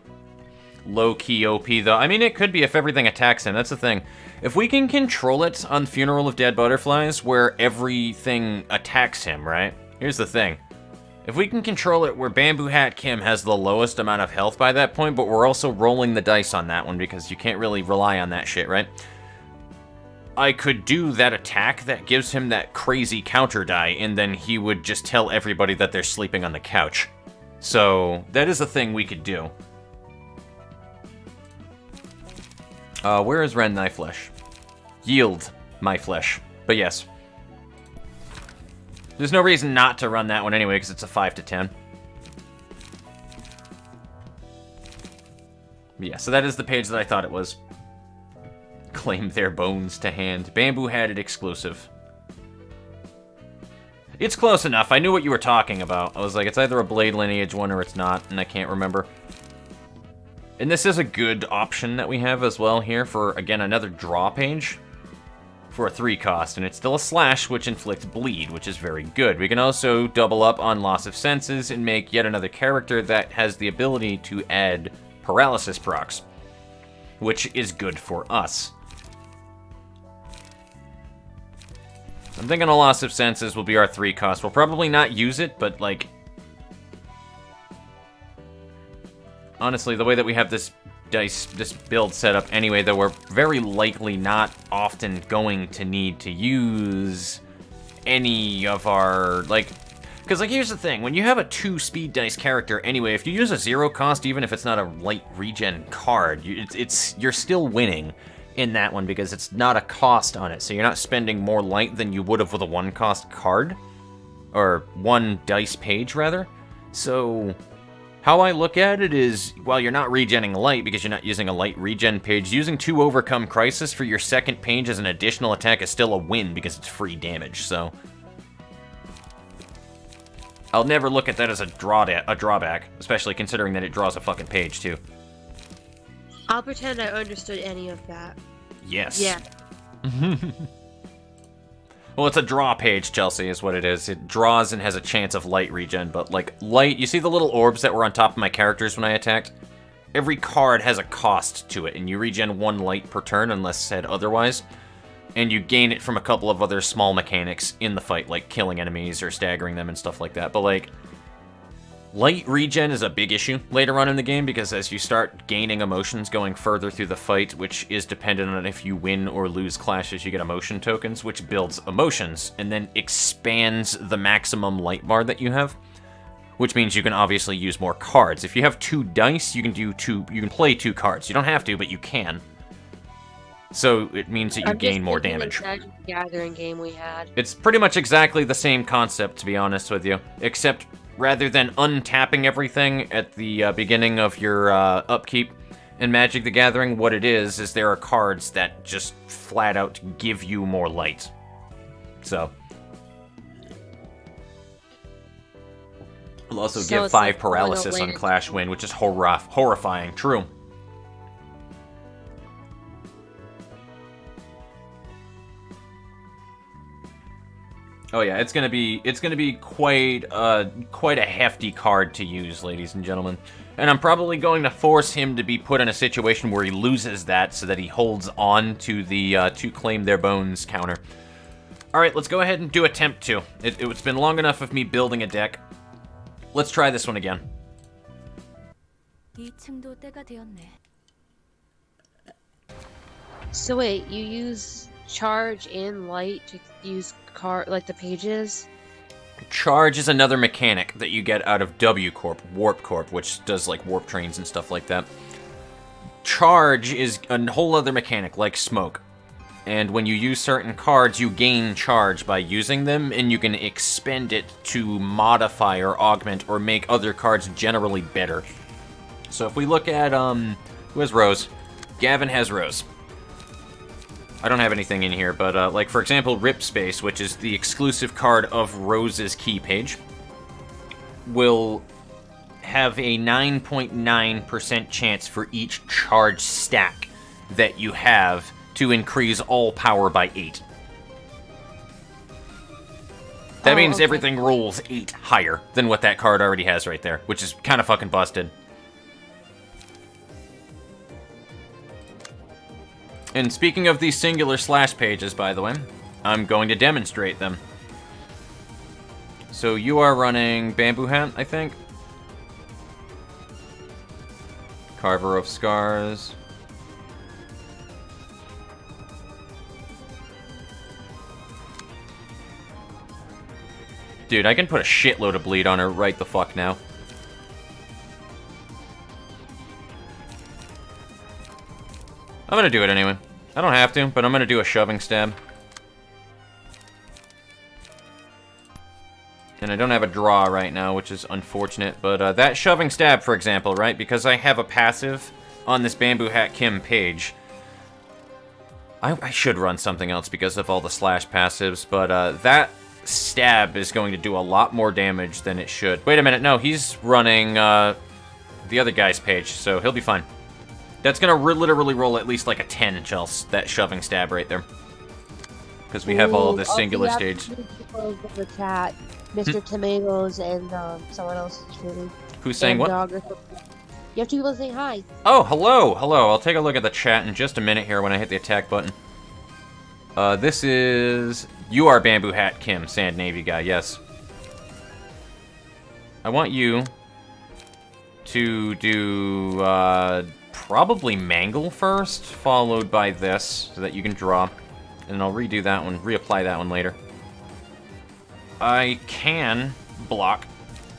Low-key OP, though. I mean, it could be if everything attacks him. That's the thing. If we can control it on Funeral of Dead Butterflies, where everything attacks him, right? Here's the thing. If we can control it where Bamboo Hat Kim has the lowest amount of health by that point, but we're also rolling the dice on that one, because you can't really rely on that shit, right? I could do that attack that gives him that crazy counter die, and then he would just tell everybody that they're sleeping on the couch. So, that is a thing we could do. Where is Rend Thy Flesh? Yield my flesh. But yes. There's no reason not to run that one anyway, because it's a 5 to 10. Yeah, so that is the page that I thought it was. Claim their bones to hand. Bamboo had it exclusive. It's close enough. I knew what you were talking about. I was like, it's either a Blade Lineage one or it's not, and I can't remember. And this is a good option that we have as well here for, again, another draw page for a 3 cost, and it's still a slash, which inflicts bleed, which is very good. We can also double up on Loss of Senses and make yet another character that has the ability to add paralysis procs, which is good for us. I'm thinking a Loss of Senses will be our 3 cost. We'll probably not use it, but, like... Honestly, the way that we have this build set up anyway, though, we're very likely not often going to need to use any of our, like... Because, like, here's the thing. When you have a 2 speed dice character, anyway, if you use a 0 cost, even if it's not a light regen card, you're still winning in that one because it's not a cost on it. So you're not spending more light than you would have with a 1 cost card. Or 1 dice page, rather. So how I look at it is, while you're not regenning light because you're not using a light regen page, using 2 Overcome Crisis for your second page as an additional attack is still a win because it's free damage, so... I'll never look at that as a drawback, especially considering that it draws a fucking page, too. I'll pretend I understood any of that. Yes. Yeah. Well, it's a draw page, Chelsea, is what it is. It draws and has a chance of light regen, but, like, light... You see the little orbs that were on top of my characters when I attacked? Every card has a cost to it, and you regen 1 light per turn, unless said otherwise. And you gain it from a couple of other small mechanics in the fight, like killing enemies or staggering them and stuff like that. But, like, light regen is a big issue later on in the game, because as you start gaining emotions going further through the fight, which is dependent on if you win or lose clashes, you get emotion tokens, which builds emotions, and then expands the maximum light bar that you have, which means you can obviously use more cards. If you have 2 dice, you can play 2 cards. You don't have to, but you can. So it means that you gain more damage. The Gathering game we had. It's pretty much exactly the same concept, to be honest with you, except rather than untapping everything at the beginning of your upkeep in Magic the Gathering, what it is there are cards that just flat out give you more light. So. It'll also give 5 like paralysis on Clash Wind, which is horrifying. True. Oh yeah, it's gonna be quite a hefty card to use, ladies and gentlemen. And I'm probably going to force him to be put in a situation where he loses that, so that he holds on to the to claim their bones counter. All right, let's go ahead and do attempt 2. It's been long enough of me building a deck. Let's try this one again. So wait, you use charge and light to use like the pages? Charge is another mechanic that you get out of W Corp, Warp Corp, which does like warp trains and stuff like that. Charge is a whole other mechanic, like smoke. And when you use certain cards, you gain charge by using them, and you can expend it to modify or augment or make other cards generally better. So if we look at, who has Rose? Gavin has Rose. I don't have anything in here, but, like, for example, Rip Space, which is the exclusive card of Rose's key page, will have a 9.9% chance for each charge stack that you have to increase all power by 8. That means okay. Everything rolls 8 higher than what that card already has right there, which is kind of fucking busted. And speaking of these singular slash pages, by the way, I'm going to demonstrate them. So you are running Bamboo Hat, I think? Carver of Scars. Dude, I can put a shitload of bleed on her right the fuck now. I'm gonna do it anyway. I don't have to, but I'm gonna do a shoving stab. And I don't have a draw right now, which is unfortunate, but that shoving stab, for example, right? Because I have a passive on this Bamboo Hat Kim page. I should run something else because of all the slash passives, but that stab is going to do a lot more damage than it should. Wait a minute, no, he's running the other guy's page, so he'll be fine. That's gonna literally roll at least like a 10, Chels, that shoving stab right there. Because we have all of this singular stage. The chat, Mr. Tomatoes and someone else is shooting. Who's saying what? You have 2 people saying hi. Oh, hello, hello. I'll take a look at the chat in just a minute here when I hit the attack button. This is... You are Bamboo Hat Kim, Sand Navy guy, yes. I want you to do, probably Mangle first, followed by this, so that you can draw. And I'll redo that one, reapply that one later. I can block.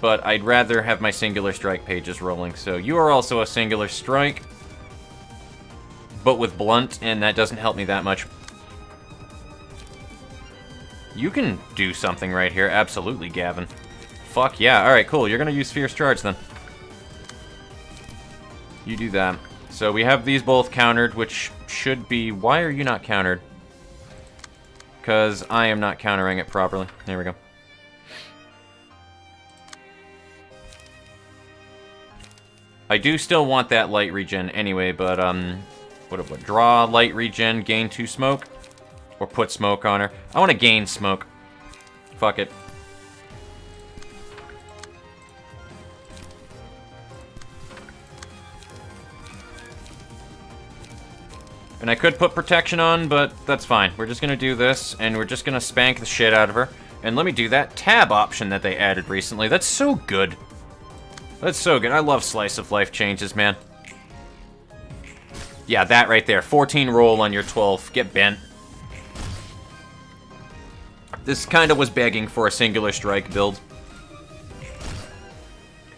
But I'd rather have my singular strike pages rolling. So you are also a singular strike, but with blunt, and that doesn't help me that much. You can do something right here. Absolutely, Gavin. Fuck yeah. Alright, cool. You're gonna use Fierce Charge then. You do that. So we have these both countered, which should be... Why are you not countered? Because I am not countering it properly. There we go. I do still want that light regen anyway, but, what, draw light regen, gain 2 smoke, or put smoke on her. I want to gain smoke. Fuck it. And I could put protection on, but that's fine. We're just gonna do this, and we're just gonna spank the shit out of her. And let me do that tab option that they added recently. That's so good. That's so good. I love slice of life changes, man. Yeah, that right there. 14 roll on your 12. Get bent. This kind of was begging for a singular strike build.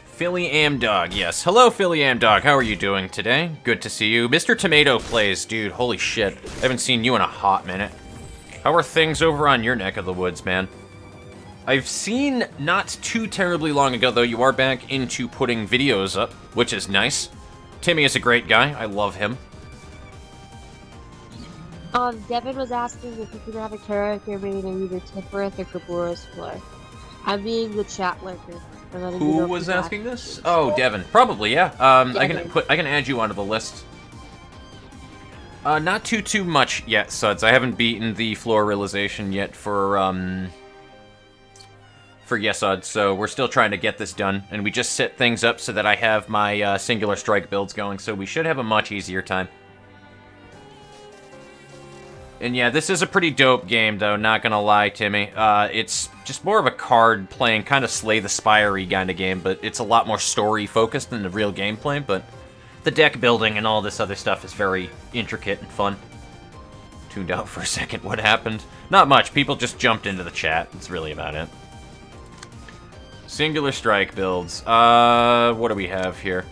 Philly Amdog, yes. Hello, Philly Amdog. How are you doing today? Good to see you. Mr. Tomato plays. Dude, holy shit. I haven't seen you in a hot minute. How are things over on your neck of the woods, man? I've seen not too terribly long ago, though, you are back into putting videos up, which is nice. Timmy is a great guy. I love him. Devin was asking if you could have a character made of either Tipworth or Kabura's floor. I'm being the chat worker. Who was asking this? Oh, Devin. Probably, yeah. I can add you onto the list. Not too much yet, Suds. I haven't beaten the floor realization yet for Yesod, so we're still trying to get this done, and we just set things up so that I have my singular strike builds going, so we should have a much easier time. And yeah, this is a pretty dope game, though, not gonna lie, Timmy. It's just more of a card-playing, kind of Slay the Spire-y kind of game, but it's a lot more story-focused than the real gameplay, but the deck building and all this other stuff is very intricate and fun. Tuned out for a second. What happened? Not much. People just jumped into the chat. That's really about it. Singular strike builds. What do we have here?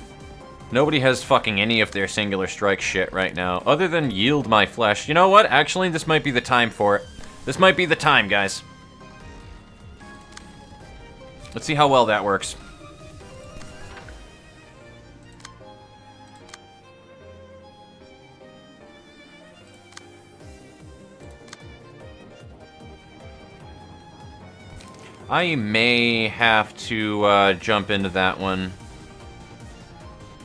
Nobody has fucking any of their singular strike shit right now, other than Yield My Flesh. You know what? Actually, this might be the time for it. This might be the time, guys. Let's see how well that works. I may have to jump into that one.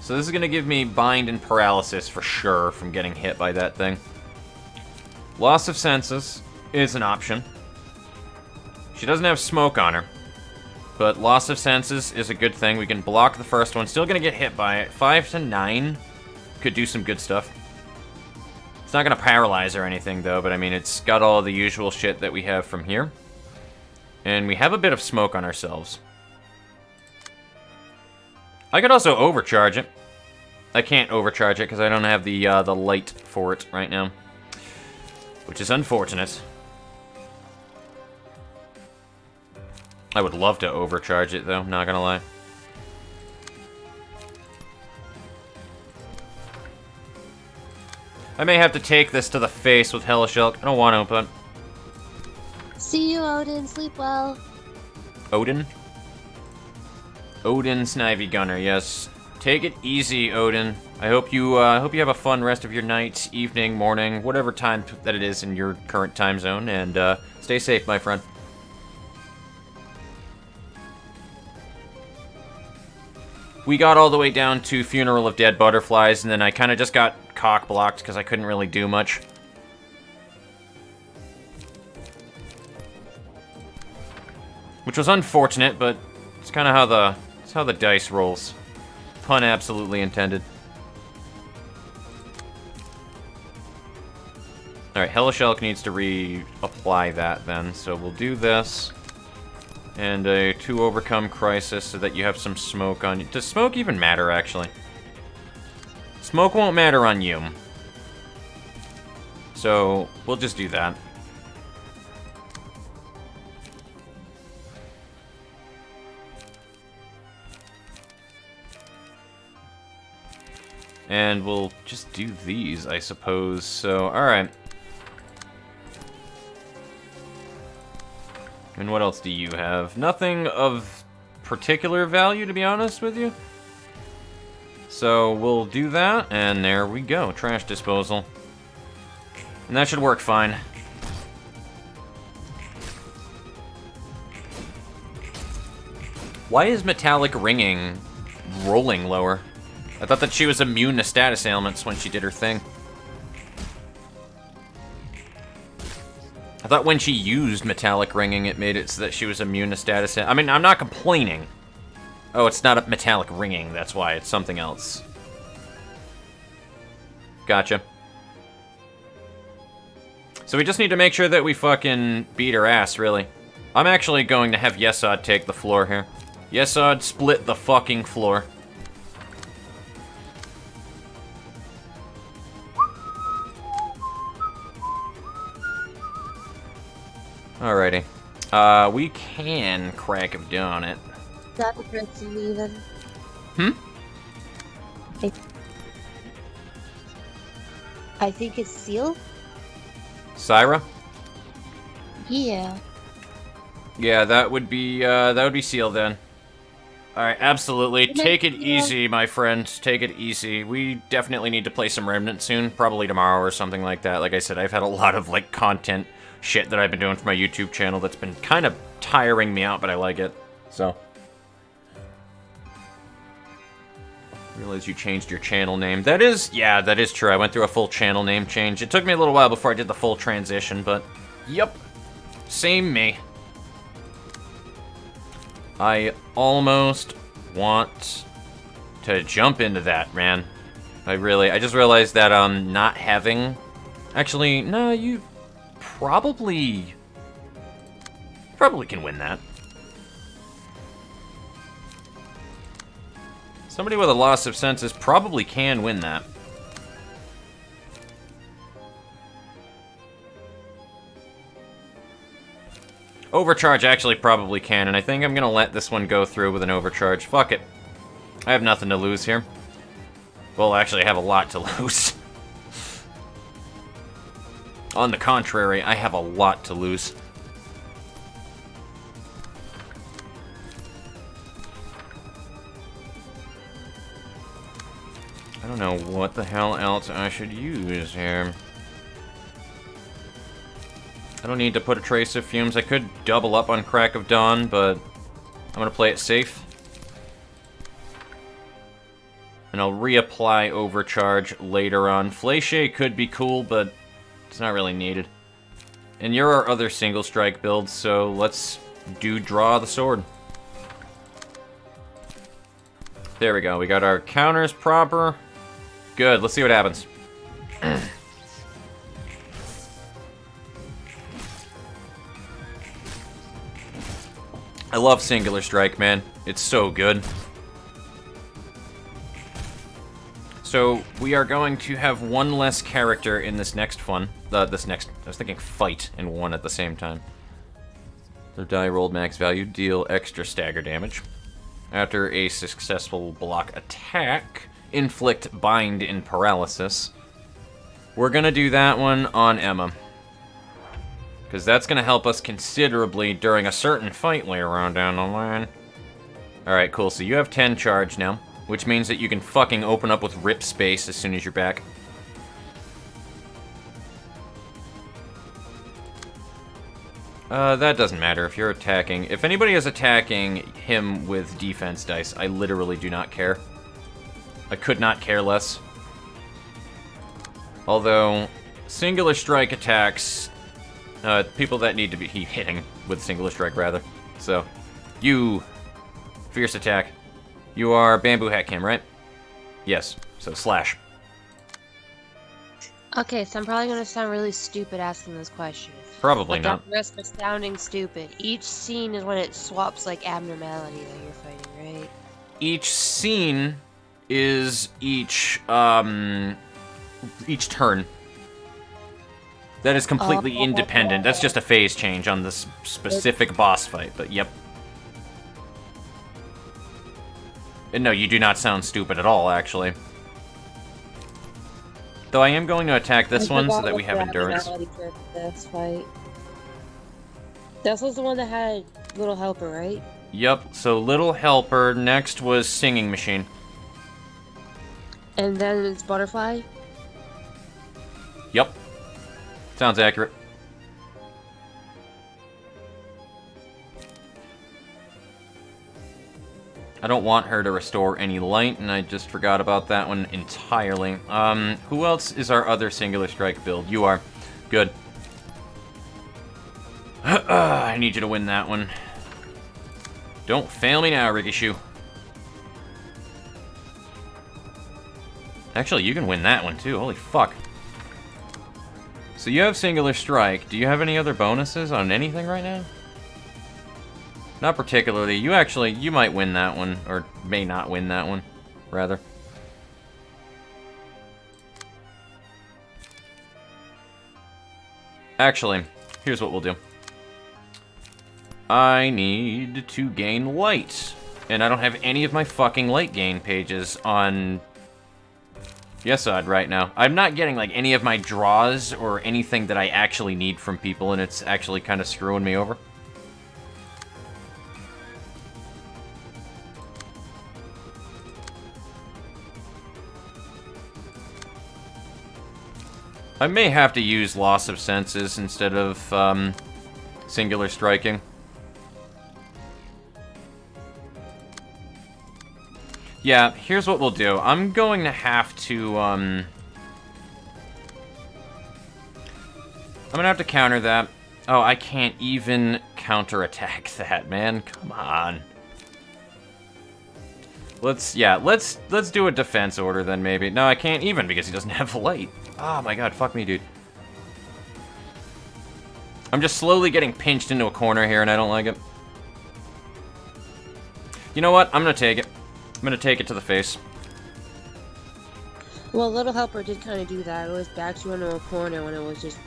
So this is going to give me bind and paralysis for sure from getting hit by that thing. Loss of senses is an option. She doesn't have smoke on her, but loss of senses is a good thing. We can block the first one. Still going to get hit by it. 5 to 9 could do some good stuff. It's not going to paralyze or anything, though, but I mean, it's got all the usual shit that we have from here. And we have a bit of smoke on ourselves. I could also overcharge it. I can't overcharge it because I don't have the light for it right now, which is unfortunate. I would love to overcharge it, though, not gonna lie. I may have to take this to the face with Hellish Elk. I don't want to, but... See you, Odin. Sleep well. Odin? Odin Snivy Gunner, yes. Take it easy, Odin. I hope you have a fun rest of your night, evening, morning, whatever time that it is in your current time zone, and stay safe, my friend. We got all the way down to Funeral of Dead Butterflies, and then I kind of just got cock-blocked because I couldn't really do much. Which was unfortunate, but it's kind of how the dice rolls. Pun absolutely intended. Alright, Hellish Elk needs to reapply that then, so we'll do this. And a 2 Overcome Crisis so that you have some smoke on you. Does smoke even matter, actually? Smoke won't matter on you. So, we'll just do that. We'll just do And we'll just do these, I suppose. So, alright. And what else do you have? Nothing of particular value, to be honest with you. So we'll do that, and there we go. Trash disposal. And that should work fine. Why is metallic ringing rolling lower? I thought that she was immune to status ailments when she did her thing. I thought when she used metallic ringing, it made it so that she was immune to status. I mean, I'm not complaining. Oh, it's not a metallic ringing. That's why. It's something else. Gotcha. So we just need to make sure that we fucking beat her ass, really. I'm actually going to have Yesod take the floor here. Yesod, split the fucking floor. Alrighty. We can crack of dawn it. Is that the person even? I think it's Seal? Syra? Yeah. Yeah, that would be Seal then. Alright, absolutely. Take it easy, my friend. Take it easy. We definitely need to play some Remnant soon. Probably tomorrow or something like that. Like I said, I've had a lot of, like, content shit that I've been doing for my YouTube channel that's been kind of tiring me out, but I like it. So. Realize you changed your channel name. That is true. I went through a full channel name change. It took me a little while before I did the full transition, but yep. Same me. I almost want to jump into that, man. I just realized that not having... Actually, no, you probably can win that. Somebody with a loss of senses probably can win that. Overcharge actually probably can, and I think I'm gonna let this one go through with an overcharge. Fuck it. I have nothing to lose here. Well, actually, I have a lot to lose. On the contrary, I have a lot to lose. I don't know what the hell else I should use here. I don't need to put a trace of fumes. I could double up on Crack of Dawn, but I'm gonna play it safe. And I'll reapply Overcharge later on. Fleche could be cool, but it's not really needed. And you're our other single strike build, so let's draw the sword. There we go. We got our counters proper. Good. Let's see what happens. I love Singular Strike, man. It's so good. So, we are going to have one less character in this next fun. I was thinking fight in one at the same time. Their die rolled max value, deal extra stagger damage. After a successful block attack, inflict bind in paralysis. We're gonna do that one on Emma. Because that's gonna help us considerably during a certain fight later on down the line. Alright, cool. So you have 10 charge now, which means that you can fucking open up with rip space as soon as you're back. That doesn't matter if you're attacking. If anybody is attacking him with defense dice, I literally do not care. I could not care less. Although, singular strike attacks, people that need to be hitting with singular strike, rather. So, you, fierce attack. You are Bamboo Hat Kim, right? Yes, so slash. Okay, so I'm probably gonna sound really stupid asking this question. Probably But not. at the risk of sounding stupid, each scene is when it swaps like abnormality that you're fighting, right? Each scene is each turn. That is completely independent. That's just a phase change on this specific boss fight, but yep. And no, you do not sound stupid at all, actually. Though I am going to attack this I one so forgot that we what have the endurance. abnormality for this fight. This was the one that had Little Helper, right? Yep, so Little Helper, next was Singing Machine. And then it's Butterfly. Yep. Sounds accurate. I don't want her to restore any light, and I just forgot about that one entirely. Who else is our other Singular Strike build? You are. Good. I need you to win that one. Don't fail me now, Rikishu. Actually, you can win that one, too. Holy fuck. So you have Singular Strike. Do you have any other bonuses on anything right now? Not particularly. You might win that one, or may not win that one, rather. Actually, here's what we'll do. I need to gain light. And I don't have any of my fucking light gain pages on Yesod right now. I'm not getting, like, any of my draws or anything that I actually need from people, and it's actually kind of screwing me over. I may have to use Loss of Senses instead of Singular Striking. Yeah, here's what we'll do. I'm going to have to, I'm gonna have to counter that. Oh, I can't even counterattack that, man. Come on. Let's do a defense order then, maybe. No, I can't even because he doesn't have light. Oh my god, fuck me, dude. I'm just slowly getting pinched into a corner here, and I don't like it. You know what? I'm gonna take it. I'm gonna take it to the face. Well, Little Helper did kind of do that. It was back you into a corner when it was just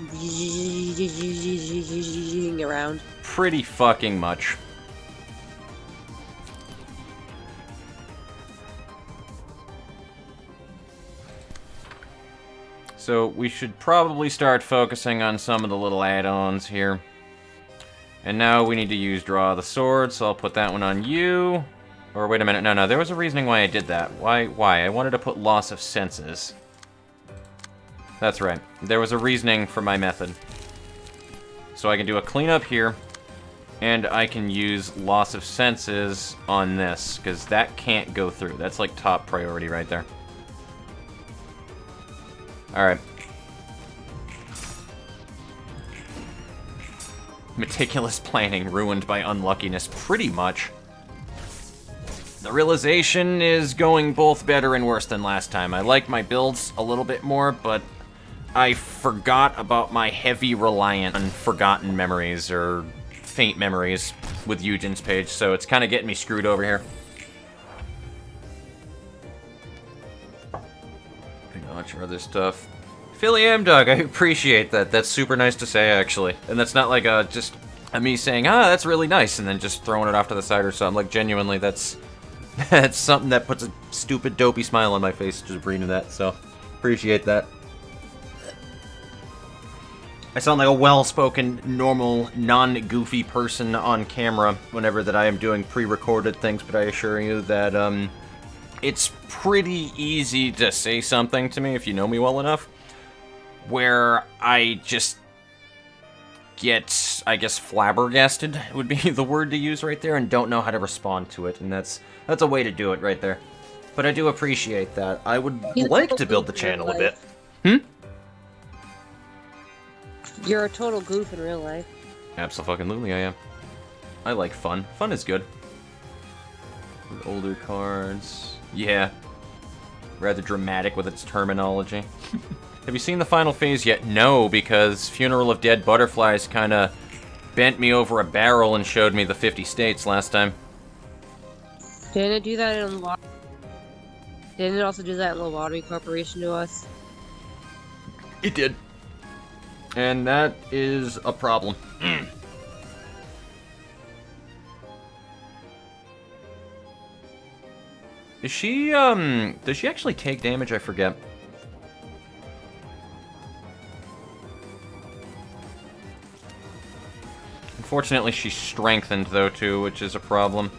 around. Pretty fucking much. So we should probably start focusing on some of the little add-ons here. And now we need to use Draw the Sword, so I'll put that one on you. Or wait a minute, no, there was a reasoning why I did that. Why? I wanted to put Loss of Senses. That's right. There was a reasoning for my method. So I can do a cleanup here, and I can use Loss of Senses on this, because that can't go through. That's like top priority right there. Alright. Meticulous planning ruined by unluckiness, pretty much. The realization is going both better and worse than last time. I like my builds a little bit more, but I forgot about my heavy reliance on forgotten memories or faint memories with Eugen's page, so it's kind of getting me screwed over here. Watch your other stuff. Philly M Dog, I appreciate that. That's super nice to say, actually. And that's not like just me saying, that's really nice, and then just throwing it off to the side or something. Like, genuinely, that's something that puts a stupid, dopey smile on my face just reading that, so appreciate that. I sound like a well-spoken, normal, non-goofy person on camera whenever that I am doing pre-recorded things, but I assure you that, it's pretty easy to say something to me, if you know me well enough, where I just get, I guess, flabbergasted would be the word to use right there, and don't know how to respond to it, and that's a way to do it right there. But I do appreciate that. I would like to build the channel a bit. You're a total goof in real life. Absolutely, I am. I like fun. Fun is good. With older cards. Yeah. Rather dramatic with its terminology. Have you seen the final phase yet? No, because Funeral of Dead Butterflies kind of bent me over a barrel and showed me the 50 states last time. Didn't it do that in Didn't it also do that in the Lottery Corporation to us? It did. And that is a problem. Is she, does she actually take damage? I forget. Fortunately, she's strengthened, though, too, which is a problem.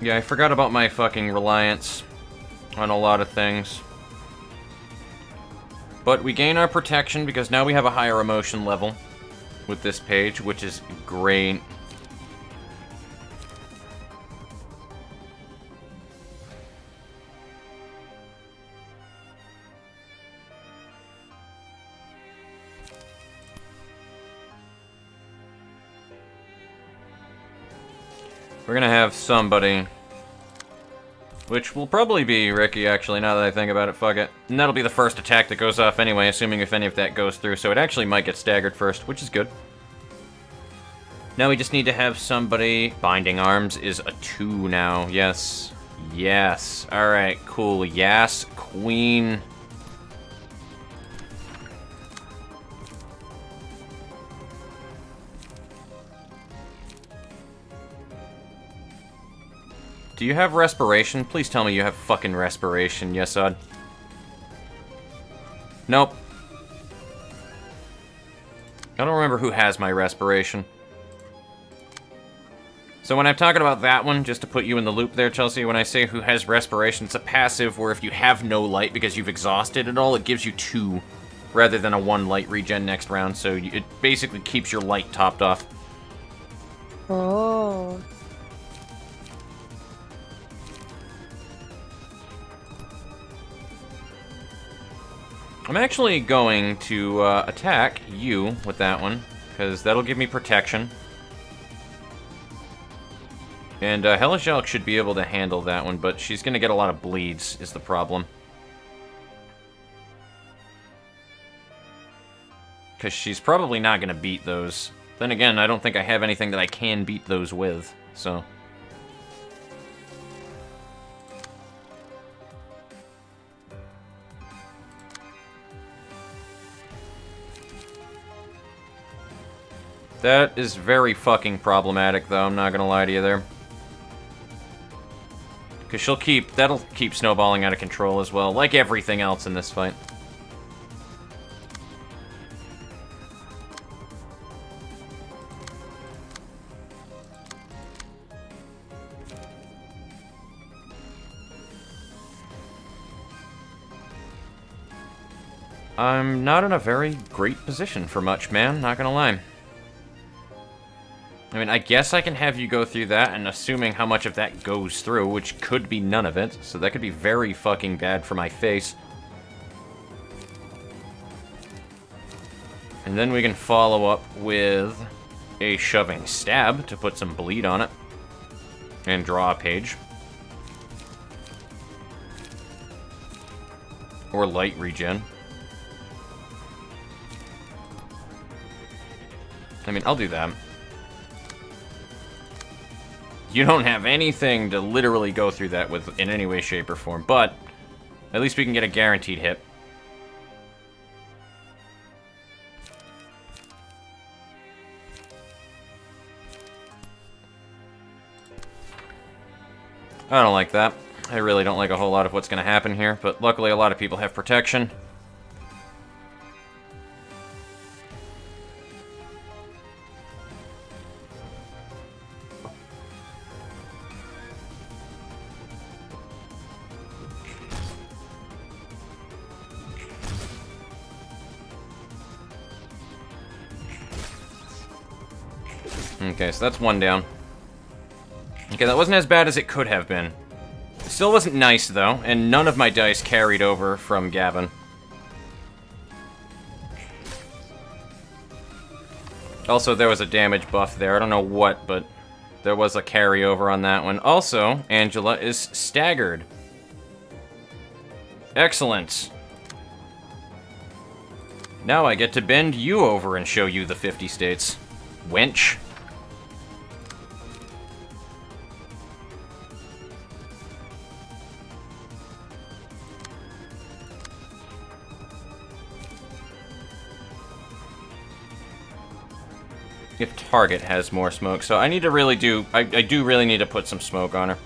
Yeah, I forgot about my fucking reliance on a lot of things. But we gain our protection because now we have a higher emotion level with this page, which is great. We're gonna have somebody, which will probably be Ricky, actually, now that I think about it, fuck it. And that'll be the first attack that goes off anyway, assuming if any of that goes through, so it actually might get staggered first, which is good. Now we just need to have somebody... Binding Arms is a 2 now, yes. Yes. Alright, cool. Yes, Queen... Do you have respiration? Please tell me you have fucking respiration, yes, Odd. Nope. I don't remember who has my respiration. So when I'm talking about that one, just to put you in the loop there, Chelsea, when I say who has respiration, it's a passive where if you have no light because you've exhausted it all, it gives you 2 rather than a 1 light regen next round, so it basically keeps your light topped off. Oh. I'm actually going to attack you with that one, because that'll give me protection. And Hellish Elk should be able to handle that one, but she's going to get a lot of bleeds, is the problem. Because she's probably not going to beat those. Then again, I don't think I have anything that I can beat those with, so... That is very fucking problematic, though, I'm not gonna lie to you there. Because that'll keep snowballing out of control as well, like everything else in this fight. I'm not in a very great position for much, man, not gonna lie. I mean, I guess I can have you go through that, and assuming how much of that goes through, which could be none of it, so that could be very fucking bad for my face. And then we can follow up with a shoving stab to put some bleed on it. And draw a page. Or light regen. I mean, I'll do that. You don't have anything to literally go through that with in any way, shape, or form, but at least we can get a guaranteed hit. I don't like that. I really don't like a whole lot of what's going to happen here, but luckily a lot of people have protection. Okay, so that's 1 down. Okay, that wasn't as bad as it could have been. It still wasn't nice, though, and none of my dice carried over from Gavin. Also, there was a damage buff there. I don't know what, but there was a carryover on that one. Also, Angela is staggered. Excellent. Now I get to bend you over and show you the 50 states. Wench. If target has more smoke, so I need to really I do really need to put some smoke on her.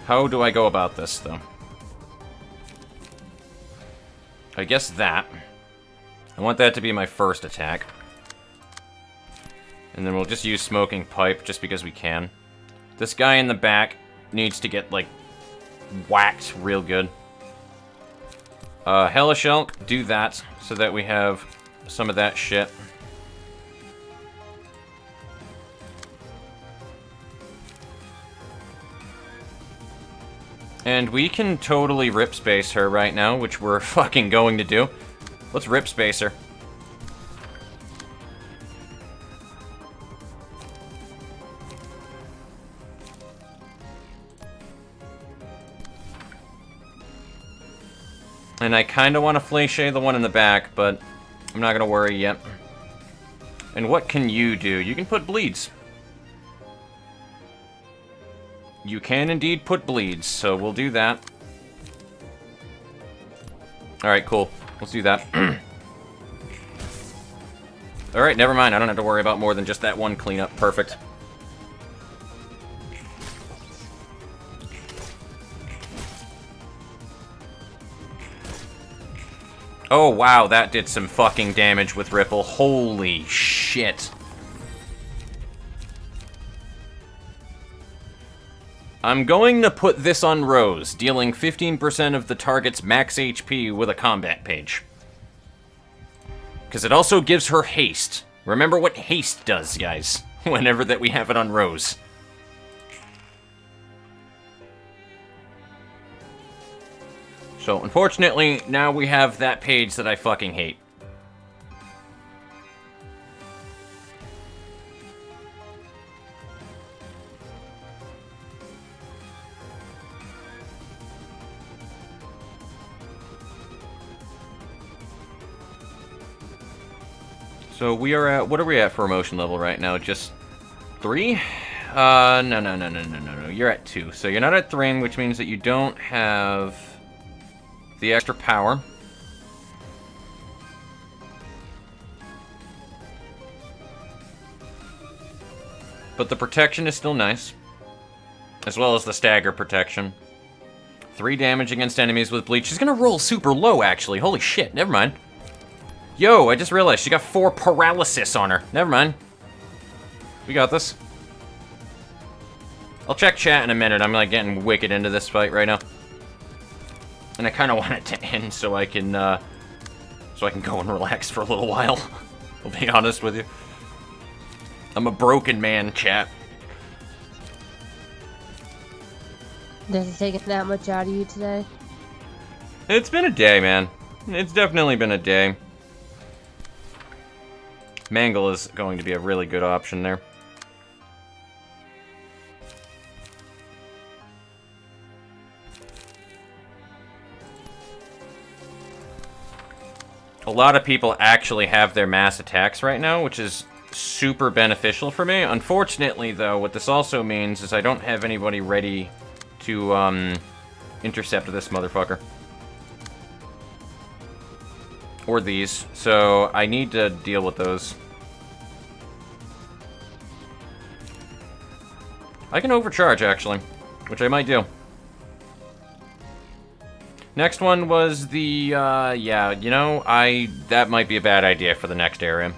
How do I go about this, though? I guess that. I want that to be my first attack. And then we'll just use Smoking Pipe just because we can. This guy in the back needs to get, like, whacked real good. Hellish Elk, do that so that we have some of that shit. And we can totally rip space her right now, which we're fucking going to do. Let's rip space her. And I kind of want to fléché the one in the back, but I'm not going to worry yet. And what can you do? You can put bleeds. You can indeed put bleeds, so we'll do that. Alright, cool. Let's do that. Alright, never mind. I don't have to worry about more than just that one cleanup. Perfect. Oh, wow, that did some fucking damage with Ripple. Holy shit. I'm going to put this on Rose, dealing 15% of the target's max HP with a combat page. Because it also gives her haste. Remember what haste does, guys, whenever that we have it on Rose. So, unfortunately, now we have that page that I fucking hate. So we are at, what are we at for emotion level right now? Just 3? No. You're at 2. So you're not at 3, which means that you don't have the extra power. But the protection is still nice. As well as the stagger protection. 3 damage against enemies with bleach. She's gonna roll super low, actually. Holy shit, never mind. Yo, I just realized she got 4 paralysis on her. Never mind. We got this. I'll check chat in a minute. I'm like getting wicked into this fight right now. And I kind of want it to end so I can go and relax for a little while. I'll be honest with you. I'm a broken man, chat. Does it take that much out of you today? It's been a day, man. It's definitely been a day. Mangle is going to be a really good option there. A lot of people actually have their mass attacks right now, which is super beneficial for me. Unfortunately, though, what this also means is I don't have anybody ready to intercept this motherfucker. Or these, so I need to deal with those. I can overcharge, actually, which I might do. Next one was the, yeah, you know, that might be a bad idea for the next area.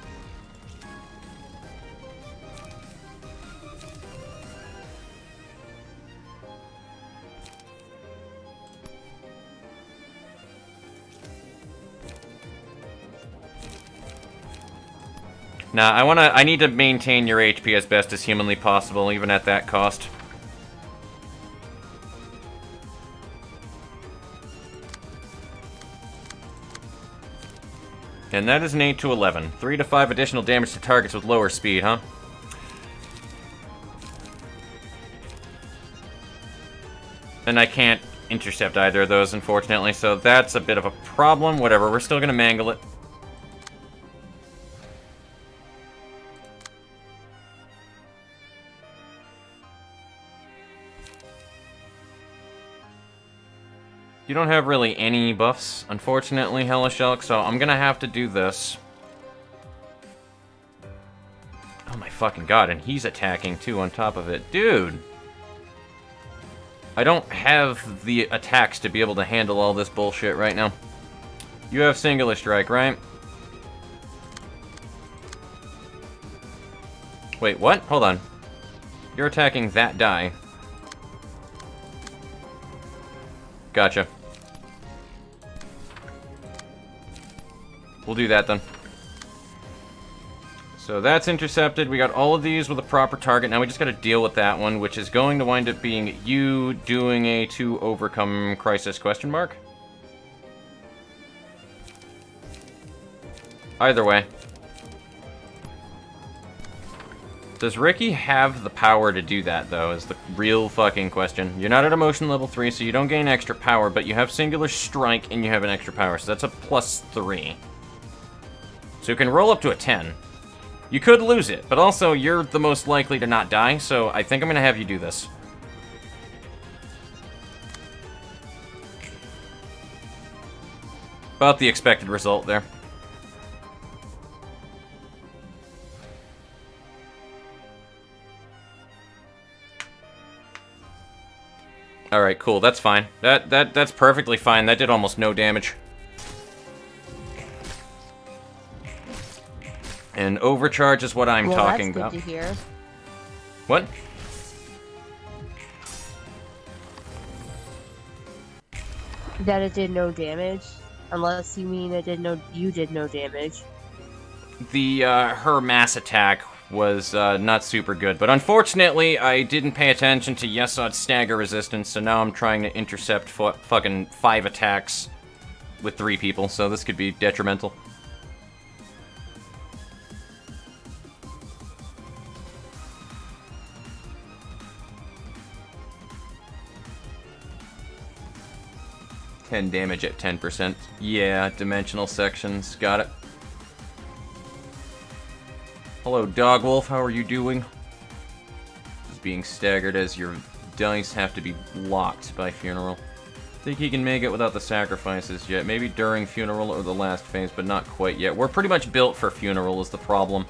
Nah, I need to maintain your HP as best as humanly possible, even at that cost. And that is an 8 to 11. 3 to 5 additional damage to targets with lower speed, huh? And I can't intercept either of those, unfortunately, so that's a bit of a problem. Whatever, we're still gonna mangle it. You don't have really any buffs, unfortunately, Hellish Elk, so I'm gonna have to do this. Oh my fucking god, and he's attacking too on top of it. Dude! I don't have the attacks to be able to handle all this bullshit right now. You have singular strike, right? Wait, what? Hold on. You're attacking that die. Gotcha. We'll do that then. So that's intercepted. We got all of these with a proper target. Now we just got to deal with that one, which is going to wind up being you doing a to overcome crisis question mark. Either way. Does Ricky have the power to do that, though, is the real fucking question. You're not at emotion level 3, so you don't gain extra power, but you have singular strike and you have an extra power, so that's a +3. So you can roll up to a 10. You could lose it, but also you're the most likely to not die, so I think I'm gonna have you do this. About the expected result there. Alright, cool, that's fine. That's perfectly fine. That did almost no damage. And overcharge is what I'm talking about. That's good to hear. What? That it did no damage, unless you mean you did no damage. The her mass attack was not super good, but unfortunately I didn't pay attention to Yesod's stagger resistance, so now I'm trying to intercept fucking 5 attacks with 3 people, so this could be detrimental. Damage at 10%. Yeah, dimensional sections. Got it. Hello, Dogwolf. How are you doing? Just being staggered as your dice have to be blocked by Funeral. Think he can make it without the sacrifices yet. Maybe during Funeral or the last phase, but not quite yet. We're pretty much built for Funeral is the problem.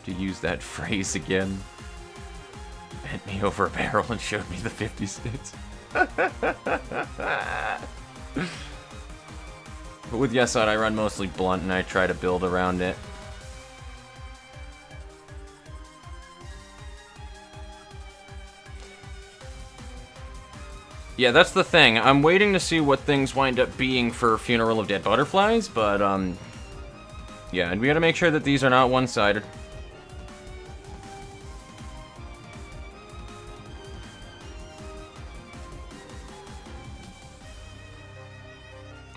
To use that phrase again. Bent me over a barrel and showed me the 50 states. But with Yesod, I run mostly blunt and I try to build around it. Yeah, that's the thing. I'm waiting to see what things wind up being for Funeral of Dead Butterflies, but, yeah, and we gotta make sure that these are not one-sided.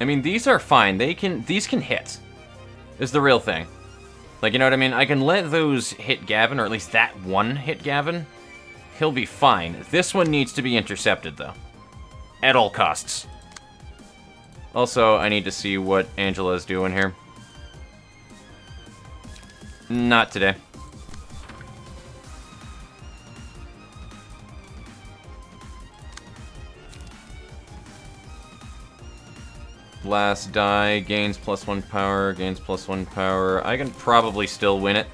I mean, these are fine. These can hit. Is the real thing. Like, you know what I mean? I can let those hit Gavin, or at least that one hit Gavin. He'll be fine. This one needs to be intercepted, though. At all costs. Also, I need to see what Angela's doing here. Not today. Last die, gains +1 power, gains +1 power. I can probably still win it.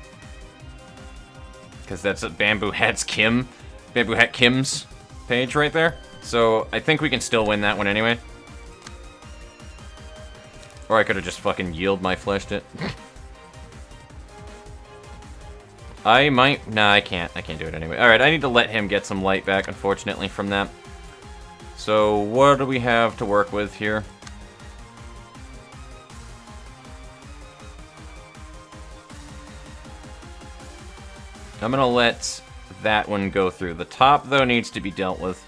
Because that's at Bamboo Hat Kim's page right there. So I think we can still win that one anyway. Or I could have just fucking yield my fleshed it. I might... Nah, I can't. I can't do it anyway. Alright, I need to let him get some light back, unfortunately, from that. So what do we have to work with here? I'm gonna let that one go through. The top, though, needs to be dealt with.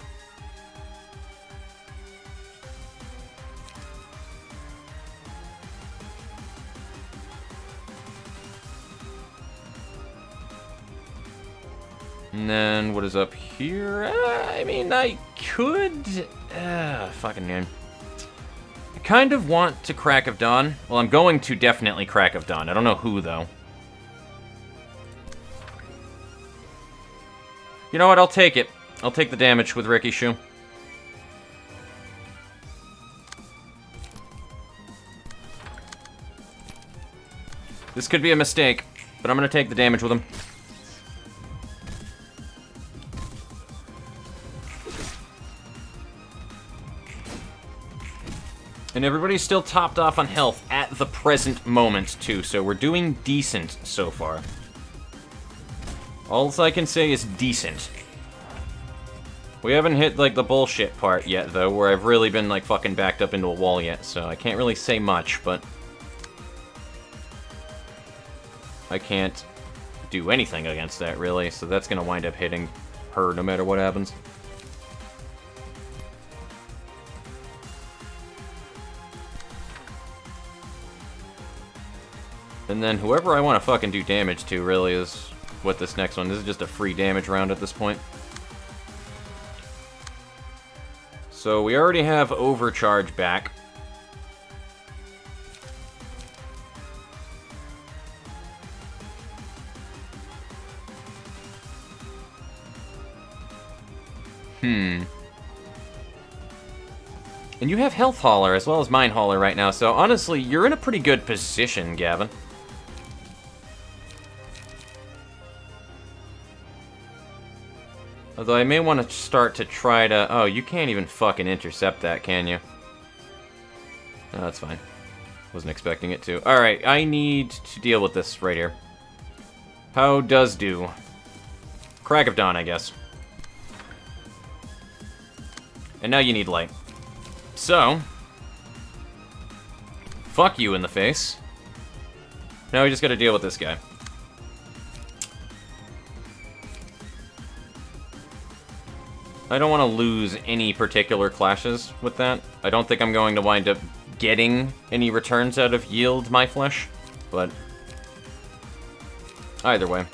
And then, what is up here? I mean, I could... fucking name. I kind of want to Crack of Dawn. Well, I'm going to definitely Crack of Dawn. I don't know who, though. You know what? I'll take it. I'll take the damage with Ricky Shoe. This could be a mistake, but I'm gonna take the damage with him. And everybody's still topped off on health at the present moment, too, so we're doing decent so far. All I can say is decent. We haven't hit, like, the bullshit part yet, though, where I've really been, like, fucking backed up into a wall yet, so I can't really say much, but... I can't do anything against that, really, so that's gonna wind up hitting her no matter what happens. And then whoever I want to fucking do damage to, really, is what this next one. This is just a free damage round at this point. So we already have Overcharge back. And you have Health Hauler as well as Mind Hauler right now, so honestly, you're in a pretty good position, Gavin. Although I may want to start to try to... Oh, you can't even fucking intercept that, can you? No, that's fine. Wasn't expecting it to. Alright, I need to deal with this right here. How does do? Crack of Dawn, I guess. And now you need light. So... Fuck you in the face. Now we just gotta deal with this guy. I don't want to lose any particular clashes with that. I don't think I'm going to wind up getting any returns out of Yield My Flesh, but either way.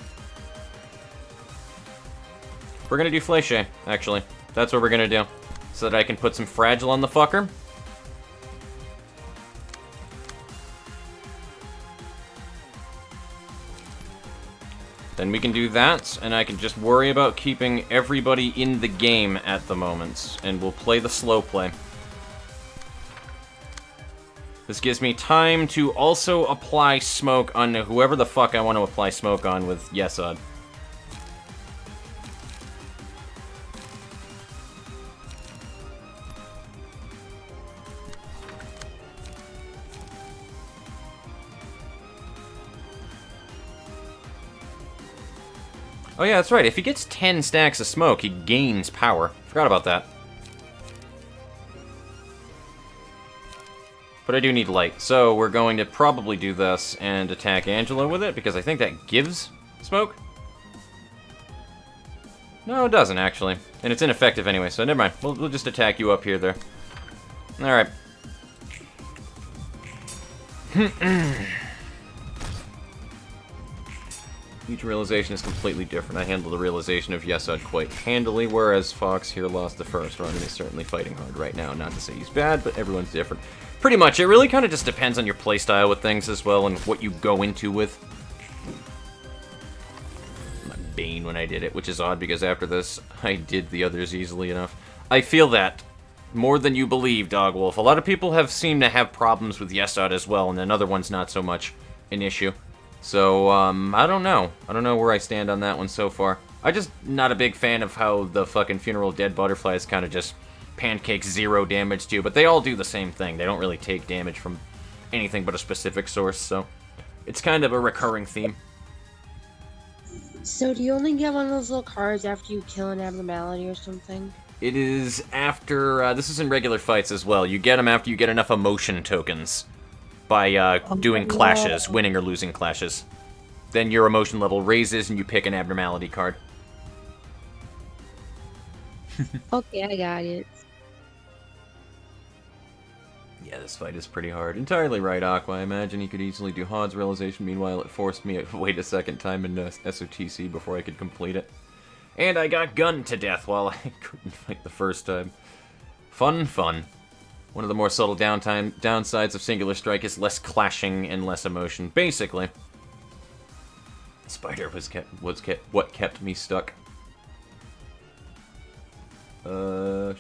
We're going to do Fleche, actually. That's what we're going to do, so that I can put some Fragile on the fucker. Then we can do that, and I can just worry about keeping everybody in the game at the moment, and we'll play the slow play. This gives me time to also apply smoke on whoever the fuck I want to apply smoke on with Yesod. Oh yeah, that's right. If he gets 10 stacks of smoke, he gains power. Forgot about that. But I do need light, so we're going to probably do this and attack Angela with it, because I think that gives smoke. No, it doesn't, actually. And it's ineffective anyway, so never mind. We'll just attack you up here, there. Alright. Each realization is completely different. I handle the realization of Yesod quite handily, whereas Fox here lost the first run and is certainly fighting hard right now. Not to say he's bad, but everyone's different. Pretty much, it really kind of just depends on your playstyle with things as well, and what you go into with. My Bane when I did it, which is odd because after this, I did the others easily enough. I feel that more than you believe, Dogwolf. A lot of people have seemed to have problems with Yesod as well, and then other ones not so much an issue. So, I don't know. I don't know where I stand on that one so far. I'm just not a big fan of how the fucking Funeral Dead Butterflies kind of just pancake 0 damage to, but they all do the same thing. They don't really take damage from anything but a specific source, so it's kind of a recurring theme. So do you only get one of those little cards after you kill an abnormality or something? It is after, this is in regular fights as well. You get them after you get enough emotion tokens. By doing clashes, winning or losing clashes. Then your emotion level raises and you pick an abnormality card. Okay, I got it. Yeah, this fight is pretty hard. Entirely right, Aqua. I imagine he could easily do Hod's realization. Meanwhile, it forced me to wait a second time in SOTC before I could complete it. And I got gunned to death while I couldn't fight the first time. Fun, fun. One of the more subtle downsides of Singular Strike is less clashing and less emotion. Basically, Spider was what kept me stuck. Shoes.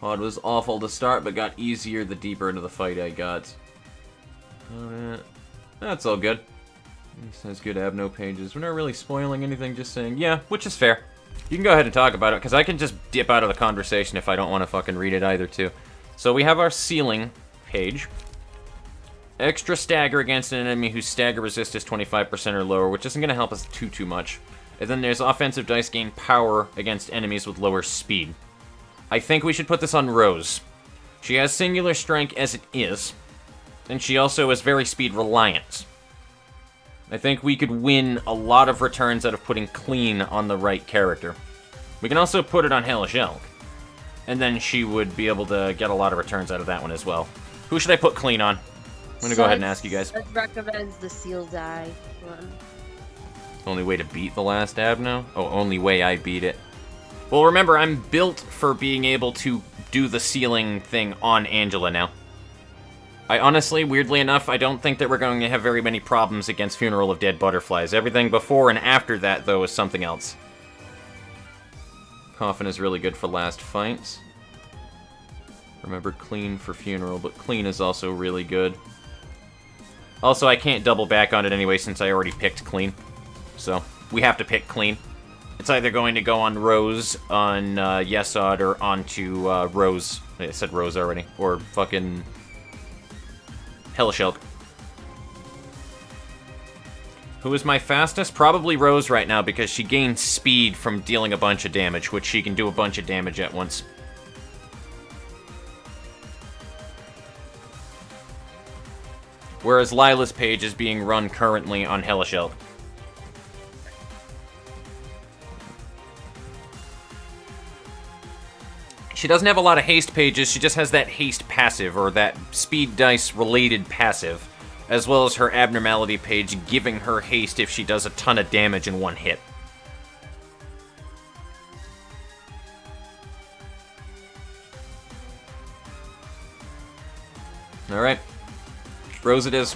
Hod was awful to start, but got easier the deeper into the fight I got. That's all good. This has good Abno pages. We're not really spoiling anything, just saying, yeah, which is fair. You can go ahead and talk about it, because I can just dip out of the conversation if I don't want to fucking read it either, too. So we have our ceiling page. Extra stagger against an enemy whose stagger resist is 25% or lower, which isn't going to help us too much. And then there's offensive dice gain power against enemies with lower speed. I think we should put this on Rose. She has singular strength as it is, and she also is very speed reliant. I think we could win a lot of returns out of putting clean on the right character. We can also put it on Hellish Elk, and then she would be able to get a lot of returns out of that one as well. Who should I put clean on? I'm gonna go ahead and ask you guys. I'd recommend the Sealed Eye one. Only way to beat the last Abno? Oh, only way I beat it. Well, remember, I'm built for being able to do the ceiling thing on Angela now. I honestly, weirdly enough, I don't think that we're going to have very many problems against Funeral of Dead Butterflies. Everything before and after that, though, is something else. Coffin is really good for last fights. Remember, clean for Funeral, but clean is also really good. Also, I can't double back on it anyway since I already picked clean. So, we have to pick clean. It's either going to go on Rose, on Yesod, or onto Rose. I said Rose already. Or fucking Hellish Elk. Who is my fastest? Probably Rose right now because she gains speed from dealing a bunch of damage, which she can do a bunch of damage at once. Whereas Lila's page is being run currently on Hellish Elk. She doesn't have a lot of haste pages, she just has that haste passive, or that speed dice related passive, as well as her abnormality page giving her haste if she does a ton of damage in one hit. Alright. Rose it is.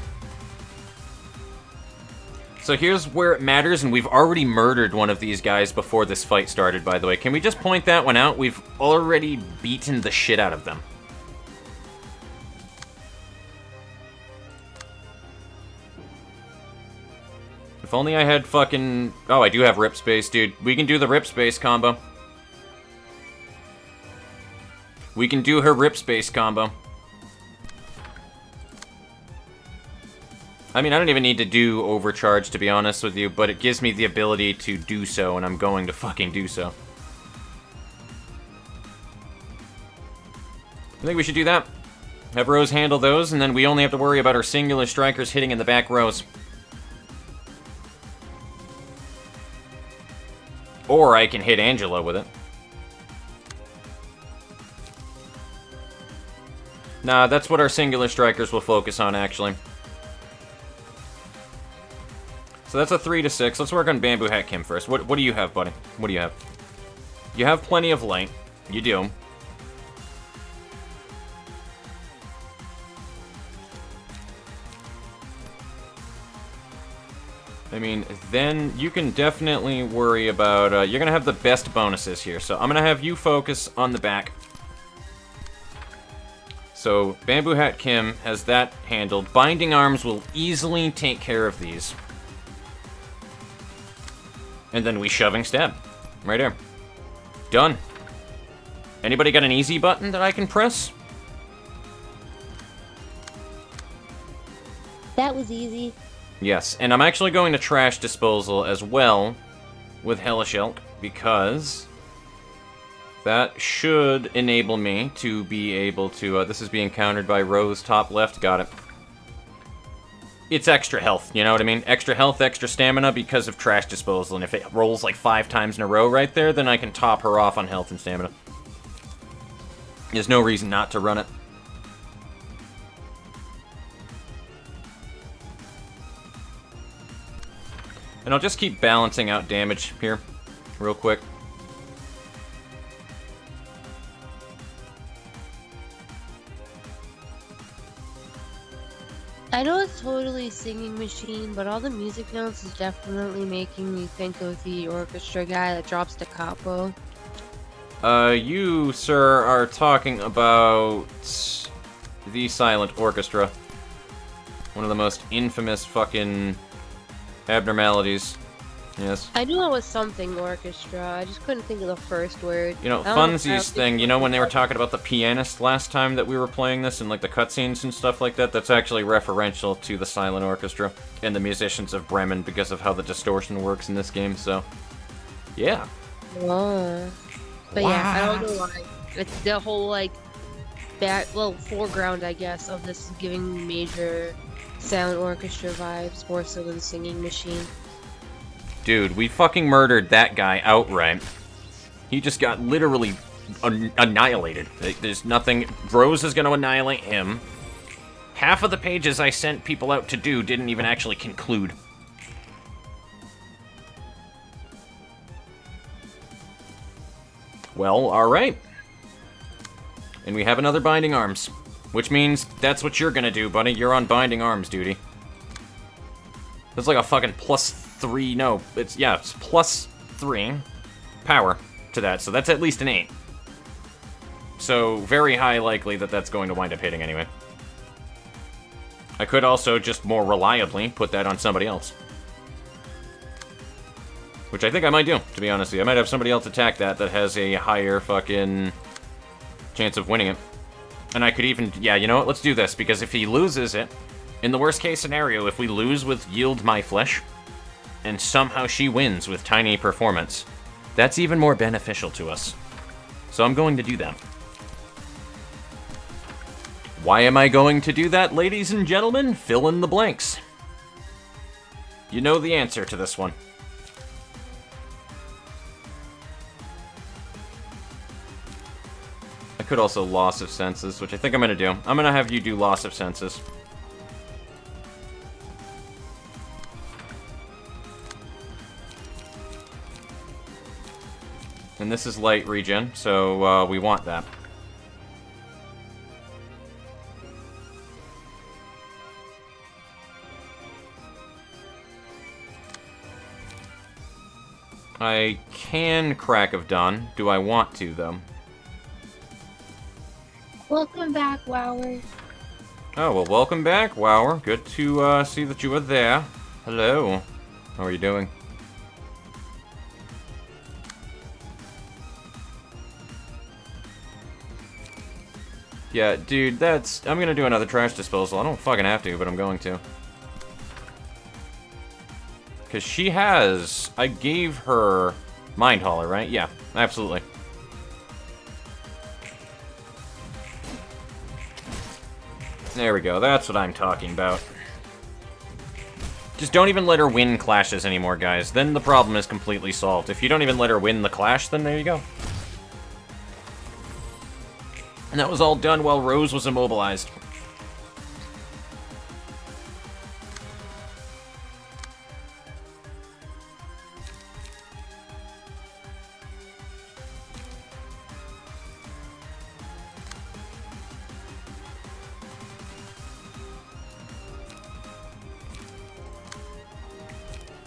So here's where it matters, and we've already murdered one of these guys before this fight started, by the way. Can we just point that one out? We've already beaten the shit out of them. If only I had fucking... Oh, I do have Rip Space, dude. We can do the Rip Space combo. We can do her Rip Space combo. I mean, I don't even need to do Overcharge, to be honest with you, but it gives me the ability to do so, and I'm going to fucking do so. I think we should do that. Have Rose handle those, and then we only have to worry about our singular strikers hitting in the back rows. Or I can hit Angela with it. Nah, that's what our singular strikers will focus on, actually. So that's a 3 to 6. Let's work on Bamboo Hat Kim first. What do you have, buddy? What do you have? You have plenty of light. You do. I mean, then you can definitely worry about... you're going to have the best bonuses here. So I'm going to have you focus on the back. So Bamboo Hat Kim has that handled. Binding Arms will easily take care of these. And then we shoving stab. Right there. Done. Anybody got an easy button that I can press? That was easy. Yes, and I'm actually going to Trash Disposal as well with Hellish Elk, because that should enable me to be able to... this is being countered by Rose, top left, got it. It's extra health, you know what I mean? Extra health, extra stamina because of Trash Disposal, and if it rolls like 5 times in a row right there, then I can top her off on health and stamina. There's no reason not to run it. And I'll just keep balancing out damage here, real quick. I know it's totally Singing Machine, but all the music notes is definitely making me think of the orchestra guy that drops the capo. You, sir, are talking about the Silent Orchestra. One of the most infamous fucking abnormalities Yes. I knew it was something orchestra. I just couldn't think of the first word. You know, I don't know Funsies thing, you know when they were talking about the pianist last time that we were playing this and like the cutscenes and stuff like that? That's actually referential to the silent orchestra and the musicians of Bremen because of how the distortion works in this game, so... Yeah. Oh. But yeah, I don't know why. It's the whole, like, foreground, I guess, of this giving major silent orchestra vibes more so than Singing Machine. Dude, we fucking murdered that guy outright. He just got literally annihilated. There's nothing... Rose is gonna annihilate him. Half of the pages I sent people out to do didn't even actually conclude. Well, alright. And we have another Binding Arms. Which means that's what you're gonna do, buddy. You're on Binding Arms duty. That's like a fucking +3, no, it's +3 power to that, so that's at least an 8. So, very high likely that that's going to wind up hitting anyway. I could also just more reliably put that on somebody else. Which I think I might do, to be honest with you. I might have somebody else attack that has a higher fucking chance of winning it. And I could even, yeah, you know what, let's do this, because if he loses it, in the worst case scenario, if we lose with Yield My Flesh, and somehow she wins with Tiny Performance, that's even more beneficial to us. So I'm going to do that. Why am I going to do that, ladies and gentlemen? Fill in the blanks. You know the answer to this one. I could also Loss of Senses, which I think I'm going to do. I'm going to have you do Loss of Senses. And this is light regen, so we want that. I can Crack of Dawn. Do I want to, though? Welcome back, Wower. Oh, well, welcome back, Wower. Good to see that you are there. Hello. How are you doing? Yeah, dude, that's... I'm gonna do another trash disposal. I don't fucking have to, but I'm going to. Because she has... I gave her Mind Hauler, right? Yeah, absolutely. There we go, that's what I'm talking about. Just don't even let her win clashes anymore, guys. Then the problem is completely solved. If you don't even let her win the clash, then there you go. And that was all done while Rose was immobilized.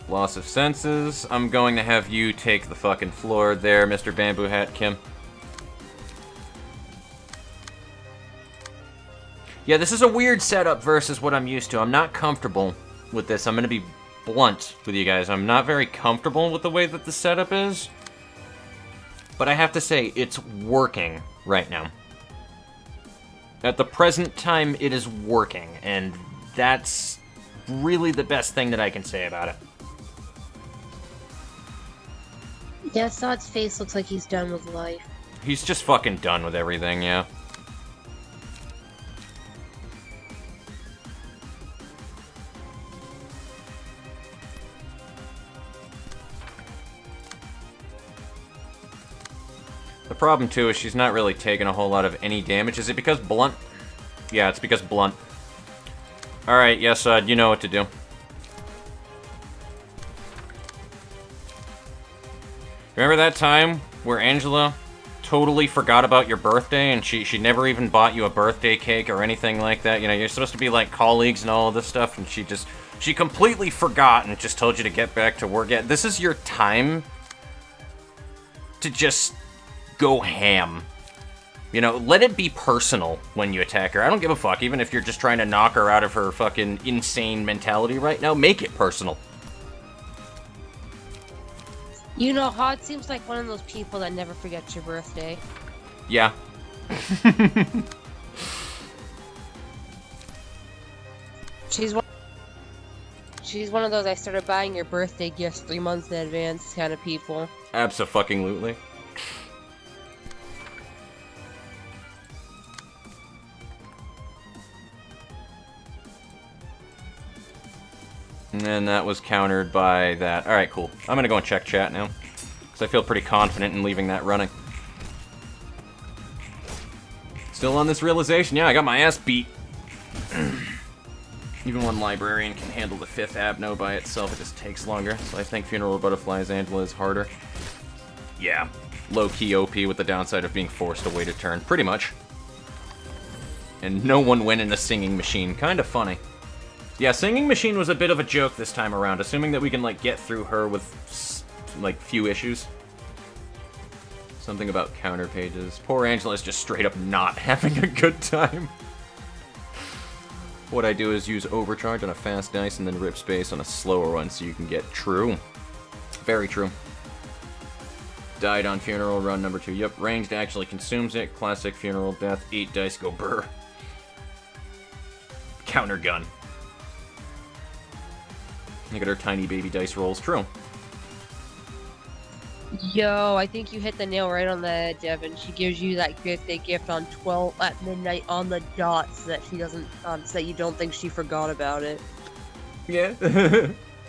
Loss of senses. I'm going to have you take the fucking floor there, Mr. Bamboo Hat Kim. Yeah, this is a weird setup versus what I'm used to. I'm not comfortable with this. I'm going to be blunt with you guys. I'm not very comfortable with the way that the setup is. But I have to say, it's working right now. At the present time, it is working. And that's really the best thing that I can say about it. Yeah, Sod's face looks like he's done with life. He's just fucking done with everything, yeah. The problem, too, is she's not really taking a whole lot of any damage. Is it because Blunt? Yeah, it's because Blunt. Alright, yes, you know what to do. Remember that time where Angela totally forgot about your birthday and she never even bought you a birthday cake or anything like that? You know, you're supposed to be like colleagues and all of this stuff, and she completely forgot and just told you to get back to work. Yeah, this is your time to just go ham. You know, let it be personal when you attack her. I don't give a fuck, even if you're just trying to knock her out of her fucking insane mentality right now. Make it personal. You know, Hod seems like one of those people that never forgets your birthday. Yeah. She's one of those I started buying your birthday gifts 3 months in advance kind of people. Abso-fucking-lutely. And that was countered by that. Alright, cool. I'm gonna go and check chat now. Because I feel pretty confident in leaving that running. Still on this realization, yeah, I got my ass beat. Even one librarian can handle the 5th Abno by itself, it just takes longer. So I think Funeral of Butterflies Angela is harder. Yeah. Low-key OP with the downside of being forced to wait a turn, pretty much. And no one went in a singing machine, kinda funny. Yeah, Singing Machine was a bit of a joke this time around, assuming that we can, like, get through her with, like, few issues. Something about counter pages. Poor Angela's just straight up not having a good time. What I do is use Overcharge on a fast dice and then Rip Space on a slower one so you can get true. Very true. Died on Funeral Run number 2. Yep, ranged actually consumes it. Classic Funeral Death. 8 dice go brr. Counter gun. Look at her tiny baby dice rolls. True. Yo, I think you hit the nail right on the head, Devin. She gives you that birthday gift on 12 at midnight on the dot, so that she doesn't, so that you don't think she forgot about it. Yeah.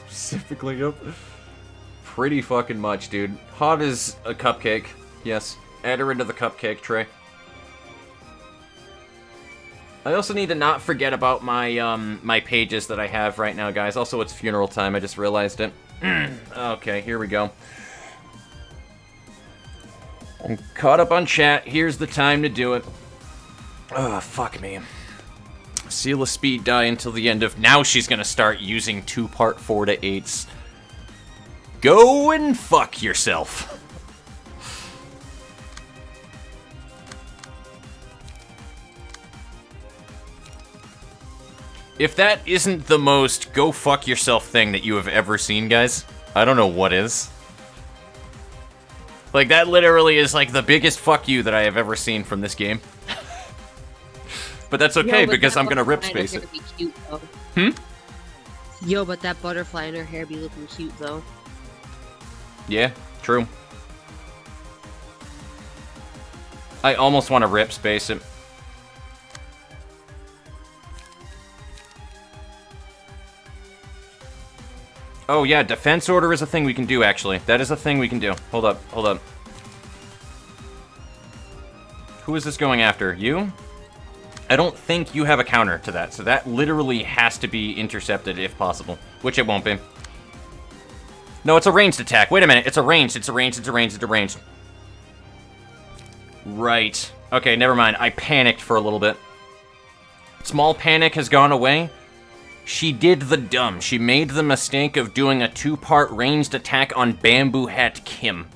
Specifically, yep. Pretty fucking much, dude. Hot as a cupcake. Yes. Add her into the cupcake tray. I also need to not forget about my, my pages that I have right now, guys. Also, it's funeral time. I just realized it. Okay, here we go. I'm caught up on chat. Here's the time to do it. Oh, fuck me. Seal a speed die until the end of... Now she's gonna start using 2-part 4 to 8s. Go and fuck yourself. If that isn't the most go fuck yourself thing that you have ever seen, guys, I don't know what is. Like, that literally is, like, the biggest fuck you that I have ever seen from this game. But that's okay, because I'm gonna rip space it. Be cute, though. Yo, but that butterfly in her hair be looking cute, though. Yeah, true. I almost want to rip space it. Oh yeah, defense order is a thing we can do, actually. That is a thing we can do. Hold up, hold up. Who is this going after? You? I don't think you have a counter to that, so that literally has to be intercepted if possible. Which it won't be. No, it's a ranged attack. Wait a minute, it's a ranged, it's a ranged, it's a ranged, it's a ranged. Right. Okay, never mind. I panicked for a little bit. Small panic has gone away. She did the dumb. She made the mistake of doing a 2-part ranged attack on Bamboo Hat Kim.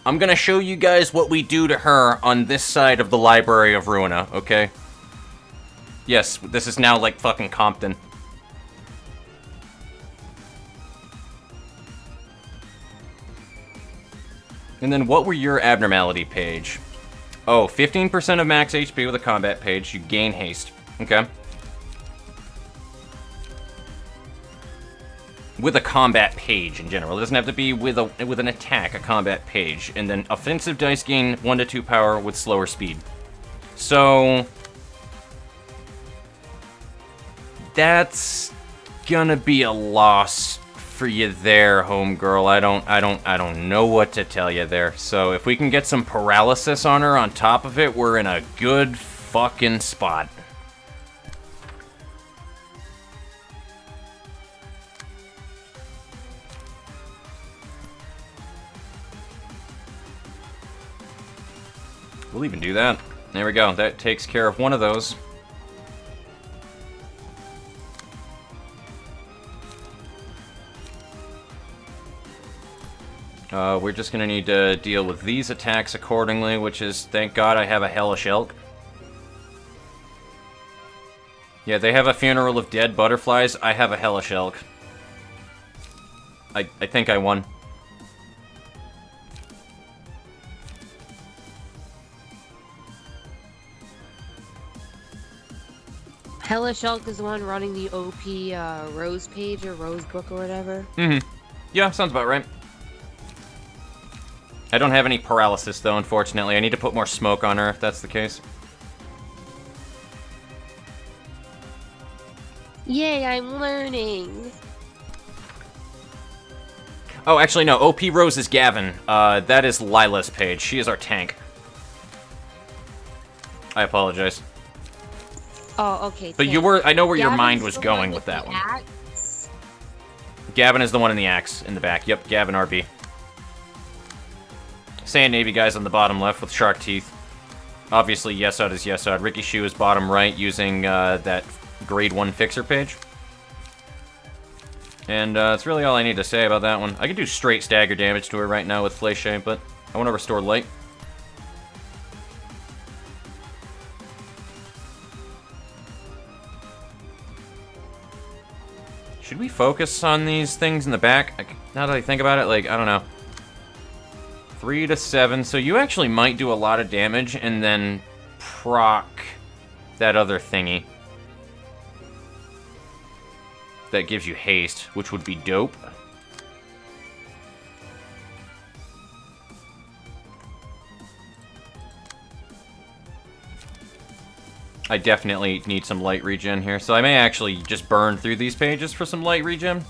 I'm gonna show you guys what we do to her on this side of the Library of Ruina, okay? Yes, this is now like fucking Compton. And then what were your abnormality page? Oh, 15% of max HP with a combat page. You gain haste. Okay. With a combat page in general. It doesn't have to be with an attack, a combat page. And then offensive dice gain 1 to 2 power with slower speed. So that's gonna be a loss for you there, homegirl. I don't know what to tell you there. So if we can get some paralysis on her on top of it, we're in a good fucking spot. We'll even do that. There we go. That takes care of one of those. We're just gonna need to deal with these attacks accordingly, which is, thank God I have a Hellish Elk. Yeah, they have a Funeral of Dead Butterflies. I have a Hellish Elk. I think I won. Hella Shulk is the one running the OP Rose page or Rose book or whatever. Mm-hmm. Yeah, sounds about right. I don't have any paralysis, though, unfortunately. I need to put more smoke on her, if that's the case. Yay, I'm learning. Oh, actually, no. OP Rose is Gavin. That is Lila's page. She is our tank. I apologize. Oh, okay. But you were... I know where your Gavin's mind was the going one with that the one. axe? Gavin is the one in the axe in the back. Yep, Gavin RB. Sand Navy guys on the bottom left with shark teeth. Obviously, Yesod is Yesod. Ricky Shu is bottom right using that grade 1 fixer page. And that's really all I need to say about that one. I can do straight stagger damage to her right now with Fleche, but I want to restore light. Should we focus on these things in the back? Now that I think about it, like, I don't know. 3 to 7, so you actually might do a lot of damage and then proc that other thingy. That gives you haste, which would be dope. I definitely need some light regen here, so I may actually just burn through these pages for some light regen.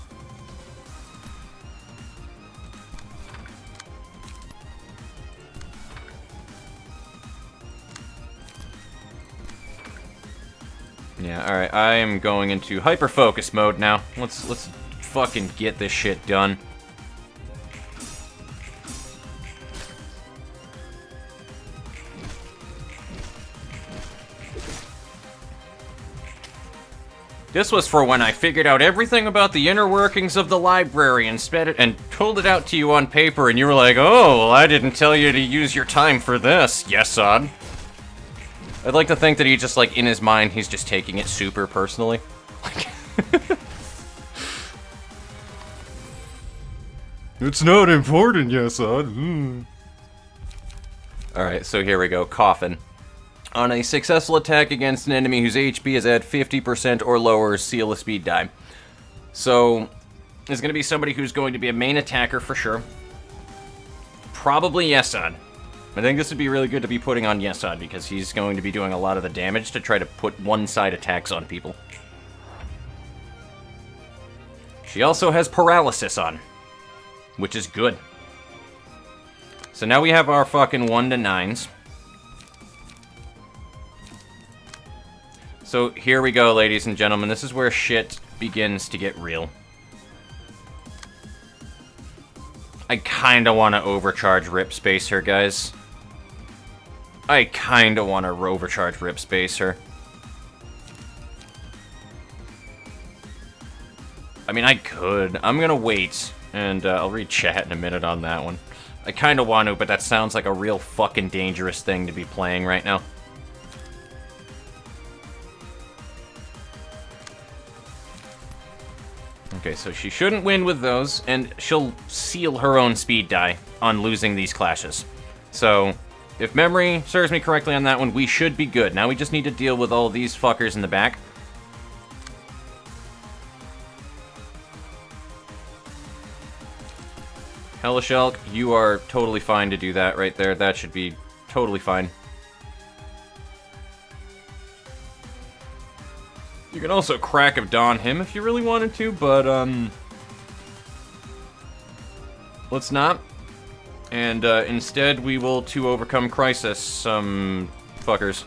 Yeah, alright, I am going into hyper-focus mode now. Let's fucking get this shit done. This was for when I figured out everything about the inner workings of the library and sped it and pulled it out to you on paper, and you were like, "Oh, well, I didn't tell you to use your time for this, Yesod." I'd like to think that he just, like, in his mind, he's just taking it super personally. Like, it's not important, Yesod. Alright, so here we go. Coffin. On a successful attack against an enemy whose HP is at 50% or lower, seal a speed die. So, there's going to be somebody who's going to be a main attacker for sure. Probably Yesod. I think this would be really good to be putting on Yesod, because he's going to be doing a lot of the damage to try to put one-side attacks on people. She also has paralysis on, which is good. So now we have our fucking 1 to 9s. So here we go, ladies and gentlemen. This is where shit begins to get real. I kinda want to overcharge Rip Spacer, guys. I kinda want to overcharge Rip Spacer. I mean, I could. I'm gonna wait, and I'll read chat in a minute on that one. I kinda want to, but that sounds like a real fucking dangerous thing to be playing right now. Okay, so she shouldn't win with those, and she'll seal her own speed die on losing these clashes. So, if memory serves me correctly on that one, we should be good. Now we just need to deal with all these fuckers in the back. Hellashelk, you are totally fine to do that right there. That should be totally fine. You can also Crack of Dawn him if you really wanted to, but, let's not. And, instead we will, to overcome Crisis, some fuckers.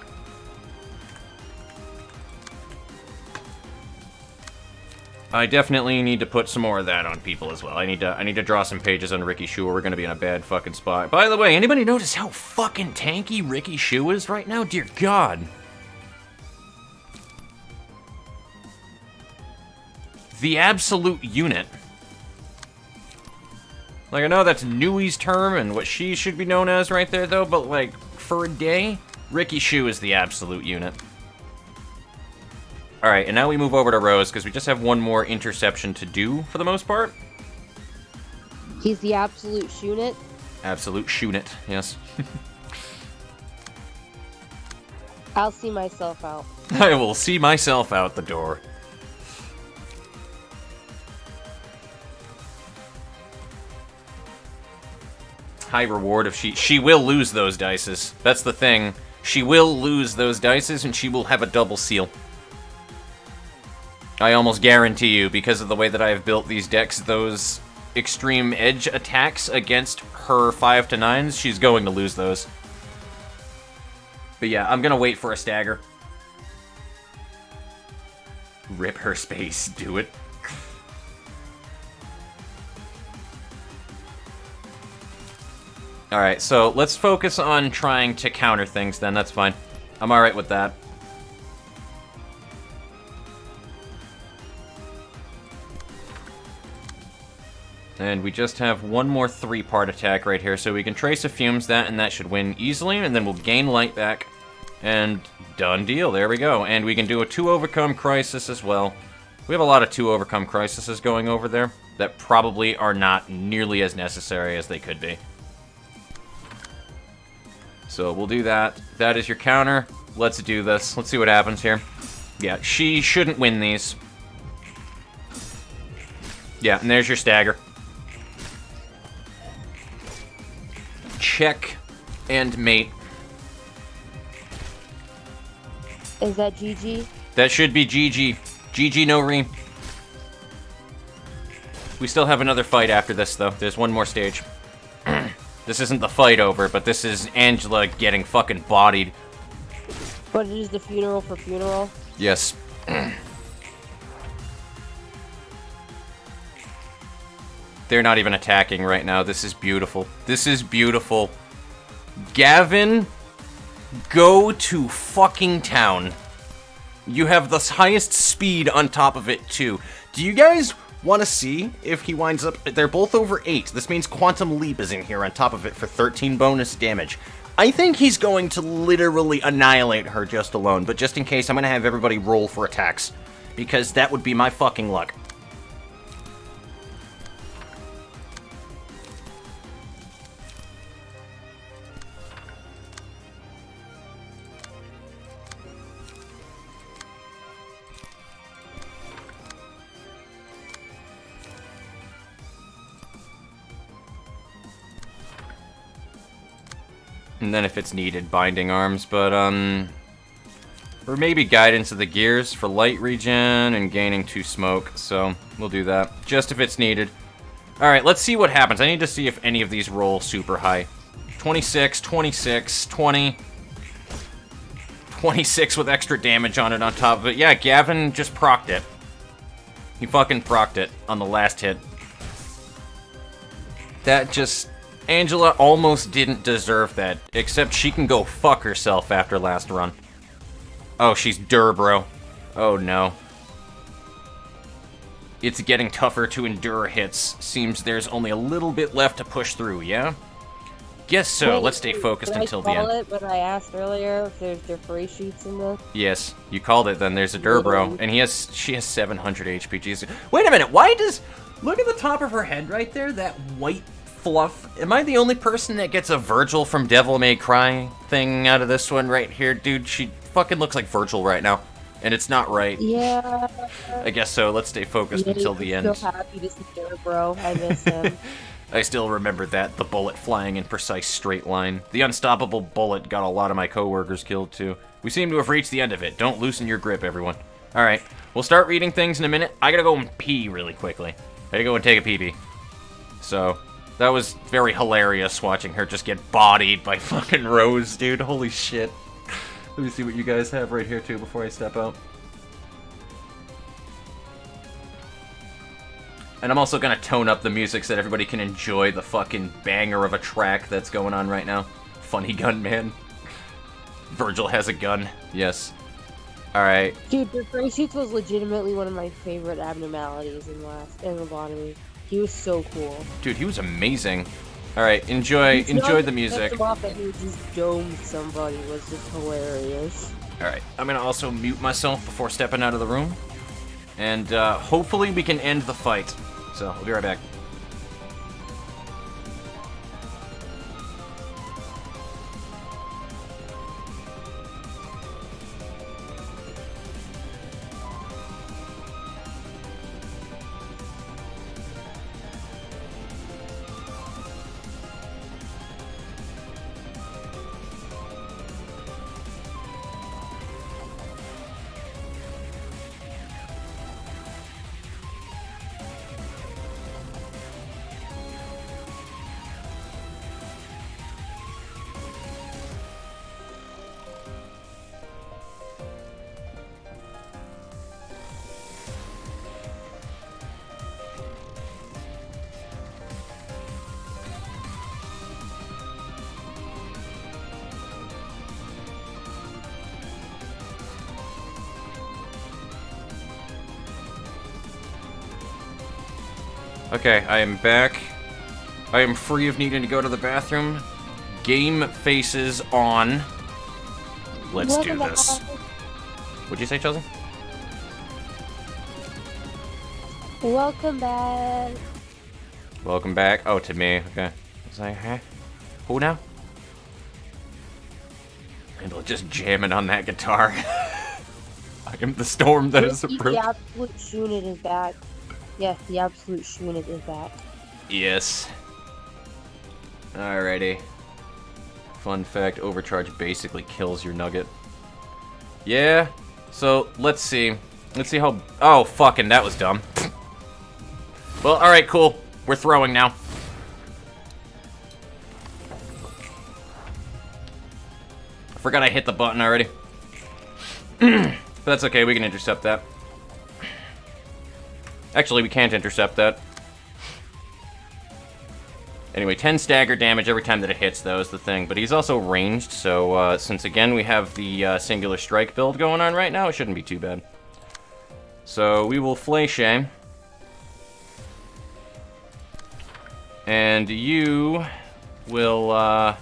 I definitely need to put some more of that on people as well. I need to draw some pages on Ricky Shu, or we're gonna be in a bad fucking spot. By the way, anybody notice how fucking tanky Ricky Shu is right now? Dear God. The absolute unit. Like, I know that's Nui's term and what she should be known as right there, though, but, like, for a day, Ricky Shu is the absolute unit. Alright, and now we move over to Rose, because we just have one more interception to do, for the most part. He's the absolute shoot-it. Absolute shoot-it, yes. I'll see myself out. I will see myself out the door. High reward if she will lose those dices. That's the thing. She will lose those dices and she will have a double seal. I almost guarantee you, because of the way that I have built these decks, those extreme edge attacks against her 5 to 9s, she's going to lose those. But yeah, I'm gonna wait for a stagger. Rip her space, do it. Alright, so let's focus on trying to counter things then, that's fine. I'm alright with that. And we just have one more 3-part attack right here, so we can Trace of Fumes that, and that should win easily, and then we'll gain light back. And done deal, there we go. And we can do a 2 Overcome Crisis as well. We have a lot of 2 Overcome Crises going over there that probably are not nearly as necessary as they could be. So we'll do that. That is your counter. Let's do this. Let's see what happens here. Yeah, she shouldn't win these. Yeah, and there's your stagger. Check and mate. Is that GG? That should be GG. GG no re. We still have another fight after this, though. There's one more stage. This isn't the fight over, but this is Angela getting fucking bodied. But it is the funeral for funeral? Yes. They're not even attacking right now. This is beautiful. This is beautiful. Gavin, go to fucking town. You have the highest speed on top of it, too. Do you guys want to see if he winds up... They're both over 8. This means Quantum Leap is in here on top of it for 13 bonus damage. I think he's going to literally annihilate her just alone, but just in case, I'm going to have everybody roll for attacks, because that would be my fucking luck. And then if it's needed, Binding Arms, but, or maybe Guidance of the Gears for light regen and gaining 2 smoke, so we'll do that, just if it's needed. Alright, let's see what happens. I need to see if any of these roll super high. 26, 26, 20... 26 with extra damage on it on top of it. Yeah, Gavin just procced it. He fucking procced it on the last hit. That just... Angela almost didn't deserve that, except she can go fuck herself after last run. Oh, she's bro. Oh no. It's getting tougher to endure hits. Seems there's only a little bit left to push through, yeah? Guess so. Wait, let's stay focused until the end. It, but I asked earlier if there's free sheets in this. Yes, you called it then. There's a Durbro, and she has 700 HP. Jesus. Wait a minute, why does... Look at the top of her head right there, that white fluff. Am I the only person that gets a Virgil from Devil May Cry thing out of this one right here? Dude, she fucking looks like Virgil right now. And it's not right. Yeah. I guess so. Let's stay focused until the end. I'm so happy to see her, bro. I miss him. I still remember that. The bullet flying in precise straight line. The unstoppable bullet got a lot of my coworkers killed too. We seem to have reached the end of it. Don't loosen your grip, everyone. Alright, we'll start reading things in a minute. I gotta go and pee really quickly. I gotta go and take a pee-pee. So... that was very hilarious watching her just get bodied by fucking Rose, dude. Holy shit. Let me see what you guys have right here, too, before I step out. And I'm also gonna tone up the music so that everybody can enjoy the fucking banger of a track that's going on right now. Funny gun, man. Virgil has a gun. Yes. Alright. Dude, the Free Sheets was legitimately one of my favorite abnormalities in Lobotomy. He was so cool. Dude, he was amazing. Alright, enjoy the music. He just domed somebody was just hilarious. Alright, I'm gonna also mute myself before stepping out of the room. And hopefully we can end the fight. So, I'll be right back. Okay, I am back. I am free of needing to go to the bathroom. Game faces on. Let's do this. What'd you say, Chelsea? Welcome back. Welcome back. Oh, to me. Okay. It's like, huh? Who now? And just jamming on that guitar. I am the storm that is approaching. The absolute Shunit is back. Yes, the absolute Shunit is back. Yes. Alrighty. Fun fact, overcharge basically kills your nugget. Yeah. So, let's see. Let's see how... Oh, fucking, that was dumb. Well, alright, cool. We're throwing now. I forgot I hit the button already. But that's okay, we can intercept that. Actually, we can't intercept that. Anyway, 10 stagger damage every time that it hits, though, is the thing. But he's also ranged, so since, again, we have the singular strike build going on right now, it shouldn't be too bad. So, we will Fleche. And you will,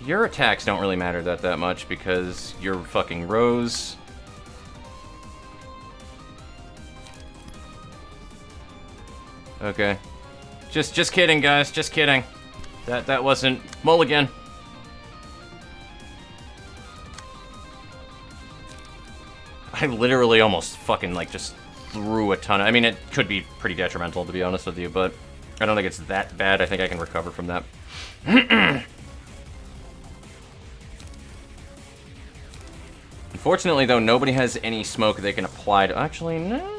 your attacks don't really matter that much, because you're fucking Rose. Okay. Just kidding, guys. Just kidding. That wasn't... Mulligan. I literally almost fucking, like, just threw a ton of... I mean, it could be pretty detrimental, to be honest with you, but I don't think it's that bad. I think I can recover from that. Unfortunately, though, nobody has any smoke they can apply to... Actually, no...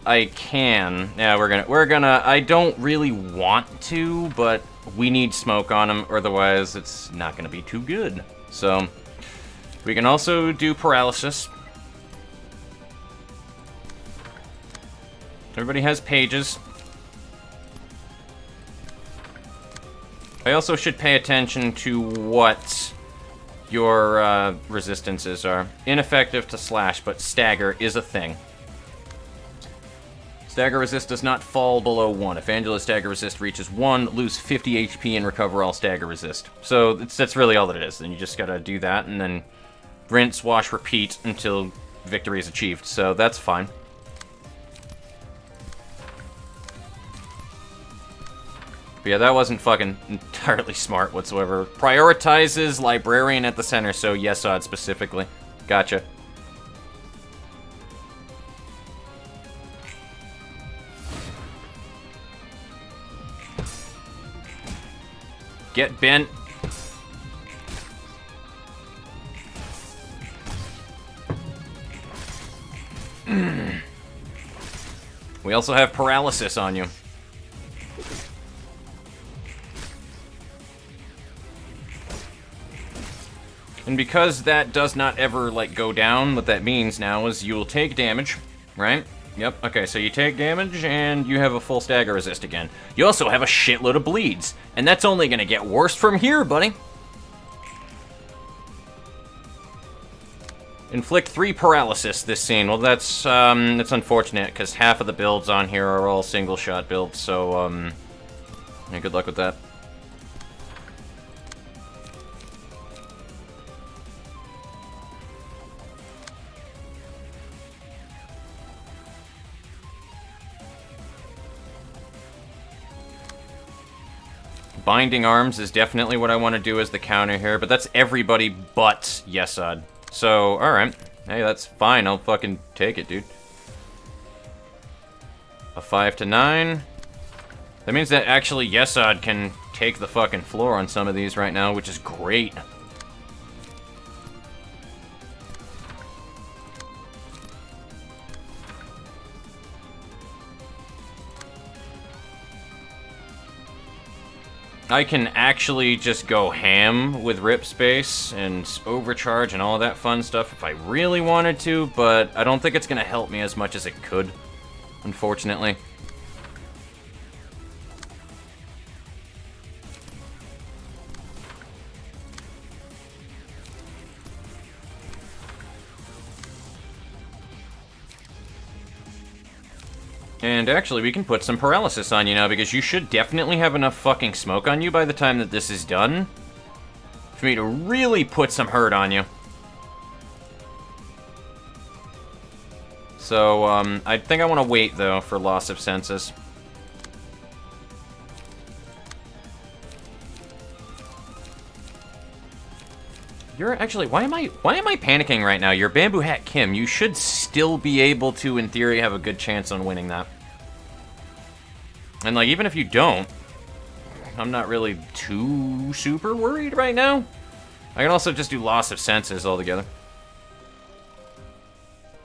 I can. Yeah, we're gonna... I don't really want to, but we need smoke on him, or otherwise it's not gonna be too good. So, we can also do paralysis. Everybody has pages. I also should pay attention to what your resistances are. Ineffective to slash, but stagger is a thing. Stagger resist does not fall below 1. If Angela's stagger resist reaches 1, lose 50 HP and recover all stagger resist. So that's really all that it is. Then you just gotta do that and then rinse, wash, repeat until victory is achieved. So that's fine. But yeah, that wasn't fucking entirely smart whatsoever. Prioritizes Librarian at the center, so yes, odd specifically. Gotcha. Get bent. We also have paralysis on you. And because that does not ever, like, go down, what that means now is you will take damage, right? Yep, okay, so you take damage, and you have a full stagger resist again. You also have a shitload of bleeds, and that's only gonna get worse from here, buddy. Inflict 3 paralysis this scene. Well, that's unfortunate, because half of the builds on here are all single-shot builds, so, yeah, good luck with that. Binding Arms is definitely what I want to do as the counter here, but that's everybody but Yesod. So, alright. Hey, that's fine. I'll fucking take it, dude. A 5 to 9. That means that actually Yesod can take the fucking floor on some of these right now, which is great. I can actually just go ham with rip space and overcharge and all that fun stuff if I really wanted to, but I don't think it's going to help me as much as it could, unfortunately. And actually, we can put some paralysis on you now, because you should definitely have enough fucking smoke on you by the time that this is done for me to really put some hurt on you. So, I think I want to wait, though, for loss of senses. You're actually, why am I panicking right now? You're Bamboo Hat Kim. You should still be able to, in theory, have a good chance on winning that. And, like, even if you don't, I'm not really too super worried right now. I can also just do loss of senses altogether,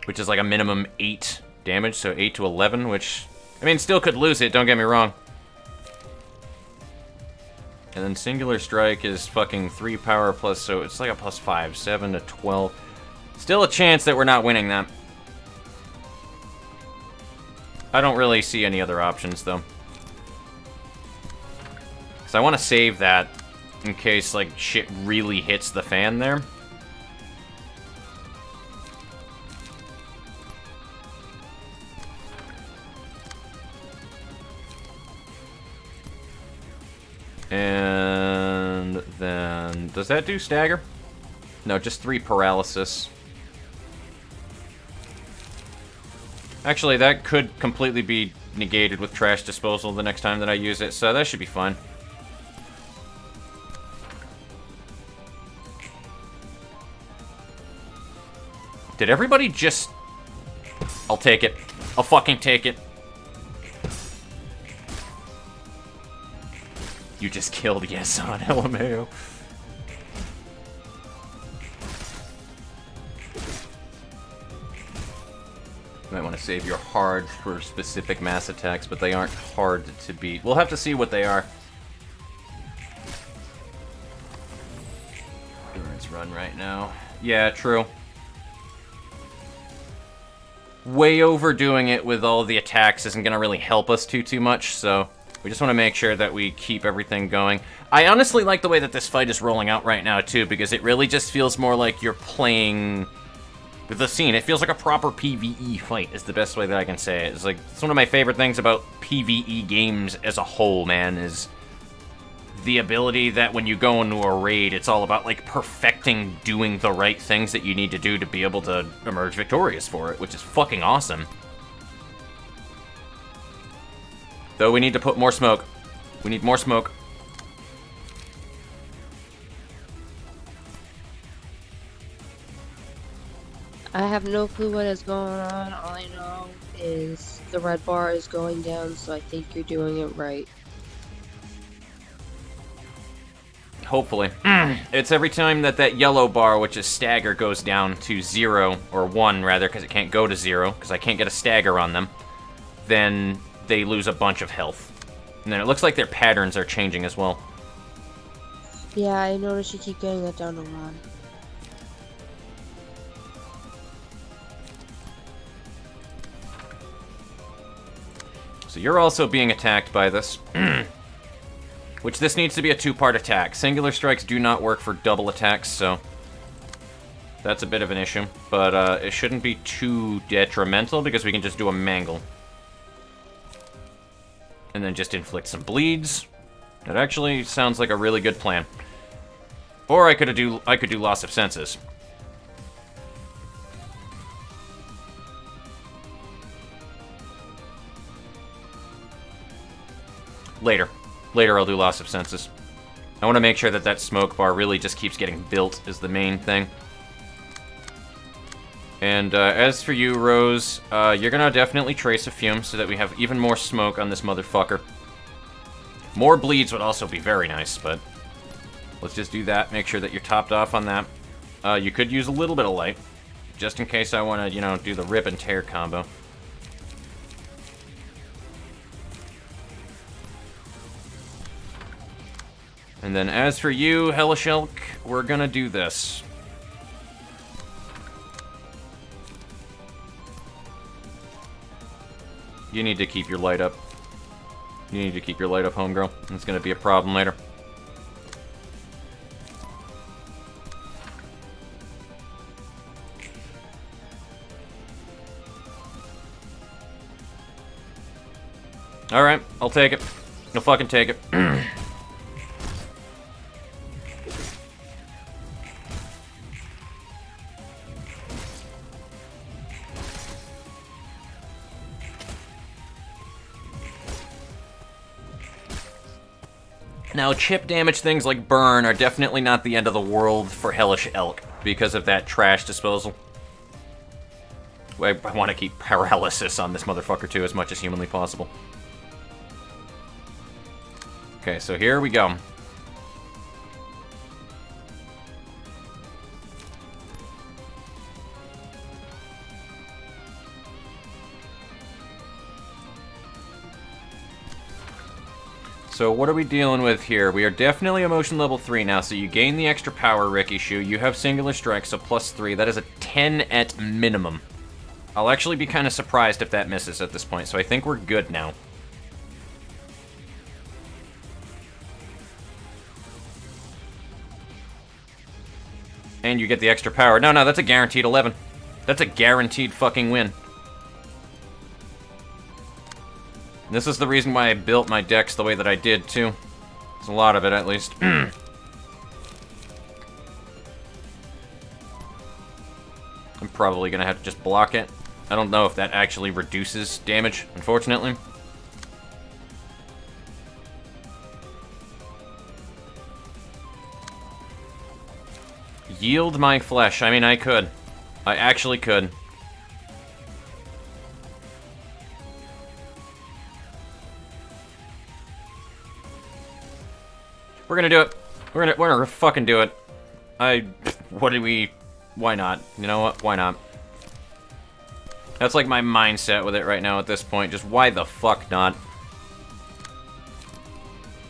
which is like a minimum 8 damage, so 8 to 11, which, I mean, still could lose it, don't get me wrong. And then Singular Strike is fucking 3 power plus, so it's like a plus 5, 7 to 12. Still a chance that we're not winning that. I don't really see any other options, though. Because I want to save that in case, like, shit really hits the fan there. And then, does that do stagger? No, just 3 paralysis. Actually, that could completely be negated with trash disposal the next time that I use it, so that should be fine. Did everybody just... I'll take it. I'll fucking take it. You just killed Yeson, LMAO. You might want to save your hard for specific mass attacks, but they aren't hard to beat. We'll have to see what they are. Endurance run right now. Yeah, true. Way overdoing it with all the attacks isn't going to really help us too much, so... We just want to make sure that we keep everything going. I honestly like the way that this fight is rolling out right now, too, because it really just feels more like you're playing with the scene. It feels like a proper PvE fight, is the best way that I can say it. It's like, it's one of my favorite things about PvE games as a whole, man, is the ability that when you go into a raid, it's all about, like, perfecting doing the right things that you need to do to be able to emerge victorious for it, which is fucking awesome. Though we need to put more smoke. We need more smoke. I have no clue what is going on. All I know is the red bar is going down, so I think you're doing it right. Hopefully. It's every time that yellow bar, which is stagger, goes down to 0, or 1 rather, because it can't go to 0, because I can't get a stagger on them, then they lose a bunch of health. And then it looks like their patterns are changing as well. Yeah, I noticed you keep getting that down to 1. So you're also being attacked by this. Which this needs to be a 2-part attack. Singular strikes do not work for double attacks, so that's a bit of an issue. But it shouldn't be too detrimental because we can just do a mangle. And then just inflict some bleeds. That actually sounds like a really good plan. Or I could do loss of senses. Later I'll do loss of senses. I want to make sure that smoke bar really just keeps getting built is the main thing. And as for you, Rose, you're gonna definitely trace a fume so that we have even more smoke on this motherfucker. More bleeds would also be very nice, but let's just do that. Make sure that you're topped off on that. You could use a little bit of light, just in case I want to, you know, do the rip and tear combo. And then as for you, Hellish Elk, we're gonna do this. You need to keep your light up. You need to keep your light up, homegirl. It's gonna be a problem later. Alright, I'll take it. I'll fucking take it. Now, chip damage things like burn are definitely not the end of the world for Hellish Elk because of that trash disposal. I want to keep paralysis on this motherfucker too as much as humanly possible. Okay, so here we go. So what are we dealing with here? We are definitely emotion level 3 now, so you gain the extra power, Ricky Shoe. You have singular strike, so +3. That is a 10 at minimum. I'll actually be kind of surprised if that misses at this point, so I think we're good now. And you get the extra power. No, that's a guaranteed 11. That's a guaranteed fucking win. This is the reason why I built my decks the way that I did, too. It's a lot of it, at least. I'm probably gonna have to just block it. I don't know if that actually reduces damage, unfortunately. Yield my flesh. I mean, I could. I actually could. We're gonna do it. We're gonna fucking do it. Why not? You know what? Why not? That's like my mindset with it right now at this point. Just why the fuck not?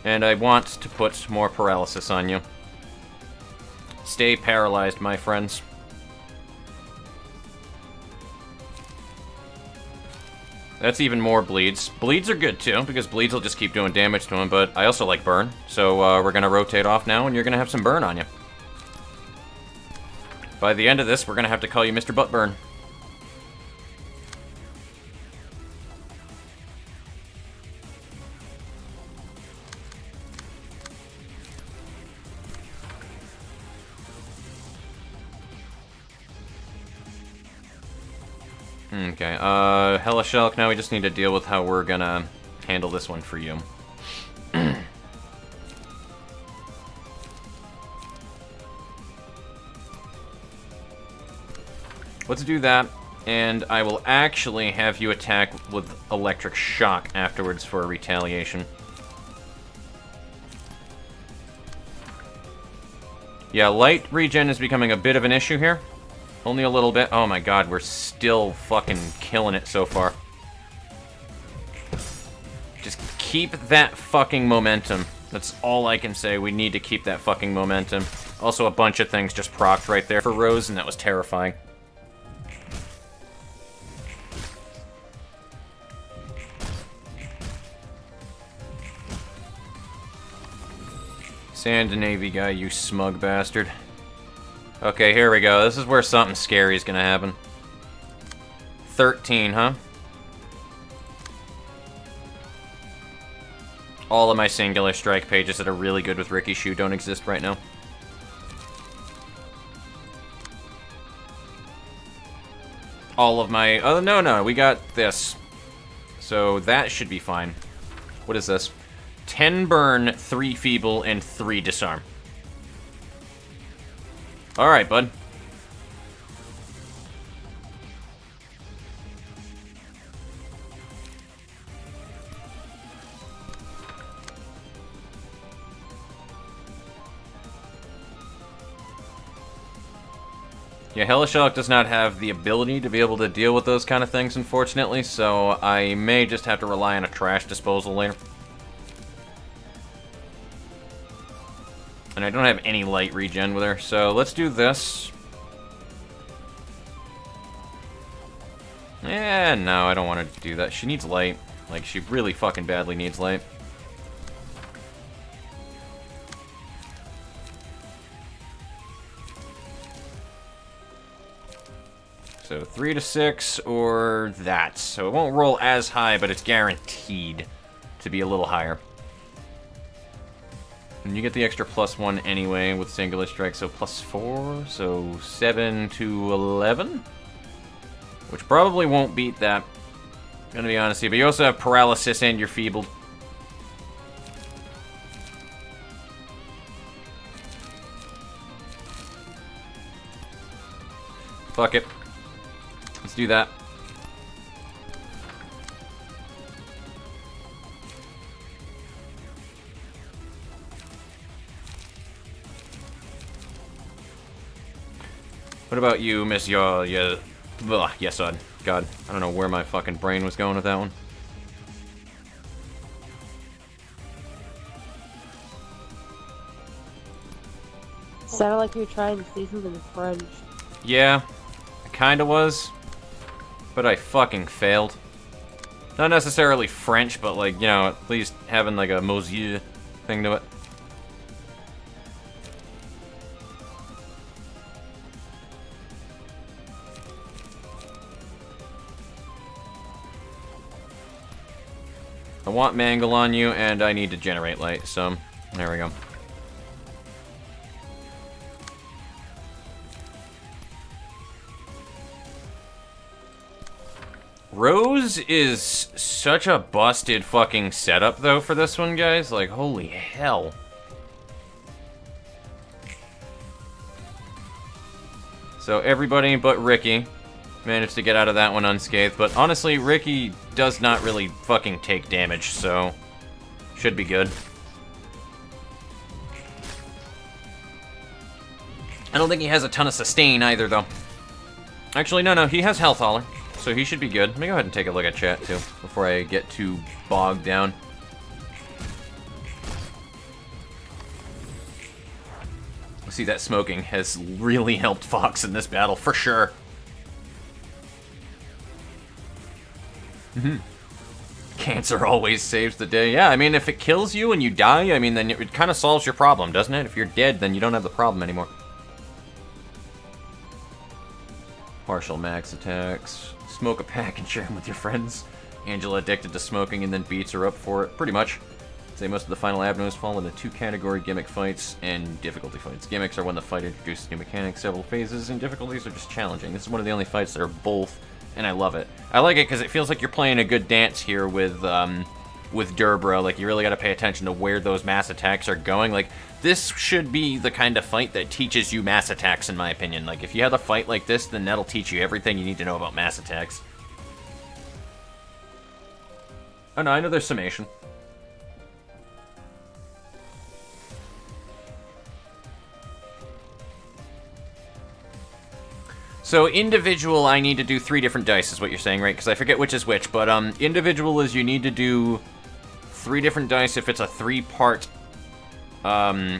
And I want to put more paralysis on you. Stay paralyzed, my friends. That's even more bleeds. Bleeds are good, too, because bleeds will just keep doing damage to him, but I also like burn. So, we're gonna rotate off now, and you're gonna have some burn on you. By the end of this, we're gonna have to call you Mr. Buttburn. Okay, Hellish Elk, now we just need to deal with how we're gonna handle this one for you. Let's do that, and I will actually have you attack with Electric Shock afterwards for a retaliation. Yeah, light regen is becoming a bit of an issue here. Only a little bit. Oh my god, we're still fucking killing it so far. Just keep that fucking momentum. That's all I can say. We need to keep that fucking momentum. Also, a bunch of things just procced right there for Rose, and that was terrifying. Sand Navy guy, you smug bastard. Okay, here we go. This is where something scary is gonna happen. 13, huh? All of my singular strike pages that are really good with Ricky Shoe don't exist right now. All of my... Oh, no, we got this. So that should be fine. What is this? 10 burn, 3 feeble, and 3 disarm. Alright, bud. Yeah, Hellish Elk does not have the ability to be able to deal with those kind of things, unfortunately, so I may just have to rely on a trash disposal later. And I don't have any light regen with her, so let's do this. Yeah, no, I don't want to do that. She needs light. Like, she really fucking badly needs light. So 3 to 6 or that. So it won't roll as high, but it's guaranteed. to be a little higher. And you get the extra +1 anyway with singular strike, so +4, so 7 to 11? Which probably won't beat that. Gonna be honest here, but you also have paralysis and you're feebled. Fuck it. Let's do that. What about you, Miss yes, son. God, I don't know where my fucking brain was going with that one. Sounded like you were trying to say something in French. Yeah, I kinda was. But I fucking failed. Not necessarily French, but like, you know, at least having like a Mosier thing to it. I want Mangle on you, and I need to generate light, so there we go. Rose is such a busted fucking setup, though, for this one, guys. Like, holy hell. So everybody but Ricky managed to get out of that one unscathed, but honestly, Ricky does not really fucking take damage, so should be good. I don't think he has a ton of sustain either, though. Actually, no, he has health hauler, so he should be good. Let me go ahead and take a look at chat, too, before I get too bogged down. See, that smoking has really helped Fox in this battle, for sure. Cancer always saves the day. Yeah, I mean, if it kills you and you die, I mean, then it kind of solves your problem, doesn't it? If you're dead, then you don't have the problem anymore. Partial max attacks. Smoke a pack and share them with your friends. Angela addicted to smoking and then beats her up for it. Pretty much. I'd say most of the final Abnos fall into two category: gimmick fights and difficulty fights. Gimmicks are when the fight introduces new mechanics, several phases, and difficulties are just challenging. This is one of the only fights that are both, and I love it. I like it because it feels like you're playing a good dance here with Durbro. Like, you really got to pay attention to where those mass attacks are going. Like, this should be the kind of fight that teaches you mass attacks, in my opinion. Like, if you have a fight like this, then that'll teach you everything you need to know about mass attacks. Oh no, I know there's summation. So individual, I need to do 3 different dice, is what you're saying, right? Because I forget which is which, but individual is you need to do 3 different dice if it's a 3-part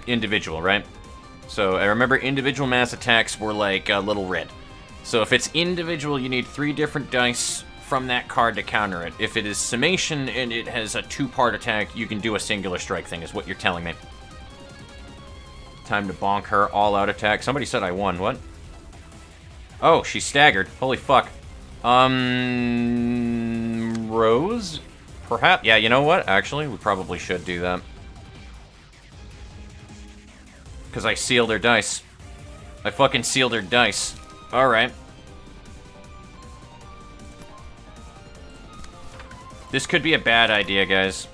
individual, right? So I remember individual mass attacks were like a little red. So if it's individual, you need 3 different dice from that card to counter it. If it is summation and it has a 2-part attack, you can do a singular strike thing, is what you're telling me. Time to bonk her all-out attack. Somebody said I won. What? Oh, she staggered. Holy fuck. Rose? Perhaps? Yeah, you know what? Actually, we probably should do that. Because I sealed her dice. I fucking sealed her dice. Alright. This could be a bad idea, guys.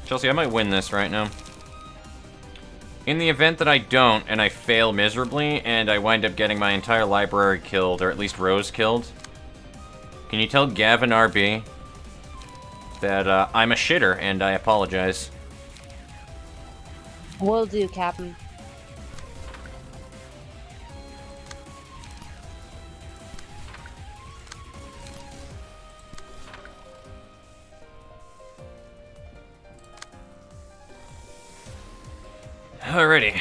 Chelsea, I might win this right now. In the event that I don't, and I fail miserably, and I wind up getting my entire library killed, or at least Rose killed, can you tell Gavin RB that I'm a shitter, and I apologize? Will do, Captain. Alrighty.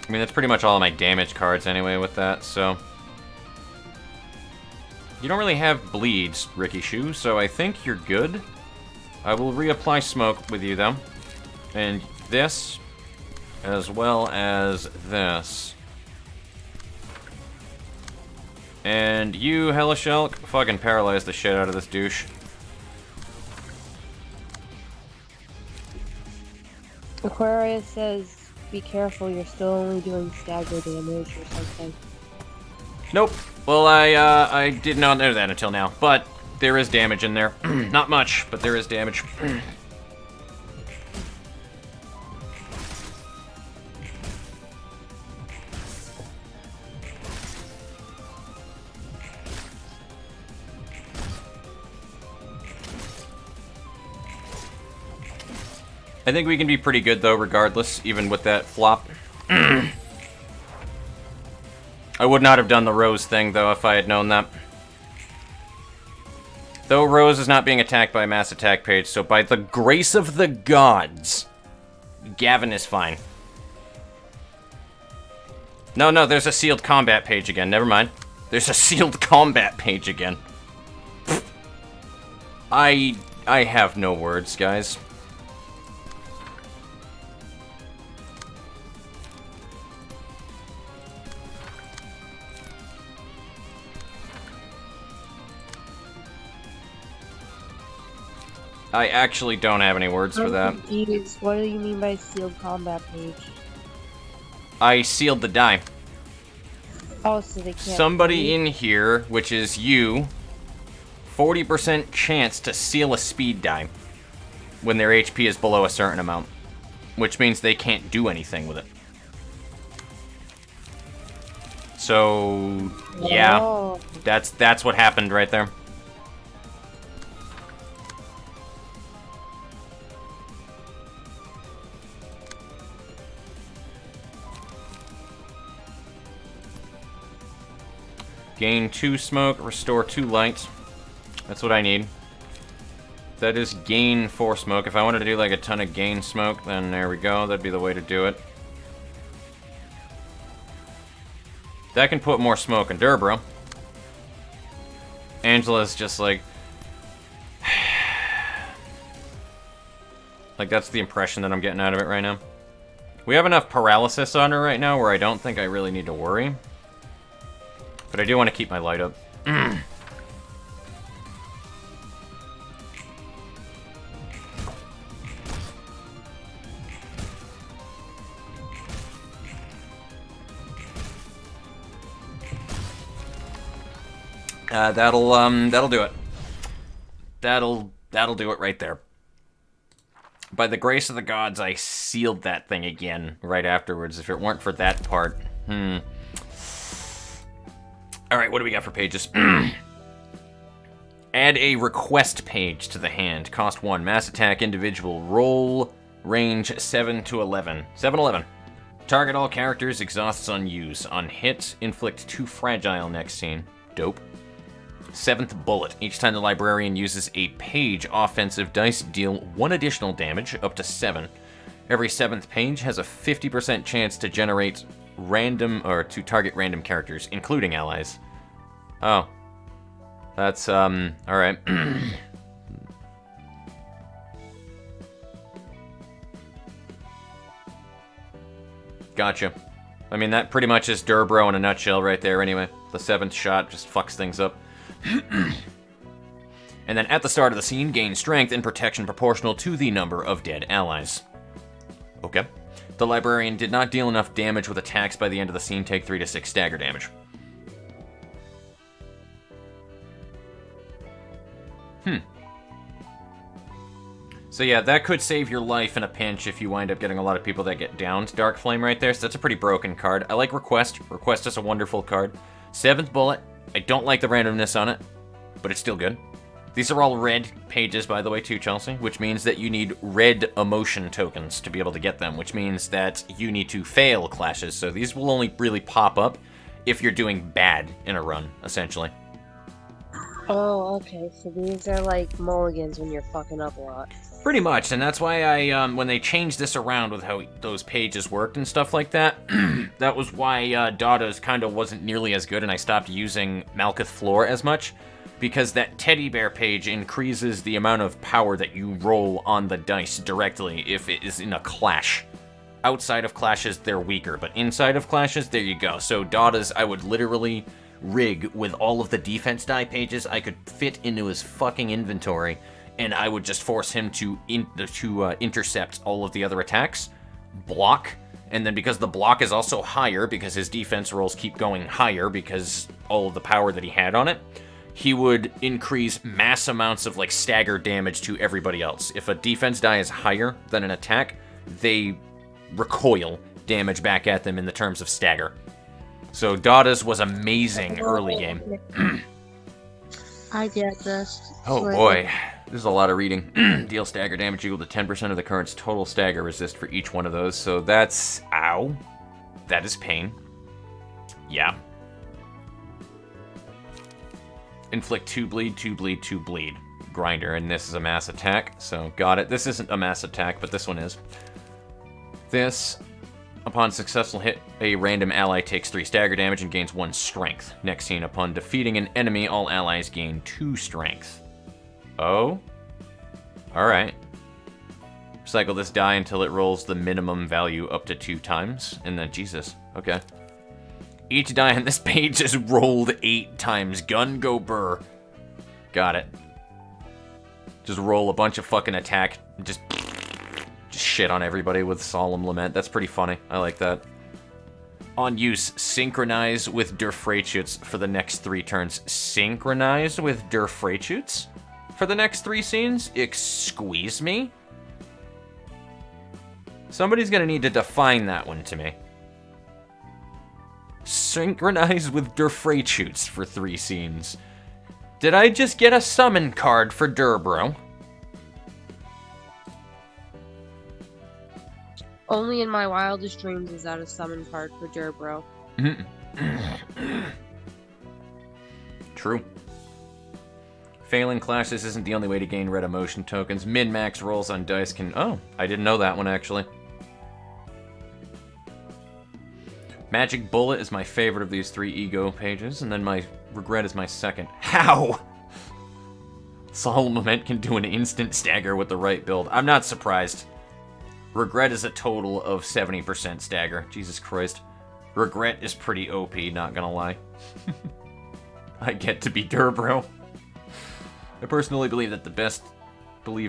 I mean, that's pretty much all of my damage cards anyway with that, so... You don't really have bleeds, Ricky Shoe, so I think you're good. I will reapply smoke with you, though. And this, as well as this. And you, Hellishulk, fucking paralyze the shit out of this douche. Aquarius says, be careful, you're still only doing stagger damage or something. Nope. Well, I did not know that until now, but there is damage in there. Not much, but there is damage. I think we can be pretty good, though, regardless, even with that flop. I would not have done the Rose thing, though, if I had known that. Though Rose is not being attacked by a mass attack page, so by the grace of the gods, Gavin is fine. No, there's a sealed combat page again. Never mind. There's a sealed combat page again. I have no words, guys. I actually don't have any words for that. I'm confused. What do you mean by sealed combat page? I sealed the die. Oh, so they can't. Somebody in here, which is you, 40% chance to seal a speed die when their HP is below a certain amount, which means they can't do anything with it. So, yeah, Oh. that's what happened right there. Gain 2 smoke, restore 2 light. That's what I need. That is gain 4 smoke. If I wanted to do like a ton of gain smoke, then there we go. That'd be the way to do it. That can put more smoke in Durbro. Angela's just like... like, that's the impression that I'm getting out of it right now. We have enough paralysis on her right now where I don't think I really need to worry. But I do want to keep my light up. That'll do it. That'll do it right there. By the grace of the gods, I sealed that thing again right afterwards. If it weren't for that part, Alright, what do we got for pages? Add a request page to the hand. Cost 1. Mass attack, individual. Roll, range 7 to 11. 7-11. Target all characters, exhausts on use. On hit, inflict 2 fragile next scene. Dope. 7th bullet. Each time the librarian uses a page offensive dice, deal 1 additional damage, up to 7. Every 7th page has a 50% chance to generate random, or to target random characters, including allies. Oh. That's, alright. Gotcha. I mean, that pretty much is Durbro in a nutshell right there anyway. The 7th shot just fucks things up. And then at the start of the scene, gain strength and protection proportional to the number of dead allies. Okay. The librarian did not deal enough damage with attacks by the end of the scene. Take 3 to 6 stagger damage. So yeah, that could save your life in a pinch if you wind up getting a lot of people that get downed. Dark Flame right there, so that's a pretty broken card. I like Request. Request is a wonderful card. 7th bullet. I don't like the randomness on it, but it's still good. These are all red pages, by the way, too, Chelsea, which means that you need red emotion tokens to be able to get them, which means that you need to fail clashes, so these will only really pop up if you're doing bad in a run, essentially. Oh, okay, so these are like mulligans when you're fucking up a lot. Pretty much, and that's why I, when they changed this around with how those pages worked and stuff like that, that was why Dada's kind of wasn't nearly as good, and I stopped using Malkuth Floor as much. because that teddy bear page increases the amount of power that you roll on the dice directly if it is in a clash. Outside of clashes, they're weaker, but inside of clashes, there you go. So Dada's, I would literally rig with all of the defense die pages I could fit into his fucking inventory, and I would just force him to intercept all of the other attacks, block, and then because the block is also higher, because his defense rolls keep going higher because all of the power that he had on it, he would increase mass amounts of like stagger damage to everybody else. If a defense die is higher than an attack, they recoil damage back at them in the terms of stagger. So Dada's was amazing early game. I get this. Oh boy, this is a lot of reading. Deal stagger damage equal to 10% of the current's total stagger resist for each one of those. So that's... ow. That is pain. Yeah. Inflict 2 bleed, 2 bleed, 2 bleed. Grinder, and this is a mass attack, so got it. This isn't a mass attack, but this one is. This, upon successful hit, a random ally takes 3 stagger damage and gains 1 strength. Next scene, upon defeating an enemy, all allies gain 2 strength. Oh? Alright. Cycle this die until it rolls the minimum value up to 2 times, and then, Jesus, okay. Each die on this page is rolled 8 times. Gun go burr. Got it. Just roll a bunch of fucking attack, just shit on everybody with Solemn Lament. That's pretty funny. I like that. On use, synchronize with Der Freischütz for the next 3 turns. Synchronize with Der Freischütz for the next 3 scenes? Excuse me? Somebody's gonna need to define that one to me. Synchronize with Der Freischütz for 3 scenes. Did I just get a summon card for Durbro? Only in my wildest dreams is that a summon card for Durbro. True. Failing clashes isn't the only way to gain red emotion tokens. Min-max rolls on dice can... Oh, I didn't know that one, actually. Magic Bullet is my favorite of these 3 ego pages, and then my Regret is my second. How? Solemn Lament can do an instant stagger with the right build. I'm not surprised. Regret is a total of 70% stagger. Jesus Christ. Regret is pretty OP, not gonna lie. I get to be Durbro. I personally believe that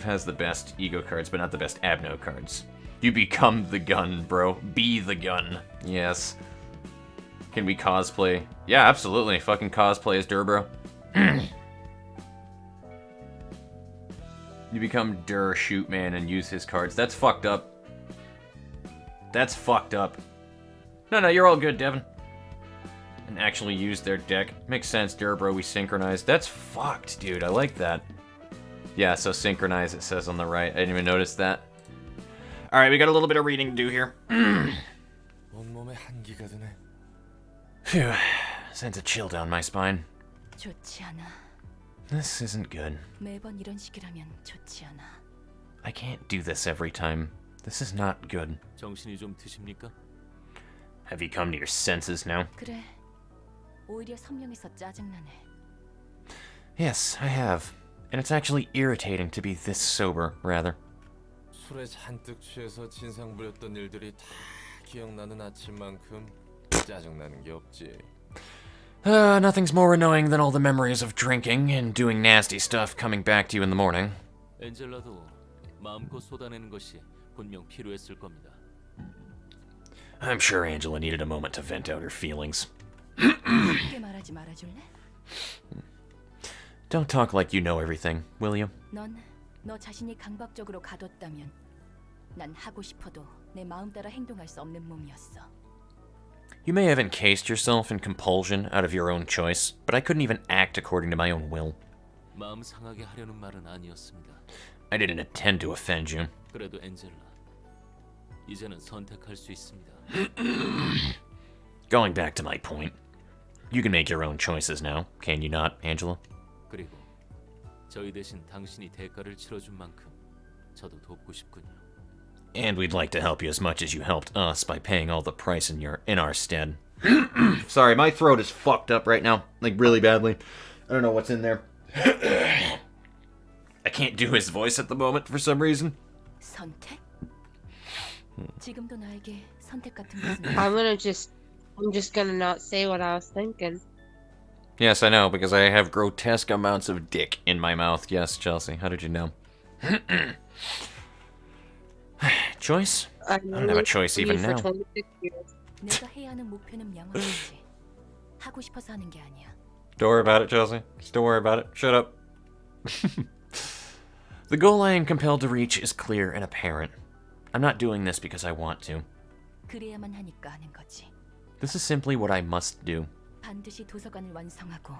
has the best ego cards, but not the best Abno cards. You become the gun, bro. Be the gun. Yes. Can we cosplay? Yeah, absolutely. Fucking cosplay as Durbro. You become Dur Shootman and use his cards. That's fucked up. That's fucked up. No, you're all good, Devin. And actually use their deck. Makes sense, Durbro, we synchronized. That's fucked, dude. I like that. Yeah, so synchronize, it says on the right. I didn't even notice that. Alright, we got a little bit of reading to do here. Phew. Sends a chill down my spine. 좋지 않아. This isn't good. 매번 이런 식이라면 좋지 않아. I can't do this every time. This is not good. 정신이 좀 드십니까? Have you come to your senses now? 그래. 오히려 선명해서 짜증나네. Yes, I have. And it's actually irritating to be this sober, rather. 술에 잔뜩 취해서 진상 부렸던 일들이 다 기억나는 아침만큼 짜증나는 게 없지. Nothing's more annoying than all the memories of drinking and doing nasty stuff coming back to you in the morning. 엔젤라도 마음껏 쏟아내는 것이 분명 필요했을 겁니다. I'm sure Angela needed a moment to vent out her feelings. 그렇게 말하지 말아줄래? Don't talk like you know everything, will you? 넌 너 자신이 강박적으로 가뒀다면 난 하고 싶어도 내 마음 따라 행동할 수 없는 몸이었어. You may have encased yourself in compulsion out of your own choice, but I couldn't even act according to my own will. 마음 상하게 하려는 말은 아니었습니다. I didn't intend to offend you. 그래도 엔젤라, 이제는 선택할 수 있습니다. Going back to my point, you can make your own choices now, can you not, Angela? 그리고 저희 대신 당신이 대가를 치러준 만큼 저도 돕고 싶군요. And we'd like to help you as much as you helped us by paying all the price in our stead. Sorry, my throat is fucked up right now, like really badly. I don't know what's in there. I can't do his voice at the moment for some reason. 선택? 지금도 나에게 선택 같은 것은 I'm just gonna not say what I was thinking. Yes, I know, because I have grotesque amounts of dick in my mouth. Yes, Chelsea, how did you know? Choice? I don't have a choice even now. 내가 해야 하는 목표는 명확하지. 하고 싶어서 하는 게 아니야. Don't worry about it, Chelsea. Just don't worry about it. Shut up. The goal I am compelled to reach is clear and apparent. I'm not doing this because I want to. 그래야만 하니까 하는 거지. This is simply what I must do. 반드시 도서관을 완성하고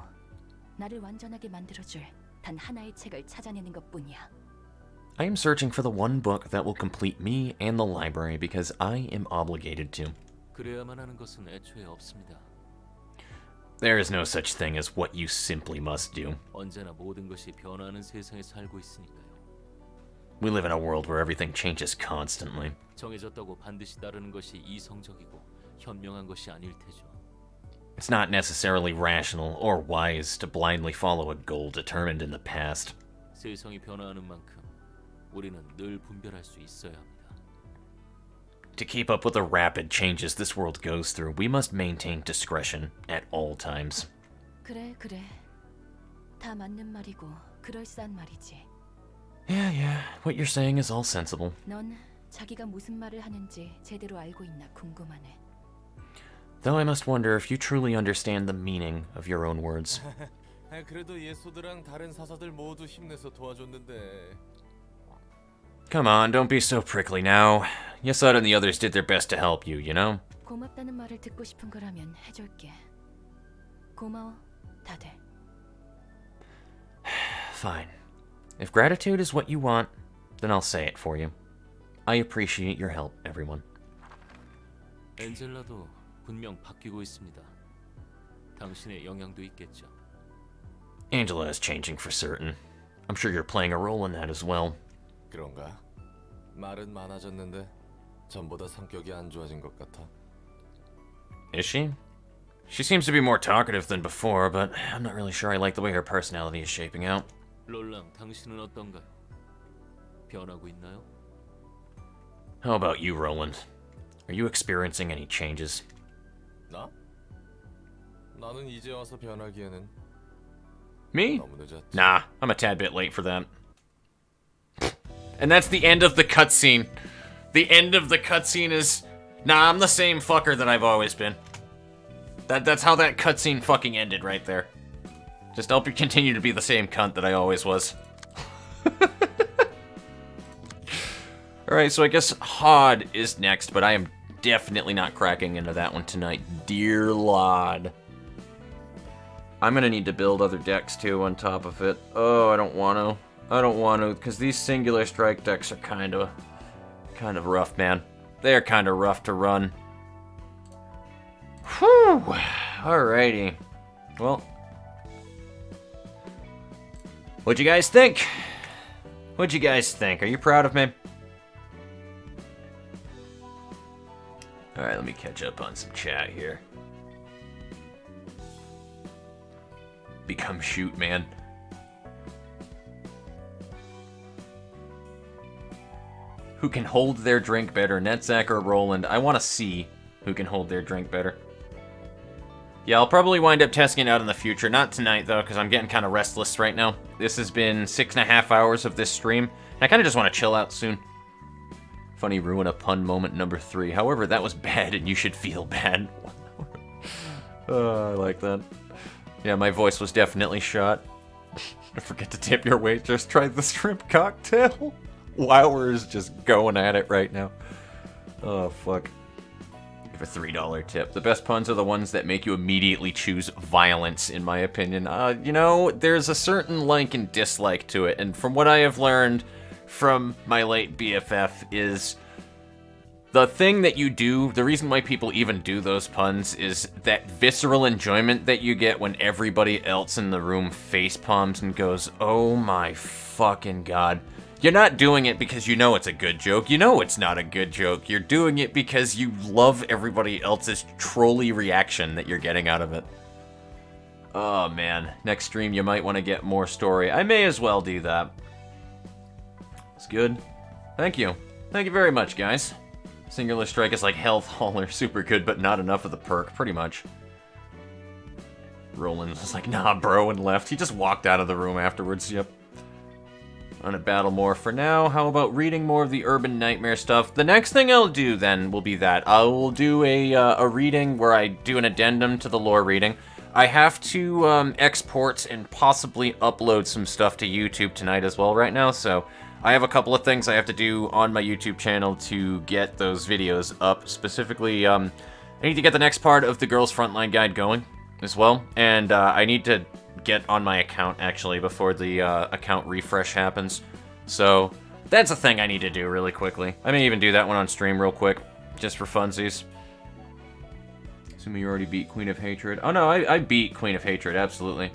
나를 완전하게 만들어줄 단 하나의 책을 찾아내는 것뿐이야. I am searching for the one book that will complete me and the library because I am obligated to. 그래야만 하는 것은 애초에 없습니다. There is no such thing as what you simply must do. 언제나 모든 것이 변화하는 세상에 살고 있으니까요. We live in a world where everything changes constantly. 정해졌다고 반드시 따르는 것이 이성적이고 현명한 것이 아닐 테죠. It's not necessarily rational or wise to blindly follow a goal determined in the past. 세상이 변화하는 만큼 우리는 늘 분별할 수 있어야 합니다. To keep up with the rapid changes this world goes through, we must maintain discretion at all times. 그래. 다 맞는 말이고 그럴싸한 말이지. Yeah, what you're saying is all sensible. 넌 자기가 무슨 말을 하는지 제대로 알고 있나 궁금하네. Though I must wonder if you truly understand the meaning of your own words. 그래도 예소드랑 다른 사사들 모두 힘내서 도와줬는데. Come on, don't be so prickly now. Yasud and the others did their best to help you, you know? 고맙다는 말을 듣고 싶은 거라면 해줄게. 고마워, 다들. Fine. If gratitude is what you want, then I'll say it for you. I appreciate your help, everyone. 엔젤라도 분명 바뀌고 있습니다. 당신의 영향도 있겠죠. Angela is changing for certain. I'm sure you're playing a role in that as well. 그런가? 말은 많아졌는데 전보다 성격이 안 좋아진 것 같아. Is she? She seems to be more talkative than before, but I'm not really sure I like the way her personality is shaping out. 롤랑, 당신은 어떤가요? 변하고 있나요? How about you, Roland? Are you experiencing any changes? 나? 나는 이제 와서 변하기에는 Me? 너무 늦었지. Nah, I'm a tad bit late for that. And that's the end of the cutscene. The end of the cutscene is... Nah, I'm the same fucker that I've always been. That's how that cutscene fucking ended right there. Just hope you continue to be the same cunt that I always was. Alright, so I guess Hod is next, but I am definitely not cracking into that one tonight. Dear Lord. I'm gonna need to build other decks too on top of it. Oh, I don't want to. I don't want to, because these singular strike decks are kind of rough, man. They're kind of rough to run. Whew. Alrighty. Well. What'd you guys think? What'd you guys think? Are you proud of me? Alright, let me catch up on some chat here. Become shoot, man. Who can hold their drink better, Netzak or Roland? I want to see who can hold their drink better. Yeah, I'll probably wind up testing it out in the future. Not tonight, though, because I'm getting kind of restless right now. This has been 6.5 hours of this stream, and I kind of just want to chill out soon. Funny Ruina pun moment number 3. However, that was bad, and you should feel bad. Oh, I like that. Yeah, my voice was definitely shot. Don't forget to tip your waitress. Try the shrimp cocktail. Lauer is just going at it right now. Oh, fuck. Give a $3 tip. The best puns are the ones that make you immediately choose violence, in my opinion. You know, there's a certain like and dislike to it, and from what I have learned from my late BFF is the thing that you do, the reason why people even do those puns is that visceral enjoyment that you get when everybody else in the room facepalms and goes, oh my fucking god. You're not doing it because you know it's a good joke. You know it's not a good joke. You're doing it because you love everybody else's trolly reaction that you're getting out of it. Oh, man. Next stream, you might want to get more story. I may as well do that. It's good. Thank you. Thank you very much, guys. Singular Strike is like Health Hauler. Super good, but not enough of the perk, pretty much. Roland was like, nah, bro, and left. He just walked out of the room afterwards, yep. On a battle more for now. How about reading more of the Urban Nightmare stuff? The next thing I'll do, then, will be that. I will do a reading where I do an addendum to the lore reading. I have to export and possibly upload some stuff to YouTube tonight as well right now, so I have a couple of things I have to do on my YouTube channel to get those videos up. Specifically, I need to get the next part of the Girls Frontline Guide going as well, and I need to get on my account, actually, before the account refresh happens. So, that's a thing I need to do really quickly. I may even do that one on stream real quick, just for funsies. Assuming you already beat Queen of Hatred. Oh no, I beat Queen of Hatred, absolutely.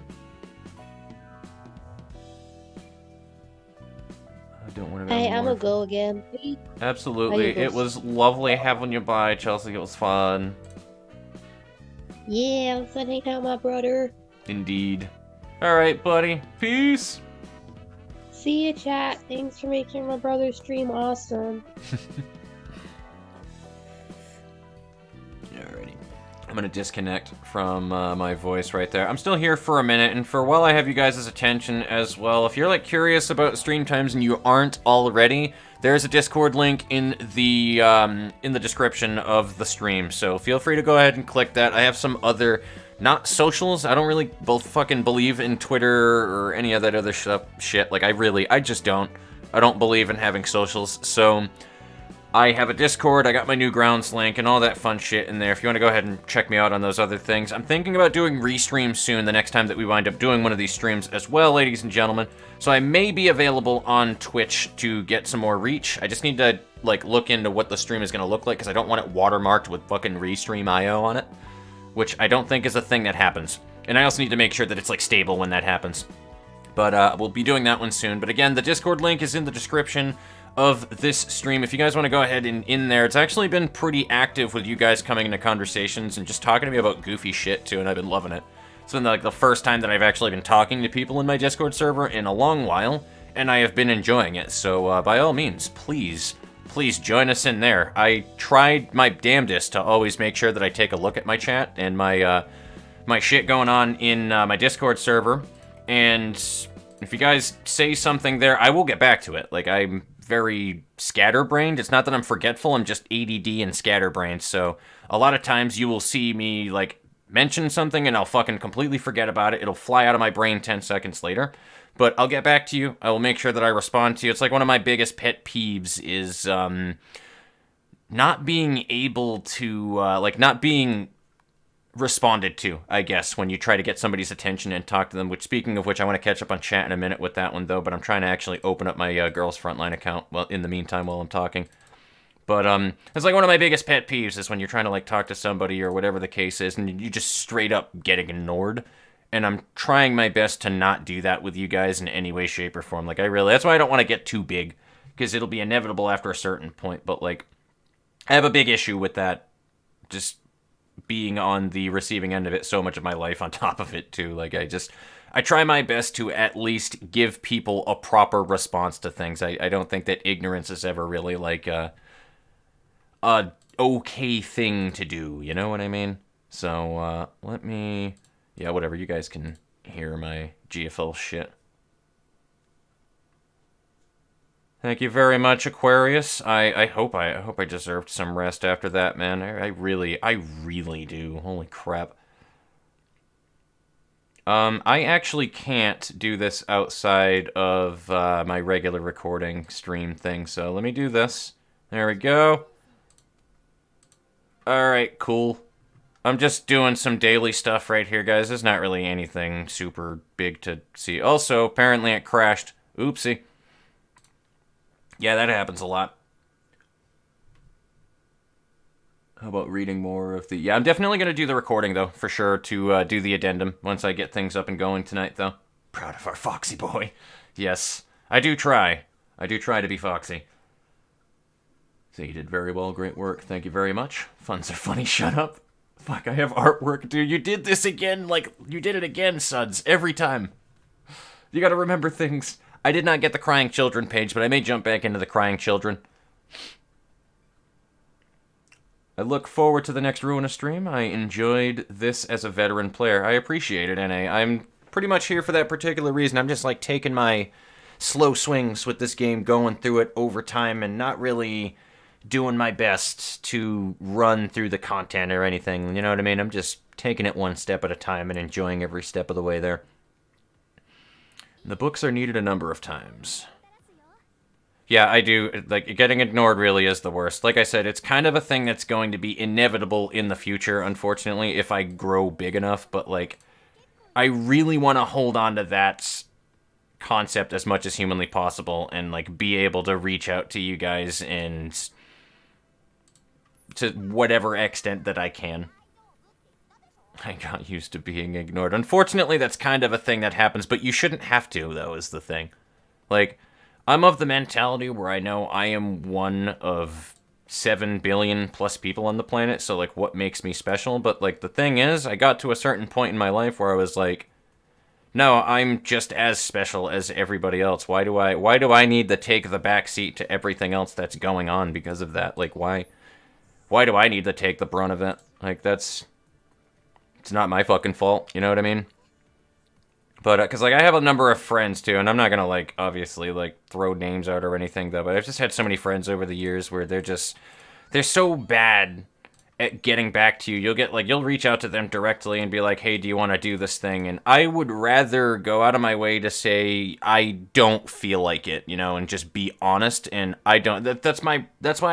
I don't want to Hey, I'm gonna go again. Please. Absolutely. It was lovely having you by, Chelsea. It was fun. Yeah, I'm fun hanging out with my brother. Indeed. Alright, buddy. Peace! See ya, chat. Thanks for making my brother's stream awesome. Alrighty. I'm gonna disconnect from my voice right there. I'm still here for a minute, and for a while I have you guys' attention as well. If you're, like, curious about stream times and you aren't already, there's a Discord link in the description of the stream, so feel free to go ahead and click that. I have some other, not socials, I don't really fucking believe in Twitter or any of that other shit. Like, I just don't. I don't believe in having socials, so I have a Discord, I got my new grounds link, and all that fun shit in there. If you want to go ahead and check me out on those other things. I'm thinking about doing restreams soon, the next time that we wind up doing one of these streams as well, ladies and gentlemen. So I may be available on Twitch to get some more reach. I just need to, like, look into what the stream is going to look like, because I don't want it watermarked with fucking Restream.io on it, which I don't think is a thing that happens. And I also need to make sure that it's, like, stable when that happens. But we'll be doing that one soon. But again, the Discord link is in the description of this stream. If you guys want to go ahead and in there, it's actually been pretty active with you guys coming into conversations and just talking to me about goofy shit too, and I've been loving it. It's been like the first time that I've actually been talking to people in my Discord server in a long while, and I have been enjoying it. So by all means, please join us in there. I tried my damnedest to always make sure that I take a look at my chat and my my shit going on in my Discord server, and if you guys say something there, I will get back to it. Like, I'm very scatterbrained. It's not that I'm forgetful, I'm just ADD and scatterbrained, so a lot of times you will see me, like, mention something and I'll fucking completely forget about it. It'll fly out of my brain 10 seconds later, but I'll get back to you. I will make sure that I respond to you. It's like one of my biggest pet peeves is not being able to, not being responded to, I guess, when you try to get somebody's attention and talk to them, which, speaking of which, I want to catch up on chat in a minute with that one, though, but I'm trying to actually open up my Girls Frontline account, well, in the meantime, while I'm talking. But, it's like one of my biggest pet peeves is when you're trying to, like, talk to somebody or whatever the case is, and you just straight up get ignored, and I'm trying my best to not do that with you guys in any way, shape, or form. Like, that's why I don't want to get too big, because it'll be inevitable after a certain point, but, like, I have a big issue with that, just being on the receiving end of it so much of my life on top of it too. Like, I try my best to at least give people a proper response to things. I don't think that ignorance is ever really like a okay thing to do, you know what I mean? So let me, yeah, whatever, you guys can hear my GFL shit. Thank you very much, Aquarius. I hope I deserved some rest after that, man. I really do. Holy crap. I actually can't do this outside of my regular recording stream thing, so let me do this. There we go. Alright, cool. I'm just doing some daily stuff right here, guys. There's not really anything super big to see. Also, apparently it crashed. Oopsie. Yeah, that happens a lot. How about reading more of the... Yeah, I'm definitely going to do the recording, though, for sure, to do the addendum once I get things up and going tonight, though. Proud of our Foxy boy. Yes, I do try. I do try to be Foxy. So you did very well. Great work. Thank you very much. Funs are funny. Shut up. Fuck, I have artwork, dude. You did this again, like, you did it again, Suds. Every time. You gotta remember things. I did not get the Crying Children page, but I may jump back into the Crying Children. I look forward to the next Ruina stream. I enjoyed this as a veteran player. I appreciate it, NA. I'm pretty much here for that particular reason. I'm just, like, taking my slow swings with this game, going through it over time, and not really doing my best to run through the content or anything. You know what I mean? I'm just taking it one step at a time and enjoying every step of the way there. The books are needed a number of times. Yeah, I do. Like, getting ignored really is the worst. Like I said, it's kind of a thing that's going to be inevitable in the future, unfortunately, if I grow big enough. But, like, I really want to hold on to that concept as much as humanly possible and, like, be able to reach out to you guys and to whatever extent that I can. I got used to being ignored. Unfortunately, that's kind of a thing that happens, but you shouldn't have to, though, is the thing. Like, I'm of the mentality where I know I am one of 7 billion plus people on the planet, so, like, what makes me special? But, like, the thing is, I got to a certain point in my life where I was like, no, I'm just as special as everybody else. Why do I need to take the back seat to everything else that's going on because of that? Like, why do I need to take the brunt of it? Like, it's not my fucking fault, you know what I mean? But, because, like, I have a number of friends, too, and I'm not gonna, like, obviously, like, throw names out or anything, though, but I've just had so many friends over the years where they're so bad at getting back to you. You'll reach out to them directly and be like, hey, do you want to do this thing? And I would rather go out of my way to say, I don't feel like it, you know, and just be honest, and I don't, that's why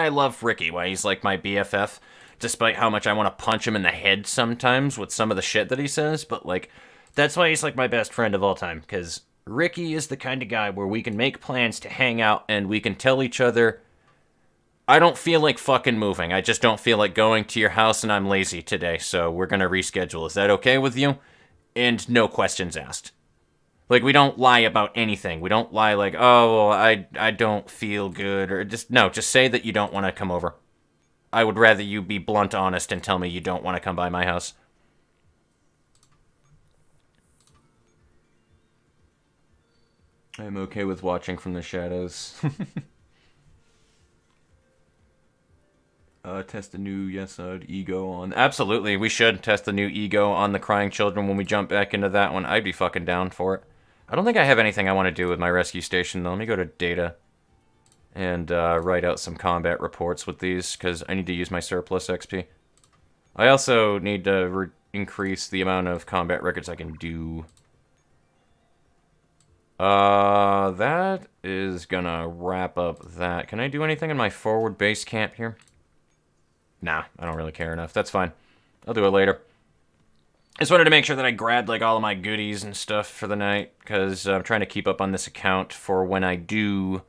I love Ricky, why he's, like, my BFF, despite how much I want to punch him in the head sometimes with some of the shit that he says, but, like, that's why he's, like, my best friend of all time, because Ricky is the kind of guy where we can make plans to hang out, and we can tell each other, I don't feel like fucking moving. I just don't feel like going to your house, and I'm lazy today, so we're gonna reschedule. Is that okay with you? And no questions asked. Like, we don't lie about anything. We don't lie like, oh, well, I don't feel good, or just say that you don't want to come over. I would rather you be blunt honest and tell me you don't want to come by my house. I'm okay with watching from the shadows. Test the new ego on... Absolutely, we should test the new ego on the Crying Children when we jump back into that one. I'd be fucking down for it. I don't think I have anything I want to do with my rescue station, though. Let me go to data and write out some combat reports with these, because I need to use my surplus XP. I also need to increase the amount of combat records I can do. That is gonna wrap up that. Can I do anything in my forward base camp here? Nah, I don't really care enough. That's fine. I'll do it later. I just wanted to make sure that I grabbed, like, all of my goodies and stuff for the night, because I'm trying to keep up on this account for when I do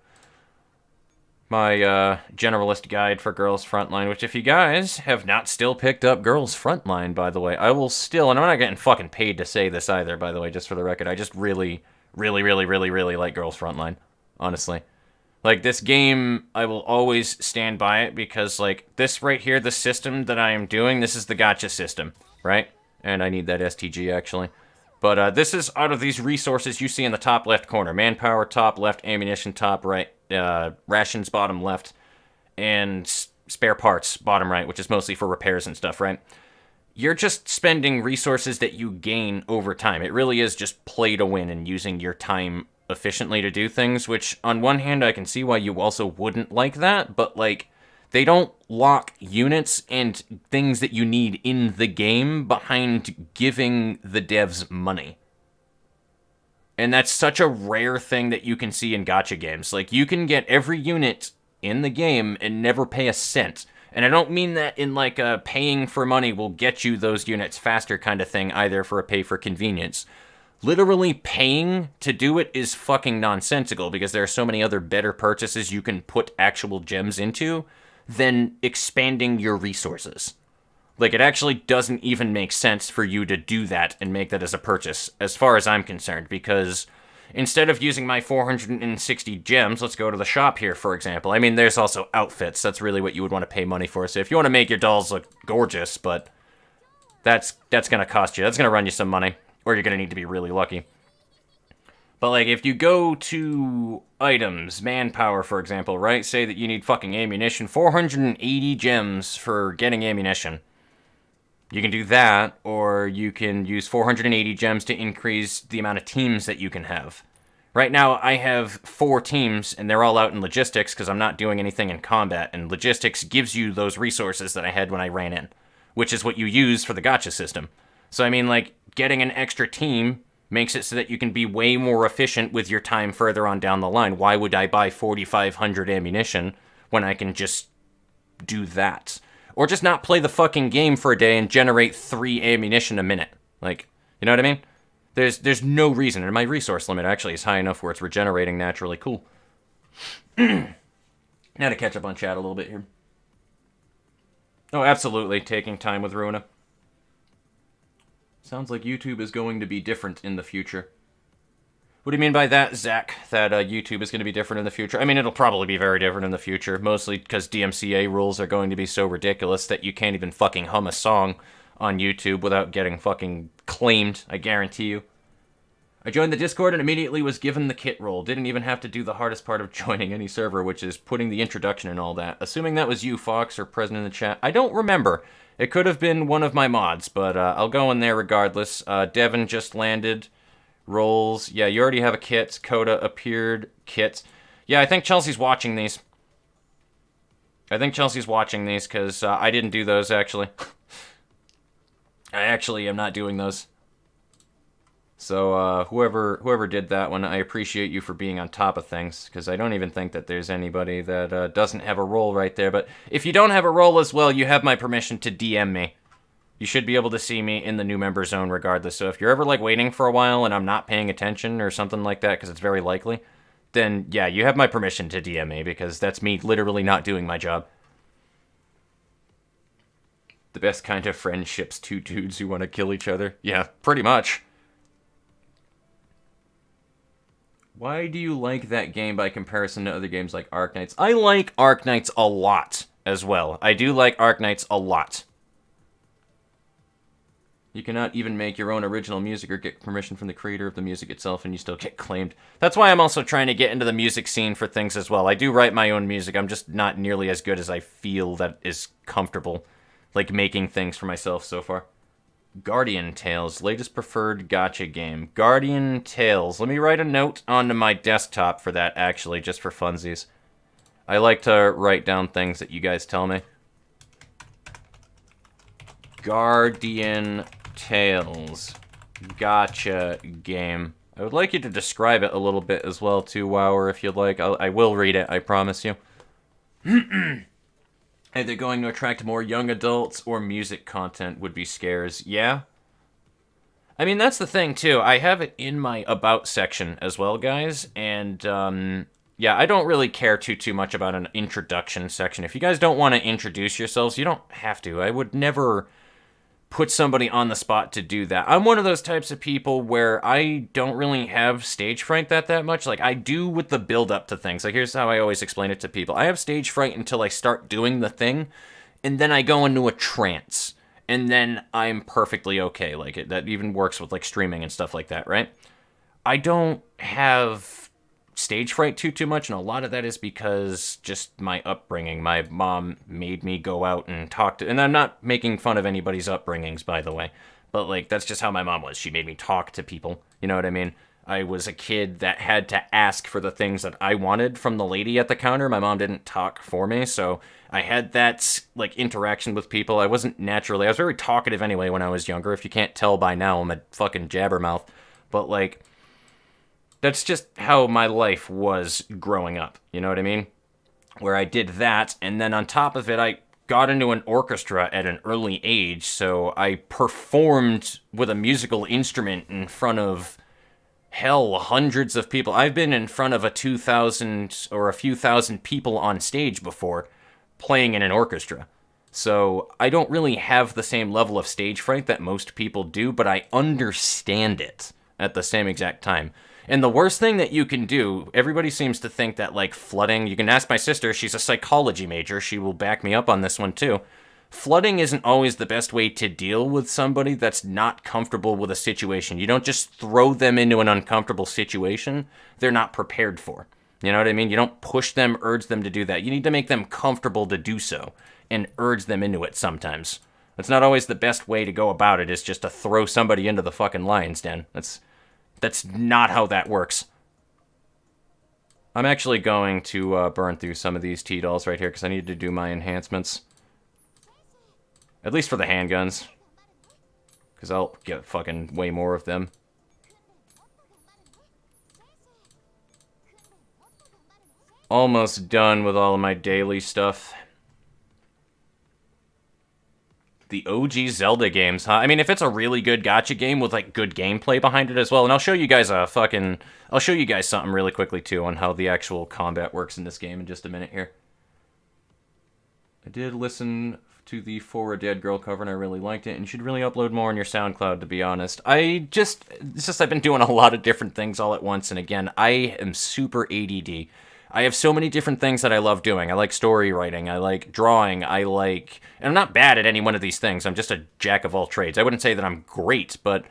my generalist guide for Girls Frontline, which if you guys have not still picked up Girls Frontline, by the way, I will still, and I'm not getting fucking paid to say this either, by the way, just for the record, I just really like Girls Frontline, honestly. Like, this game, I will always stand by it, because, like, this right here, the system that I am doing, this is the gotcha system, right? And I need that STG, actually. But this is out of these resources you see in the top left corner. Manpower top left, ammunition top right, rations bottom left, and spare parts bottom right, which is mostly for repairs and stuff, right? You're just spending resources that you gain over time. It really is just play to win and using your time efficiently to do things, which on one hand I can see why you also wouldn't like that, but like, they don't lock units and things that you need in the game behind giving the devs money. And that's such a rare thing that you can see in gacha games. Like, you can get every unit in the game and never pay a cent. And I don't mean that in like a paying for money will get you those units faster kind of thing either, for a pay for convenience. Literally paying to do it is fucking nonsensical, because there are so many other better purchases you can put actual gems into than expanding your resources. Like, it actually doesn't even make sense for you to do that and make that as a purchase, as far as I'm concerned, because instead of using my 460 gems, let's go to the shop here, for example. I mean, there's also outfits. That's really what you would want to pay money for. So if you want to make your dolls look gorgeous, but that's going to cost you. That's going to run you some money, or you're going to need to be really lucky. But, like, if you go to items, manpower, for example, right? Say that you need fucking ammunition, 480 gems for getting ammunition. You can do that, or you can use 480 gems to increase the amount of teams that you can have. Right now, I have 4 teams, and they're all out in logistics because I'm not doing anything in combat, and logistics gives you those resources that I had when I ran in, which is what you use for the gacha system. So, I mean, like, getting an extra team makes it so that you can be way more efficient with your time further on down the line. Why would I buy 4,500 ammunition when I can just do that? Or just not play the fucking game for a day and generate 3 ammunition a minute. Like, you know what I mean? There's no reason, and my resource limit actually is high enough where it's regenerating naturally. Cool. Now to catch up on chat a little bit here. Oh, absolutely, taking time with Ruina. Sounds like YouTube is going to be different in the future. What do you mean by that, Zach? That YouTube is going to be different in the future? I mean, it'll probably be very different in the future, mostly because DMCA rules are going to be so ridiculous that you can't even fucking hum a song on YouTube without getting fucking claimed, I guarantee you. I joined the Discord and immediately was given the kit role. Didn't even have to do the hardest part of joining any server, which is putting the introduction and all that. Assuming that was you, Fox, or present in the chat. I don't remember. It could have been one of my mods, but I'll go in there regardless. Devin just landed. Rolls. Yeah, you already have a kit. Coda appeared. Kit. Yeah, I think Chelsea's watching these. Because I didn't do those, actually. I actually am not doing those. So, whoever did that one, I appreciate you for being on top of things, because I don't even think that there's anybody that doesn't have a role right there. But if you don't have a role as well, you have my permission to DM me. You should be able to see me in the new member zone regardless. So if you're ever, like, waiting for a while and I'm not paying attention or something like that, because it's very likely, then, yeah, you have my permission to DM me, because that's me literally not doing my job. The best kind of friendships, 2 dudes who want to kill each other. Yeah, pretty much. Why do you like that game by comparison to other games like Arknights? I like Arknights a lot as well. I do like Arknights a lot. You cannot even make your own original music or get permission from the creator of the music itself, and you still get claimed. That's why I'm also trying to get into the music scene for things as well. I do write my own music. I'm just not nearly as good as I feel that is comfortable, like, making things for myself so far. Guardian Tales, latest preferred gacha game. Guardian Tales. Let me write a note onto my desktop for that, actually, just for funsies. I like to write down things that you guys tell me. Guardian Tales. Gacha game. I would like you to describe it a little bit as well, too, Wower, if you'd like. I will read it, I promise you. Either going to attract more young adults or music content would be scares. Yeah? I mean, that's the thing, too. I have it in my About section as well, guys. And, yeah, I don't really care too much about an introduction section. If you guys don't want to introduce yourselves, you don't have to. I would never put somebody on the spot to do that. I'm one of those types of people where I don't really have stage fright that much. Like, I do with the build-up to things. Like, here's how I always explain it to people. I have stage fright until I start doing the thing, and then I go into a trance, and then I'm perfectly okay. Like, that even works with, like, streaming and stuff like that, right? I don't have stage fright too much, and a lot of that is because just my upbringing. My mom made me go out and talk to, and I'm not making fun of anybody's upbringings, by the way, but, like, that's just how my mom was. She made me talk to people, you know what I mean? I was a kid that had to ask for the things that I wanted from the lady at the counter. My mom didn't talk for me, so I had that, like, interaction with people. I was very talkative anyway when I was younger. If you can't tell by now, I'm a fucking jabbermouth, but, like, that's just how my life was growing up, you know what I mean? Where I did that, and then on top of it, I got into an orchestra at an early age, so I performed with a musical instrument in front of, hell, hundreds of people. I've been in front of a 2,000 or a few thousand people on stage before, playing in an orchestra. So I don't really have the same level of stage fright that most people do, but I understand it at the same exact time. And the worst thing that you can do, everybody seems to think that, like, flooding, you can ask my sister, she's a psychology major, she will back me up on this one too. flooding isn't always the best way to deal with somebody that's not comfortable with a situation. You don't just throw them into an uncomfortable situation they're not prepared for. You know what I mean? You don't push them, urge them to do that. You need to make them comfortable to do so and urge them into it sometimes. That's not always the best way to go about it, is just to throw somebody into the fucking lion's den. That's not how that works. I'm actually going to burn through some of these T-dolls right here because I need to do my enhancements. At least for the handguns. Because I'll get fucking way more of them. Almost done with all of my daily stuff. The OG Zelda games, huh? I mean, if it's a really good gacha game with, like, good gameplay behind it as well, and I'll show you guys I'll show you guys something really quickly, too, on how the actual combat works in this game in just a minute here. I did listen to the For a Dead Girl cover, and I really liked it, and you should really upload more on your SoundCloud, to be honest. I've been doing a lot of different things all at once, and again, I am super ADD. I have so many different things that I love doing. I like story writing, I like drawing, and I'm not bad at any one of these things. I'm just a jack of all trades. I wouldn't say that I'm great, but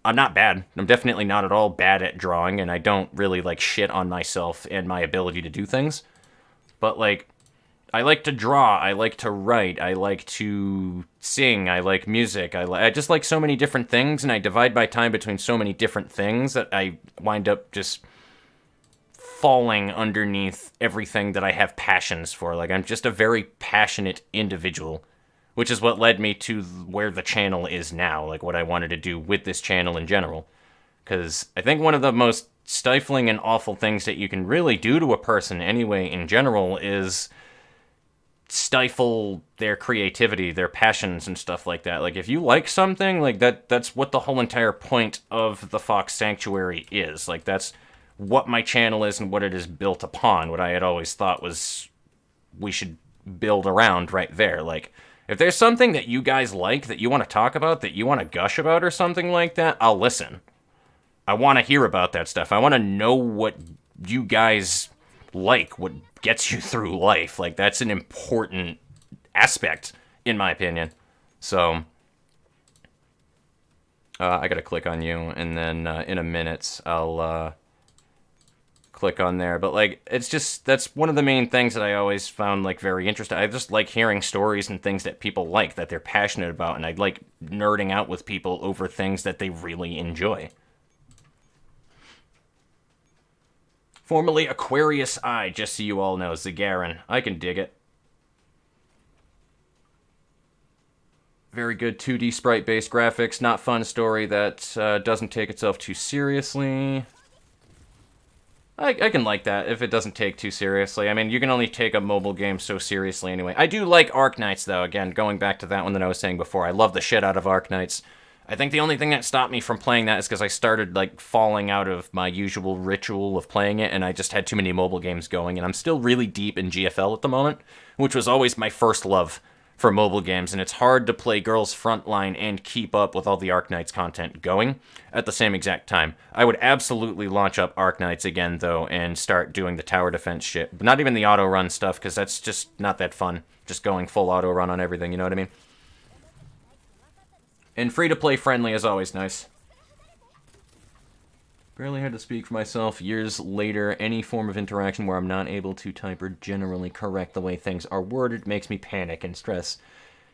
I'm not bad. I'm definitely not at all bad at drawing, and I don't really, like, shit on myself and my ability to do things. But, like, I like to draw, I like to write, I like to sing, I like music, I just like so many different things, and I divide my time between so many different things that I wind up just falling underneath everything that I have passions for. Like, I'm just a very passionate individual, which is what led me to where the channel is now, like what I wanted to do with this channel in general. Because I think one of the most stifling and awful things that you can really do to a person anyway in general is stifle their creativity, their passions and stuff like that. Like, if you like something, like, that's what the whole entire point of the Fox Sanctuary is. Like, that's what my channel is and what it is built upon, what I had always thought was we should build around right there. Like, if there's something that you guys like, that you want to talk about, that you want to gush about or something like that, I'll listen. I want to hear about that stuff. I want to know what you guys like, what gets you through life. Like, that's an important aspect, in my opinion. So, I gotta click on you, and then in a minute, I'll click on there. But, like, it's just, that's one of the main things that I always found, like, very interesting. I just like hearing stories and things that people like, that they're passionate about, and I like nerding out with people over things that they really enjoy. Formerly Aquarius Eye, just so you all know, Zagarin. I can dig it. Very good 2D sprite-based graphics, not fun story that doesn't take itself too seriously. I can like that if it doesn't take too seriously. I mean, you can only take a mobile game so seriously anyway. I do like Arknights, though. Again, going back to that one that I was saying before, I love the shit out of Arknights. I think the only thing that stopped me from playing that is because I started, like, falling out of my usual ritual of playing it, and I just had too many mobile games going, and I'm still really deep in GFL at the moment, which was always my first love for mobile games, and it's hard to play Girls Frontline and keep up with all the Arknights content going at the same exact time. I would absolutely launch up Arknights again, though, and start doing the tower defense shit. But not even the auto-run stuff, because that's just not that fun. Just going full auto-run on everything, you know what I mean? And free-to-play friendly is always nice. Barely had to speak for myself. Years later, any form of interaction where I'm not able to type or generally correct the way things are worded makes me panic and stress.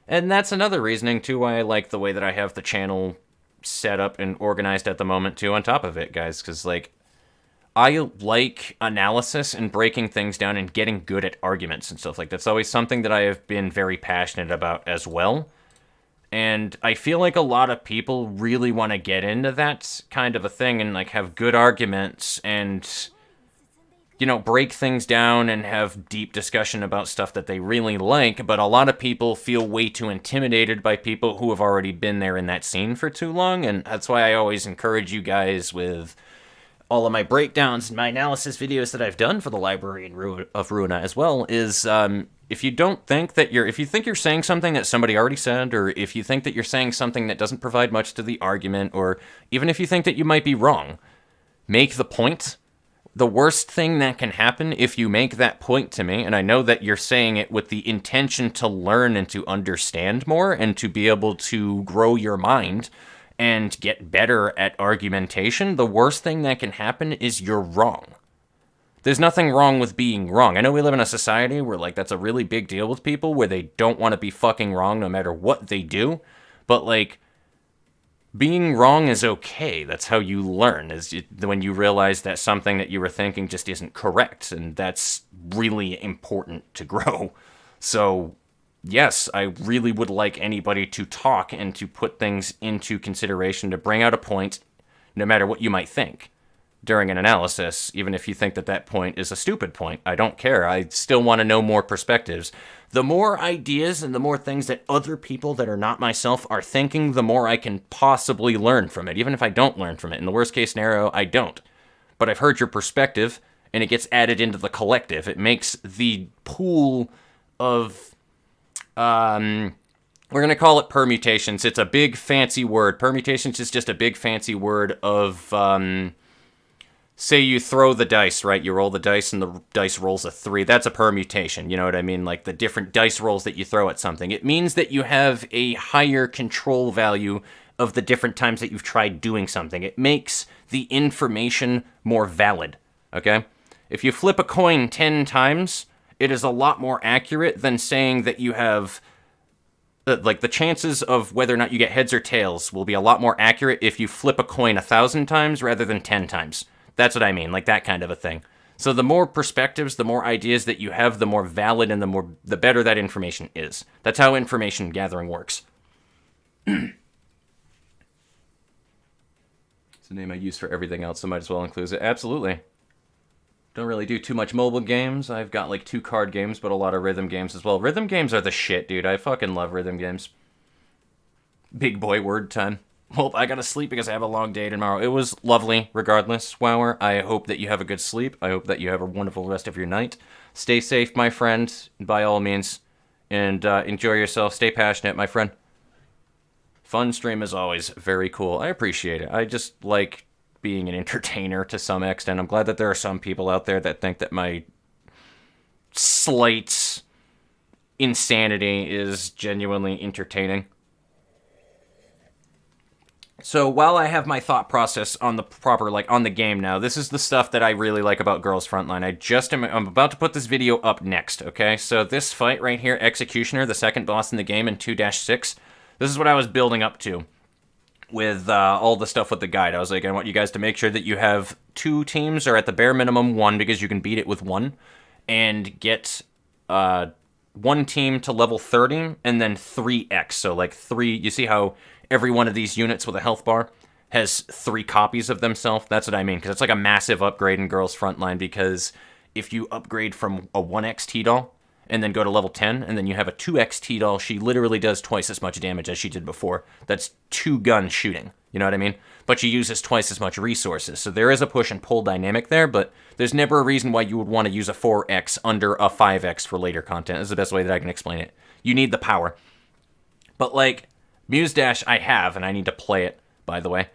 And that's another reasoning, too, why I like the way that I have the channel set up and organized at the moment, too, on top of it, guys. Because, like, I like analysis and breaking things down and getting good at arguments and stuff. Like, that's always something that I have been very passionate about as well. And I feel like a lot of people really want to get into that kind of a thing and, like, have good arguments and, you know, break things down and have deep discussion about stuff that they really like. But a lot of people feel way too intimidated by people who have already been there in that scene for too long. And that's why I always encourage you guys with all of my breakdowns and my analysis videos that I've done for the Library of Ruina as well is, if you think you're saying something that somebody already said, or if you think that you're saying something that doesn't provide much to the argument, or even if you think that you might be wrong, make the point, the worst thing that can happen if you make that point to me, and I know that you're saying it with the intention to learn and to understand more and to be able to grow your mind and get better at argumentation, the worst thing that can happen is you're wrong. There's nothing wrong with being wrong. I know we live in a society where, like, that's a really big deal with people, where they don't want to be fucking wrong no matter what they do, but, like, being wrong is okay. That's how you learn, when you realize that something that you were thinking just isn't correct, and that's really important to grow. So, yes, I really would like anybody to talk and to put things into consideration, to bring out a point, no matter what you might think, during an analysis, even if you think that that point is a stupid point. I don't care. I still want to know more perspectives. The more ideas and the more things that other people that are not myself are thinking, the more I can possibly learn from it, even if I don't learn from it. In the worst case scenario, I don't. But I've heard your perspective, and it gets added into the collective. It makes the pool of, we're going to call it permutations. It's a big fancy word. Permutations is just a big fancy word of, say you throw the dice, right? You roll the dice and the dice rolls a 3. That's a permutation, you know what I mean? Like the different dice rolls that you throw at something. It means that you have a higher control value of the different times that you've tried doing something. It makes the information more valid, okay? If you flip a coin 10 times, it is a lot more accurate than saying that you have... like, the chances of whether or not you get heads or tails will be a lot more accurate if you flip a coin 1,000 times rather than 10 times. That's what I mean, like that kind of a thing. So the more perspectives, the more ideas that you have, the more valid and the better that information is. That's how information gathering works. It's the name I use for everything else, so might as well include it. Absolutely. Don't really do too much mobile games. I've got like 2 card games, but a lot of rhythm games as well. Rhythm games are the shit, dude. I fucking love rhythm games. Big boy word time. Well, I gotta sleep because I have a long day tomorrow. It was lovely, regardless, Wower. I hope that you have a good sleep. I hope that you have a wonderful rest of your night. Stay safe, my friend, by all means. And enjoy yourself. Stay passionate, my friend. Fun stream as always. Very cool. I appreciate it. I just like being an entertainer to some extent. I'm glad that there are some people out there that think that my slight insanity is genuinely entertaining. So while I have my thought process on the proper, like, on the game now, this is the stuff that I really like about Girls Frontline. I'm about to put this video up next, okay? So this fight right here, Executioner, the second boss in the game in 2-6, this is what I was building up to with all the stuff with the guide. I was like, I want you guys to make sure that you have 2 teams, or at the bare minimum 1, because you can beat it with 1, and get 1 team to level 30, and then 3x. So, like, 3, you see how every one of these units with a health bar has 3 copies of themselves? That's what I mean, because it's like a massive upgrade in Girls Frontline, because if you upgrade from a 1x T-Doll and then go to level 10, and then you have a 2x T-Doll, she literally does twice as much damage as she did before. That's 2-gun shooting, you know what I mean? But she uses twice as much resources, so there is a push and pull dynamic there, but there's never a reason why you would want to use a 4x under a 5x for later content. This is the best way that I can explain it. You need the power. But, like, Muse Dash I have, and I need to play it, by the way.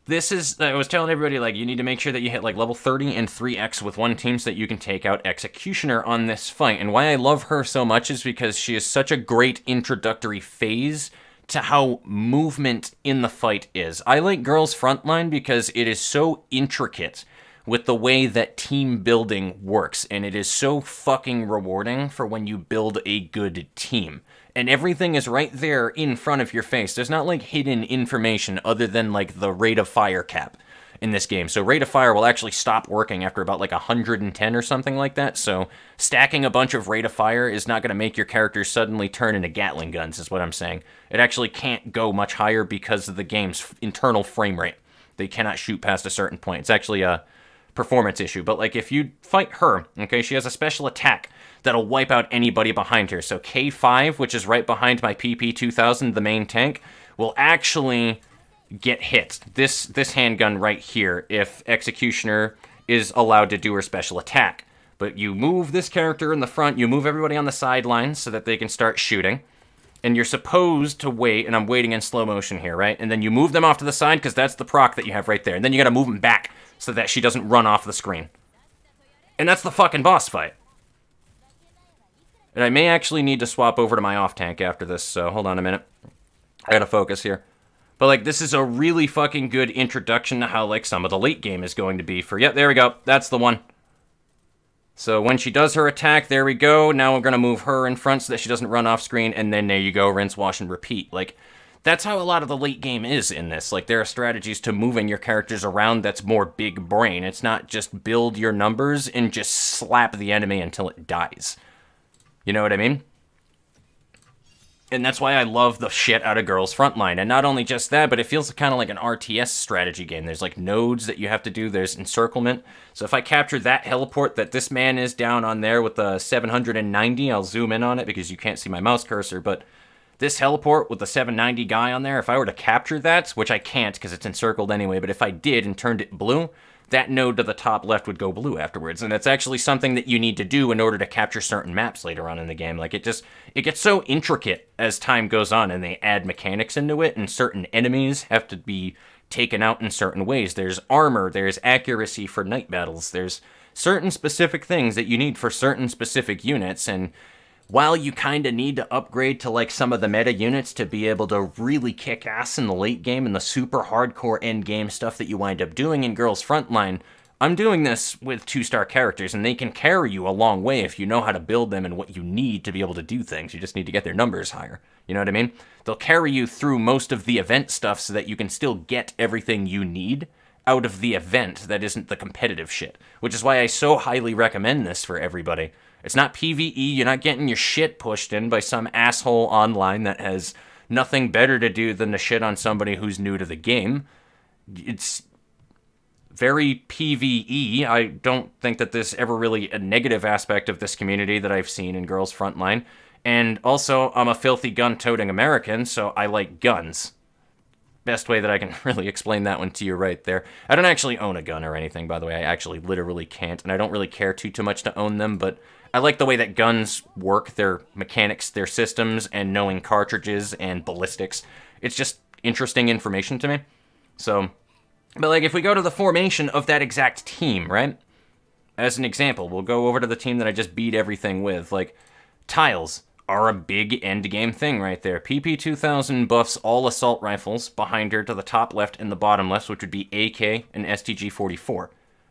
This is, I was telling everybody, like, you need to make sure that you hit, like, level 30 and 3x with 1 team so that you can take out Executioner on this fight. And why I love her so much is because she is such a great introductory phase to how movement in the fight is. I like Girls Frontline because it is so intricate with the way that team building works, and it is so fucking rewarding for when you build a good team. And everything is right there in front of your face. There's not, like, hidden information other than, like, the rate of fire cap in this game. So rate of fire will actually stop working after about, like, 110 or something like that. So stacking a bunch of rate of fire is not going to make your characters suddenly turn into Gatling guns, is what I'm saying. It actually can't go much higher because of the game's internal frame rate. They cannot shoot past a certain point. It's actually a performance issue. But, like, if you fight her, okay, she has a special attack that'll wipe out anybody behind her. So K5, which is right behind my PP2000, the main tank, will actually get hit. This handgun right here, if Executioner is allowed to do her special attack. But you move this character in the front, you move everybody on the sidelines so that they can start shooting. And you're supposed to wait, and I'm waiting in slow motion here, right? And then you move them off to the side, because that's the proc that you have right there. And then you gotta move them back so that she doesn't run off the screen. And that's the fucking boss fight. And I may actually need to swap over to my off-tank after this, so hold on a minute. I gotta focus here. But, like, this is a really fucking good introduction to how, like, some of the late game is going to be for... Yep, there we go. That's the one. So when she does her attack, there we go. Now we're gonna move her in front so that she doesn't run off screen, and then there you go, rinse, wash, and repeat. Like, that's how a lot of the late game is in this. Like, there are strategies to moving your characters around that's more big brain. It's not just build your numbers and just slap the enemy until it dies. You know what I mean? And that's why I love the shit out of Girls Frontline. And not only just that, but it feels kind of like an RTS strategy game. There's like nodes that you have to do. There's encirclement. So if I capture that heliport that this man is down on there with the 790, I'll zoom in on it because you can't see my mouse cursor, but this heliport with the 790 guy on there, if I were to capture that, which I can't because it's encircled anyway, but if I did and turned it blue, that node to the top left would go blue afterwards. And it's actually something that you need to do in order to capture certain maps later on in the game. Like, it gets so intricate as time goes on, and they add mechanics into it, and certain enemies have to be taken out in certain ways. There's armor, there's accuracy for night battles, there's certain specific things that you need for certain specific units, and while you kind of need to upgrade to like some of the meta units to be able to really kick ass in the late game and the super hardcore end game stuff that you wind up doing in Girls Frontline, I'm doing this with 2-star characters, and they can carry you a long way if you know how to build them and what you need to be able to do things. You just need to get their numbers higher. You know what I mean? They'll carry you through most of the event stuff so that you can still get everything you need out of the event that isn't the competitive shit, which is why I so highly recommend this for everybody. It's not PvE, you're not getting your shit pushed in by some asshole online that has nothing better to do than to shit on somebody who's new to the game. It's very PvE. I don't think that there's ever really a negative aspect of this community that I've seen in Girls Frontline. And also, I'm a filthy gun-toting American, so I like guns. Best way that I can really explain that one to you right there. I don't actually own a gun or anything, by the way. I actually literally can't, and I don't really care too much to own them, but I like the way that guns work, their mechanics, their systems, and knowing cartridges and ballistics. It's just interesting information to me. So, but like if we go to the formation of that exact team, right? As an example, we'll go over to the team that I just beat everything with. Like, tiles are a big endgame thing right there. PP2000 buffs all assault rifles behind her to the top left and the bottom left, which would be AK and STG-44,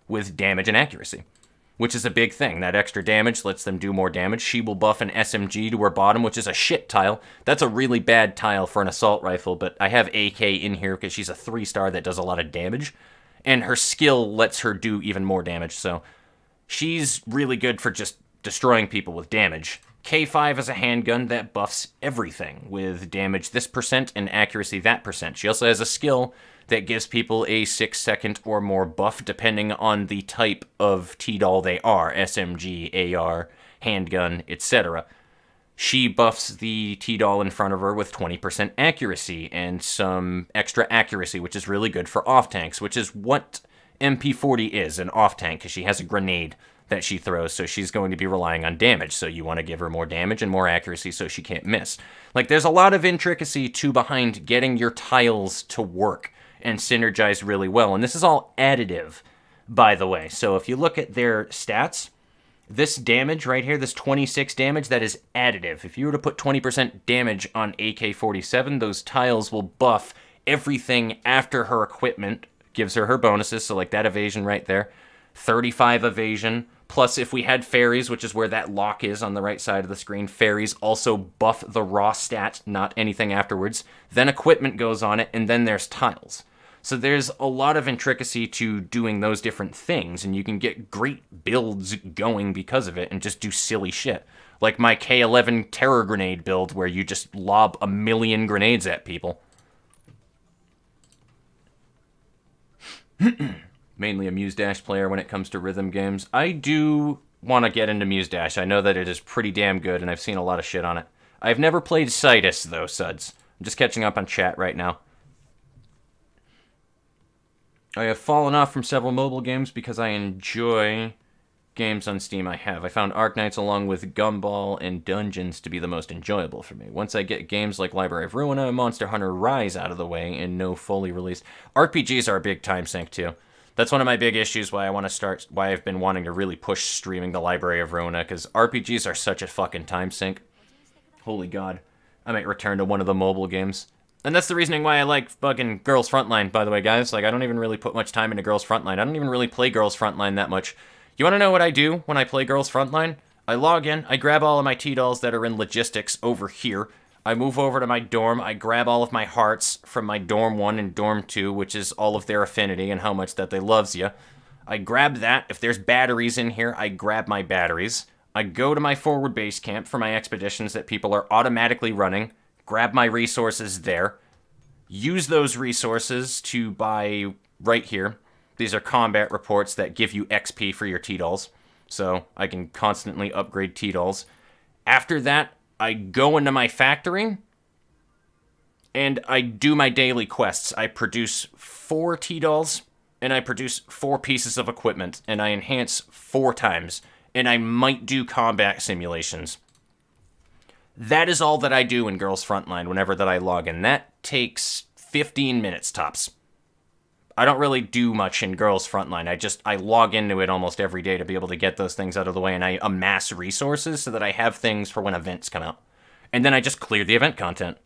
with damage and accuracy, which is a big thing. That extra damage lets them do more damage. She will buff an SMG to her bottom, which is a shit tile. That's a really bad tile for an assault rifle, but I have AK in here because she's a 3-star that does a lot of damage, and her skill lets her do even more damage, so she's really good for just destroying people with damage. K5 is a handgun that buffs everything with damage this percent and accuracy that percent. She also has a skill that gives people a 6-second or more buff depending on the type of T-Doll they are, SMG, AR, handgun, etc. She buffs the T-Doll in front of her with 20% accuracy and some extra accuracy, which is really good for off-tanks, which is what MP40 is, an off-tank, because she has a grenade that she throws, so she's going to be relying on damage, so you want to give her more damage and more accuracy so she can't miss. Like, there's a lot of intricacy behind getting your tiles to work and synergize really well, and this is all additive, by the way. So if you look at their stats, this damage right here, this 26 damage, that is additive. If you were to put 20% damage on AK-47, those tiles will buff everything after her equipment, gives her bonuses, so like that evasion right there, 35 evasion, plus if we had fairies, which is where that lock is on the right side of the screen, fairies also buff the raw stat, not anything afterwards, then equipment goes on it, and then there's tiles. So there's a lot of intricacy to doing those different things, and you can get great builds going because of it and just do silly shit. Like my K11 terror grenade build where you just lob 1,000,000 grenades at people. Mainly a Muse Dash player when it comes to rhythm games. I do want to get into Muse Dash. I know that it is pretty damn good, and I've seen a lot of shit on it. I've never played Citus, though, Suds. I'm just catching up on chat right now. I have fallen off from several mobile games because I enjoy games on Steam I have. I found Arknights along with Gumball and Dungeons to be the most enjoyable for me. Once I get games like Library of Ruina and Monster Hunter Rise out of the way and no fully released... RPGs are a big time sink, too. That's one of my big issues why I've been wanting to really push streaming the Library of Ruina, because RPGs are such a fucking time sink. Holy god. I might return to one of the mobile games. And that's the reasoning why I like fucking Girls Frontline, by the way, guys. Like, I don't even really put much time into Girls Frontline. I don't even really play Girls Frontline that much. You want to know what I do when I play Girls Frontline? I log in, I grab all of my T-dolls that are in logistics over here. I move over to my dorm, I grab all of my hearts from my Dorm 1 and Dorm 2, which is all of their affinity and how much that they loves you. I grab that. If there's batteries in here, I grab my batteries. I go to my forward base camp for my expeditions that people are automatically running, grab my resources there, use those resources to buy right here. These are combat reports that give you XP for your T-dolls, so I can constantly upgrade T-dolls. After that, I go into my factory, and I do my daily quests. I produce 4 T-dolls, and I produce 4 pieces of equipment, and I enhance 4 times, and I might do combat simulations. That is all that I do in Girls Frontline whenever that I log in. That takes 15 minutes tops. I don't really do much in Girls Frontline. I log into it almost every day to be able to get those things out of the way, and I amass resources so that I have things for when events come out. And then I just clear the event content.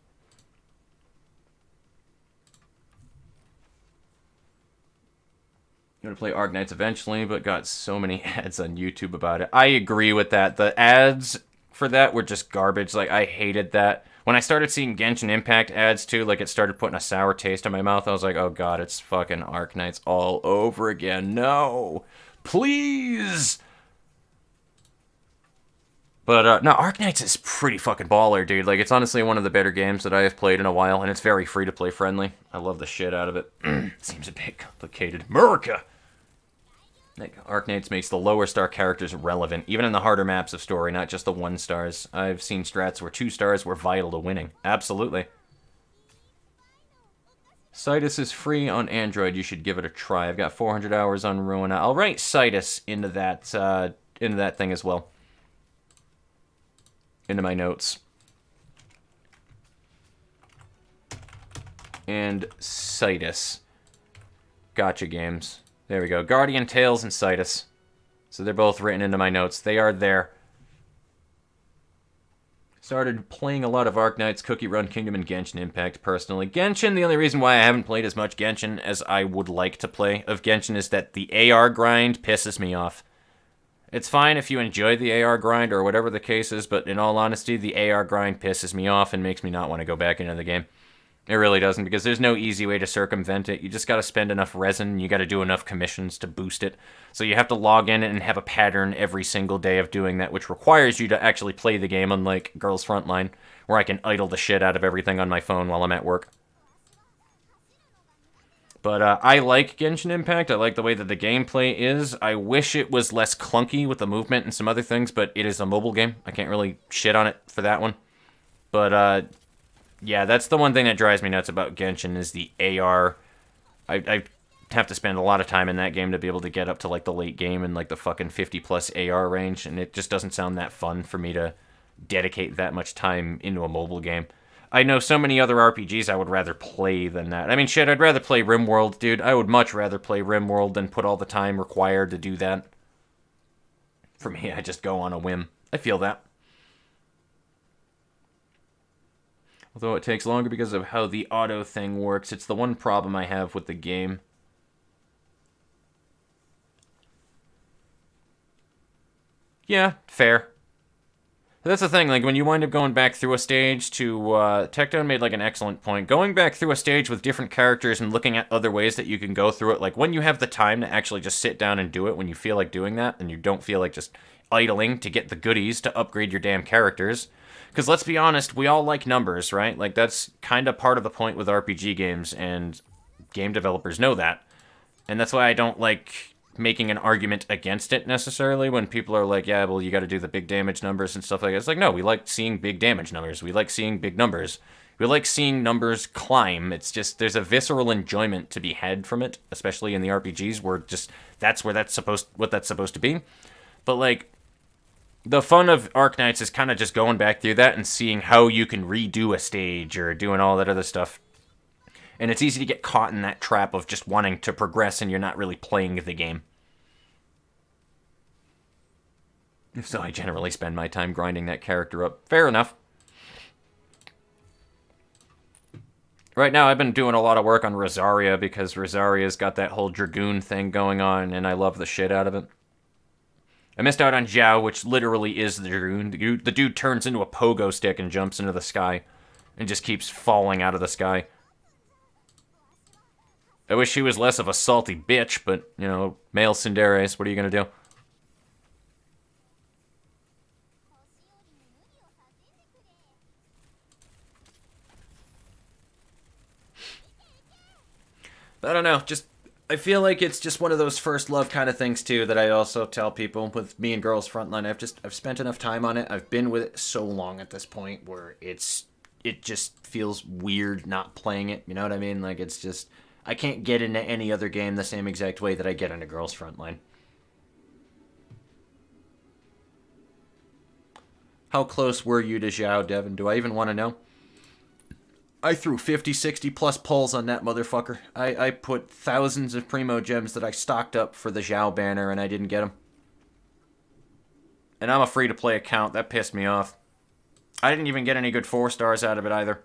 I'm gonna play Arknights eventually, but got so many ads on YouTube about it. I agree with that. The ads for that were just garbage. Like, I hated that. When I started seeing Genshin Impact ads too, like, it started putting a sour taste in my mouth. I was like, oh god, it's fucking Arknights all over again. No! Please! But, no, Arknights is pretty fucking baller, dude. Like, it's honestly one of the better games that I have played in a while, and it's very free-to-play friendly. I love the shit out of it. Seems a bit complicated. America! Like, Arknights makes the lower star characters relevant, even in the harder maps of story, not just the 1 stars. I've seen strats where 2 stars were vital to winning. Absolutely. Citus is free on Android. You should give it a try. I've got 400 hours on Ruina. I'll write Citus into that thing as well. Into my notes. And Citus. Gotcha games. There we go. Guardian Tales and Citus. So they're both written into my notes. They are there. Started playing a lot of Arknights, Cookie Run Kingdom, and Genshin Impact personally. Genshin, the only reason why I haven't played as much Genshin as I would like to play of Genshin is that the AR grind pisses me off. It's fine if you enjoy the AR grind or whatever the case is, but in all honesty, the AR grind pisses me off and makes me not want to go back into the game. It really doesn't, because there's no easy way to circumvent it. You just gotta spend enough resin, you gotta do enough commissions to boost it. So you have to log in and have a pattern every single day of doing that, which requires you to actually play the game, unlike Girls Frontline, where I can idle the shit out of everything on my phone while I'm at work. But I like Genshin Impact. I like the way that the gameplay is. I wish it was less clunky with the movement and some other things, but it is a mobile game. I can't really shit on it for that one. But, yeah, that's the one thing that drives me nuts about Genshin is the AR. I have to spend a lot of time in that game to be able to get up to, like, the late game and, like, the fucking 50-plus AR range, and it just doesn't sound that fun for me to dedicate that much time into a mobile game. I know so many other RPGs I would rather play than that. I mean, shit, I'd rather play RimWorld, dude. I would much rather play RimWorld than put all the time required to do that. For me, I just go on a whim. I feel that. Although it takes longer because of how the auto thing works. It's the one problem I have with the game. Yeah, fair. That's the thing, like, when you wind up going back through a stage to, Techdown made, like, an excellent point. Going back through a stage with different characters and looking at other ways that you can go through it, like, when you have the time to actually just sit down and do it, when you feel like doing that, and you don't feel like just idling to get the goodies to upgrade your damn characters. Because let's be honest, we all like numbers, right? Like, that's kind of part of the point with RPG games, and game developers know that. And that's why I don't like making an argument against it necessarily when people are like, yeah, well, you got to do the big damage numbers and stuff like that. It's like, no, we like seeing big damage numbers. We like seeing big numbers. We like seeing numbers climb. It's just, there's a visceral enjoyment to be had from it, especially in the RPGs where just, that's what that's supposed to be. But, like, the fun of Arknights is kind of just going back through that and seeing how you can redo a stage or doing all that other stuff. And it's easy to get caught in that trap of just wanting to progress and you're not really playing the game. So I generally spend my time grinding that character up. Fair enough. Right now I've been doing a lot of work on Rosaria because Rosaria's got that whole Dragoon thing going on and I love the shit out of it. I missed out on Zhao, which literally is the Dragoon. The dude turns into a pogo stick and jumps into the sky and just keeps falling out of the sky. I wish she was less of a salty bitch, but, you know, male tsunderes, what are you gonna do? I don't know, I feel like it's just one of those first love kind of things, too, that I also tell people with me and Girls Frontline. I've spent enough time on it. I've been with it so long at this point where it just feels weird not playing it. You know what I mean? Like, it's just, I can't get into any other game the same exact way that I get into Girls Frontline. How close were you to Zhao, Devin? Do I even want to know? I threw 50, 60 plus pulls on that motherfucker. I put thousands of Primo gems that I stocked up for the Zhao banner and I didn't get them. And I'm a free-to-play account. That pissed me off. I didn't even get any good 4 stars out of it either.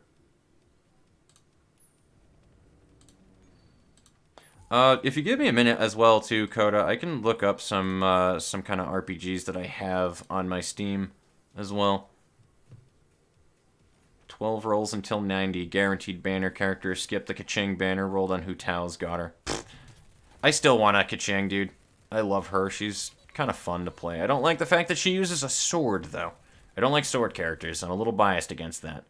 If you give me a minute as well, too, Coda, I can look up some kind of RPGs that I have on my Steam as well. 12 rolls until 90, guaranteed banner character, skip the Kaching banner, rolled on Hu Tao's got her. I still want a Kaching, dude. I love her. She's kind of fun to play. I don't like the fact that she uses a sword, though. I don't like sword characters. I'm a little biased against that.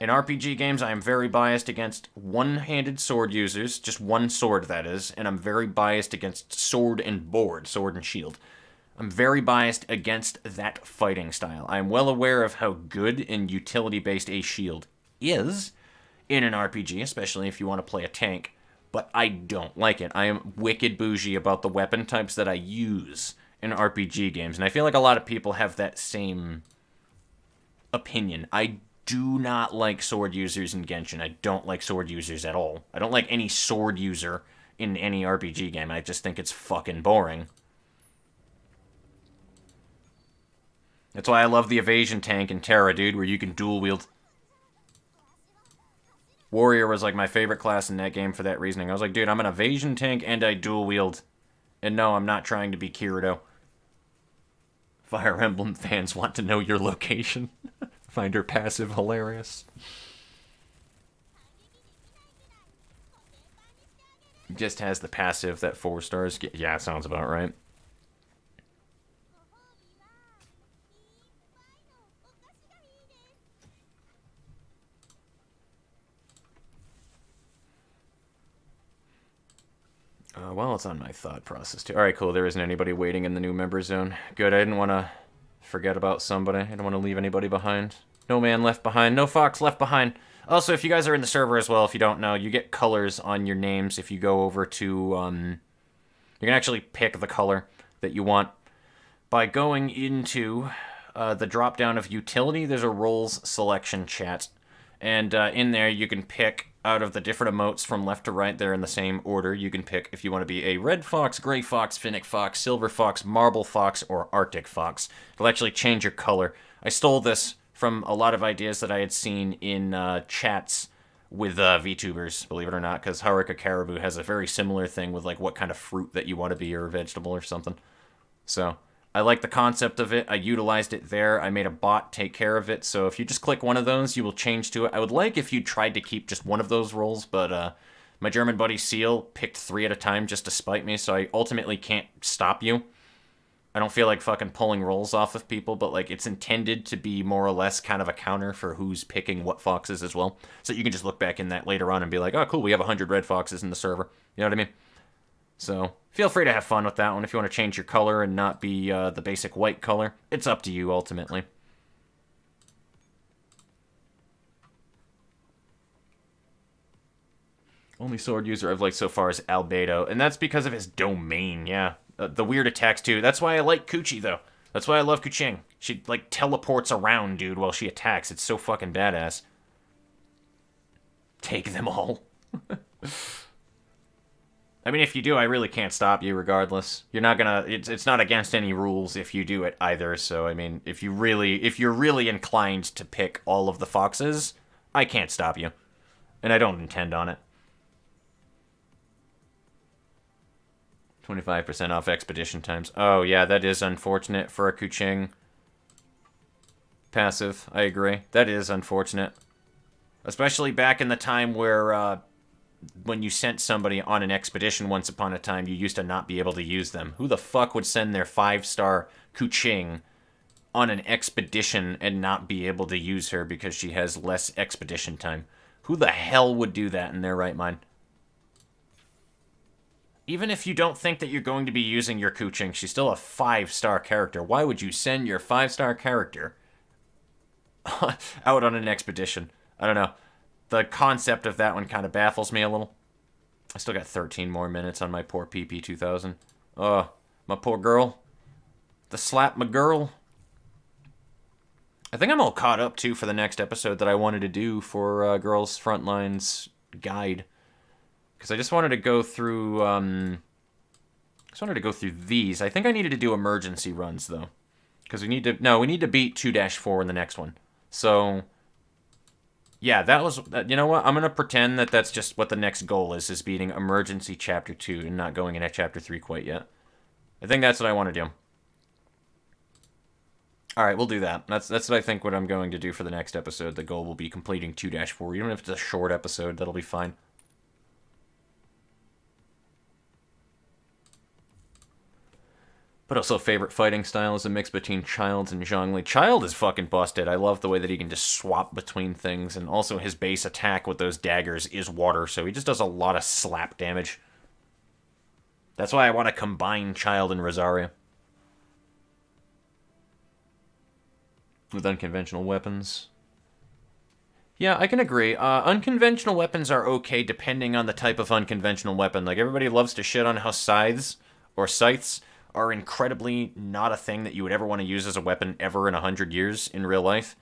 In RPG games, I am very biased against one-handed sword users, just one sword, that is, and I'm very biased against sword and board, sword and shield. I'm very biased against that fighting style. I'm well aware of how good and utility-based a shield is in an RPG, especially if you want to play a tank, but I don't like it. I am wicked bougie about the weapon types that I use in RPG games, and I feel like a lot of people have that same opinion. I do not like sword users in Genshin. I don't like sword users at all. I don't like any sword user in any RPG game. I just think it's fucking boring. That's why I love the evasion tank in Terra, dude, where you can dual wield. Warrior was like my favorite class in that game for that reasoning. I was like, dude, I'm an evasion tank and I dual wield. And no, I'm not trying to be Kirito. Fire Emblem fans want to know your location. Find her passive hilarious. Just has the passive that 4 stars get. Yeah, sounds about right. Well, it's on my thought process, too. Alright, cool. There isn't anybody waiting in the new member zone. Good, I didn't want to forget about somebody. I didn't want to leave anybody behind. No man left behind. No fox left behind. Also, if you guys are in the server as well, if you don't know, you get colors on your names if you go over to, you can actually pick the color that you want. By going into the drop-down of utility, there's a roles selection chat. And in there, you can pick out of the different emotes from left to right. They're in the same order. You can pick if you want to be a red fox, gray fox, finnick fox, silver fox, marble fox, or arctic fox. It'll actually change your color. I stole this from a lot of ideas that I had seen in chats with VTubers, believe it or not, because Haruka Caribou has a very similar thing with like what kind of fruit that you want to be or a vegetable or something. So I like the concept of it. I utilized it there. I made a bot take care of it. So if you just click one of those, you will change to it. I would like if you tried to keep just one of those roles, but my German buddy Seal picked 3 at a time just to spite me, so I ultimately can't stop you. I don't feel like fucking pulling rolls off of people, but like it's intended to be more or less kind of a counter for who's picking what foxes as well. So you can just look back in that later on and be like, oh cool, we have 100 red foxes in the server. You know what I mean? So feel free to have fun with that one. If you want to change your color and not be the basic white color, it's up to you ultimately. Only sword user I've liked so far is Albedo, and that's because of his domain, yeah. The weird attacks, too. That's why I like Kuchi, though. That's why I love Kuching. She, like, teleports around, dude, while she attacks. It's so fucking badass. Take them all. I mean, if you do, I really can't stop you regardless. You're not gonna... It's not against any rules if you do it either, so, I mean, if you're really inclined to pick all of the foxes, I can't stop you. And I don't intend on it. 25% off expedition times. Oh, yeah, that is unfortunate for a Kuching passive. I agree. That is unfortunate. Especially back in the time where, when you sent somebody on an expedition once upon a time, you used to not be able to use them. Who the fuck would send their 5-star Kuching on an expedition and not be able to use her because she has less expedition time? Who the hell would do that in their right mind? Even if you don't think that you're going to be using your Kuching, she's still a 5-star character. Why would you send your 5-star character out on an expedition? I don't know. The concept of that one kind of baffles me a little. I still got 13 more minutes on my poor PP 2000. Oh, my poor girl. The slap my girl. I think I'm all caught up, too, for the next episode that I wanted to do for Girls Frontlines Guide. Because I just wanted to go through, these. I think I needed to do emergency runs, though. Because we need to beat 2-4 in the next one. So, yeah, that was, you know what? I'm going to pretend that that's just what the next goal is beating Emergency Chapter 2 and not going into Chapter 3 quite yet. I think that's what I want to do. Alright, we'll do that. That's what I think what I'm going to do for the next episode. The goal will be completing 2-4. Even if it's a short episode, that'll be fine. But also, favorite fighting style is a mix between Child's and Zhongli. Child is fucking busted. I love the way that he can just swap between things. And also, his base attack with those daggers is water, so he just does a lot of slap damage. That's why I want to combine Child and Rosaria. With unconventional weapons. Yeah, I can agree. Unconventional weapons are okay depending on the type of unconventional weapon. Like, everybody loves to shit on how scythes are incredibly not a thing that you would ever want to use as a weapon ever in 100 years in real life.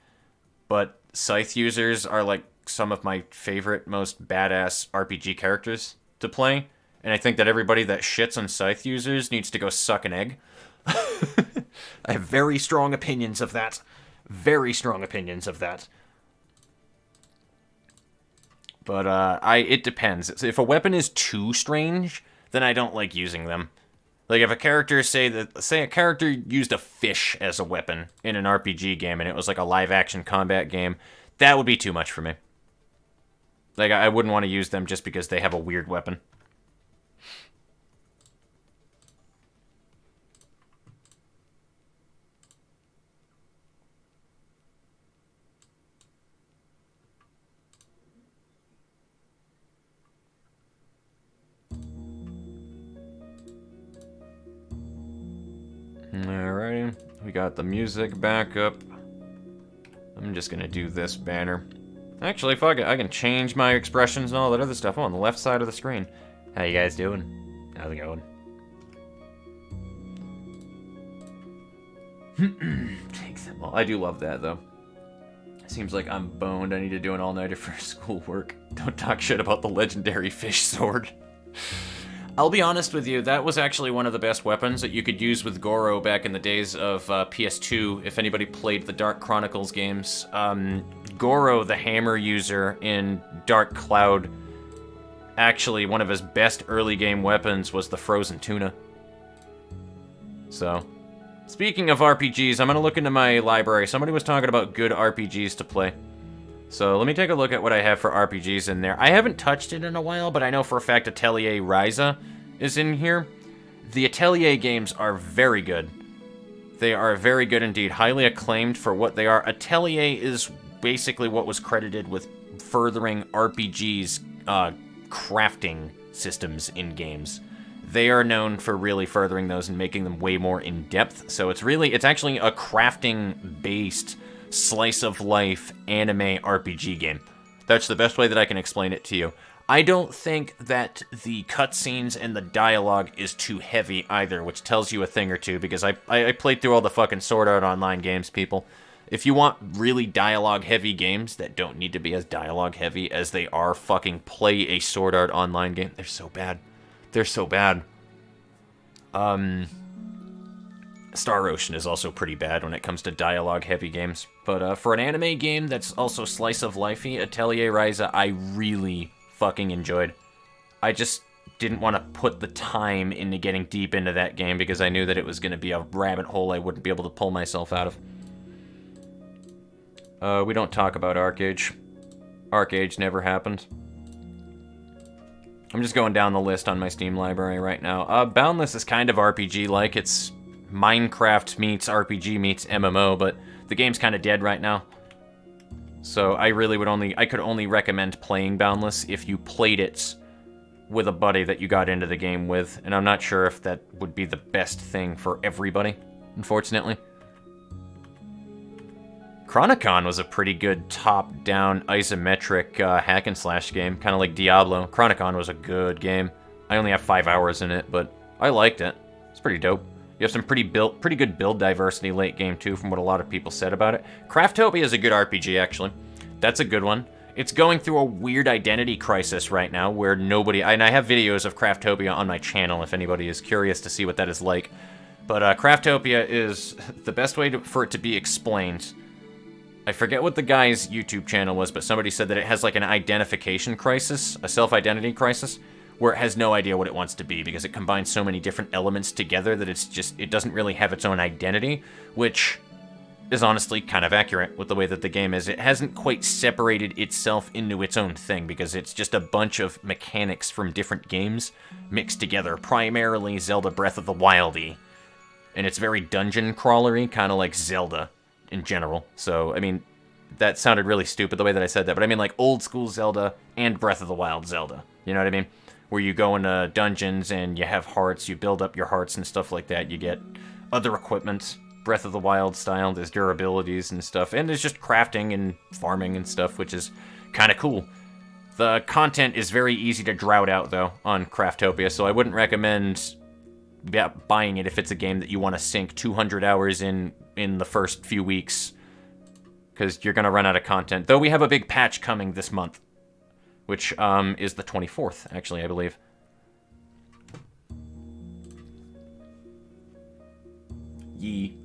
But scythe users are like some of my favorite, most badass RPG characters to play. And I think that everybody that shits on scythe users needs to go suck an egg. I have very strong opinions of that. Very strong opinions of that. But it depends. If a weapon is too strange, then I don't like using them. Like, if a character, say a character used a fish as a weapon in an RPG game, and it was like a live-action combat game, that would be too much for me. Like, I wouldn't want to use them just because they have a weird weapon. Alrighty, we got the music back up. I'm just gonna do this banner. Actually, fuck it, I can change my expressions and all that other stuff on the left side of the screen. How you guys doing? How's it going? Take them all. I do love that, though. Seems like I'm boned. I need to do an all-nighter for schoolwork. Don't talk shit about the legendary fish sword. I'll be honest with you, that was actually one of the best weapons that you could use with Goro back in the days of PS2, if anybody played the Dark Chronicles games. Goro, the hammer user in Dark Cloud, actually one of his best early game weapons was the frozen tuna. So, speaking of RPGs, I'm going to look into my library. Somebody was talking about good RPGs to play. So let me take a look at what I have for RPGs in there. I haven't touched it in a while, but I know for a fact Atelier Ryza is in here. The Atelier games are very good. They are very good indeed, highly acclaimed for what they are. Atelier is basically what was credited with furthering RPGs crafting systems in games. They are known for really furthering those and making them way more in-depth. So it's actually a crafting-based slice-of-life anime RPG game. That's the best way that I can explain it to you. I don't think that the cutscenes and the dialogue is too heavy either, which tells you a thing or two, because I played through all the fucking Sword Art Online games, people. If you want really dialogue-heavy games that don't need to be as dialogue-heavy as they are, fucking play a Sword Art Online game. They're so bad. They're so bad. Star Ocean is also pretty bad when it comes to dialogue-heavy games. But for an anime game that's also slice of lifey, Atelier Ryza I really fucking enjoyed. I just didn't want to put the time into getting deep into that game because I knew that it was going to be a rabbit hole I wouldn't be able to pull myself out of. We don't talk about Arcage. Arcage never happened. I'm just going down the list on my Steam library right now. Boundless is kind of RPG-like. It's Minecraft meets RPG meets MMO, but the game's kind of dead right now. So I could only recommend playing Boundless if you played it with a buddy that you got into the game with, and I'm not sure if that would be the best thing for everybody, unfortunately. Chronicon was a pretty good top-down isometric hack-and-slash game, kind of like Diablo. Chronicon was a good game. I only have 5 hours in it, but I liked it. It's pretty dope. You have some pretty good build diversity late game, too, from what a lot of people said about it. Craftopia is a good RPG, actually. That's a good one. It's going through a weird identity crisis right now, where nobody... And I have videos of Craftopia on my channel, if anybody is curious to see what that is like. But Craftopia is the best way for it to be explained. I forget what the guy's YouTube channel was, but somebody said that it has like an identification crisis, a self-identity crisis, where it has no idea what it wants to be because it combines so many different elements together that it doesn't really have its own identity, which is honestly kind of accurate with the way that the game is. It hasn't quite separated itself into its own thing because it's just a bunch of mechanics from different games mixed together, primarily Zelda Breath of the Wild-y. And it's very dungeon crawlery, kind of like Zelda in general. So, I mean, that sounded really stupid the way that I said that, but I mean like old school Zelda and Breath of the Wild Zelda. You know what I mean? Where you go into dungeons and you have hearts, you build up your hearts and stuff like that. You get other equipment, Breath of the Wild style, there's durabilities and stuff, and there's just crafting and farming and stuff, which is kind of cool. The content is very easy to drought out, though, on Craftopia, so I wouldn't recommend buying it if it's a game that you want to sink 200 hours in the first few weeks, because you're going to run out of content. Though we have a big patch coming this month, which is the 24th, actually, I believe. Yee.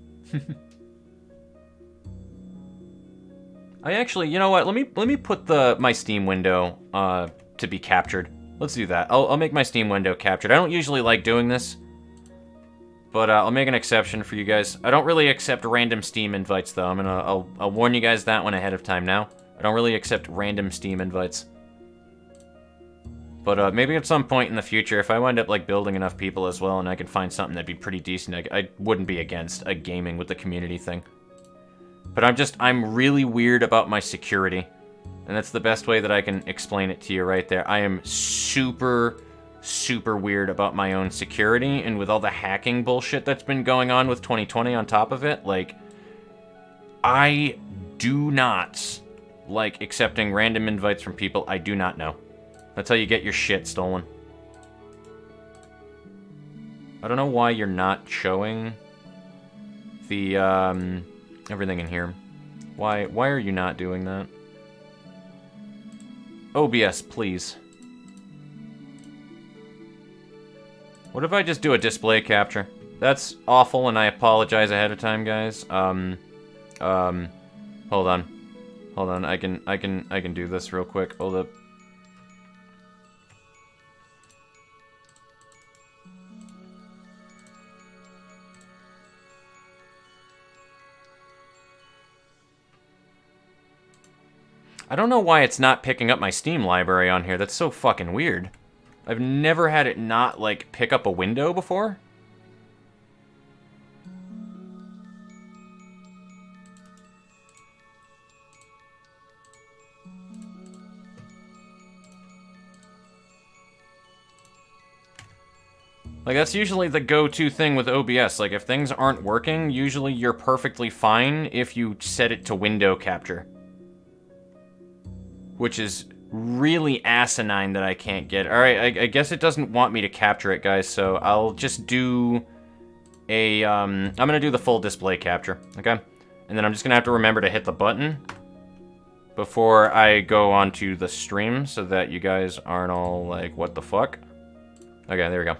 I actually, you know what? Let me put my Steam window to be captured. Let's do that. I'll make my Steam window captured. I don't usually like doing this, but I'll make an exception for you guys. I don't really accept random Steam invites, though. I'll warn you guys that one ahead of time now. I don't really accept random Steam invites. But maybe at some point in the future, if I wind up like building enough people as well, and I can find something that'd be pretty decent, I wouldn't be against a gaming with the community thing. But I'm really weird about my security, and that's the best way that I can explain it to you right there. I am super, super weird about my own security, and with all the hacking bullshit that's been going on with 2020 on top of it, like, I do not like accepting random invites from people I do not know. That's how you get your shit stolen. I don't know why you're not showing the, everything in here. Why are you not doing that? OBS, please. What if I just do a display capture? That's awful, and I apologize ahead of time, guys. Hold on. Hold on, I can do this real quick. Hold up. I don't know why it's not picking up my Steam library on here. That's so fucking weird. I've never had it not, like, pick up a window before. Like, that's usually the go-to thing with OBS. Like, if things aren't working, usually you're perfectly fine if you set it to window capture. Which is really asinine that I can't get. Alright, I guess it doesn't want me to capture it, guys, so I'll just do a, I'm gonna do the full display capture, okay? And then I'm just gonna have to remember to hit the button before I go onto the stream so that you guys aren't all like, what the fuck? Okay, there we go.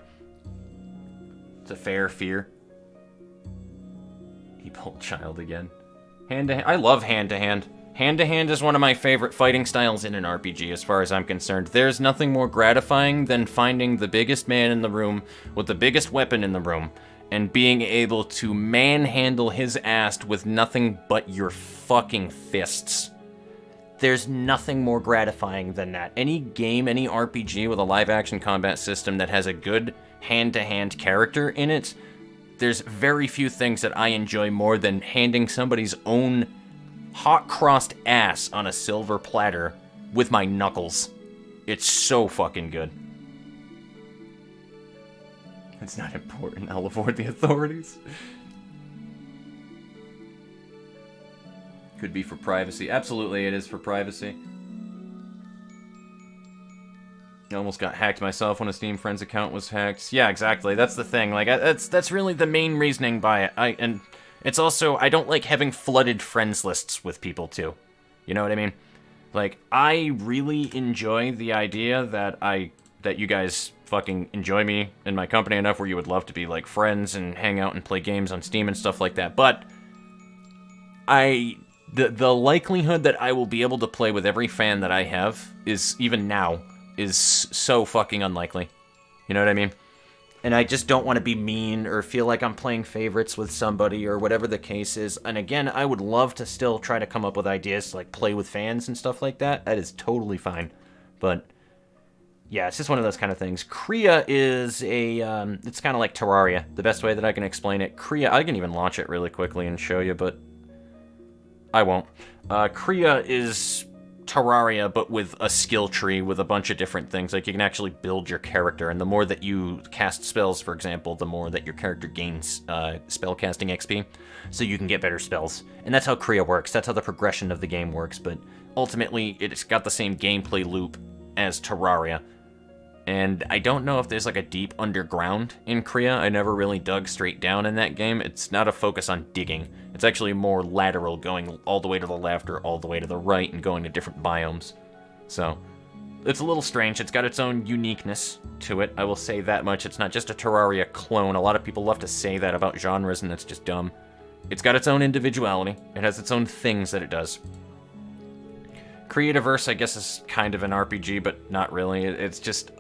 It's a fair fear. He pulled child again. Hand-to-hand. I love hand-to-hand. Hand-to-hand is one of my favorite fighting styles in an RPG, as far as I'm concerned. There's nothing more gratifying than finding the biggest man in the room with the biggest weapon in the room and being able to manhandle his ass with nothing but your fucking fists. There's nothing more gratifying than that. Any game, any RPG with a live-action combat system that has a good hand-to-hand character in it, there's very few things that I enjoy more than handing somebody's own hot-crossed ass on a silver platter with my knuckles. It's so fucking good. It's not important. I'll avoid the authorities. Could be for privacy. Absolutely, it is for privacy. I almost got hacked myself when a Steam Friends account was hacked. Yeah, exactly. That's the thing. Like, that's really the main reasoning by it. And it's also, I don't like having flooded friends lists with people, too. You know what I mean? Like, I really enjoy the idea that you guys fucking enjoy me in my company enough where you would love to be, like, friends and hang out and play games on Steam and stuff like that. But the likelihood that I will be able to play with every fan that I have is, even now, is so fucking unlikely. You know what I mean? And I just don't want to be mean or feel like I'm playing favorites with somebody or whatever the case is. And again, I would love to still try to come up with ideas to, like, play with fans and stuff like that. That is totally fine. But yeah, it's just one of those kind of things. Kriya is it's kind of like Terraria. The best way that I can explain it. Kriya, I can even launch it really quickly and show you, but I won't. Kriya is Terraria, but with a skill tree with a bunch of different things. Like, you can actually build your character, and the more that you cast spells, for example, the more that your character gains spellcasting XP, so you can get better spells. And that's how Kriya works. That's how the progression of the game works, but ultimately, it's got the same gameplay loop as Terraria. And I don't know if there's, like, a deep underground in Kriya. I never really dug straight down in that game. It's not a focus on digging. It's actually more lateral, going all the way to the left or all the way to the right and going to different biomes. So, it's a little strange. It's got its own uniqueness to it. I will say that much. It's not just a Terraria clone. A lot of people love to say that about genres, and that's just dumb. It's got its own individuality. It has its own things that it does. Creativerse, I guess, is kind of an RPG, but not really. It's just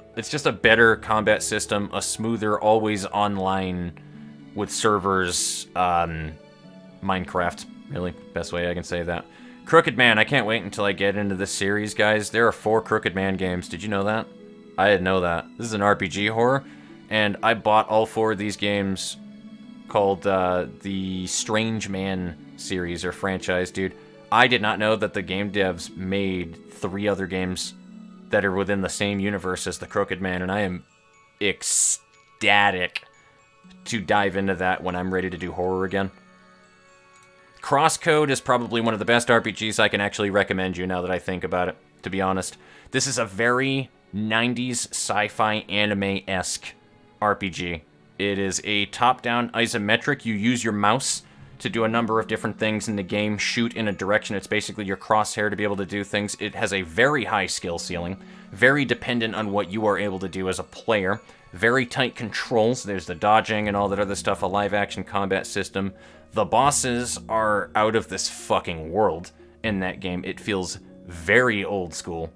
a better combat system, a smoother, always online with servers, Minecraft, really, best way I can say that. Crooked Man, I can't wait until I get into this series, guys. There are 4 Crooked Man games. Did you know that? I didn't know that. This is an RPG horror, and I bought all 4 of these games called the Strange Man series or franchise, dude. I did not know that the game devs made 3 other games that are within the same universe as the Crooked Man, and I am ecstatic to dive into that when I'm ready to do horror again. Crosscode is probably one of the best RPGs I can actually recommend you now that I think about it, to be honest. This is a very 90s sci-fi anime-esque RPG. It is a top-down isometric. You use your mouse to do a number of different things in the game, shoot in a direction. It's basically your crosshair to be able to do things. It has a very high skill ceiling, very dependent on what you are able to do as a player. Very tight controls. There's the dodging and all that other stuff, a live-action combat system. The bosses are out of this fucking world in that game. It feels very old school.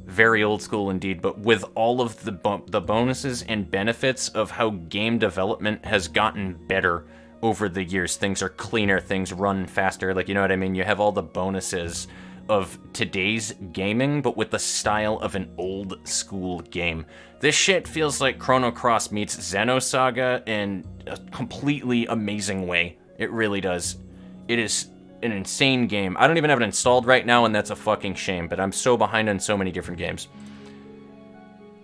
Very old school indeed, but with all of the bonuses and benefits of how game development has gotten better over the years. Things are cleaner, things run faster, like, you know what I mean? You have all the bonuses of today's gaming, but with the style of an old school game. This shit feels like Chrono Cross meets Xenosaga in a completely amazing way. It really does. It is an insane game. I don't even have it installed right now, and that's a fucking shame, but I'm so behind on so many different games.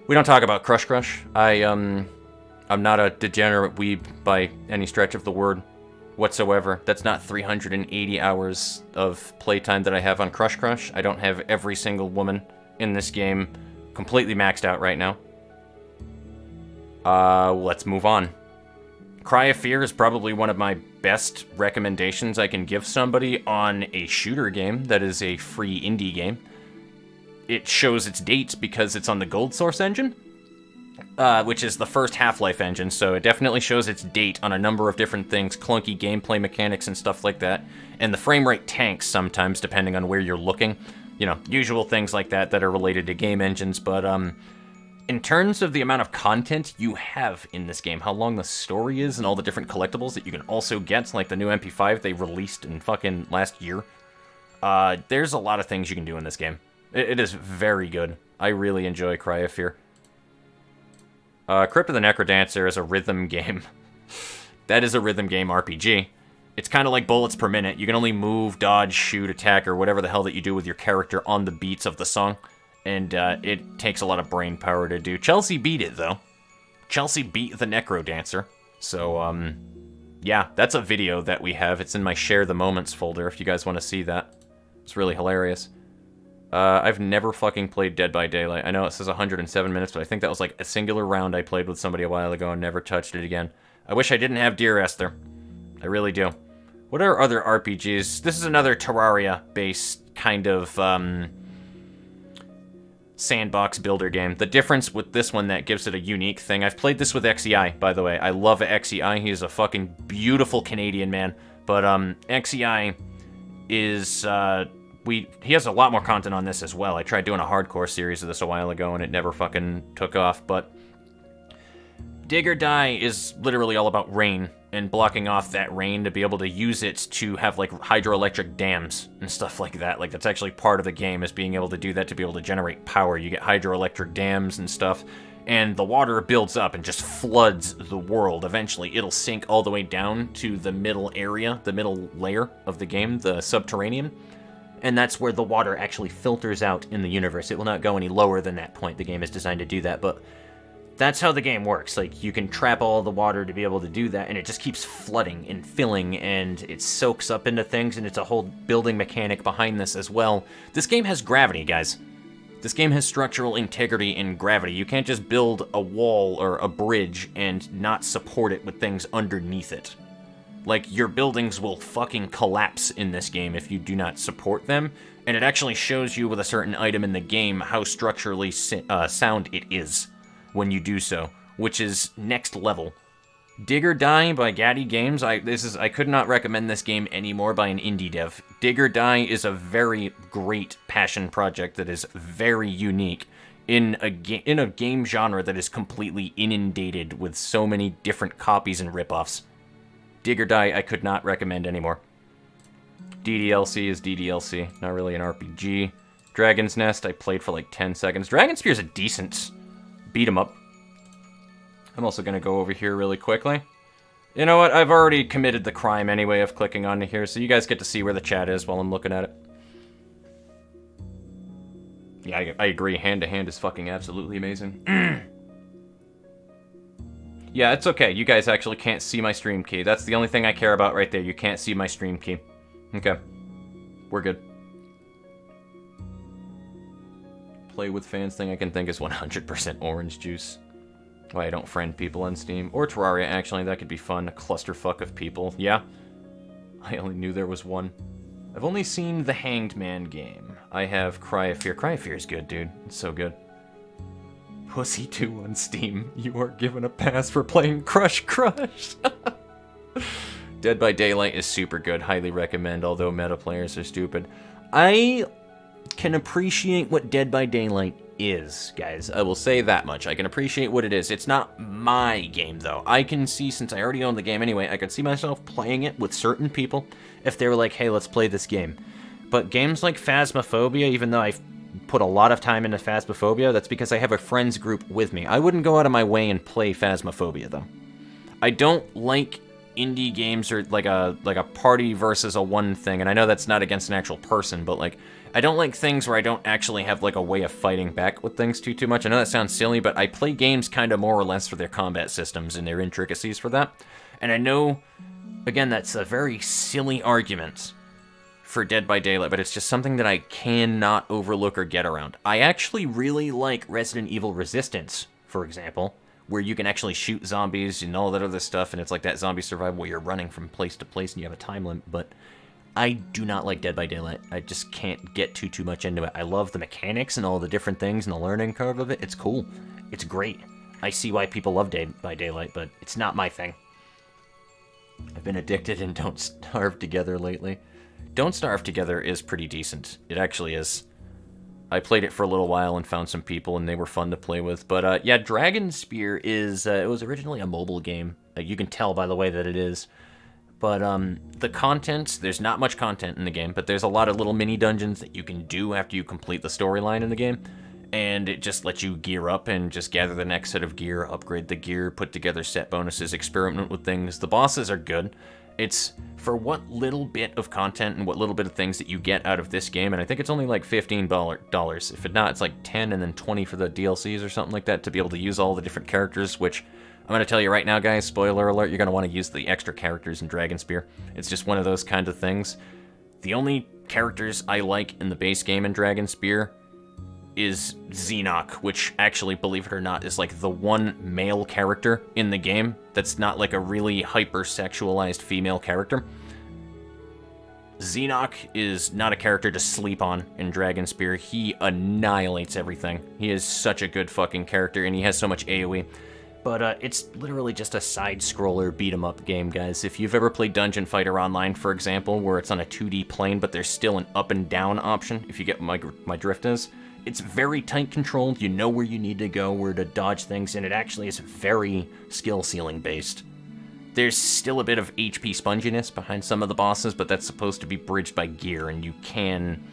We don't talk about Crush Crush. I'm not a degenerate weeb by any stretch of the word whatsoever. That's not 380 hours of playtime that I have on Crush Crush. I don't have every single woman in this game completely maxed out right now. Let's move on. Cry of Fear is probably one of my best recommendations I can give somebody on a shooter game that is a free indie game. It shows its date because it's on the Gold Source engine, which is the first Half-Life engine, so it definitely shows its date on a number of different things, clunky gameplay mechanics and stuff like that, and the frame rate tanks sometimes depending on where you're looking. You know, usual things like that that are related to game engines, but in terms of the amount of content you have in this game, how long the story is, and all the different collectibles that you can also get, like the new MP5 they released in fucking last year, there's a lot of things you can do in this game. It is very good. I really enjoy Cry of Fear. Crypt of the Necrodancer is a rhythm game. That is a rhythm game RPG. It's kind of like bullets per minute. You can only move, dodge, shoot, attack, or whatever the hell that you do with your character on the beats of the song. And it takes a lot of brain power to do. Chelsea beat it, though. Chelsea beat the Necrodancer. So, yeah, that's a video that we have. It's in my Share the Moments folder if you guys want to see that. It's really hilarious. I've never fucking played Dead by Daylight. I know it says 107 minutes, but I think that was like a singular round I played with somebody a while ago and never touched it again. I wish I didn't have Dear Esther. I really do. What are other RPGs? This is another Terraria-based kind of, sandbox builder game. The difference with this one that gives it a unique thing, I've played this with XEI, by the way. I love XEI. He is a fucking beautiful Canadian man. But, XEI is, he has a lot more content on this as well. I tried doing a hardcore series of this a while ago and it never fucking took off, but Dig or Die is literally all about rain and blocking off that rain to be able to use it to have like hydroelectric dams and stuff like that. Like that's actually part of the game, is being able to do that to be able to generate power. You get hydroelectric dams and stuff, and the water builds up and just floods the world. Eventually it'll sink all the way down to the middle area, the middle layer of the game, the subterranean. And that's where the water actually filters out in the universe. It will not go any lower than that point. The game is designed to do that, but that's how the game works. Like, you can trap all the water to be able to do that, and it just keeps flooding and filling, and it soaks up into things, and it's a whole building mechanic behind this as well. This game has gravity, guys. This game has structural integrity and gravity. You can't just build a wall or a bridge and not support it with things underneath it. Like, your buildings will fucking collapse in this game if you do not support them, and it actually shows you with a certain item in the game how structurally sound it is when you do so, which is next level. Dig or Die by Gaddy Games. I could not recommend this game anymore by an indie dev. Dig or Die is a very great passion project that is very unique in a game genre that is completely inundated with so many different copies and ripoffs. Dig or Die, I could not recommend anymore. DDLC is DDLC, not really an RPG. Dragon's Nest, I played for like 10 seconds. Dragon Spear is a decent beat 'em up. I'm also going to go over here really quickly. You know what? I've already committed the crime anyway of clicking onto here, so you guys get to see where the chat is while I'm looking at it. Yeah, I agree. Hand-to-hand is fucking absolutely amazing. Yeah, it's okay. You guys actually can't see my stream key. That's the only thing I care about right there. You can't see my stream key. Okay. We're good. Play with fans thing I can think is 100% orange juice. Why I don't friend people on Steam. Or Terraria, actually. That could be fun. A clusterfuck of people. Yeah. I only knew there was one. I've only seen the Hanged Man game. I have Cry of Fear. Cry of Fear is good, dude. It's so good. Pussy 2 on Steam. You are given a pass for playing Crush Crush. Dead by Daylight is super good. Highly recommend, although meta players are stupid. I can appreciate what Dead by Daylight is, guys. I will say that much. I can appreciate what it is. It's not my game, though. I can see, since I already own the game anyway, I could see myself playing it with certain people if they were like, hey, let's play this game. But games like Phasmophobia, even though I've put a lot of time into Phasmophobia, that's because I have a friends group with me. I wouldn't go out of my way and play Phasmophobia, though. I don't like indie games or like a party versus a one thing, and I know that's not against an actual person, but like, I don't like things where I don't actually have like a way of fighting back with things too much. I know that sounds silly, but I play games kind of more or less for their combat systems and their intricacies for that. And I know, again, that's a very silly argument for Dead by Daylight, but it's just something that I cannot overlook or get around. I actually really like Resident Evil Resistance, for example, where you can actually shoot zombies and all that other stuff, and it's like that zombie survival where you're running from place to place and you have a time limit, but I do not like Dead by Daylight. I just can't get too much into it. I love the mechanics and all the different things and the learning curve of it. It's cool. It's great. I see why people love Dead by Daylight, but it's not my thing. I've been addicted in Don't Starve Together lately. Don't Starve Together is pretty decent. It actually is. I played it for a little while and found some people, and they were fun to play with. But, yeah, Dragon Spear is... it was originally a mobile game. You can tell by the way that it is. But, the content... There's not much content in the game, but there's a lot of little mini-dungeons that you can do after you complete the storyline in the game. And it just lets you gear up and just gather the next set of gear, upgrade the gear, put together set bonuses, experiment with things. The bosses are good. It's for what little bit of content and what little bit of things that you get out of this game, and I think it's only like $15. If not, it's like 10 and then 20 for the DLCs or something like that to be able to use all the different characters, which I'm going to tell you right now, guys, spoiler alert, you're going to want to use the extra characters in Dragon Spear. It's just one of those kind of things. The only characters I like in the base game in Dragon Spear is Xenoc, which actually, believe it or not, is like the one male character in the game that's not like a really hyper-sexualized female character. Xenoc is not a character to sleep on in Dragon Spear. He annihilates everything. He is such a good fucking character, and he has so much AoE. But it's literally just a side-scroller beat-em-up game, guys. If you've ever played Dungeon Fighter Online, for example, where it's on a 2D plane, but there's still an up and down option, if you get my drift is, it's very tight controlled, you know where you need to go, where to dodge things, and it actually is very skill ceiling based. There's still a bit of HP sponginess behind some of the bosses, but that's supposed to be bridged by gear, and you can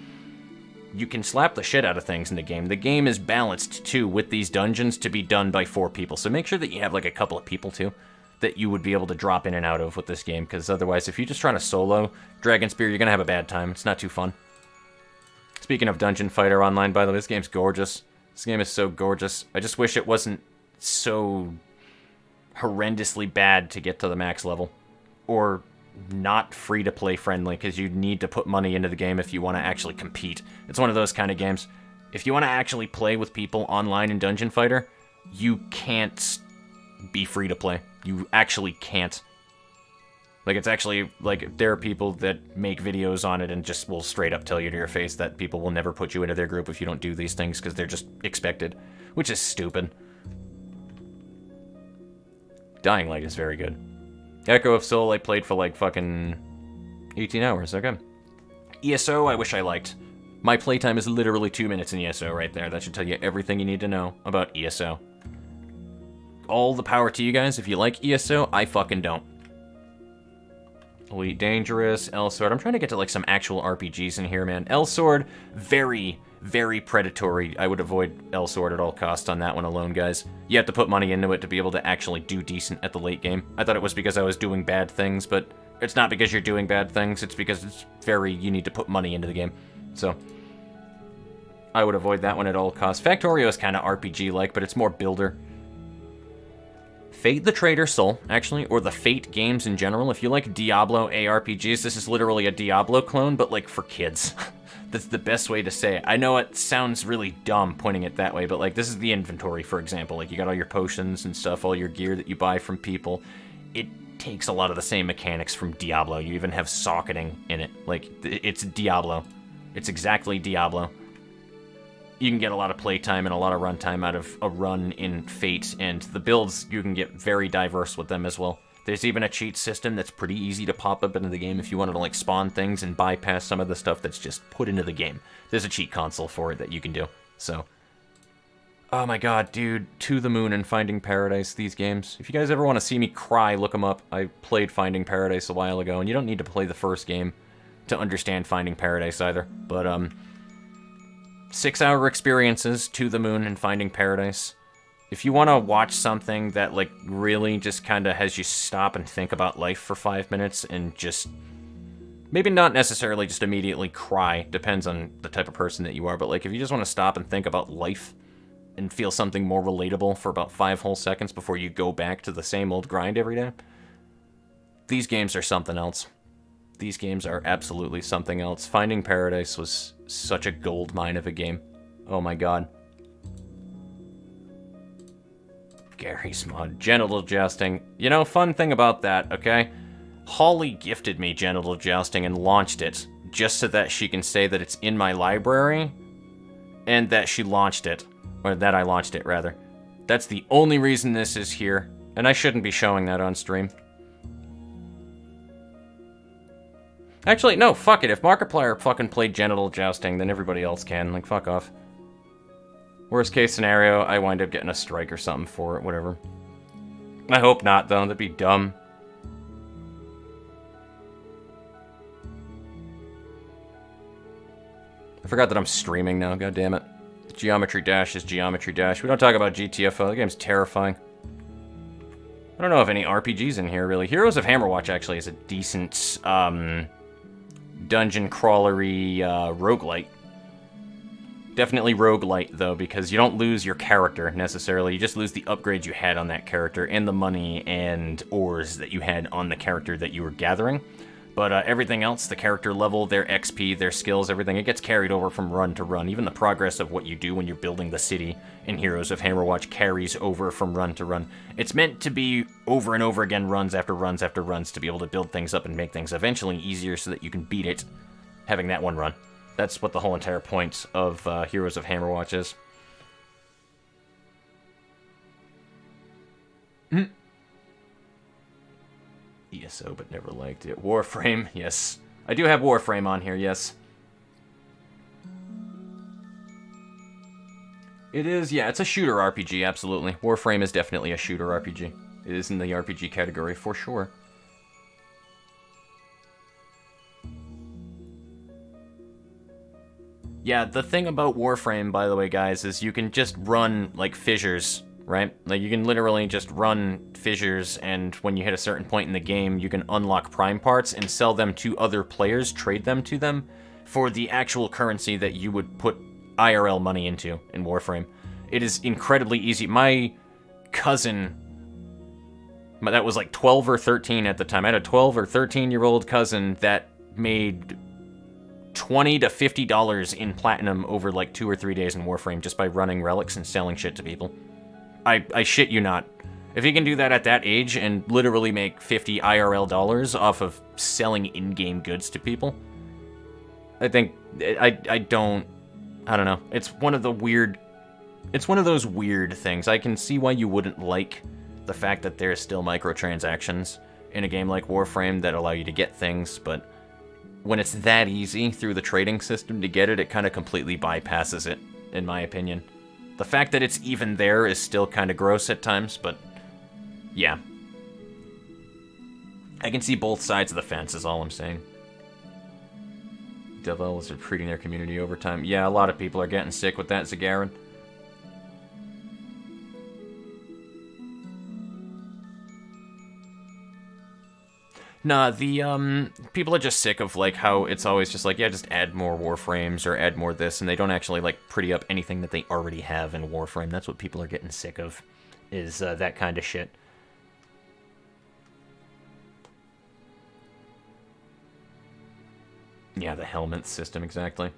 slap the shit out of things in the game. The game is balanced, too, with these dungeons to be done by 4 people, so make sure that you have, like, a couple of people, too, that you would be able to drop in and out of with this game, because otherwise, if you're just trying to solo Dragon Spear, you're gonna have a bad time. It's not too fun. Speaking of Dungeon Fighter Online, by the way, this game's gorgeous. This game is so gorgeous. I just wish it wasn't so horrendously bad to get to the max level. Or not free-to-play friendly, because you need to put money into the game if you want to actually compete. It's one of those kind of games. If you want to actually play with people online in Dungeon Fighter, you can't be free-to-play. You actually can't. Like, it's actually, like, there are people that make videos on it and just will straight up tell you to your face that people will never put you into their group if you don't do these things because they're just expected, which is stupid. Dying Light is very good. Echo of Soul I played for, like, fucking 18 hours, okay. ESO I wish I liked. My playtime is literally 2 minutes in ESO right there. That should tell you everything you need to know about ESO. All the power to you guys. If you like ESO, I fucking don't. Elite Dangerous, L-Sword. I'm trying to get to, like, some actual RPGs in here, man. L-Sword, very, very predatory. I would avoid L-Sword at all costs on that one alone, guys. You have to put money into it to be able to actually do decent at the late game. I thought it was because I was doing bad things, but it's not because you're doing bad things. It's because it's you need to put money into the game. So, I would avoid that one at all costs. Factorio is kind of RPG-like, but it's more builder. Fate the Traitor Soul, actually, or the Fate games in general. If you like Diablo ARPGs, this is literally a Diablo clone, but, like, for kids. That's the best way to say it. I know it sounds really dumb pointing it that way, but, like, this is the inventory, for example. Like, you got all your potions and stuff, all your gear that you buy from people. It takes a lot of the same mechanics from Diablo. You even have socketing in it. Like, it's Diablo. It's exactly Diablo. You can get a lot of playtime and a lot of runtime out of a run in Fate, and the builds, you can get very diverse with them as well. There's even a cheat system that's pretty easy to pop up into the game if you wanted to, like, spawn things and bypass some of the stuff that's just put into the game. There's a cheat console for it that you can do, so. Oh my god, dude. To the Moon and Finding Paradise, these games. If you guys ever want to see me cry, look them up. I played Finding Paradise a while ago, and you don't need to play the first game to understand Finding Paradise either, but, 6-hour experiences, To the Moon and Finding Paradise. If you want to watch something that, like, really just kind of has you stop and think about life for 5 minutes and just... maybe not necessarily just immediately cry, depends on the type of person that you are, but, like, if you just want to stop and think about life and feel something more relatable for about 5 whole seconds before you go back to the same old grind every day, these games are something else. These games are absolutely something else. Finding Paradise was such a gold mine of a game. Oh my god. Gary's mod. Genital jousting. You know, fun thing about that, okay? Holly gifted me genital jousting and launched it, just so that she can say that it's in my library, and that she launched it. Or that I launched it, rather. That's the only reason this is here, and I shouldn't be showing that on stream. Actually, no, fuck it. If Markiplier fucking played genital jousting, then everybody else can. Like, fuck off. Worst case scenario, I wind up getting a strike or something for it, whatever. I hope not, though. That'd be dumb. I forgot that I'm streaming now, god damn it. Geometry Dash is Geometry Dash. We don't talk about GTFO. The game's terrifying. I don't know if any RPGs in here, really. Heroes of Hammerwatch, actually, is a decent, dungeon crawlery, roguelite. Definitely roguelite, though, because you don't lose your character, necessarily. You just lose the upgrades you had on that character, and the money and ores that you had on the character that you were gathering. But everything else, the character level, their XP, their skills, everything, it gets carried over from run to run. Even the progress of what you do when you're building the city in Heroes of Hammerwatch carries over from run to run. It's meant to be over and over again, runs after runs after runs, to be able to build things up and make things eventually easier so that you can beat it, having that one run. That's what the whole entire point of Heroes of Hammerwatch is. ESO, but never liked it. Warframe, yes. I do have Warframe on here, yes. It is, yeah, it's a shooter RPG, absolutely. Warframe is definitely a shooter RPG. It is in the RPG category, for sure. Yeah, the thing about Warframe, by the way, guys, is you can just run, like, fissures, right? Like, you can literally just run fissures, and when you hit a certain point in the game, you can unlock prime parts and sell them to other players, trade them to them, for the actual currency that you would put IRL money into in Warframe. It is incredibly easy. My cousin, that was like 12 or 13 at the time, I had a 12 or 13-year-old cousin that made $20 to $50 in platinum over like 2 or 3 days in Warframe just by running relics and selling shit to people. I shit you not. If he can do that at that age and literally make 50 IRL dollars off of selling in-game goods to people, I think, I don't know. It's one of those weird things. I can see why you wouldn't like the fact that there's still microtransactions in a game like Warframe that allow you to get things, but when it's that easy through the trading system to get it, it kind of completely bypasses it, in my opinion. The fact that it's even there is still kind of gross at times, but yeah. I can see both sides of the fence, is all I'm saying. Developers are treating their community over time. Yeah, a lot of people are getting sick with that, Zagaran. Nah, the, people are just sick of, like, how it's always just like, yeah, just add more Warframes or add more this, and they don't actually, like, pretty up anything that they already have in Warframe. That's what people are getting sick of, is that kind of shit. Yeah, the helmet system, exactly.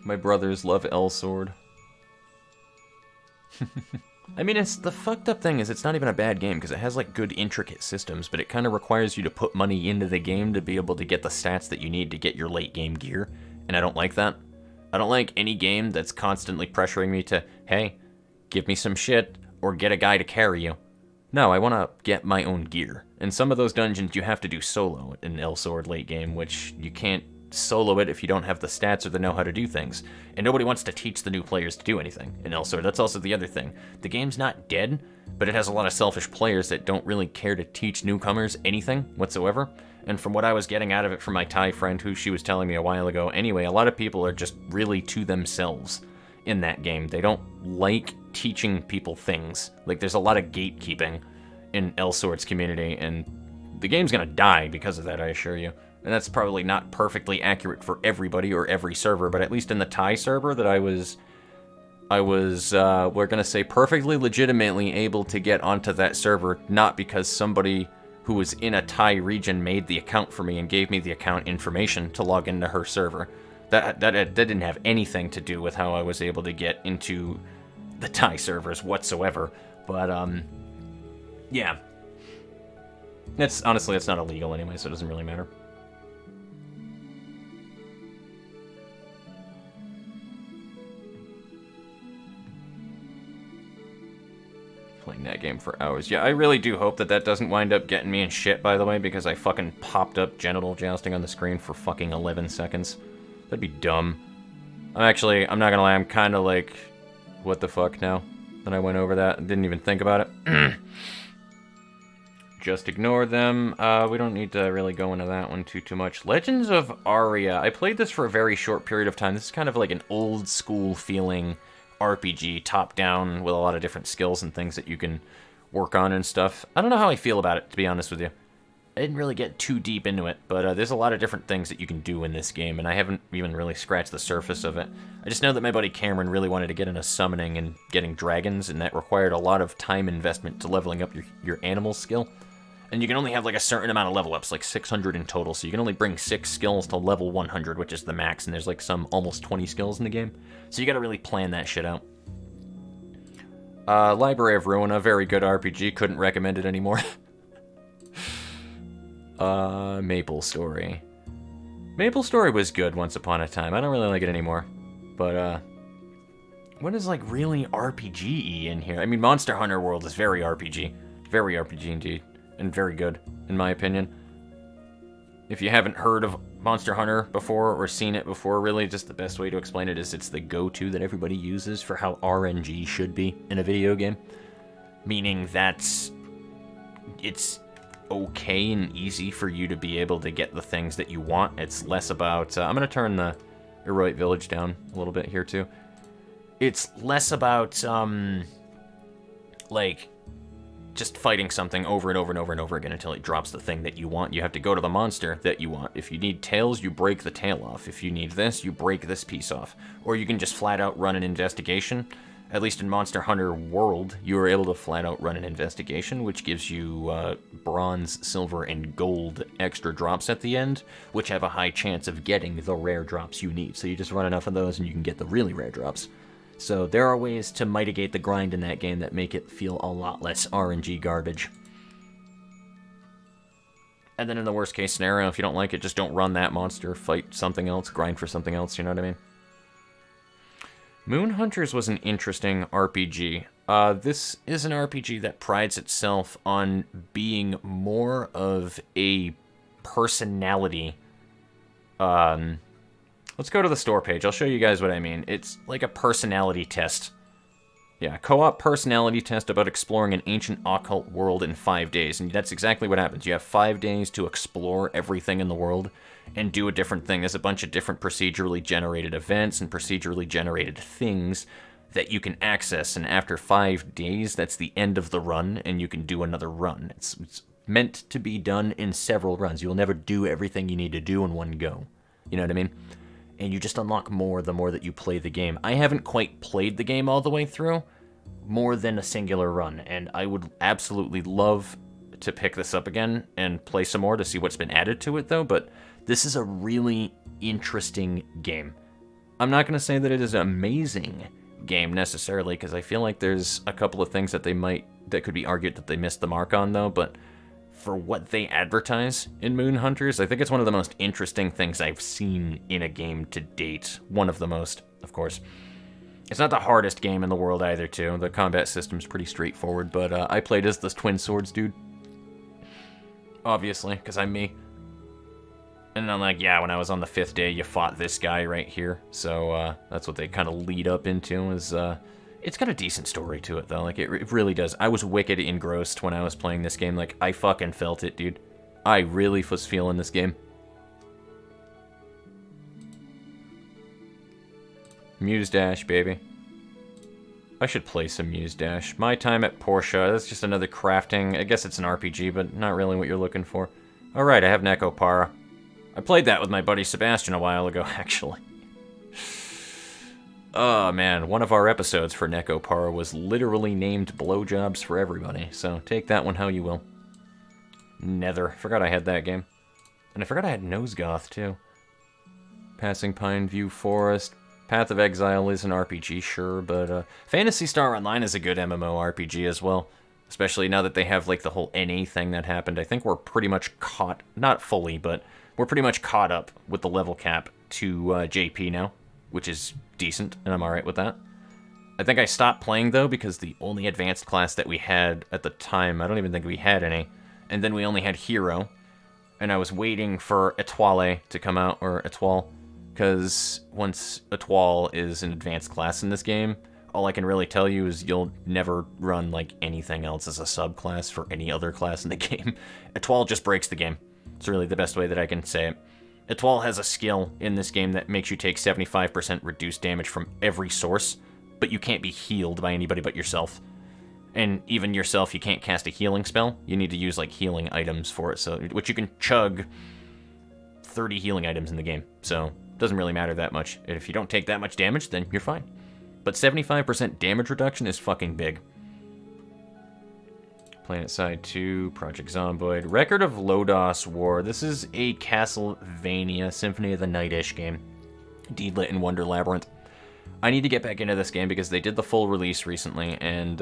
My brothers love L-Sword. I mean, it's the fucked up thing is it's not even a bad game, because it has, like, good intricate systems, but it kind of requires you to put money into the game to be able to get the stats that you need to get your late game gear, and I don't like that. I don't like any game that's constantly pressuring me to, hey, give me some shit, or get a guy to carry you. No, I want to get my own gear. And some of those dungeons you have to do solo in L-Sword late game, which you can't solo it if you don't have the stats or the know how to do things. And nobody wants to teach the new players to do anything in L-Sword. That's also the other thing. The game's not dead, but it has a lot of selfish players that don't really care to teach newcomers anything whatsoever. And from what I was getting out of it from my Thai friend, who she was telling me a while ago, anyway, a lot of people are just really to themselves in that game. They don't like teaching people things. Like, there's a lot of gatekeeping in L-Sword's community, and the game's gonna die because of that, I assure you. And that's probably not perfectly accurate for everybody or every server, but at least in the Thai server that I was, we're gonna say, perfectly legitimately able to get onto that server, not because somebody who was in a Thai region made the account for me and gave me the account information to log into her server. That didn't have anything to do with how I was able to get into the Thai servers whatsoever. But, yeah. Honestly, it's not illegal anyway, so it doesn't really matter. Playing that game for hours. Yeah, I really do hope that that doesn't wind up getting me in shit, by the way, because I fucking popped up genital jousting on the screen for fucking 11 seconds. That'd be dumb. I'm not gonna lie, I'm kinda like, what the fuck now that I went over that and didn't even think about it. Just ignore them. We don't need to really go into that one too much. Legends of Aria. I played this for a very short period of time. This is kind of like an old school feeling RPG, top-down, with a lot of different skills and things that you can work on and stuff. I don't know how I feel about it, to be honest with you. I didn't really get too deep into it, but there's a lot of different things that you can do in this game, and I haven't even really scratched the surface of it. I just know that my buddy Cameron really wanted to get into summoning and getting dragons, and that required a lot of time investment to leveling up your animal skill. And you can only have like a certain amount of level ups, like 600 in total, so you can only bring 6 skills to level 100, which is the max, and there's like some almost 20 skills in the game. So you gotta really plan that shit out. Library of Ruina, very good RPG, couldn't recommend it anymore. Maple Story. Maple Story was good once upon a time, I don't really like it anymore. But, what is like really RPG-y in here? I mean, Monster Hunter World is very RPG. Very RPG indeed. And very good, in my opinion. If you haven't heard of Monster Hunter before, or seen it before, really, just the best way to explain it is it's the go-to that everybody uses for how RNG should be in a video game. Meaning that it's okay and easy for you to be able to get the things that you want. It's less about... I'm going to turn the Heroic Village down a little bit here, too. It's less about, like... just fighting something over and over and over and over again until it drops the thing that you want. You have to go to the monster that you want. If you need tails, you break the tail off. If you need this, you break this piece off. Or you can just flat out run an investigation. At least in Monster Hunter World, you are able to flat out run an investigation, which gives you bronze, silver, and gold extra drops at the end, which have a high chance of getting the rare drops you need. So you just run enough of those and you can get the really rare drops. So there are ways to mitigate the grind in that game that make it feel a lot less RNG garbage. And then in the worst case scenario, if you don't like it, just don't run that monster, fight something else, grind for something else, you know what I mean? Moon Hunters was an interesting RPG. This is an RPG that prides itself on being more of a personality. Let's go to the store page. I'll show you guys what I mean. It's like a personality test. Yeah, co-op personality test about exploring an ancient occult world in 5 days. And that's exactly what happens. You have 5 days to explore everything in the world and do a different thing. There's a bunch of different procedurally generated events and procedurally generated things that you can access. And after 5 days, that's the end of the run, and you can do another run. It's meant to be done in several runs. You'll never do everything you need to do in one go. You know what I mean? And you just unlock more the more that you play the game. I haven't quite played the game all the way through, more than a singular run, and I would absolutely love to pick this up again and play some more to see what's been added to it, though, but this is a really interesting game. I'm not going to say that it is an amazing game, necessarily, because I feel like there's a couple of things that that could be argued that they missed the mark on, though, but for what they advertise in Moon Hunters, I think it's one of the most interesting things I've seen in a game to date. One of the most, of course. It's not the hardest game in the world either, too. The combat system's pretty straightforward, but I played as this Twin Swords dude. Obviously, because I'm me. And I'm like, yeah, when I was on the 5th day, you fought this guy right here. So that's what they kind of lead up into, is... It's got a decent story to it, though. Like, it really does. I was wicked engrossed when I was playing this game. Like, I fucking felt it, dude. I really was feeling this game. Muse Dash, baby. I should play some Muse Dash. My Time at Portia. That's just another crafting. I guess it's an RPG, but not really what you're looking for. Alright, I have Nekopara. I played that with my buddy Sebastian a while ago, actually. Oh, man, one of our episodes for Nekopara was literally named Blowjobs for Everybody, so take that one how you will. Nether. Forgot I had that game. And I forgot I had Nosegoth, too. Passing Pine View Forest. Path of Exile is an RPG, sure, but Phantasy Star Online is a good MMORPG as well. Especially now that they have, like, the whole NA thing that happened. I think we're pretty much caught, not fully, but we're pretty much caught up with the level cap to JP now, which is decent, and I'm alright with that. I think I stopped playing, though, because the only advanced class that we had at the time, I don't even think we had any, and then we only had Hero, and I was waiting for Étoile to come out, or Étoile, because once Étoile is an advanced class in this game, all I can really tell you is you'll never run, like, anything else as a subclass for any other class in the game. Étoile just breaks the game. It's really the best way that I can say it. Étoile has a skill in this game that makes you take 75% reduced damage from every source, but you can't be healed by anybody but yourself. And even yourself, you can't cast a healing spell. You need to use, like, healing items for it, so which you can chug 30 healing items in the game. So, it doesn't really matter that much. And if you don't take that much damage, then you're fine. But 75% damage reduction is fucking big. Planet Side 2, Project Zomboid, Record of Lodos War. This is a Castlevania Symphony of the Night-ish game. Deedlit and Wonder Labyrinth. I need to get back into this game because they did the full release recently, and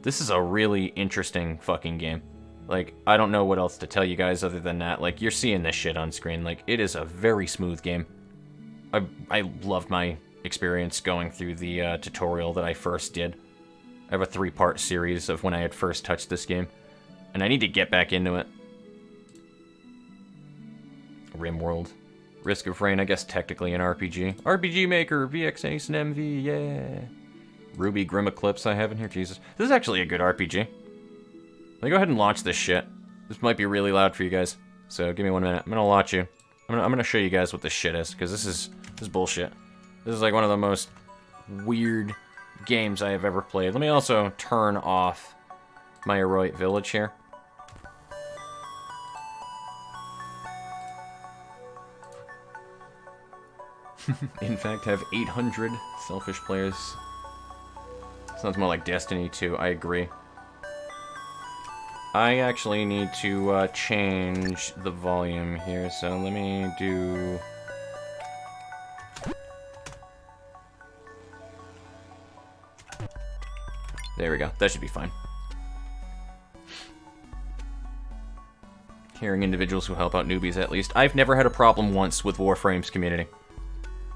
this is a really interesting fucking game. Like, I don't know what else to tell you guys other than that. Like, you're seeing this shit on screen. Like, it is a very smooth game. I loved my experience going through the tutorial that I first did. I have a 3-part series of when I had first touched this game, and I need to get back into it. RimWorld. Risk of Rain, I guess technically an RPG. RPG Maker, VX Ace and MV, yeah. Ruby Grim Eclipse I have in here, Jesus. This is actually a good RPG. Let me go ahead and launch this shit. This might be really loud for you guys, so give me 1 minute. I'm gonna launch you. I'm gonna show you guys what this shit is, because this is bullshit. This is like one of the most weird games I have ever played. Let me also turn off my Heroic Village here. In fact, have 800 selfish players. Sounds more like Destiny 2, I agree. I actually need to change the volume here, so let me do... There we go. That should be fine. Caring individuals who help out newbies, at least. I've never had a problem once with Warframe's community.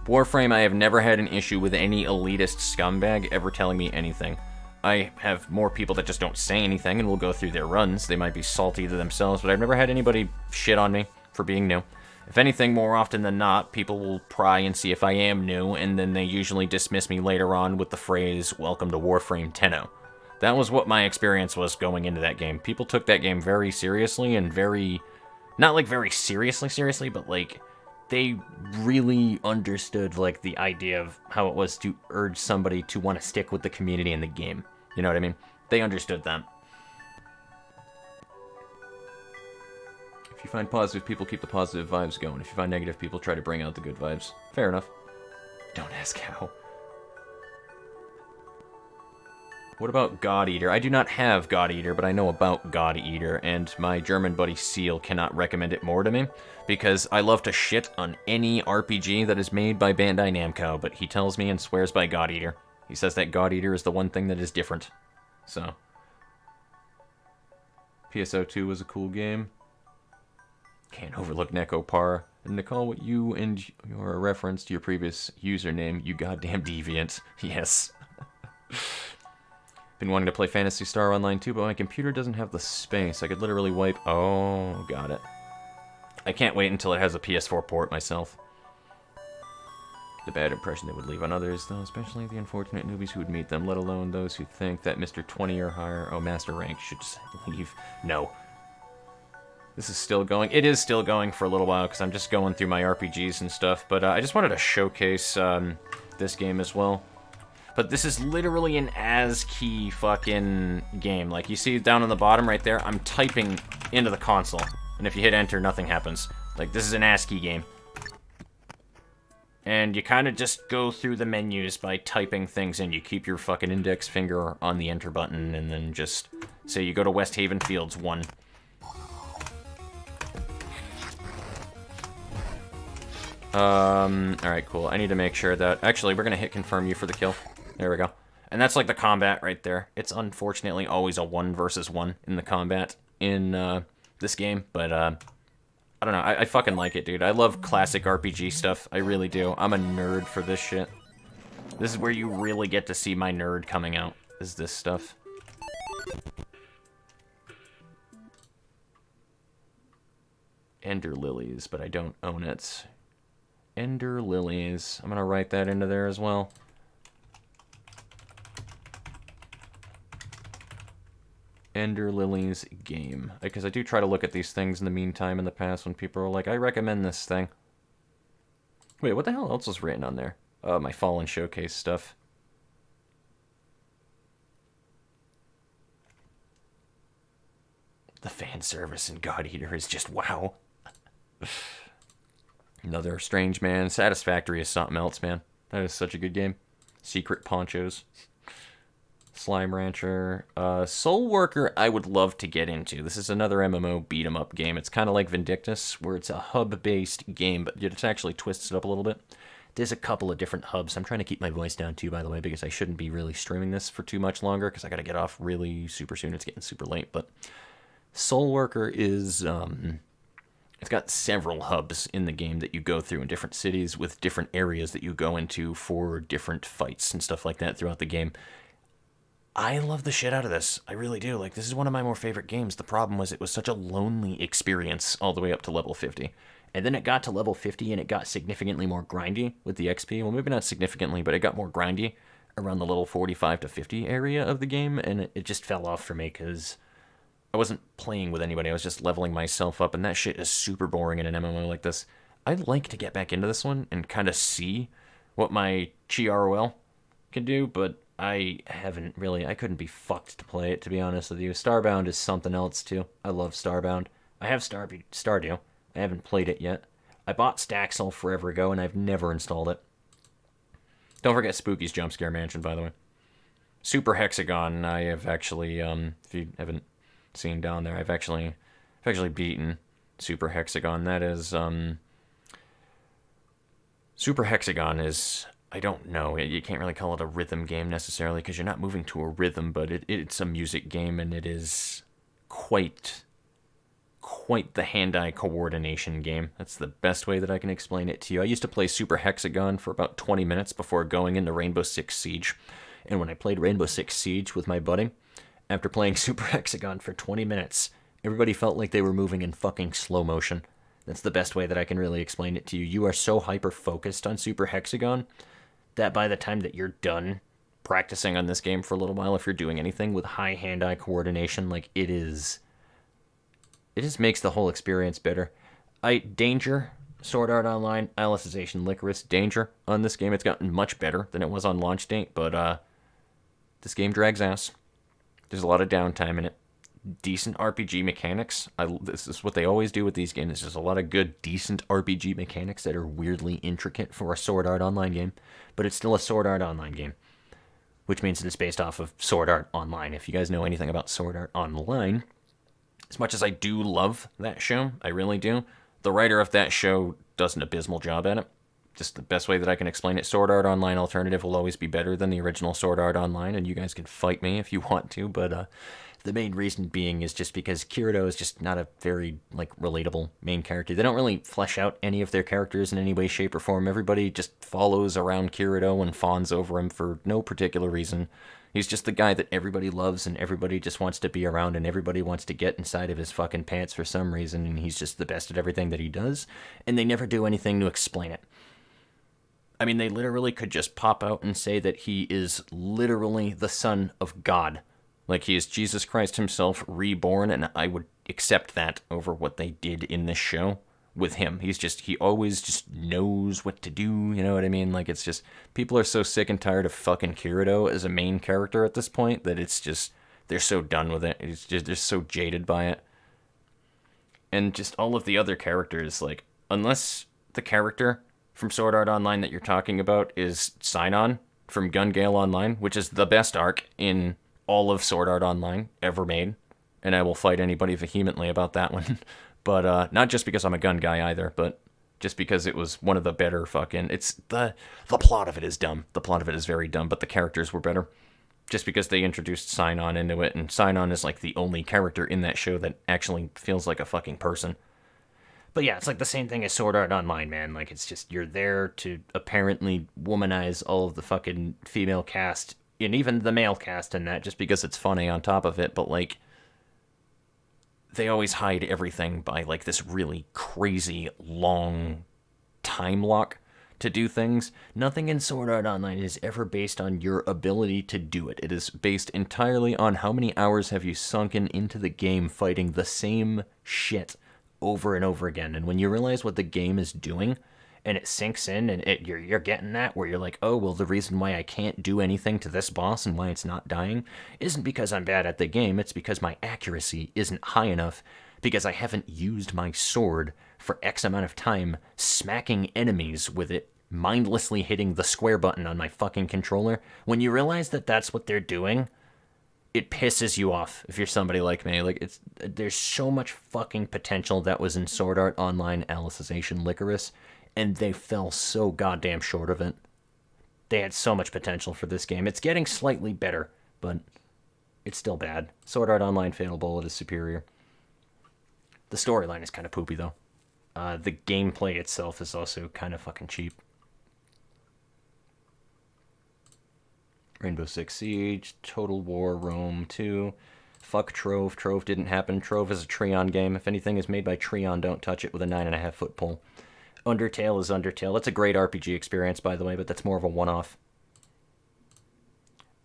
Warframe, I have never had an issue with any elitist scumbag ever telling me anything. I have more people that just don't say anything and will go through their runs. They might be salty to themselves, but I've never had anybody shit on me for being new. If anything, more often than not, people will pry and see if I am new, and then they usually dismiss me later on with the phrase, "Welcome to Warframe 10-0." That was what my experience was going into that game. People took that game very seriously and very... Not like very seriously, but like... They really understood, like, the idea of how it was to urge somebody to want to stick with the community in the game. You know what I mean? They understood that. If you find positive people, keep the positive vibes going. If you find negative people, try to bring out the good vibes. Fair enough. Don't ask how. What about God Eater? I do not have God Eater, but I know about God Eater, and my German buddy Seal cannot recommend it more to me, because I love to shit on any RPG that is made by Bandai Namco, but he tells me and swears by God Eater. He says that God Eater is the one thing that is different. So. PSO2 was a cool game. Can't overlook Necopar. And Nicole, what you and your reference to your previous username, you goddamn deviant. Yes. Been wanting to play Phantasy Star Online too, but my computer doesn't have the space. I could literally wipe... Oh, got it. I can't wait until it has a PS4 port myself. The bad impression they would leave on others, though, especially the unfortunate newbies who would meet them, let alone those who think that Mr. 20 or higher, oh, Master Rank, should just leave. No. This is still going. It is still going for a little while, because I'm just going through my RPGs and stuff, but I just wanted to showcase this game as well. But this is literally an ASCII fucking game. Like, you see down on the bottom right there, I'm typing into the console. And if you hit enter, nothing happens. Like, this is an ASCII game. And you kind of just go through the menus by typing things in. You keep your fucking index finger on the enter button, and then just say you go to West Haven Fields 1. Alright, cool. I need to make sure that... Actually, we're gonna hit confirm you for the kill. There we go. And that's like the combat right there. It's unfortunately always a 1 versus 1 in the combat in this game, but I don't know. I fucking like it, dude. I love classic RPG stuff. I really do. I'm a nerd for this shit. This is where you really get to see my nerd coming out, is this stuff. Ender Lilies, but I don't own it. Ender Lilies. I'm gonna write that into there as well. Ender Lilies game. Because I do try to look at these things in the meantime in the past when people are like, I recommend this thing. Wait, what the hell else was written on there? My Fallen Showcase stuff. The fan service in God Eater is just wow. Another Strange Man. Satisfactory is something else, man. That is such a good game. Secret Ponchos. Slime Rancher. Soul Worker I would love to get into. This is another MMO beat-em-up game. It's kind of like Vindictus, where it's a hub-based game, but it actually twists it up a little bit. There's a couple of different hubs. I'm trying to keep my voice down too, by the way, because I shouldn't be really streaming this for too much longer, because I gotta get off really super soon. It's getting super late, but Soul Worker is, it's got several hubs in the game that you go through in different cities with different areas that you go into for different fights and stuff like that throughout the game. I love the shit out of this. I really do. Like, this is one of my more favorite games. The problem was it was such a lonely experience all the way up to level 50. And then it got to level 50 and it got significantly more grindy with the XP. Well, maybe not significantly, but it got more grindy around the level 45 to 50 area of the game. And it just fell off for me because I wasn't playing with anybody. I was just leveling myself up. And that shit is super boring in an MMO like this. I'd like to get back into this one and kind of see what my Chi-ROL can do, but I haven't really... I couldn't be fucked to play it, to be honest with you. Starbound is something else, too. I love Starbound. I have Stardew. I haven't played it yet. I bought Staxel forever ago, and I've never installed it. Don't forget Spooky's Jump Scare Mansion, by the way. Super Hexagon, I have actually... if you haven't seen down there, I've actually beaten Super Hexagon. That is... Super Hexagon is... I don't know. You can't really call it a rhythm game necessarily because you're not moving to a rhythm, but it's a music game, and it is quite the hand-eye coordination game. That's the best way that I can explain it to you. I used to play Super Hexagon for about 20 minutes before going into Rainbow Six Siege, and when I played Rainbow Six Siege with my buddy, after playing Super Hexagon for 20 minutes, everybody felt like they were moving in fucking slow motion. That's the best way that I can really explain it to you. You are so hyper-focused on Super Hexagon that by the time that you're done practicing on this game for a little while, if you're doing anything with high hand-eye coordination, like, it just makes the whole experience better. Danger, Sword Art Online, Alicization, Licorice, Danger on this game. It's gotten much better than it was on launch date, but this game drags ass. There's a lot of downtime in it. Decent RPG mechanics. This is what they always do with these games. There's a lot of good, decent RPG mechanics that are weirdly intricate for a Sword Art Online game, but it's still a Sword Art Online game, which means that it's based off of Sword Art Online. If you guys know anything about Sword Art Online, as much as I do love that show, I really do, the writer of that show does an abysmal job at it. Just the best way that I can explain it, Sword Art Online Alternative will always be better than the original Sword Art Online, and you guys can fight me if you want to, but the main reason being is just because Kirito is just not a very, like, relatable main character. They don't really flesh out any of their characters in any way, shape, or form. Everybody just follows around Kirito and fawns over him for no particular reason. He's just the guy that everybody loves and everybody just wants to be around and everybody wants to get inside of his fucking pants for some reason, and he's just the best at everything that he does, and they never do anything to explain it. I mean, they literally could just pop out and say that he is literally the son of God. Like, he is Jesus Christ himself reborn, and I would accept that over what they did in this show with him. He always just knows what to do, you know what I mean? Like, it's just, people are so sick and tired of fucking Kirito as a main character at this point that it's just, they're so done with it. It's just, they're so jaded by it. And just all of the other characters, like, unless the character from Sword Art Online that you're talking about is Sinon from Gun Gale Online, which is the best arc in all of Sword Art Online ever made, and I will fight anybody vehemently about that one. But not just because I'm a gun guy either, but just because it was one of the better fucking... It's the plot of it is dumb. The plot of it is very dumb, but the characters were better. Just because they introduced Sign-On into it, and Sign-On is like the only character in that show that actually feels like a fucking person. But yeah, it's like the same thing as Sword Art Online, man. Like, it's just, you're there to apparently womanize all of the fucking female cast, and even the male cast in that, just because it's funny on top of it, but like, they always hide everything by like this really crazy long time lock to do things. Nothing in Sword Art Online is ever based on your ability to do it. It is based entirely on how many hours have you sunken into the game fighting the same shit over and over again. And when you realize what the game is doing, and it sinks in, and you're getting that, where you're like, oh, well, the reason why I can't do anything to this boss and why it's not dying isn't because I'm bad at the game, it's because my accuracy isn't high enough, because I haven't used my sword for X amount of time, smacking enemies with it, mindlessly hitting the square button on my fucking controller. When you realize that that's what they're doing, it pisses you off if you're somebody like me. Like, there's so much fucking potential that was in Sword Art Online Alicization Licorice, and they fell so goddamn short of it. They had so much potential for this game. It's getting slightly better, but it's still bad. Sword Art Online Fatal Bullet is superior. The storyline is kind of poopy, though. The gameplay itself is also kind of fucking cheap. Rainbow Six Siege, Total War, Rome 2. Fuck Trove. Trove didn't happen. Trove is a Treon game. If anything is made by Treon, don't touch it with a 9.5-foot pole. Undertale is Undertale. That's a great RPG experience, by the way, but that's more of a one-off.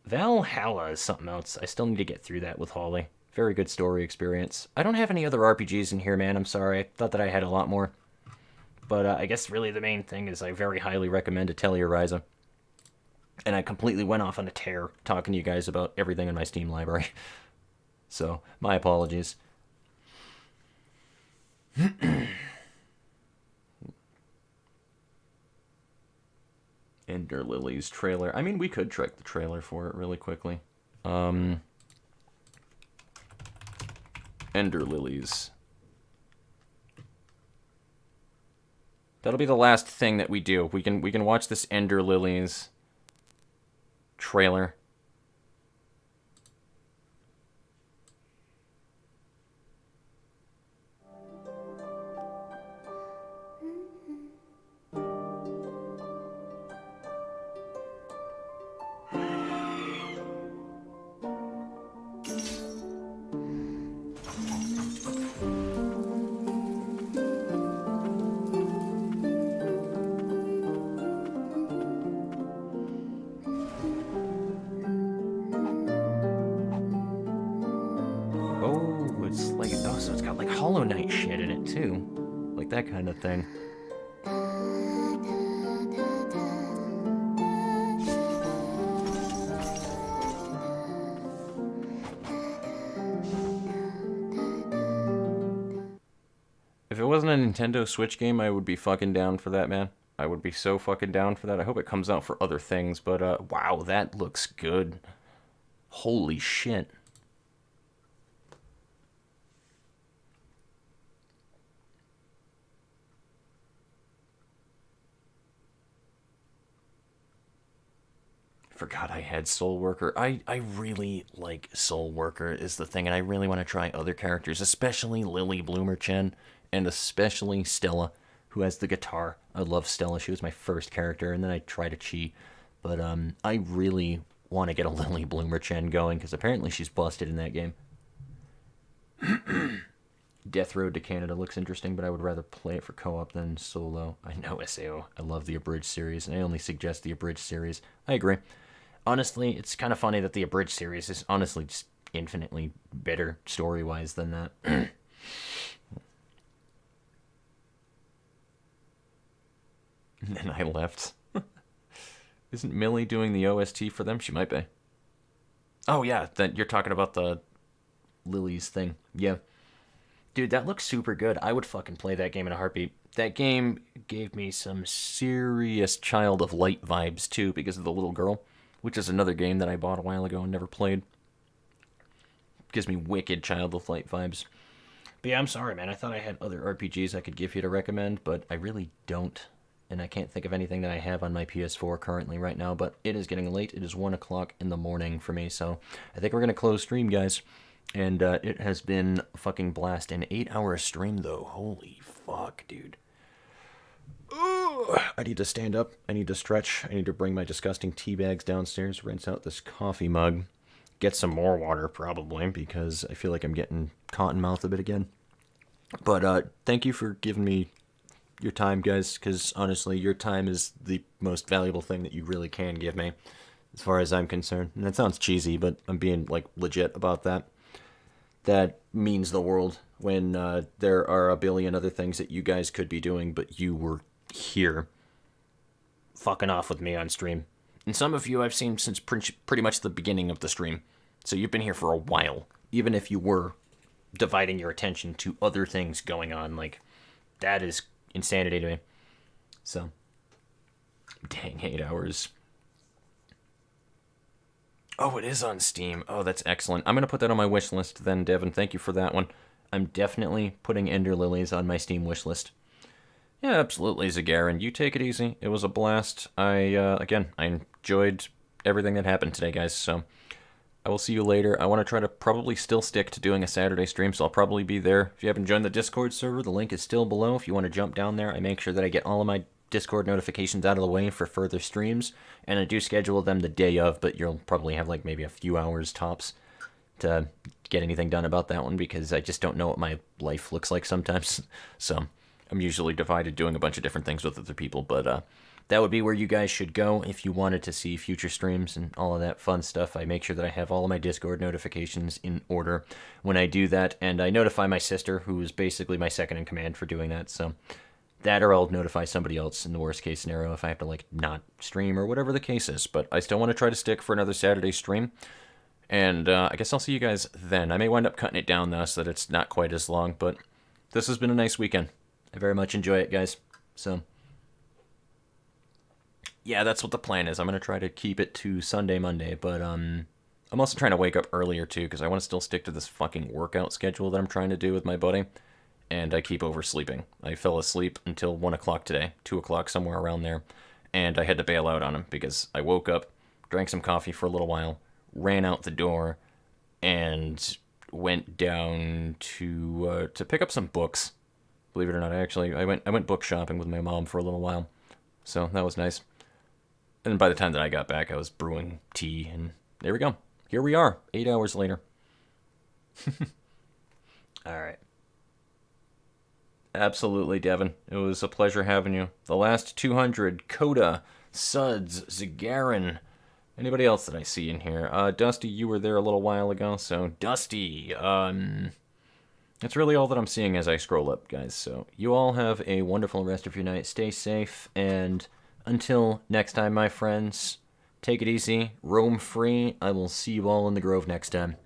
Valhalla is something else. I still need to get through that with Holly. Very good story experience. I don't have any other RPGs in here, man. I'm sorry. I thought that I had a lot more. But I guess really the main thing is I very highly recommend Atelier Ryza. And I completely went off on a tear talking to you guys about everything in my Steam library. So, my apologies. Ender Lilies trailer. I mean, we could check the trailer for it really quickly. Ender Lilies. That'll be the last thing that we do. We can watch this Ender Lilies trailer. So it's got like Hollow Knight shit in it too. Like that kind of thing. If it wasn't a Nintendo Switch game, I would be fucking down for that, man. I would be so fucking down for that. I hope it comes out for other things, but wow, that looks good. Holy shit. Forgot I had Soul Worker. I really like Soul Worker is the thing, and I really want to try other characters, especially Lily Bloomer-Chen, and especially Stella, who has the guitar. I love Stella. She was my first character, and then I tried a Chi. But I really want to get a Lily Bloomer-Chen going, because apparently she's busted in that game. Death Road to Canada looks interesting, but I would rather play it for co-op than solo. I know, SAO. I love the Abridged series, and I only suggest the Abridged series. I agree. Honestly, it's kind of funny that the Abridged series is honestly just infinitely better story-wise than that. And then I left. Isn't Millie doing the OST for them? She might be. Oh, yeah, that you're talking about the Lily's thing. Yeah. Dude, that looks super good. I would fucking play that game in a heartbeat. That game gave me some serious Child of Light vibes, too, because of the little girl, which is another game that I bought a while ago and never played. Gives me wicked Child of Light vibes. But yeah, I'm sorry, man. I thought I had other RPGs I could give you to recommend, but I really don't. And I can't think of anything that I have on my PS4 currently right now, but it is getting late. It is 1 o'clock in the morning for me, so I think we're going to close stream, guys. And it has been a fucking blast. An 8-hour stream, though. Holy fuck, dude. Ugh. I need to stand up. I need to stretch. I need to bring my disgusting tea bags downstairs, rinse out this coffee mug, get some more water, probably, because I feel like I'm getting cotton mouth a bit again. But thank you for giving me your time, guys, because honestly, your time is the most valuable thing that you really can give me, as far as I'm concerned. And that sounds cheesy, but I'm being, like, legit about that. That means the world when there are a billion other things that you guys could be doing, but you were here fucking off with me on stream. And some of you I've seen since pretty much the beginning of the stream. So you've been here for a while, even if you were dividing your attention to other things going on. Like, that is insanity to me. So, dang, 8 hours. Oh, it is on Steam. Oh, that's excellent. I'm going to put that on my wish list then, Devin. Thank you for that one. I'm definitely putting Ender Lilies on my Steam wish list. Yeah, absolutely, Zagarin. You take it easy. It was a blast. Again, I enjoyed everything that happened today, guys, so I will see you later. I want to try to probably still stick to doing a Saturday stream, so I'll probably be there. If you haven't joined the Discord server, the link is still below. If you want to jump down there, I make sure that I get all of my Discord notifications out of the way for further streams, and I do schedule them the day of, but you'll probably have like maybe a few hours tops to get anything done about that one, because I just don't know what my life looks like sometimes. So I'm usually divided doing a bunch of different things with other people, but that would be where you guys should go if you wanted to see future streams and all of that fun stuff. I make sure that I have all of my Discord notifications in order when I do that, and I notify my sister, who is basically my second in command, for doing that. So that, or I'll notify somebody else in the worst case scenario if I have to, like, not stream or whatever the case is. But I still want to try to stick for another Saturday stream, and I guess I'll see you guys then. I may wind up cutting it down, though, so that it's not quite as long, but this has been a nice weekend. I very much enjoy it, guys. So yeah, that's what the plan is. I'm going to try to keep it to Sunday, Monday, but I'm also trying to wake up earlier, too, because I want to still stick to this fucking workout schedule that I'm trying to do with my buddy, and I keep oversleeping. I fell asleep until 1 o'clock today, 2 o'clock, somewhere around there, and I had to bail out on him, because I woke up, drank some coffee for a little while, ran out the door, and went down to pick up some books. Believe it or not, I went book shopping with my mom for a little while, so that was nice. And by the time that I got back, I was brewing tea, and there we go. Here we are, 8 hours later. All right. Absolutely, Devin. It was a pleasure having you. The last 200, Coda, Suds, Zagarin. Anybody else that I see in here? Dusty, you were there a little while ago, so Dusty, that's really all that I'm seeing as I scroll up, guys. So you all have a wonderful rest of your night. Stay safe, and until next time, my friends, take it easy, roam free. I will see you all in the Grove next time.